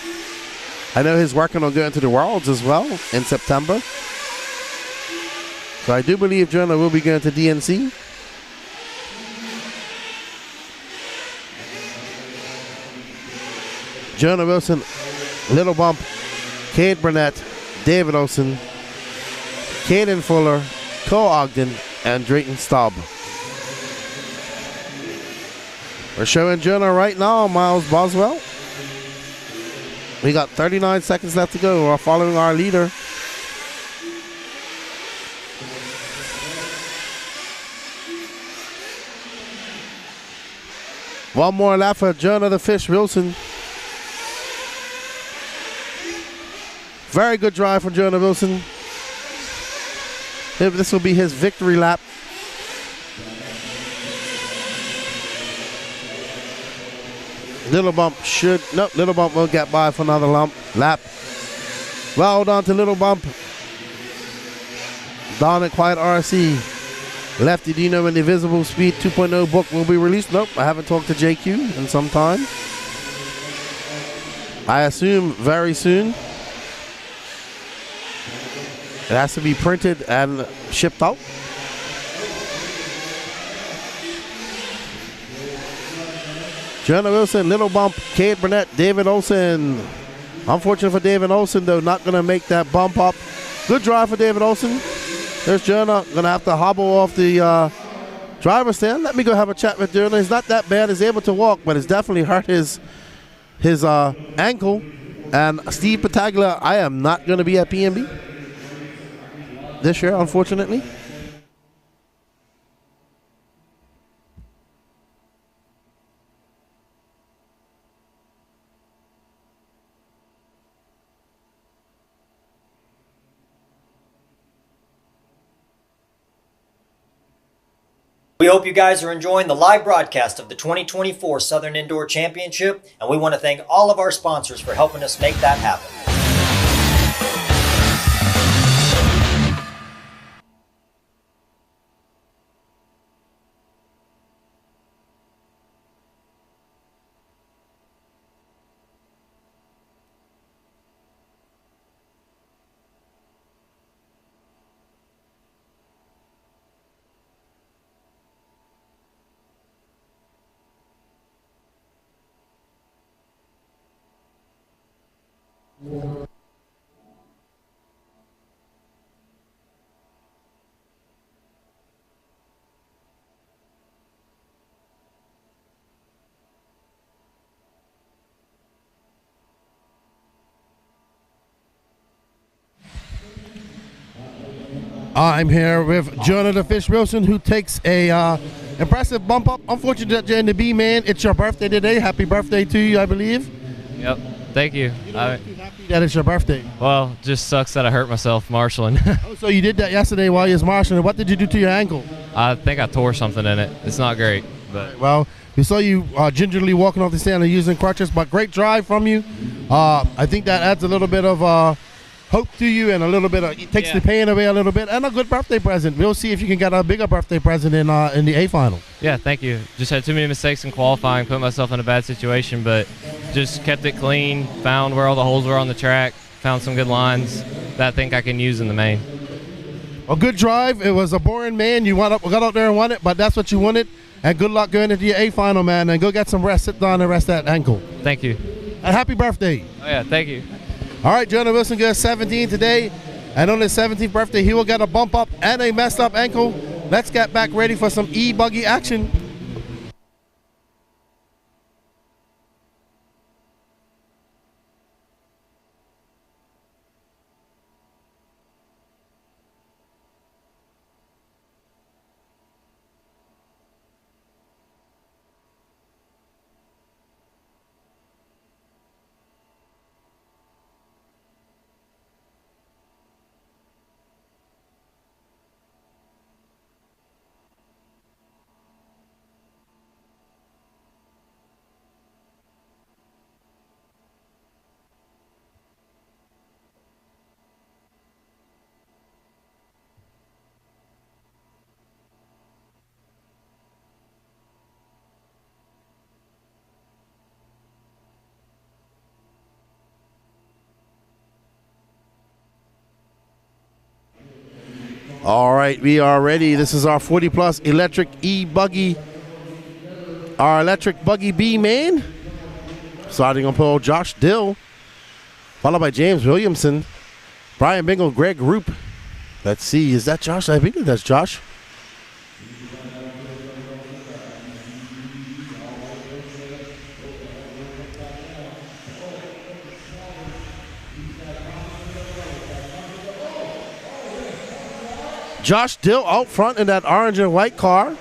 I know he's working on going to the Worlds as well in September. So I do believe Jonah will be going to DNC. Jonah Wilson, Little Bump, Cade Burnett, David Olson, Caden Fuller, Cole Ogden, and Drayton Staub. We're showing Jonah right now, Miles Boswell. We got 39 seconds left to go. We're following our leader. One more lap for Jonah the Fish Wilson. Very good drive from Jonah Wilson. This will be his victory lap. Little Bump Little Bump will get by for another lap. Well done to Little Bump. Don at Quiet RC. Lefty, do you know when the Visible Speed 2.0 book will be released? Nope, I haven't talked to JQ in some time. I assume very soon. It has to be printed and shipped out. Jonah Wilson, Little Bump, Cade Burnett, David Olson. Unfortunate for David Olson, though, not going to make that bump up. Good drive for David Olson. There's Jonah, going to have to hobble off the driver's stand. Let me go have a chat with Jonah. He's not that bad. He's able to walk, but it's definitely hurt his ankle. And Steve Pataglia, I am not going to be at PMB this year, unfortunately. We hope you guys are enjoying the live broadcast of the 2024 Southern Indoor Championship, and we want to thank all of our sponsors for helping us make that happen. I'm here with Jonah the Fish Wilson, who takes a impressive bump up. Unfortunately, that you're in the B, man. It's your birthday today. Happy birthday to you, I believe. Yep. Thank you. Happy that it's your birthday. Well, just sucks that I hurt myself marshalling. Oh, so you did that yesterday while you was marshalling. What did you do to your ankle? I think I tore something in it. It's not great, but well, we saw you gingerly walking off the stand and using crutches, but great drive from you. I think that adds a little bit of hope to you and a little bit of, it takes the pain away a little bit, and a good birthday present. We'll see if you can get a bigger birthday present in the A final. Yeah, thank you. Just had too many mistakes in qualifying, put myself in a bad situation, but just kept it clean, found where all the holes were on the track, found some good lines that I think I can use in the main. A good drive. It was a boring, man. You got out there and won it, but that's what you wanted. And good luck going into your A final, man. And go get some rest. Sit down and rest that ankle. Thank you. And happy birthday. Oh, yeah, thank you. All right, Jonah Wilson goes 17 today. And on his 17th birthday, he will get a bump up and a messed up ankle. Let's get back ready for some E-buggy action. All right, we are ready. This is our 40-plus electric E-buggy, our electric buggy B main. Starting on pole, Josh Dill, followed by James Williamson, Brian Bingle, Greg Roop. Let's see, is that Josh? I think that's Josh. Josh Dill out front in that orange and white car.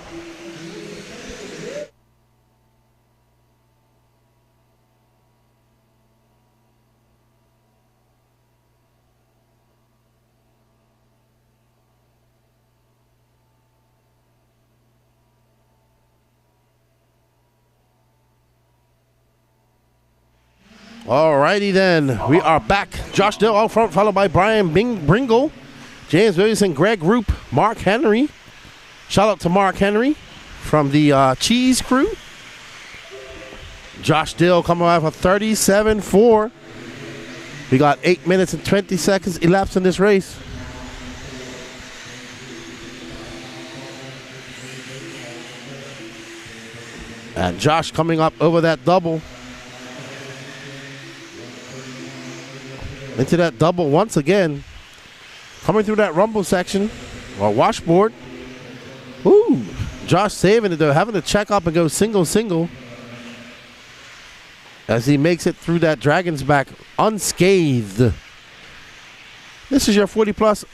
All righty then, we are back. Josh Dill out front, followed by Brian Bringle, James Williamson, Greg Roop, Mark Henry. Shout out to Mark Henry from the Cheese Crew. Josh Dill coming out for 37-4. We got 8 minutes and 20 seconds elapsed in this race. And Josh coming up over that double. Into that double once again. Coming through that rumble section, or washboard. Ooh, Josh saving it though, having to check up and go single. As he makes it through that Dragon's Back unscathed. This is your 40-plus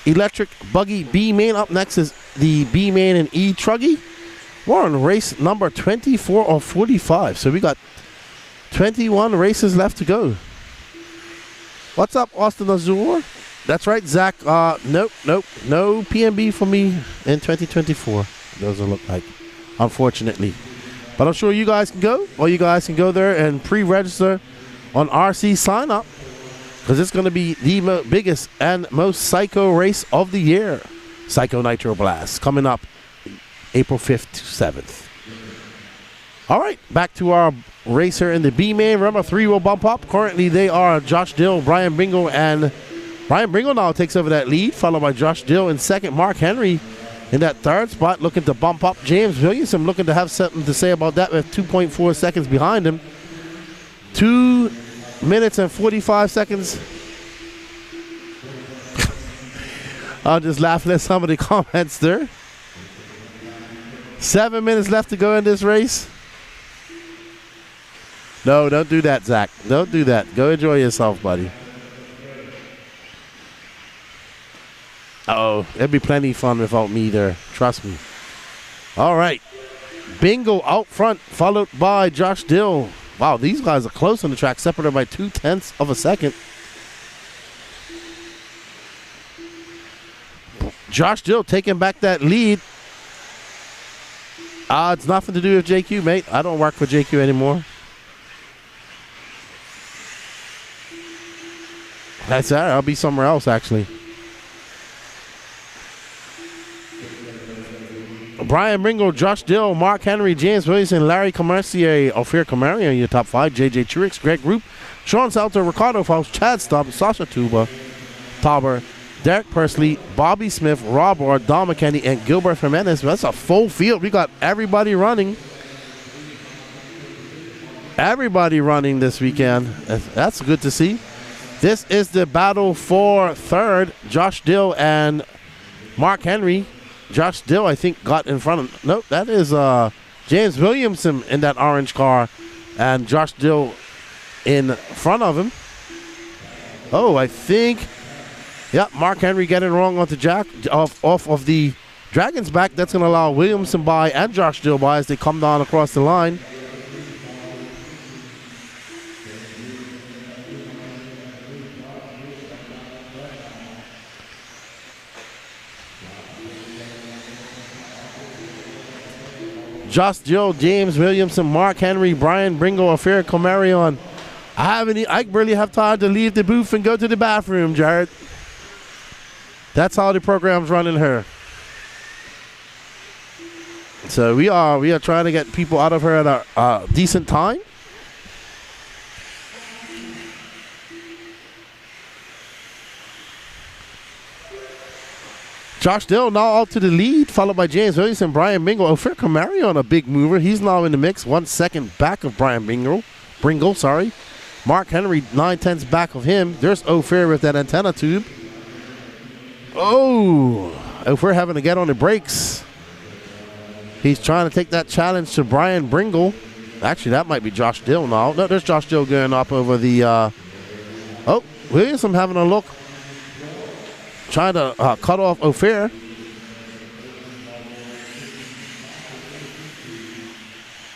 electric buggy B main. Up next is the B main and E truggy. We're on race number 24 of 45. So we got 21 races left to go. What's up, Austin Azure? That's right, Zach. Nope. No PMB for me in 2024. Doesn't look like, unfortunately. But I'm sure you guys can go. Or you guys can go there and pre-register on RC sign up. Because it's going to be the biggest and most psycho race of the year. Psycho Nitro Blast. Coming up April 5th to 7th. All right, back to our racer in the B-main. Remember, 3 will bump up. Currently, they are Josh Dill, Brian Bingle, and Brian Bingle now takes over that lead, followed by Josh Dill in second. Mark Henry in that third spot, looking to bump up. James Williamson looking to have something to say about that with 2.4 seconds behind him. 2 minutes and 45 seconds. I'll just laugh at some of the comments there. 7 minutes left to go in this race. No, don't do that, Zach. Don't do that. Go enjoy yourself, buddy. Uh-oh. It'd be plenty of fun without me there. Trust me. All right. Bingo out front, followed by Josh Dill. Wow, these guys are close on the track, separated by 0.2 of a second. Josh Dill taking back that lead. It's nothing to do with JQ, mate. I don't work for JQ anymore. That's all right. I'll be somewhere else, actually. Brian Ringo, Josh Dill, Mark Henry, James Williamson, Larry Commercier, Ophir Comari in your top 5, JJ Truex, Greg Group, Sean Salter, Ricardo Faust, Chad Stubb, Sasha Tauber, Derek Persley, Bobby Smith, Rob Ward, Don McKinney, and Gilbert Jimenez. That's a full field. We got everybody running. Everybody running this weekend. That's good to see. This is the battle for third. Josh Dill and Mark Henry. Josh Dill, I think, got in front of... Nope, that is James Williamson in that orange car. And Josh Dill in front of him. Oh, I think... Yeah, Mark Henry getting wrong on the jack off of the Dragon's back. That's going to allow Williamson by and Josh Dill by as they come down across the line. Josh Dill, James Williamson, Mark Henry, Brian Bringo, Ophir Comarion. I really have time to leave the booth and go to the bathroom, Jared. That's how the program's running her. So we are trying to get people out of her at a decent time. Josh Dill now out to the lead, followed by James Williamson, Brian Bingle. Ophir Comari on a big mover. He's now in the mix, 1 second back of Brian Bringle. Mark Henry, 9/10 back of him. There's Ophir with that antenna tube. Oh, Ophir having to get on the brakes. He's trying to take that challenge to Brian Bringle. Actually, that might be Josh Dill now. No, there's Josh Dill going up over the... Williamson having a look. Trying to cut off Ophir.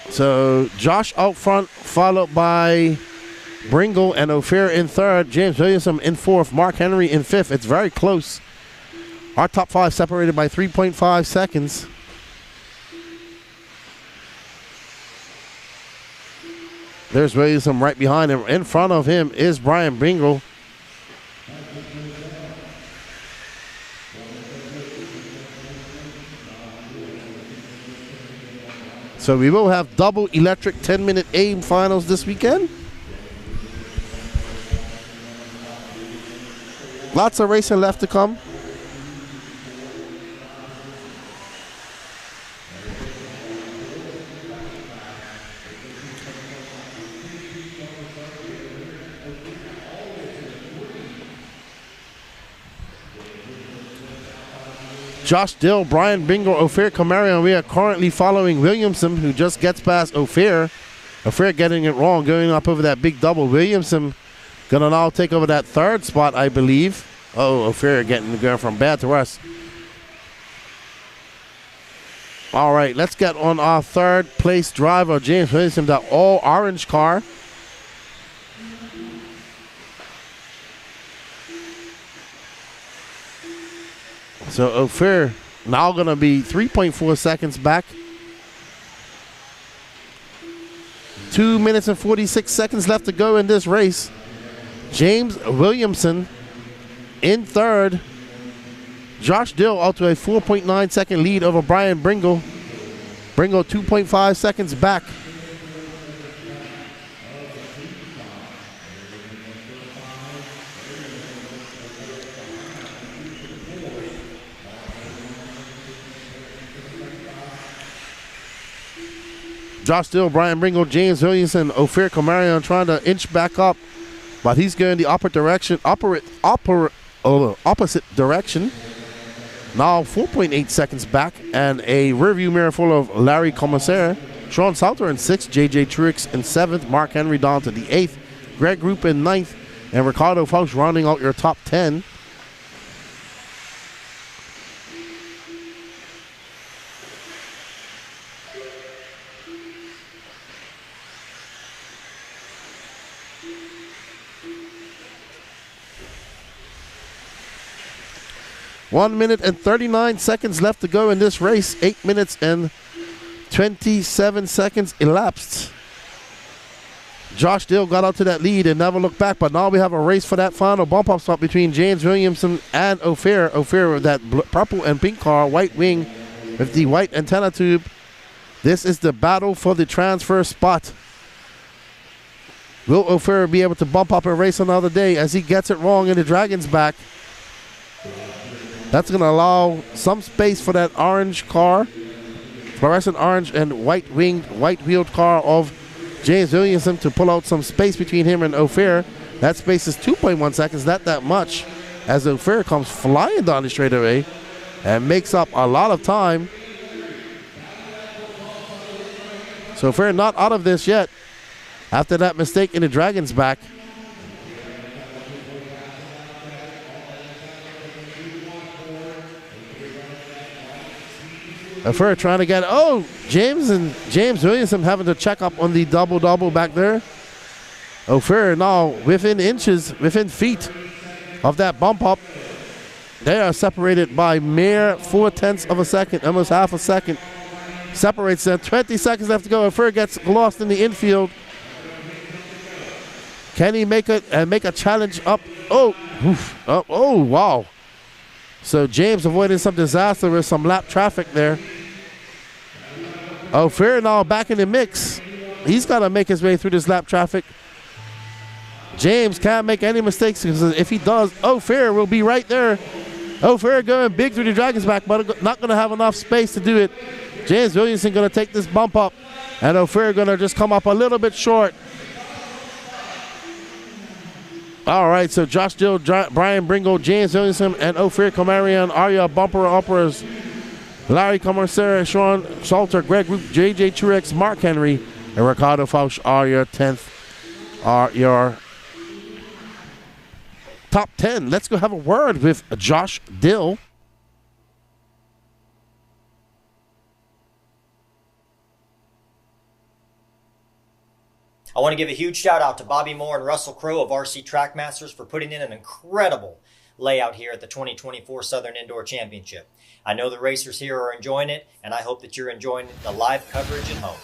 So Josh out front, followed by Bringle and Ophir in third. James Williamson in fourth. Mark Henry in fifth. It's very close. Our top 5 separated by 3.5 seconds. There's Williamson right behind him. In front of him is Brian Bringle. So we will have double electric 10-minute aim finals this weekend. Lots of racing left to come. Josh Dill, Brian Bingo, Ophir Comarion. We are currently following Williamson, who just gets past Ophir. Ophir getting it wrong, going up over that big double. Williamson going to now take over that third spot, I believe. Oh, Ophir going from bad to worse. All right, let's get on our third place driver, James Williamson, that all orange car. So Ophir now going to be 3.4 seconds back. 2 minutes and 46 seconds left to go in this race. James Williamson in third. Josh Dill out to a 4.9 second lead over Brian Bringle. Bringle 2.5 seconds back. Josh Dill, Brian Bringle, James Williamson, Ophir Comarion trying to inch back up, but he's going the opposite direction. Now 4.8 seconds back, and a rearview mirror full of Larry Commissaire. Sean Salter in 6th, JJ Truex in 7th, Mark Henry down to the 8th, Greg Group in 9th, and Ricardo Faust rounding out your top 10. 1 minute and 39 seconds left to go in this race. 8 minutes and 27 seconds elapsed. Josh Dill got out to that lead and never looked back, but now we have a race for that final bump-up spot between James Williamson and Ophir. Ophir with that purple and pink car, white wing with the white antenna tube. This is the battle for the transfer spot. Will Ophir be able to bump up and race another day as he gets it wrong in the Dragon's back? That's going to allow some space for that orange car, fluorescent orange and white-winged, white-wheeled car of James Williamson to pull out some space between him and Ophir. That space is 2.1 seconds, not that much, as Ophir comes flying down the straightaway and makes up a lot of time. So Ophir not out of this yet after that mistake in the Dragon's back. Ophir trying to get, James Williamson having to check up on the double-double back there. Ophir now within inches, within feet of that bump up. They are separated by mere 0.4 of a second, almost half a second. Separates them. 20 seconds left to go. Ophir gets lost in the infield. Can he make a challenge up? Oh, wow. So James avoiding some disaster with some lap traffic there. Ophir now back in the mix. He's got to make his way through this lap traffic. James can't make any mistakes because if he does, Ophir will be right there. Ophir going big through the Dragon's back, but not going to have enough space to do it. James Williamson going to take this bump up, and Ophir going to just come up a little bit short. All right, so Josh Dill, Brian Bringle, James Williamson, and Ophir Komarian, Arya Bumper Uppers, Larry Comercera, Sean Salter, Greg Roop, JJ Truex, Mark Henry, and Ricardo Fausch are your 10th, are your top 10. Let's go have a word with Josh Dill. I want to give a huge shout out to Bobby Moore and Russell Crowe of RC Trackmasters for putting in an incredible layout here at the 2024 Southern Indoor Championship. I know the racers here are enjoying it, and I hope that you're enjoying the live coverage at home.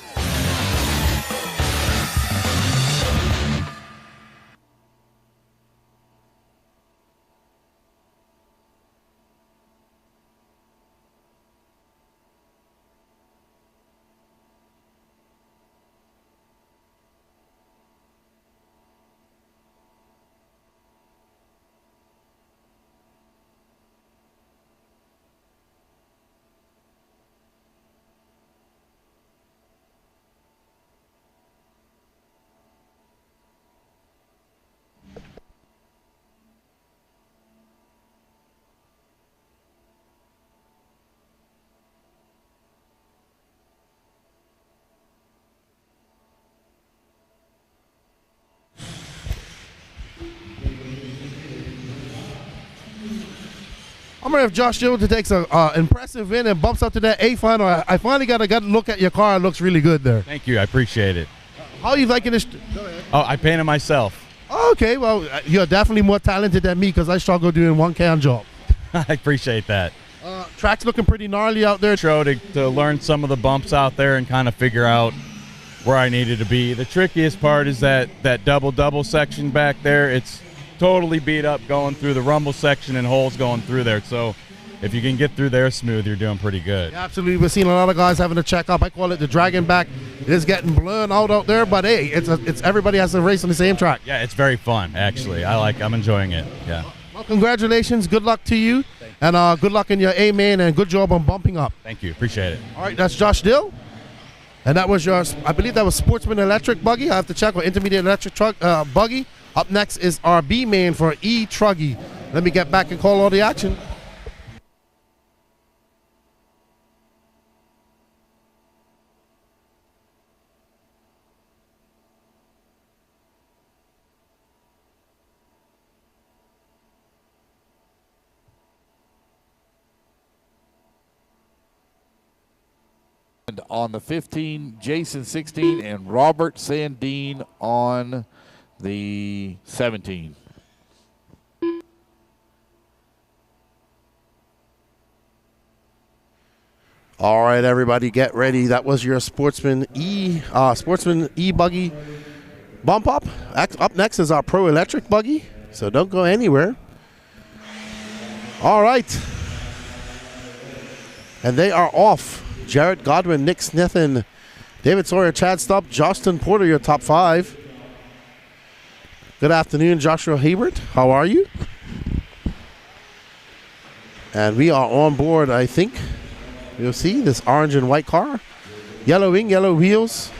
I'm going to have Josh Dill to take an impressive win and bumps up to that A final. I finally got a look at your car. It looks really good there. Thank you. I appreciate it. How are you liking this? Go ahead. Oh, I painted myself. Okay, well, you're definitely more talented than me because I struggle doing one can job. I appreciate that. Track's looking pretty gnarly out there. To learn some of the bumps out there and kind of figure out where I needed to be. The trickiest part is that double-double section back there. It's totally beat up going through the rumble section and holes going through there. So if you can get through there smooth, you're doing pretty good. Yeah, absolutely. We're seeing a lot of guys having to check up. I call it the dragon back. It is getting blown out there, but hey, it's everybody has to race on the same track. Yeah, it's very fun, actually. I'm enjoying it. Yeah. Well, congratulations. Good luck to you. And good luck in your A-main and good job on bumping up. Thank you. Appreciate it. All right, that's Josh Dill. And that was I believe that was Sportsman electric buggy. I have to check with intermediate electric truck buggy. Up next is our B-main for truggy. Let me get back and call all the action. On the 15, Jason 16, and Robert Sandine on the 17. All right, everybody, get ready. That was your Sportsman e-buggy bump up. Up next is our Pro Electric buggy, so don't go anywhere. All right. And they are off. Jared Godwin, Nick Snethen, David Sawyer, Chad Stubb, Justin Porter, your top 5. Good afternoon, Joshua Hebert. How are you? And we are on board, I think. You'll see this orange and white car. Yellow wing, yellow wheels.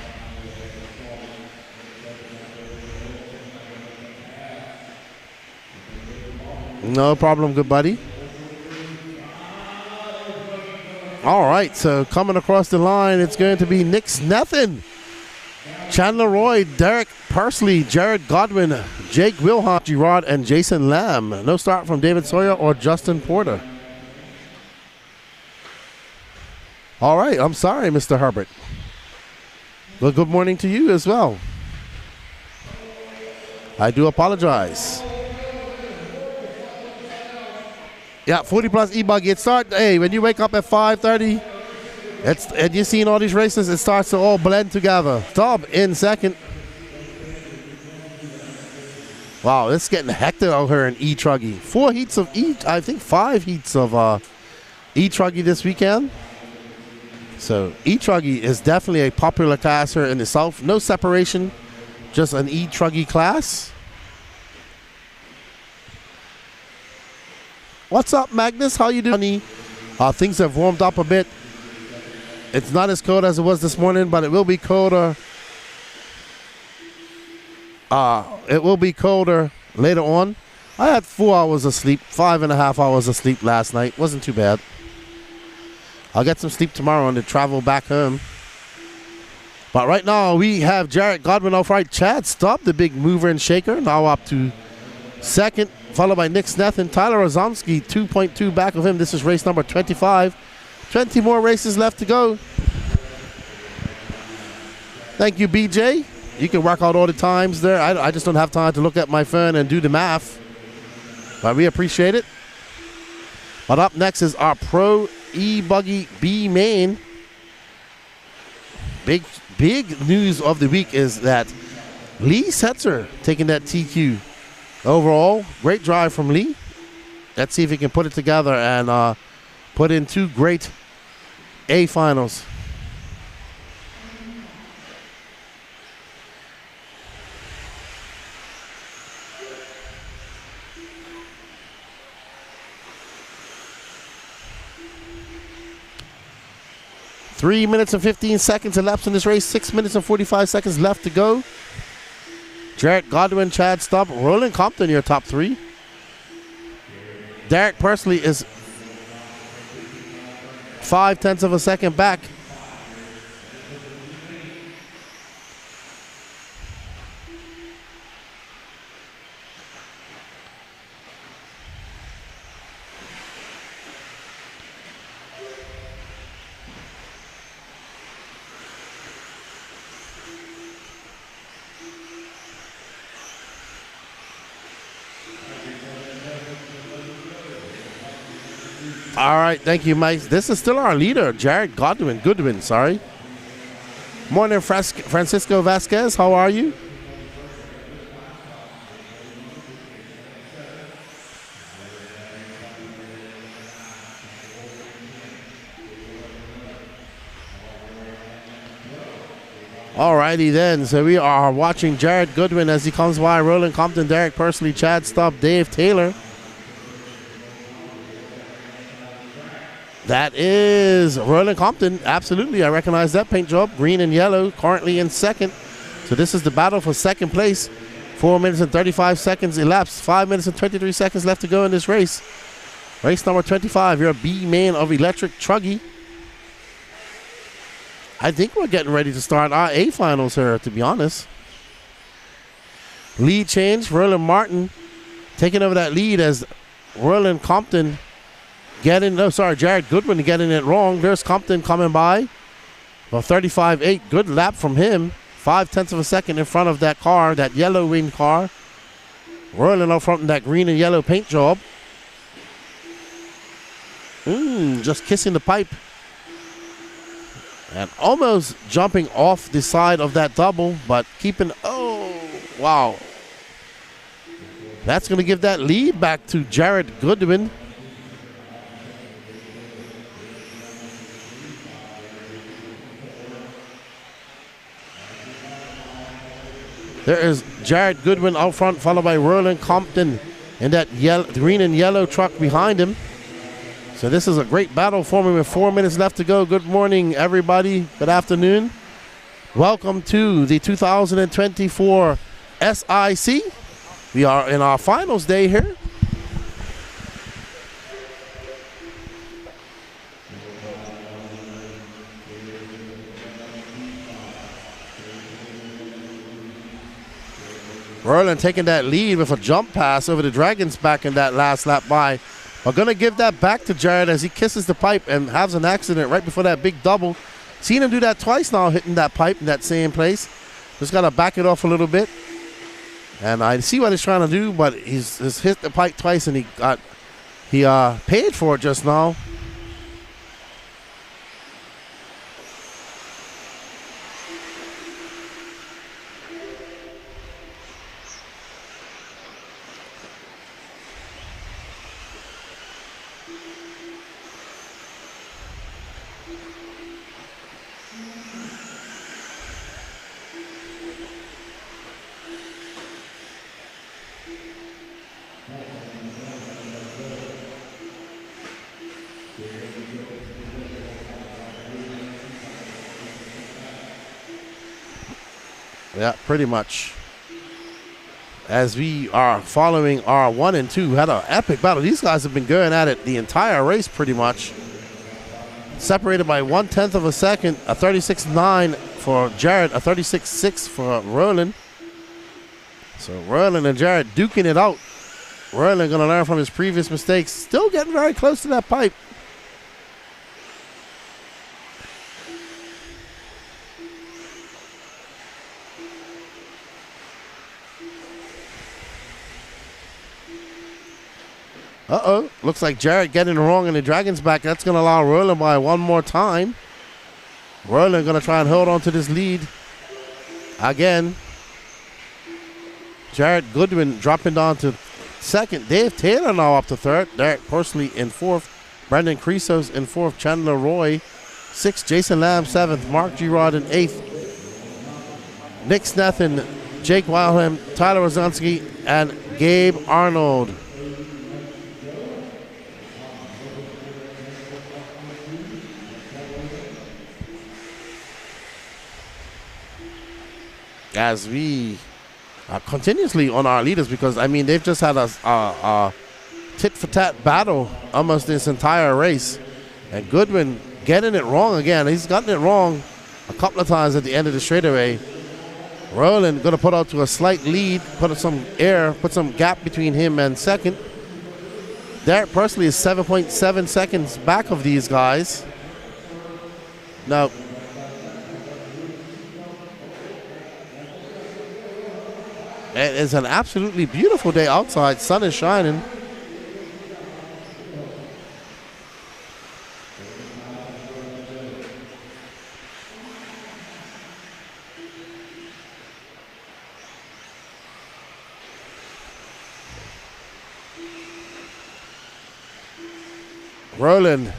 No problem, good buddy. All right, so coming across the line, it's going to be Nick Snethen, Chandler Roy, Derek Persley, Jared Godwin, Jake Wilhot, Gerard, and Jason Lamb. No start from David Sawyer or Justin Porter. All right, I'm sorry, Mr. Herbert. Well, good morning to you as well. I do apologize. Yeah, 40 plus e-buggy. It starts, hey, when you wake up at 5:30, and you're seeing all these races, it starts to all blend together. Stubb in second. Wow, it's getting hectic out here in e-truggy. 4 heats of I think 5 heats of e-truggy this weekend. So e-truggy is definitely a popular class here in the South. No separation, just an e-truggy class. What's up, Magnus? How you doing? Things have warmed up a bit. It's not as cold as it was this morning, but it will be colder. It will be colder later on. I had 4 hours of sleep, 5.5 hours of sleep last night. Wasn't too bad. I'll get some sleep tomorrow and to travel back home. But right now, we have Jared Godwin off right. Chad Stubb, the big mover and shaker, now up to second, followed by Nick Snethen. Tyler Ozomsky, 2.2 back of him. This is race number 25. 20 more races left to go. Thank you, BJ. You can work out all the times there. I just don't have time to look at my phone and do the math. But we appreciate it. But up next is our Pro E-Buggy B main. Big news of the week is that Lee Setzer taking that TQ. Overall, great drive from Lee. Let's see if he can put it together and put in 2 great A finals. Three minutes and 15 seconds elapsed in this race. 6 minutes and 45 seconds left to go. Jared Godwin, Chad Stubb, Roland Compton, your top 3. Derek Persley is 0.5 of a second back. All right, thank you, Mike. This is still our leader, Jared Goodwin, sorry. Morning, Francisco Vasquez. How are you? All righty then. So we are watching Jared Goodwin as he comes by. Roland Compton, Derek Persley, Chad Stubb, Dave Taylor. That is Roland Compton. Absolutely, I recognize that paint job. Green and yellow, currently in second. So this is the battle for second place. 4 minutes and 35 seconds elapsed. 5 minutes and 23 seconds left to go in this race. Race number 25. You're a B man of Electric Truggy. I think we're getting ready to start our A finals here, to be honest. Lead change. Roland Martin taking over that lead as Roland Compton Jared Goodwin getting it wrong. There's Compton coming by. Well, 35.8. Good lap from him. 0.5 of a second in front of that car, that yellow wing car. Roland up front in that green and yellow paint job. Just kissing the pipe. And almost jumping off the side of that double, but keeping, oh, wow. That's going to give that lead back to Jared Goodwin. There is Jared Goodwin out front, followed by Roland Compton in that green and yellow truck behind him. So this is a great battle forming with 4 minutes left to go. Good morning, everybody. Good afternoon. Welcome to the 2024 SIC. We are in our finals day here. Roland taking that lead with a jump pass over the Dragon's back in that last lap by. We're going to give that back to Jared as he kisses the pipe and has an accident right before that big double. Seen him do that twice now, hitting that pipe in that same place. Just got to back it off a little bit. And I see what he's trying to do, but he's hit the pipe twice and he paid for it just now. Yeah, pretty much. As we are following our 1 and 2, had an epic battle. These guys have been going at it the entire race pretty much. Separated by 1/10 of a second, a 36.9 for Jared, a 36.6 for Roland. So Roland and Jared duking it out. Roland going to learn from his previous mistakes. Still getting very close to that pipe. Uh-oh. Looks like Jared getting it wrong in the Dragon's back. That's going to allow Roland by one more time. Roland going to try and hold on to this lead again. Jared Goodwin dropping down to second. Dave Taylor now up to third. Derek Persley in fourth. Brendan Creasos in fourth. Chandler Roy sixth. Jason Lamb seventh. Mark Girard in eighth. Nick Snethin, Jake Wildham, Tyler Rozanski, and Gabe Arnold. As we are continuously on our leaders, because I mean they've just had a tit-for-tat battle almost this entire race, and Goodwin getting it wrong again. He's gotten it wrong a couple of times at the end of the straightaway. Roland going to put out to a slight lead, put some gap between him and second. Derek Persley is 7.7 seconds back of these guys. Now, it is an absolutely beautiful day outside. Sun is shining. Roland,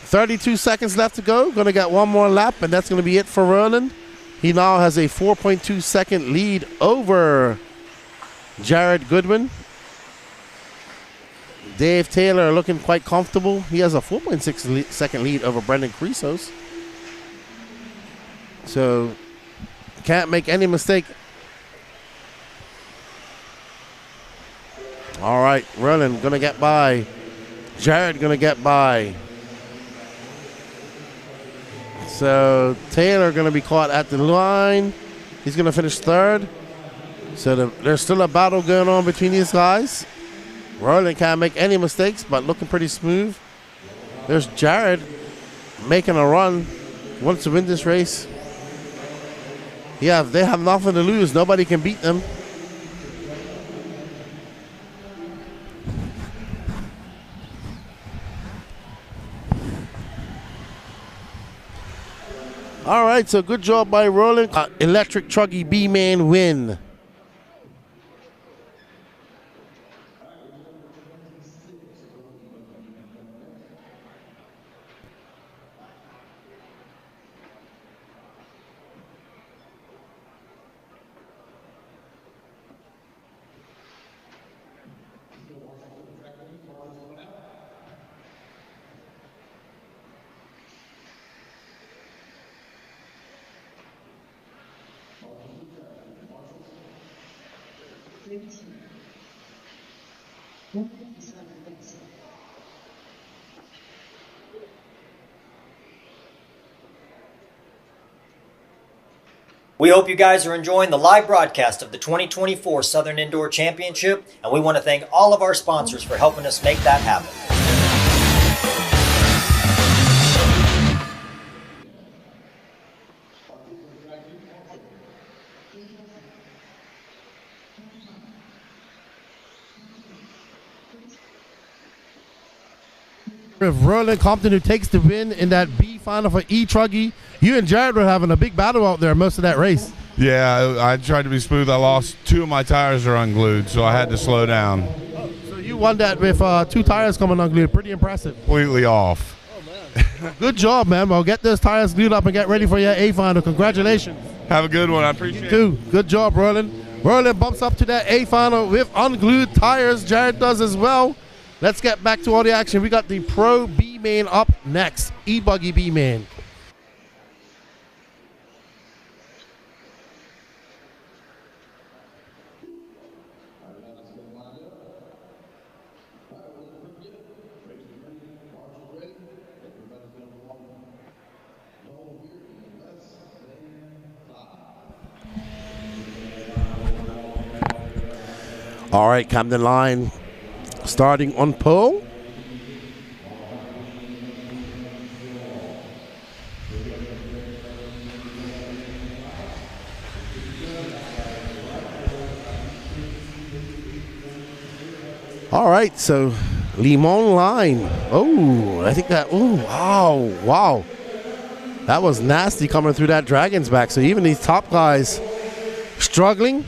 32 seconds left to go. Going to get one more lap, and that's going to be it for Roland. He now has a 4.2 second lead over Jared Goodwin. Dave Taylor looking quite comfortable. He has a 4.6 second lead over Brendan Creasos. So can't make any mistake. All right, Roland going to get by. Jared going to get by. So Taylor going to be caught at the line. He's going to finish third. So there's still a battle going on between these guys. Roland can't make any mistakes, but looking pretty smooth. There's Jared making a run. Wants to win this race. Yeah, they have nothing to lose. Nobody can beat them. All right, so good job by Roland. Electric Truggy B-Man win. We hope you guys are enjoying the live broadcast of the 2024 Southern Indoor Championship, and we want to thank all of our sponsors for helping us make that happen. If Roland Compton, who takes the win in that B final for E-Truggy, you and Jared were having a big battle out there most of that race. Yeah, I tried to be smooth. I lost 2 of my tires are unglued, so I had to slow down. So you won that with 2 tires coming unglued. Pretty impressive. Completely off. Good job, man. Well, get those tires glued up and get ready for your A final. Congratulations. Have a good one. I appreciate it. Too. Good job, Roland. Roland bumps up to that A final with unglued tires. Jared does as well. Let's get back to all the action. We got the Pro B-Main up next. E-Buggy B-Main. All right, Camden Line starting on pole. All right, so Limon Line. Oh, I think that, oh, wow. That was nasty coming through that Dragon's back. So even these top guys struggling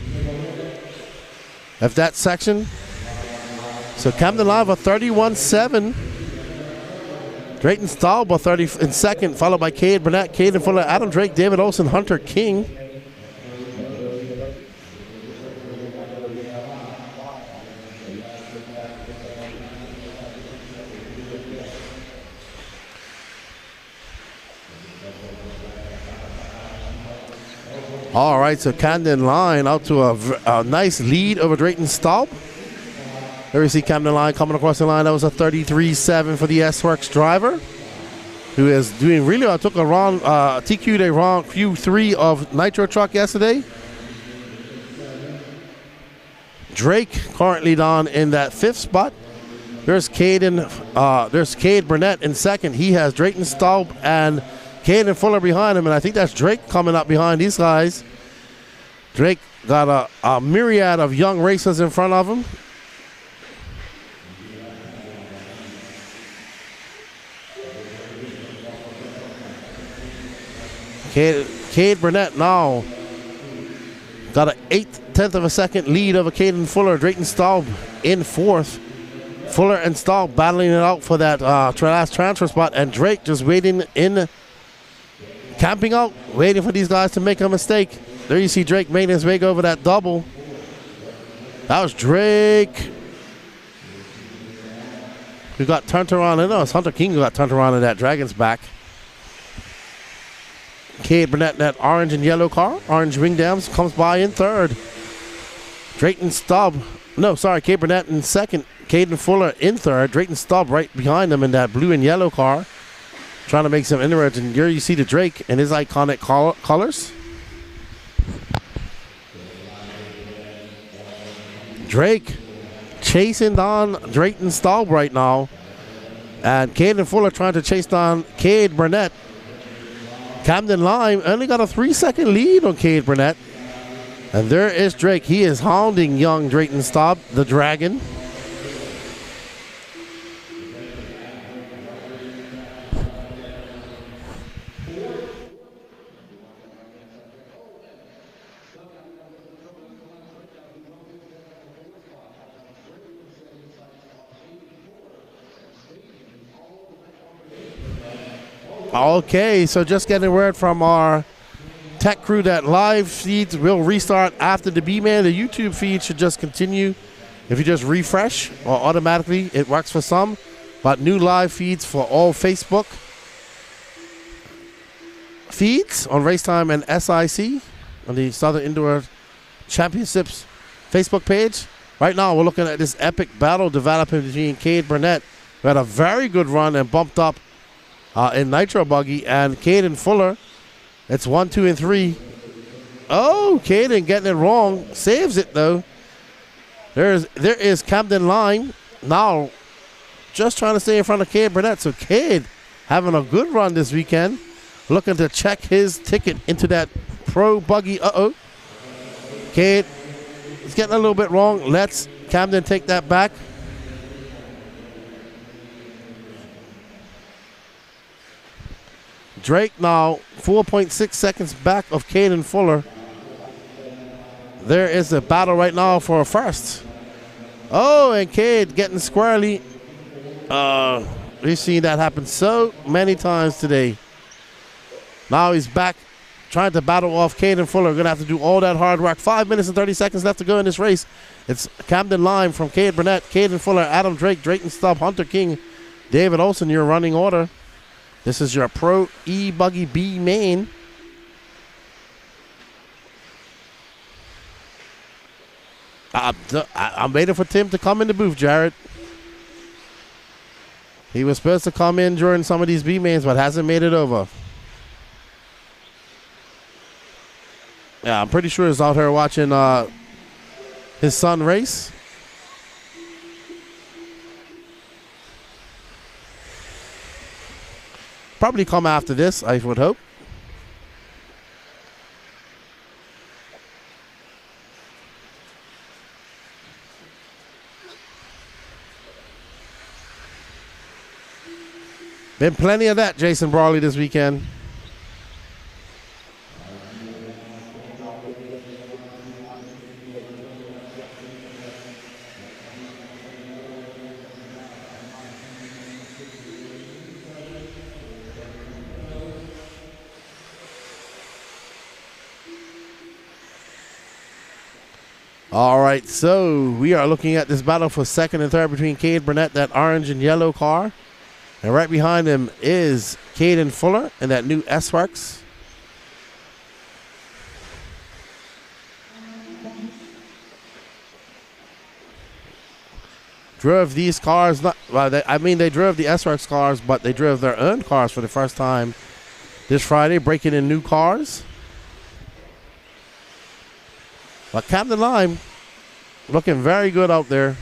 of that section. So Camden Live a 31-7. Drayton Staub a 30 in second, followed by Cade Burnett, Caden Fuller, Adam Drake, David Olson, Hunter King. All right, so Camden Line out to a nice lead over Drayton Staub. There we see Camden Line coming across the line. That was a 33-7 for the S-Works driver, who is doing really well. Took a wrong, TQ'd a wrong Q3 of Nitro Truck yesterday. Drake currently down in that 5th spot. There's Cade Burnett in second. He has Drayton Staub and Caden Fuller behind him, and I think that's Drake coming up behind these guys. Drake got a myriad of young racers in front of him. Cade Burnett now got an 1/8 of a second lead over Caden Fuller. Drayton Staub in 4th. Fuller and Staub battling it out for that last transfer spot, and Drake just waiting in, camping out, waiting for these guys to make a mistake. There you see Drake making his way over that double. That was Drake who got turned around. No, it's Hunter King who got turned around in that Dragon's back. Cade Burnett in that orange and yellow car. Orange wing dams comes by in 3rd. Drayton Staub. No, sorry, Cade Burnett in 2nd. Caden Fuller in 3rd. Drayton Staub right behind them in that blue and yellow car, trying to make some inroads. And here you see the Drake and his iconic colors. Drake chasing down Drayton Staub right now. And Caden Fuller trying to chase down Cade Burnett. Camden Lime only got a 3-second lead on Cade Burnett. And there is Drake. He is hounding young Drayton Staub, the Dragon. Okay, so just getting word from our tech crew that live feeds will restart after the B-Man. The YouTube feed should just continue if you just refresh, or automatically. It works for some, but new live feeds for all Facebook feeds on RaceTime and SIC on the Southern Indoor Championships Facebook page. Right now, we're looking at this epic battle developing between Cade Burnett, who had a very good run and bumped up in Nitro Buggy, and Caden Fuller. It's 1, 2, and 3. Oh, Caden getting it wrong. Saves it, though. There is Camden Line now just trying to stay in front of Cade Burnett. So Cade having a good run this weekend, looking to check his ticket into that pro buggy. Cade is getting a little bit wrong. Let's Camden take that back. Drake now 4.6 seconds back of Caden Fuller. There is a battle right now for a first. Oh, and Cade getting squarely. We've seen that happen so many times today. Now he's back trying to battle off Caden Fuller. Going to have to do all that hard work. 5 minutes and 30 seconds left to go in this race. It's Camden Lime from Cade Burnett, Caden Fuller, Adam Drake, Drayton Stubb, Hunter King, David Olson, your running order. This is your Pro E-Buggy B main. I'm waiting for Tim to come in the booth, Jared. He was supposed to come in during some of these B mains, but hasn't made it over. Yeah, I'm pretty sure he's out here watching his son race. Probably come after this, I would hope. Been plenty of that, Jason Brawley, this weekend. All right, so we are looking at this battle for second and third between Cade Burnett, that orange and yellow car. And right behind him is Caden Fuller in that new S-Works. Drove these cars, they drove the S-Works cars, but they drove their own cars for the first time this Friday, breaking in new cars. But Camden Lime looking very good out there,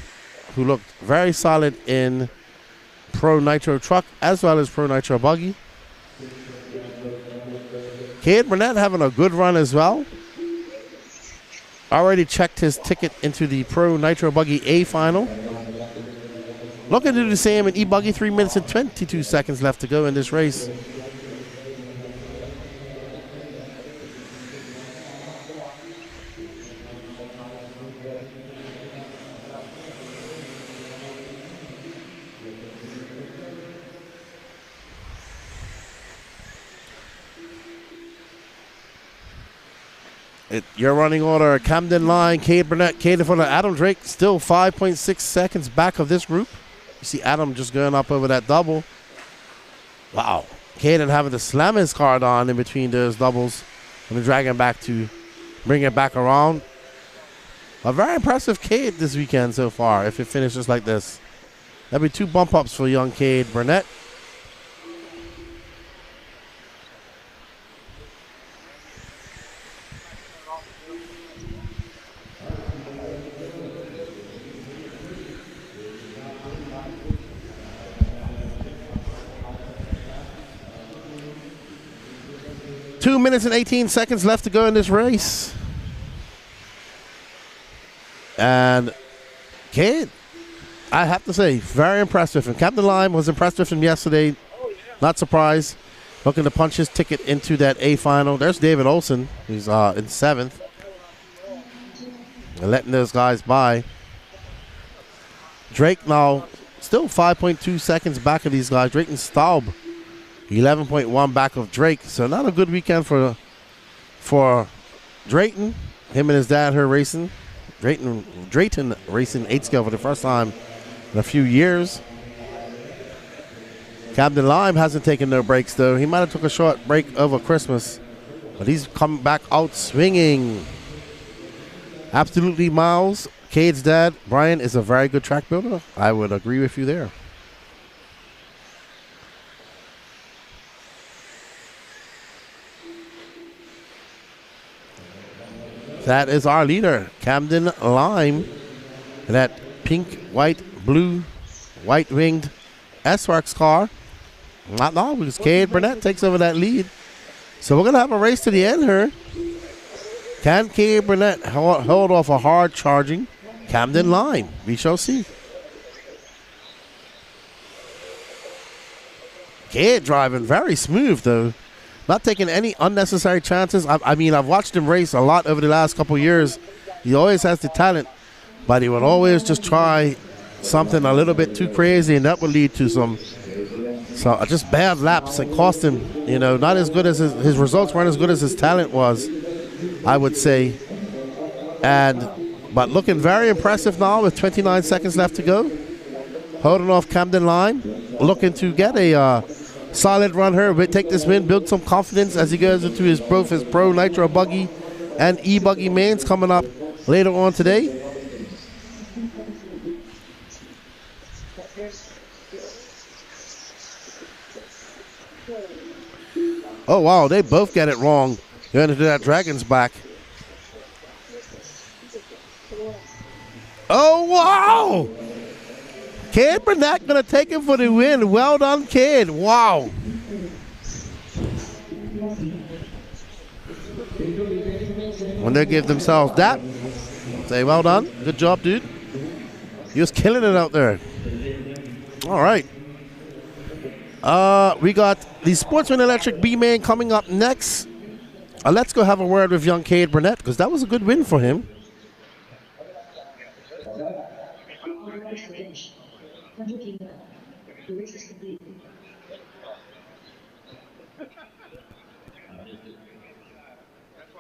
who looked very solid in Pro Nitro Truck as well as Pro Nitro Buggy. Cade Burnett having a good run as well. Already checked his ticket into the Pro Nitro Buggy A final. Looking to do the same in E-Buggy. 3 minutes and 22 seconds left to go in this race. Your running order: Camden Line, Cade Burnett, Caden Fuller, Adam Drake, still 5.6 seconds back of this group. You see Adam just going up over that double. Wow. Caden having to slam his card on in between those doubles and drag him back to bring it back around. A very impressive Cade this weekend so far, if it finishes like this. That'd be 2 bump ups for young Cade Burnett. Two minutes and 18 seconds left to go in this race. And Cade, I have to say, very impressed with him. Captain Lime was impressed with him yesterday. Not surprised. Looking to punch his ticket into that A final. There's David Olson, who's in 7th. And letting those guys by. Drake now still 5.2 seconds back of these guys. Drake and Staub 11.1 back of Drake. So not a good weekend for Drayton. Him and his dad here racing. Drayton racing 8 scale for the first time in a few years. Camden Lime hasn't taken no breaks though. He might have took a short break over Christmas, but he's coming back out swinging. Absolutely, Miles. Cade's dad, Brian, is a very good track builder. I would agree with you there. That is our leader, Camden Lime. That pink, white, blue, white-winged S-Works car. Not long, because Cade Burnett takes over that lead. So we're going to have a race to the end here. Can Cade Burnett hold off a hard-charging Camden Lime? We shall see. Cade driving very smooth, though. Not taking any unnecessary chances. I mean, I've watched him race a lot over the last couple years. He always has the talent, but he would always just try something a little bit too crazy, and that would lead to some just bad laps and cost him, you know, not as good as his results weren't as good as his talent was, I would say. But looking very impressive now with 29 seconds left to go. Holding off Camden Lime, looking to get a solid run here. But take this win, build some confidence as he goes into both his Pro Nitro Buggy and E-Buggy mains coming up later on today. Oh, wow, they both get it wrong. Going into that Dragon's back. Oh, wow! Cade Burnett going to take him for the win. Well done, Cade. Wow. When they give themselves that, say well done. Good job, dude. He was killing it out there. All right. We got the Sportsman Electric B-Main coming up next. Let's go have a word with young Cade Burnett, because that was a good win for him. I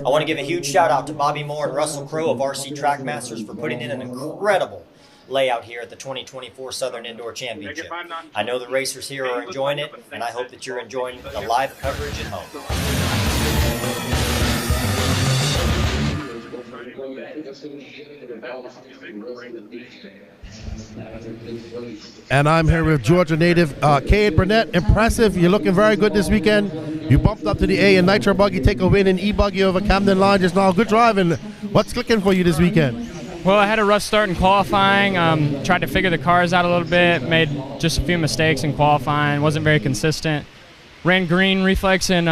want to give a huge shout out to Bobby Moore and Russell Crowe of RC Trackmasters for putting in an incredible layout here at the 2024 Southern Indoor Championship. I know the racers here are enjoying it, and I hope that you're enjoying the live coverage at home. And I'm here with Georgia native Cade Burnett. Impressive. You're looking very good this weekend. You bumped up to the A in Nitro Buggy, take a win in E-Buggy over Camden Line just now. Good driving. What's clicking for you this weekend? Well, I had a rough start in qualifying. Tried to figure the cars out a little bit. Made just a few mistakes in qualifying. Wasn't very consistent. Ran green reflex in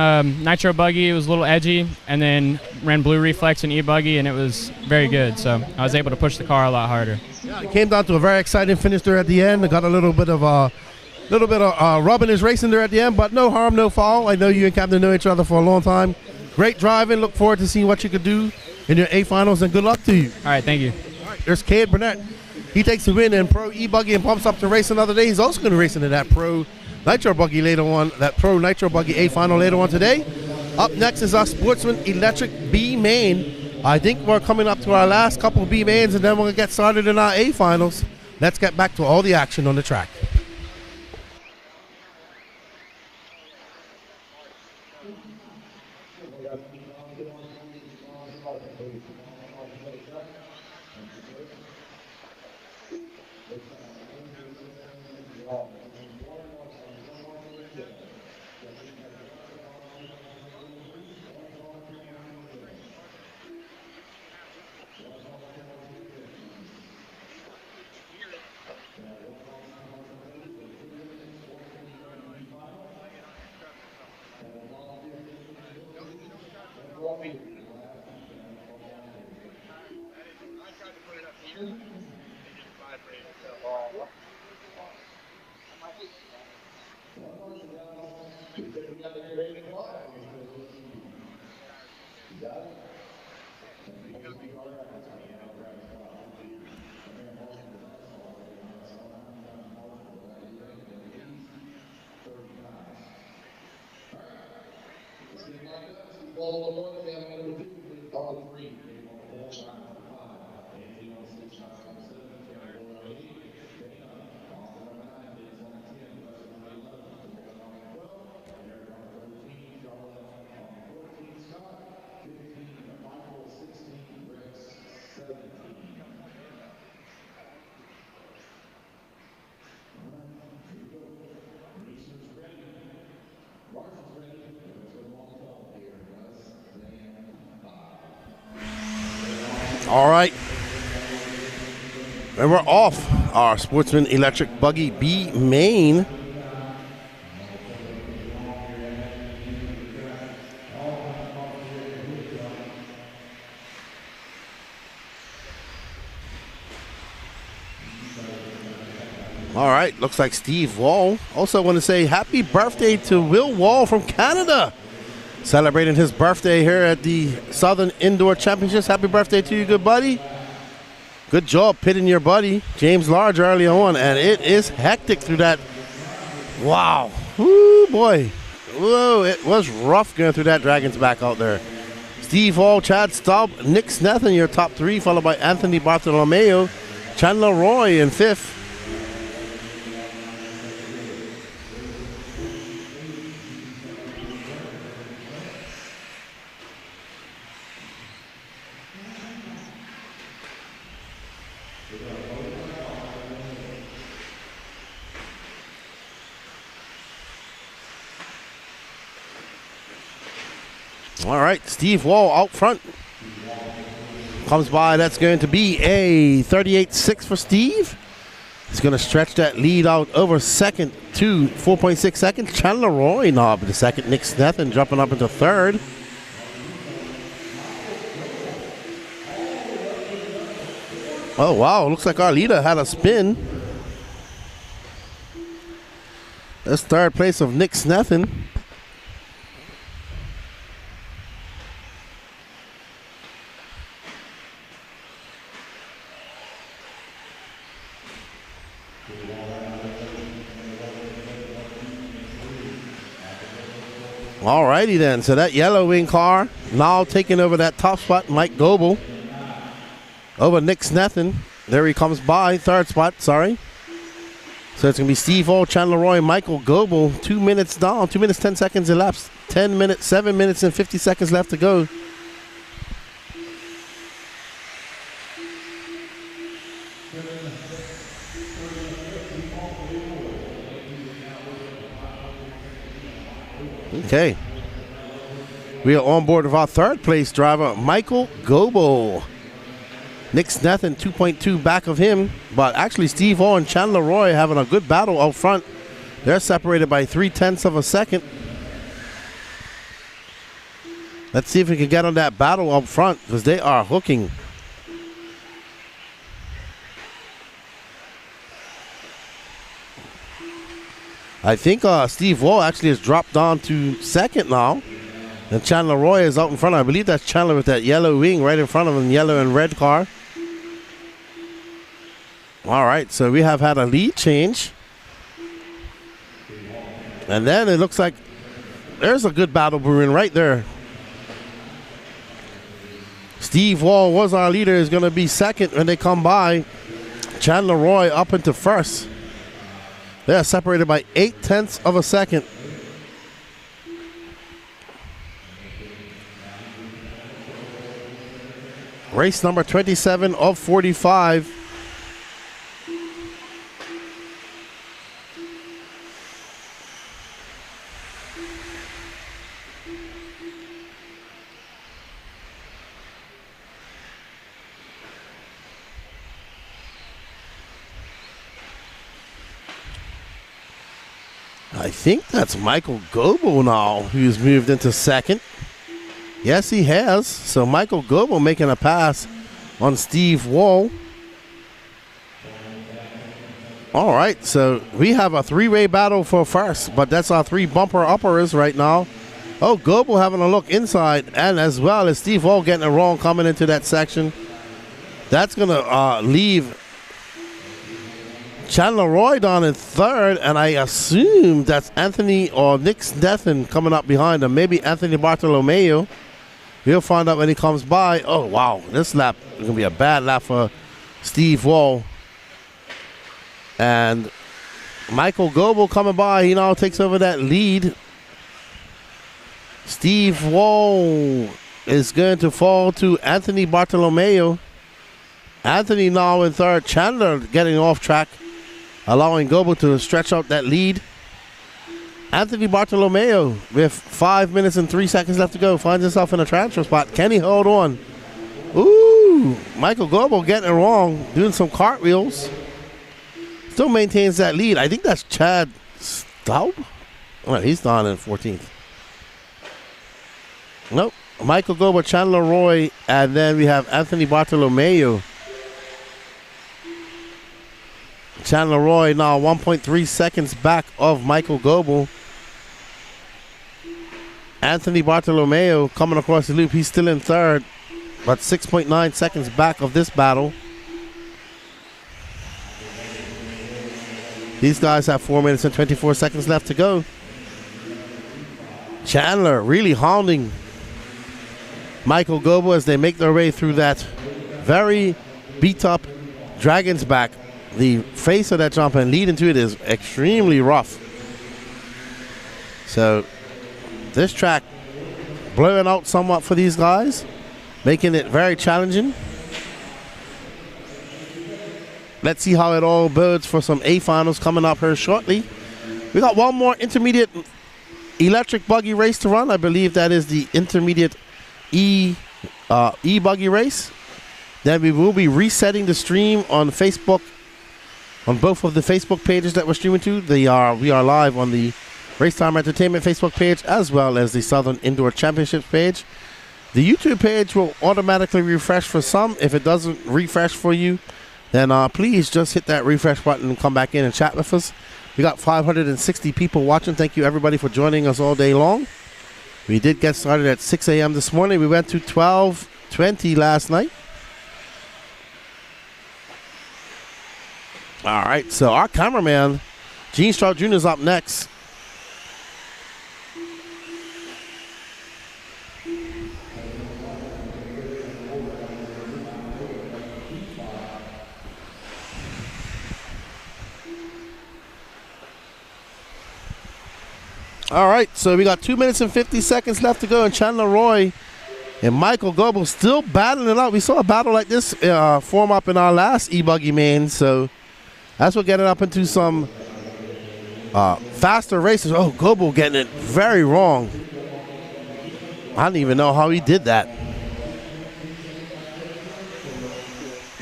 Nitro Buggy. It was a little edgy. And then ran blue reflex in E-Buggy, and it was very good. So I was able to push the car a lot harder. Yeah, it came down to a very exciting finish there at the end. I got a little bit of rubbing his racing there at the end, but no harm, no foul. I know you and Camden know each other for a long time. Great driving. Look forward to seeing what you could do in your A finals, and good luck to you. All right, thank you. All right, there's Cade Burnett. He takes the win in Pro E-Buggy and bumps up to race another day. He's also going to race into that Pro Nitro Buggy later on, that Pro Nitro Buggy A final later on today. Up next is our Sportsman Electric B main. I think we're coming up to our last couple B mains, and then we're going to get started in our A finals. Let's get back to all the action on the track. All right. And we're off our Sportsman Electric Buggy B main. All right, looks like Steve Wall. Also want to say happy birthday to Will Wall from Canada. Celebrating his birthday here at the Southern Indoor Championships. Happy birthday to you, good buddy. Good job pitting your buddy, James Large, early on. And it is hectic through that. Wow. Woo, boy. Whoa, it was rough going through that Dragon's Back out there. Steve Hall, Chad Staub, Nick Snethan, your top three, followed by Anthony Bartolomeo, Chandler Roy in fifth. All right, Steve Wall out front. Comes by, that's going to be a 38.6 for Steve. He's going to stretch that lead out over second to 4.6 seconds. Chandler Roy now up in the second. Nick Snethan jumping up into third. Oh, wow, looks like our leader had a spin. That's third place of Nick Snethan. Alrighty then, so that yellow wing car now taking over that top spot, Mike Goebel over Nick Snethan. There he comes by, third spot, sorry. So it's going to be Steve Hall, Chandler Roy, Michael Goebel. 2 minutes down, 2 minutes, 10 seconds elapsed. 7 minutes and 50 seconds left to go. Okay. We are on board with our third place driver, Michael Goebel. Nick Snethan 2.2 back of him, but actually Steve Hall and Chandler Roy having a good battle out front. They're separated by 0.3 of a second. Let's see if we can get on that battle up front because they are hooking. I think Steve Wall actually has dropped down to second now. And Chandler Roy is out in front. I believe that's Chandler with that yellow wing right in front of him, yellow and red car. All right, so we have had a lead change. And then it looks like there's a good battle brewing right there. Steve Wall was our leader, is going to be second when they come by. Chandler Roy up into first. They are separated by 0.8 of a second. Race number 27 of 45. I think that's Michael Goebel now who's moved into second. Yes, he has. So Michael Goebel making a pass on Steve Wall. All right, so we have a three-way battle for first, but that's our three bumper uppers right now. Oh, Goebel having a look inside, and as well as Steve Wall getting it wrong coming into that section. That's going to leave Chandler Roy down in third, and I assume that's Anthony or Nick Snethan coming up behind him. Maybe Anthony Bartolomeo. We'll find out when he comes by. Oh, wow. This lap is going to be a bad lap for Steve Wall. And Michael Goebel coming by. He now takes over that lead. Steve Wall is going to fall to Anthony Bartolomeo. Anthony now in third. Chandler getting off track, allowing Goebel to stretch out that lead. Anthony Bartolomeo, with 5 minutes and 3 seconds left to go, finds himself in a transfer spot. Can he hold on? Ooh, Michael Goebel getting it wrong, doing some cartwheels. Still maintains that lead. I think that's Chad Staub. Well, he's down in 14th. Nope. Michael Goebel, Chandler Roy, and then we have Anthony Bartolomeo. Chandler Roy now 1.3 seconds back of Michael Goebel. Anthony Bartolomeo coming across the loop. He's still in third, but 6.9 seconds back of this battle. These guys have 4 minutes and 24 seconds left to go. Chandler really hounding Michael Goebel as they make their way through that very beat-up Dragon's Back. The face of that jump and lead into it is extremely rough. So this track blowing out somewhat for these guys, making it very challenging. Let's see how it all bodes for some A finals coming up here shortly. We got one more intermediate electric buggy race to run. I believe that is the intermediate e-buggy race. Then we will be resetting the stream on Facebook, on both of the Facebook pages that we're streaming to. We are live on the RaceTime Entertainment Facebook page as well as the Southern Indoor Championships page. The YouTube page will automatically refresh for some. If it doesn't refresh for you, then please just hit that refresh button and come back in and chat with us. We got 560 people watching. Thank you everybody for joining us all day long. We did get started at 6 a.m. this morning. We went to 12:20 last night. All right, so our cameraman, Gene Stroud Jr. is up next. All right, so we got 2 minutes and 50 seconds left to go, and Chandler Roy and Michael Goebel still battling it out. We saw a battle like this form up in our last e-buggy main, so that's what getting up into some faster races. Oh, Goebel getting it very wrong. I don't even know how he did that.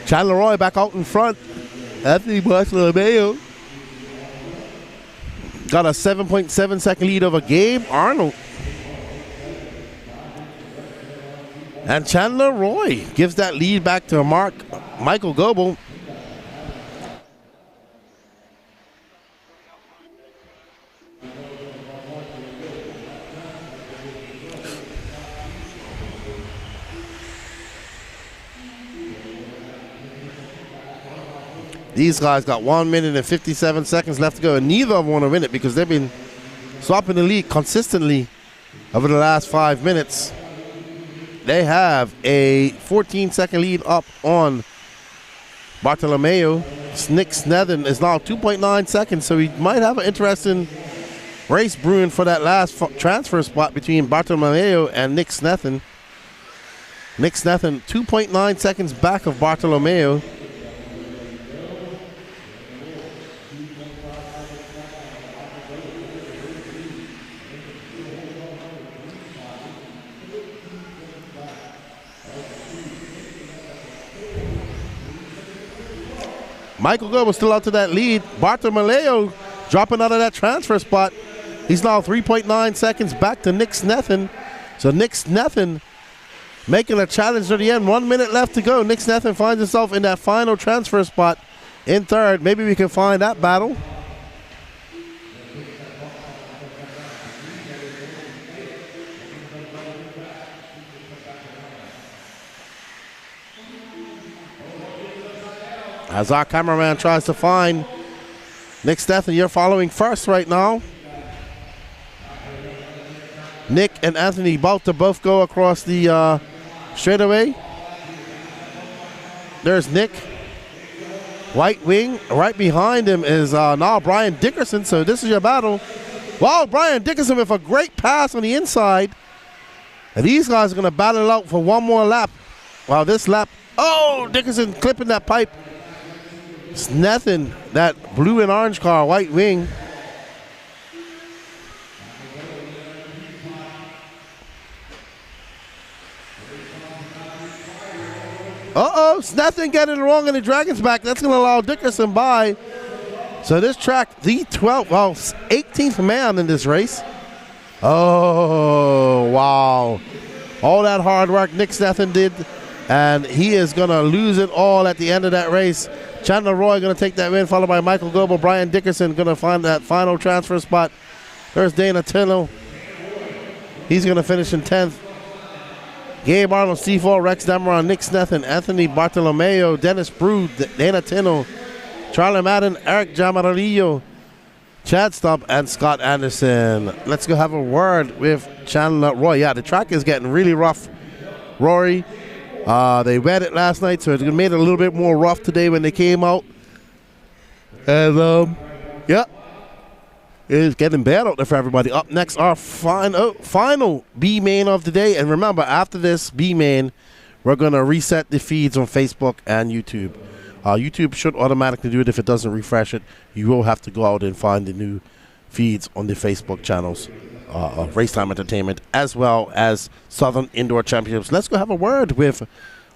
Chandler Roy back out in front. Anthony Bartolomeo got a 7.7 second lead over Gabe Arnold. And Chandler Roy gives that lead back to Michael Goebel. These guys got 1 minute and 57 seconds left to go, and neither of them want to win it because they've been swapping the lead consistently over the last 5 minutes. They have a 14-second lead up on Bartolomeo. Nick Snethen is now 2.9 seconds, so we might have an interesting race brewing for that last transfer spot between Bartolomeo and Nick Snethen. Nick Snethen 2.9 seconds back of Bartolomeo. Michael Goebel still out to that lead. Bartolomeo dropping out of that transfer spot. He's now 3.9 seconds back to Nick Snethen. So Nick Snethen making a challenge to the end. 1 minute left to go. Nick Snethen finds himself in that final transfer spot in third. Maybe we can find that battle. As our cameraman tries to find Nick Snethen, you're following first right now. Nick and Anthony about to both go across the straightaway. There's Nick. White wing. Right behind him is now Brian Dickerson. So this is your battle. Wow, Brian Dickerson with a great pass on the inside. And these guys are going to battle it out for one more lap. Wow, this lap. Oh, Dickerson clipping that pipe. It's nothing. That blue and orange car, white wing. Uh-oh, Snethin getting it wrong in the Dragon's back. That's going to allow Dickerson by. So this track, the 18th man in this race. Oh, wow. All that hard work Nick Snethin did, and he is going to lose it all at the end of that race. Chandler Roy going to take that win, followed by Michael Goebel. Brian Dickerson going to find that final transfer spot. There's Dana Tinno. He's going to finish in 10th. Gabe Arnold, Steve Hall, Rex Demeron, Nick Snethin, Anthony Bartolomeo, Dennis Brew, Dana Tinno, Charlie Madden, Eric Jamarillo, Chad Stump, and Scott Anderson. Let's go have a word with Chandler Roy. Yeah, the track is getting really rough, Rory. They wet it last night, so it made it a little bit more rough today when they came out. And, yeah. It's getting bad out there for everybody. Up next, our final B-main of the day. And remember, after this B-main, we're going to reset the feeds on Facebook and YouTube. YouTube should automatically do it. If it doesn't refresh it, you will have to go out and find the new feeds on the Facebook channels of RaceTime Entertainment, as well as Southern Indoor Championships. Let's go have a word with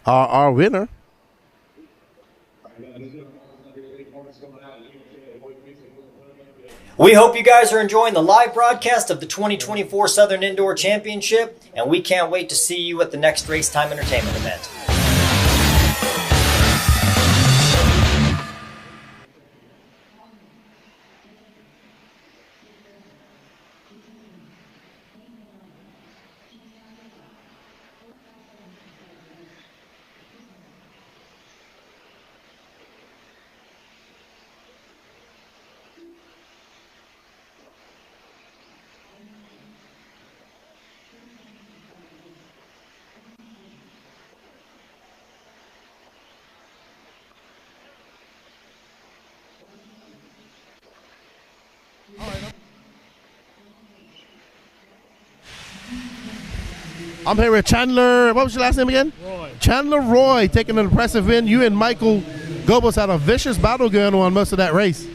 our winner. We hope you guys are enjoying the live broadcast of the 2024 Southern Indoor Championship, and we can't wait to see you at the next RaceTime Entertainment event. I'm here with Chandler. What was your last name again? Roy. Chandler Roy taking an impressive win. You and Michael Goebels had a vicious battle going on most of that race.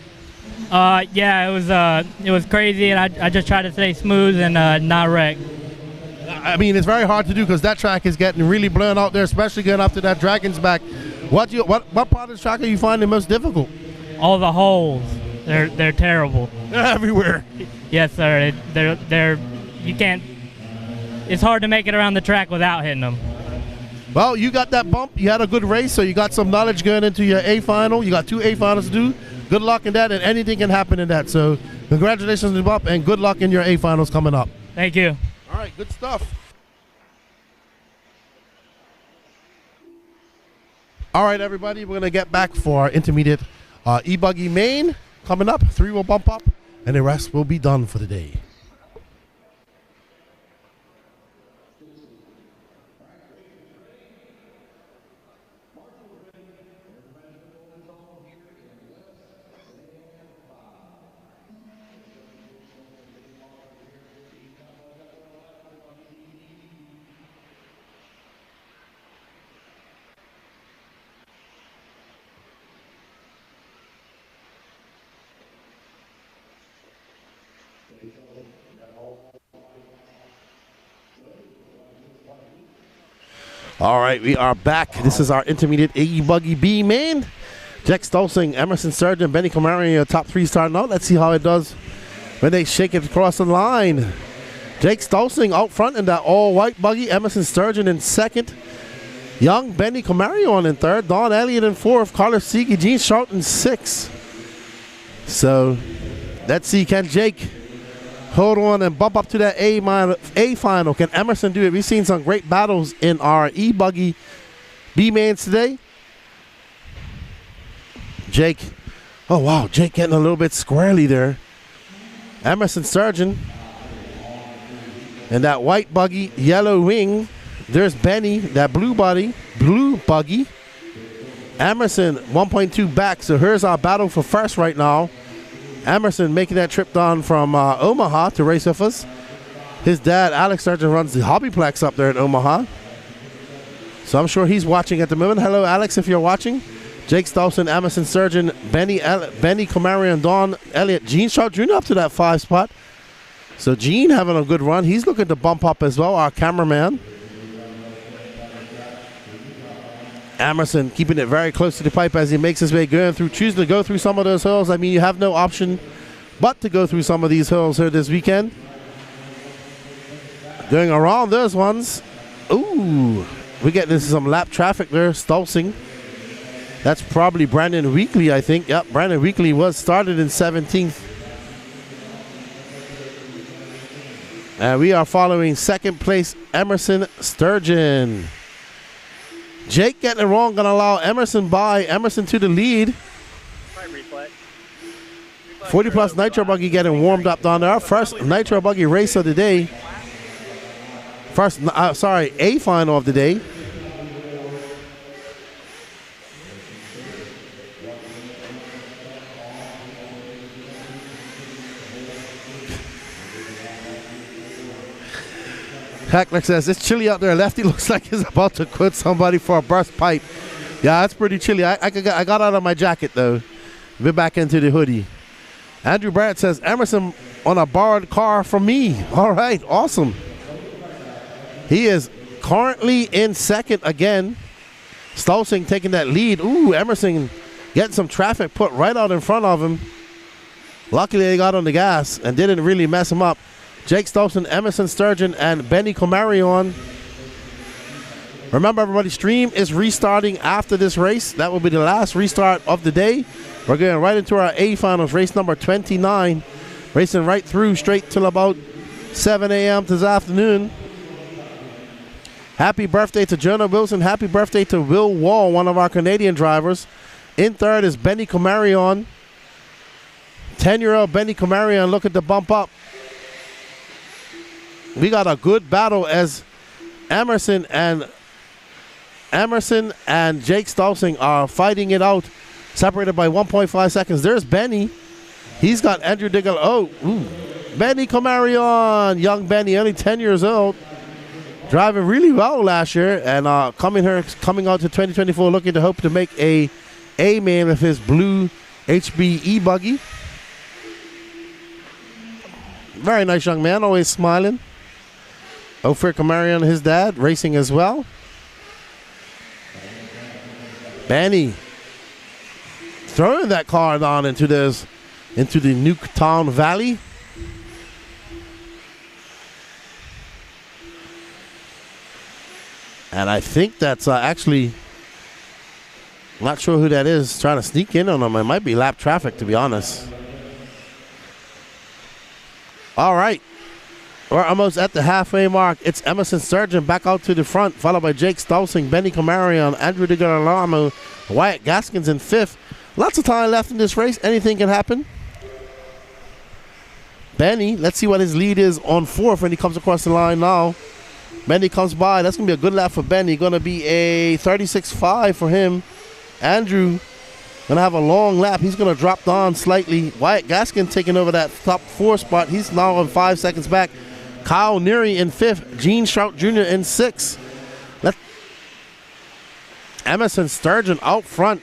Yeah, it was crazy, and I just tried to stay smooth and not wreck. I mean, it's very hard to do because that track is getting really blown out there, especially getting up to that Dragon's back. What part of the track are you finding most difficult? All the holes, they're terrible. They're everywhere. Yes, sir. They're you can't. It's hard to make it around the track without hitting them. Well, you got that bump. You had a good race, so you got some knowledge going into your A final. You got 2 A finals to do. Good luck in that, and anything can happen in that. So congratulations on the bump, and good luck in your A finals coming up. Thank you. All right, good stuff. All right, everybody, we're going to get back for our intermediate e-buggy main coming up. 3 will bump up, and the rest will be done for the day. All right, we are back. This is our intermediate e-buggy B main. Jack Stolzing, Emerson Sturgeon, Benny Camari, top 3 starting out. Let's see how it does when they shake it across the line. Jake Stolzing out front in that all-white buggy. Emerson Sturgeon in second. Young Benny Camari in third. Don Elliott in fourth. Carlos Siege, Gene Sharp in sixth. So let's see, can Jake hold on and bump up to that A final? Can Emerson do it? We've seen some great battles in our e-buggy B-mains today. Jake, oh wow, Jake getting a little bit squarely there. Emerson Sturgeon And that white buggy, yellow wing. There's Benny, that blue buggy. Emerson, 1.2 back. So here's our battle for first right now. Emerson making that trip down from Omaha to race with us. His dad, Alex Sturgeon, runs the Hobbyplex up there in Omaha. So I'm sure he's watching at the moment. Hello, Alex, if you're watching. Jake Stolson, Emerson Sturgeon, Benny Comarion, Don Elliott, Gene Strout Jr. up to that 5 spot. So Gene having a good run. He's looking to bump up as well, our cameraman. Emerson keeping it very close to the pipe as he makes his way choosing to go through some of those hills. I mean, you have no option but to go through some of these hills here this weekend. Going around those ones. Ooh, we're getting into some lap traffic there. Stolzing. That's probably Brandon Weekly, I think. Yep, Brandon Weekly was started in 17th. And we are following second place Emerson Sturgeon. Jake getting it wrong, going to allow Emerson by. Emerson to the lead. 40 plus Nitro Buggy getting warmed up down there. Our first Nitro Buggy race of the day. A final of the day. Heckler says, it's chilly out there. Lefty looks like he's about to quit somebody for a burst pipe. Yeah, that's pretty chilly. I got out of my jacket, though. Been back into the hoodie. Andrew Barrett says, Emerson on a borrowed car from me. All right, awesome. He is currently in second again. Stolzing taking that lead. Ooh, Emerson getting some traffic put right out in front of him. Luckily, they got on the gas and didn't really mess him up. Jake Stolson, Emerson Sturgeon, and Benny Comarion. Remember, everybody, stream is restarting after this race. That will be the last restart of the day. We're going right into our A finals, race number 29. Racing right through straight till about 7 a.m. this afternoon. Happy birthday to Jonah Wilson. Happy birthday to Will Wall, one of our Canadian drivers. In third is Benny Comarion. 10-year-old Benny Comarion looking to bump up. We got a good battle as Emerson and Jake Stolzing are fighting it out, separated by 1.5 seconds. There's Benny. He's got Andrew Diggle. Oh, ooh. Benny Comarion, young Benny, only 10 years old, driving really well last year, and coming out to 2024 looking to hope to make a A-man with his blue HBE buggy. Very nice young man, always smiling. Ophir Comarion, his dad, racing as well. Benny throwing that car down into the Nuketown Valley. And I think that's actually, I'm not sure who that is trying to sneak in on them. It might be lap traffic, to be honest. All right. We're almost at the halfway mark. It's Emerson Sturgeon back out to the front, followed by Jake Stolzing, Benny Comarion, Andrew De Girolamo, Wyatt Gaskins in fifth. Lots of time left in this race. Anything can happen. Benny, let's see what his lead is on fourth when he comes across the line now. Benny comes by. That's going to be a good lap for Benny. Going to be a 36.5 for him. Andrew going to have a long lap. He's going to drop down slightly. Wyatt Gaskin taking over that top 4 spot. He's now on 5 seconds back. Kyle Neary in 5th. Gene Strout Jr. in 6th. Emerson Sturgeon out front.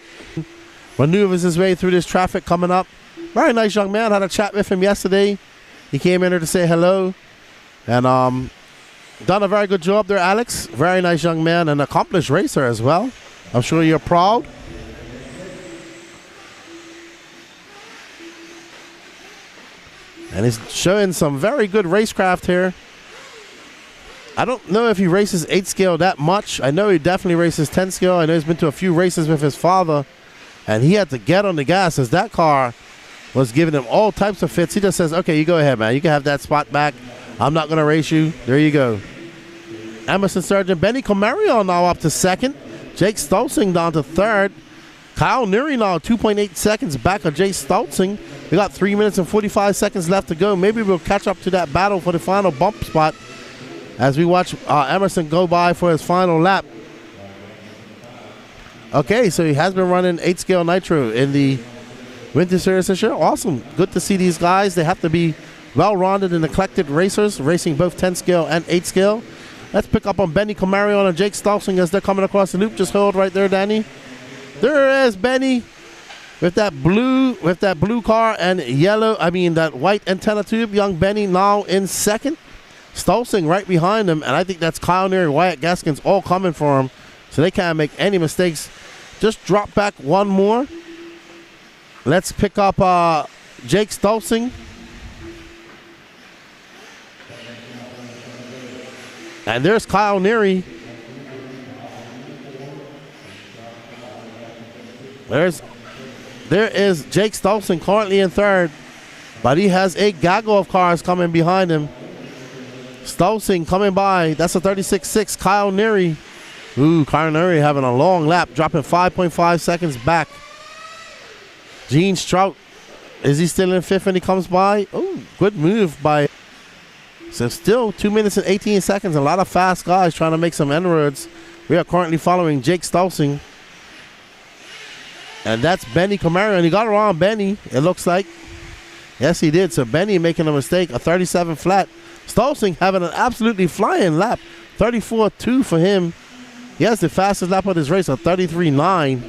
Maneuvers his way through this traffic coming up. Very nice young man. Had a chat with him yesterday. He came in here to say hello. And done a very good job there, Alex. Very nice young man. An accomplished racer as well. I'm sure you're proud. And he's showing some very good racecraft here. I don't know if he races 8 scale that much. I know he definitely races 10 scale. I know he's been to a few races with his father. And he had to get on the gas as that car was giving him all types of fits. He just says, okay, you go ahead, man. You can have that spot back. I'm not going to race you. There you go. Emerson Sturgeon, Benny Comarion now up to 2nd. Jake Stolzing down to 3rd. Kyle Neary now 2.8 seconds back of Jake Stolzing. We got 3 minutes and 45 seconds left to go. Maybe we'll catch up to that battle for the final bump spot. as we watch Emerson go by for his final lap. Okay, so he has been running 8-scale nitro in the Winter Series this year. Awesome. Good to see these guys. They have to be well-rounded and eclectic racers, racing both 10-scale and 8-scale. Let's pick up on Benny Camarion and Jake Stolzing as they're coming across the loop. Just hold right there, Danny. There is Benny with that blue car and that white antenna tube. Young Benny now in second. Stolzing right behind him, and I think that's Kyle Neary, Wyatt Gaskins all coming for him, so they can't make any mistakes. Just drop back one more. Let's pick up Jake Stolzing. And there's Kyle Neary. There is Jake Stolzing currently in third, but he has a gaggle of cars coming behind him. Stolzing coming by. That's a 36.6. Kyle Neary. Ooh, Kyle Neary having a long lap, dropping 5.5 seconds back. Gene Strout. Is he still in fifth when he comes by? Oh, good move by. So still 2 minutes and 18 seconds. A lot of fast guys trying to make some inroads. We are currently following Jake Stolzing. And that's Benny Camaro. He got around Benny, it looks like. Yes, he did. So Benny making a mistake. A 37 flat. Stolzing having an absolutely flying lap. 34.2 for him. He has the fastest lap of this race, a 33.9.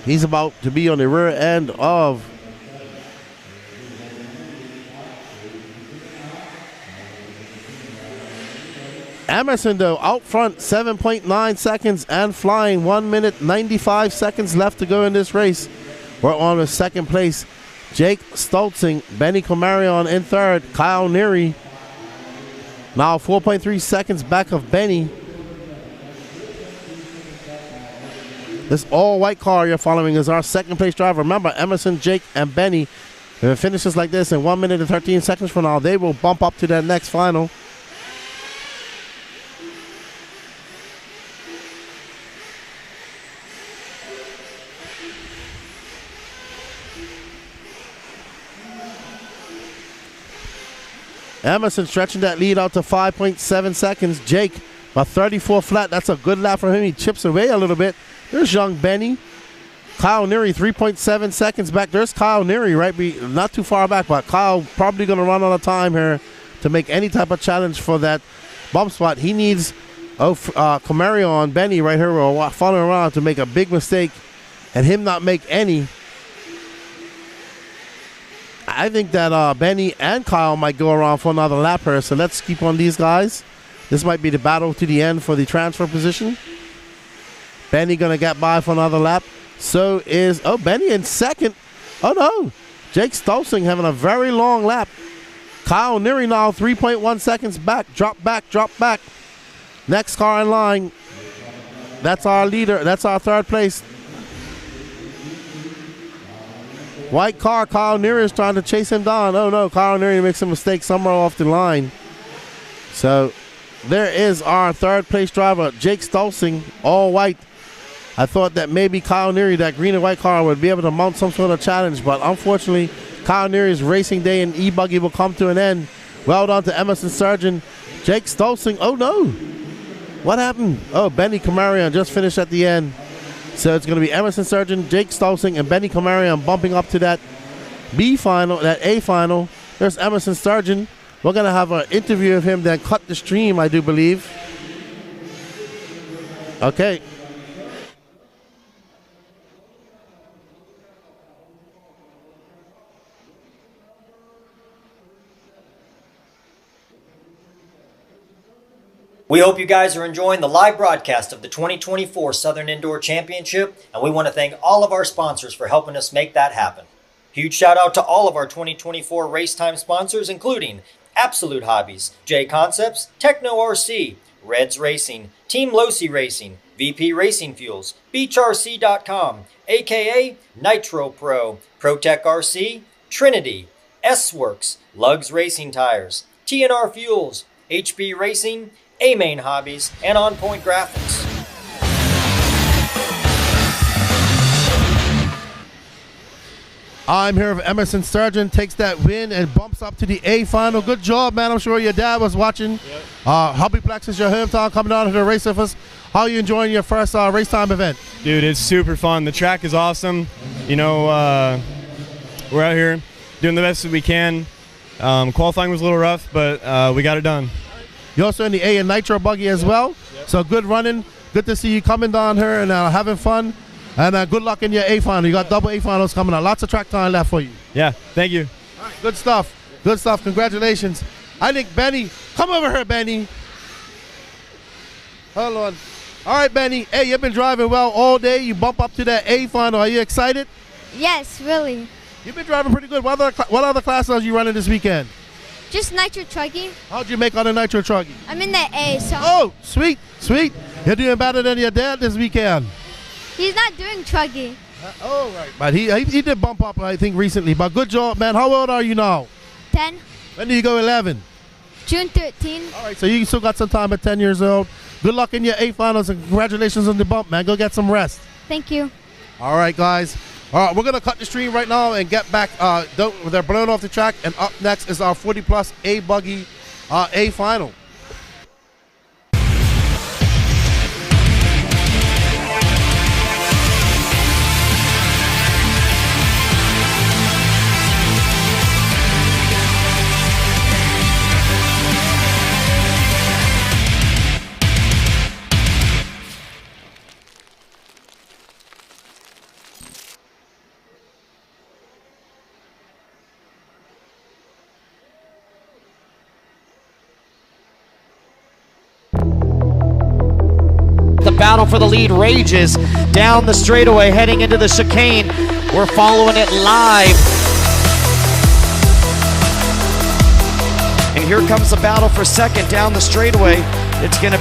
He's about to be on the rear end of Emerson, though, out front, 7.9 seconds and flying. 1 minute, 95 seconds left to go in this race. We're on the second place. Jake Stolzing, Benny Camarion in third, Kyle Neary. Now 4.3 seconds back of Benny. This all-white car you're following is our second place driver. Remember, Emerson, Jake, and Benny. If it finishes like this in 1 minute and 13 seconds from now, they will bump up to that next final. Emerson stretching that lead out to 5.7 seconds. Jake, a 34 flat. That's a good lap for him. He chips away a little bit. There's young Benny. Kyle Neary, 3.7 seconds back. There's Kyle Neary, not too far back, but Kyle probably going to run out of time here to make any type of challenge for that bump spot. He needs Camarion, Benny right here, following around to make a big mistake and him not make any. I think that Benny and Kyle might go around for another lap here, so let's keep on these guys. This might be the battle to the end for the transfer position. Benny going to get by for another lap. So is, Benny in second. Oh, no. Jake Stolzing having a very long lap. Kyle Neary now 3.1 seconds back. Drop back. Next car in line. That's our leader. That's our third place. White car, Kyle Neary is trying to chase him down. Oh, no, Kyle Neary makes a mistake somewhere off the line. So there is our third place driver, Jake Stolzing, all white. I thought that maybe Kyle Neary, that green and white car, would be able to mount some sort of challenge, but unfortunately, Kyle Neary's racing day in e-buggy will come to an end. Well done to Emerson Surgeon. Jake Stolzing, oh no. What happened? Oh, Benny Camarion just finished at the end. So it's going to be Emerson Surgeon, Jake Stolzing, and Benny Camarion bumping up to that B final, that A final. There's Emerson Surgeon. We're going to have an interview of him, then cut the stream, I do believe. Okay. We hope you guys are enjoying the live broadcast of the 2024 Southern Indoor Championship, and we want to thank all of our sponsors for helping us make that happen. Huge shout out to all of our 2024 RaceTime sponsors, including Absolute Hobbies, J Concepts, Techno RC, Reds Racing, Team Losi Racing, VP Racing Fuels, BeachRC.com, aka Nitro Pro, ProTech RC, Trinity, S-Works, Lugs Racing Tires, TNR Fuels, HB Racing, A-Main Hobbies, and On Point Graphics. I'm here with Emerson Sturgeon, takes that win and bumps up to the A final. Good job, man. I'm sure your dad was watching. Yep. Hobbyplex is your hometown, coming down to the race with us. How are you enjoying your first RaceTime event? Dude, it's super fun. The track is awesome. You know, we're out here doing the best that we can. Qualifying was a little rough, but we got it done. You're also in the A and Nitro buggy as well. Yep. So good running. Good to see you coming down here and having fun. And good luck in your A final. You got double A finals coming up. Lots of track time left for you. Yeah, thank you. All right, good stuff. Good stuff. Congratulations. I think Benny, come over here, Benny. Hold on. All right, Benny. Hey, you've been driving well all day. You bump up to that A final. Are you excited? Yes, really. You've been driving pretty good. What other classes are you running this weekend? Just Nitro Truggy. How'd you make on the Nitro Truggy? I'm in the A, so. Oh, sweet, sweet. You're doing better than your dad this weekend. He's not doing Truggy. Oh, right. But he did bump up, I think, recently. But good job, man. How old are you now? 10. When do you go 11? June 13. All right, so you still got some time at 10 years old. Good luck in your A finals and congratulations on the bump, man. Go get some rest. Thank you. All right, guys. All right, we're going to cut the stream right now and get back. They're blowing off the track. And up next is our 40-plus A buggy A final. The battle for the lead rages down the straightaway, heading into the chicane. We're following it live. And here comes the battle for second down the straightaway. It's going to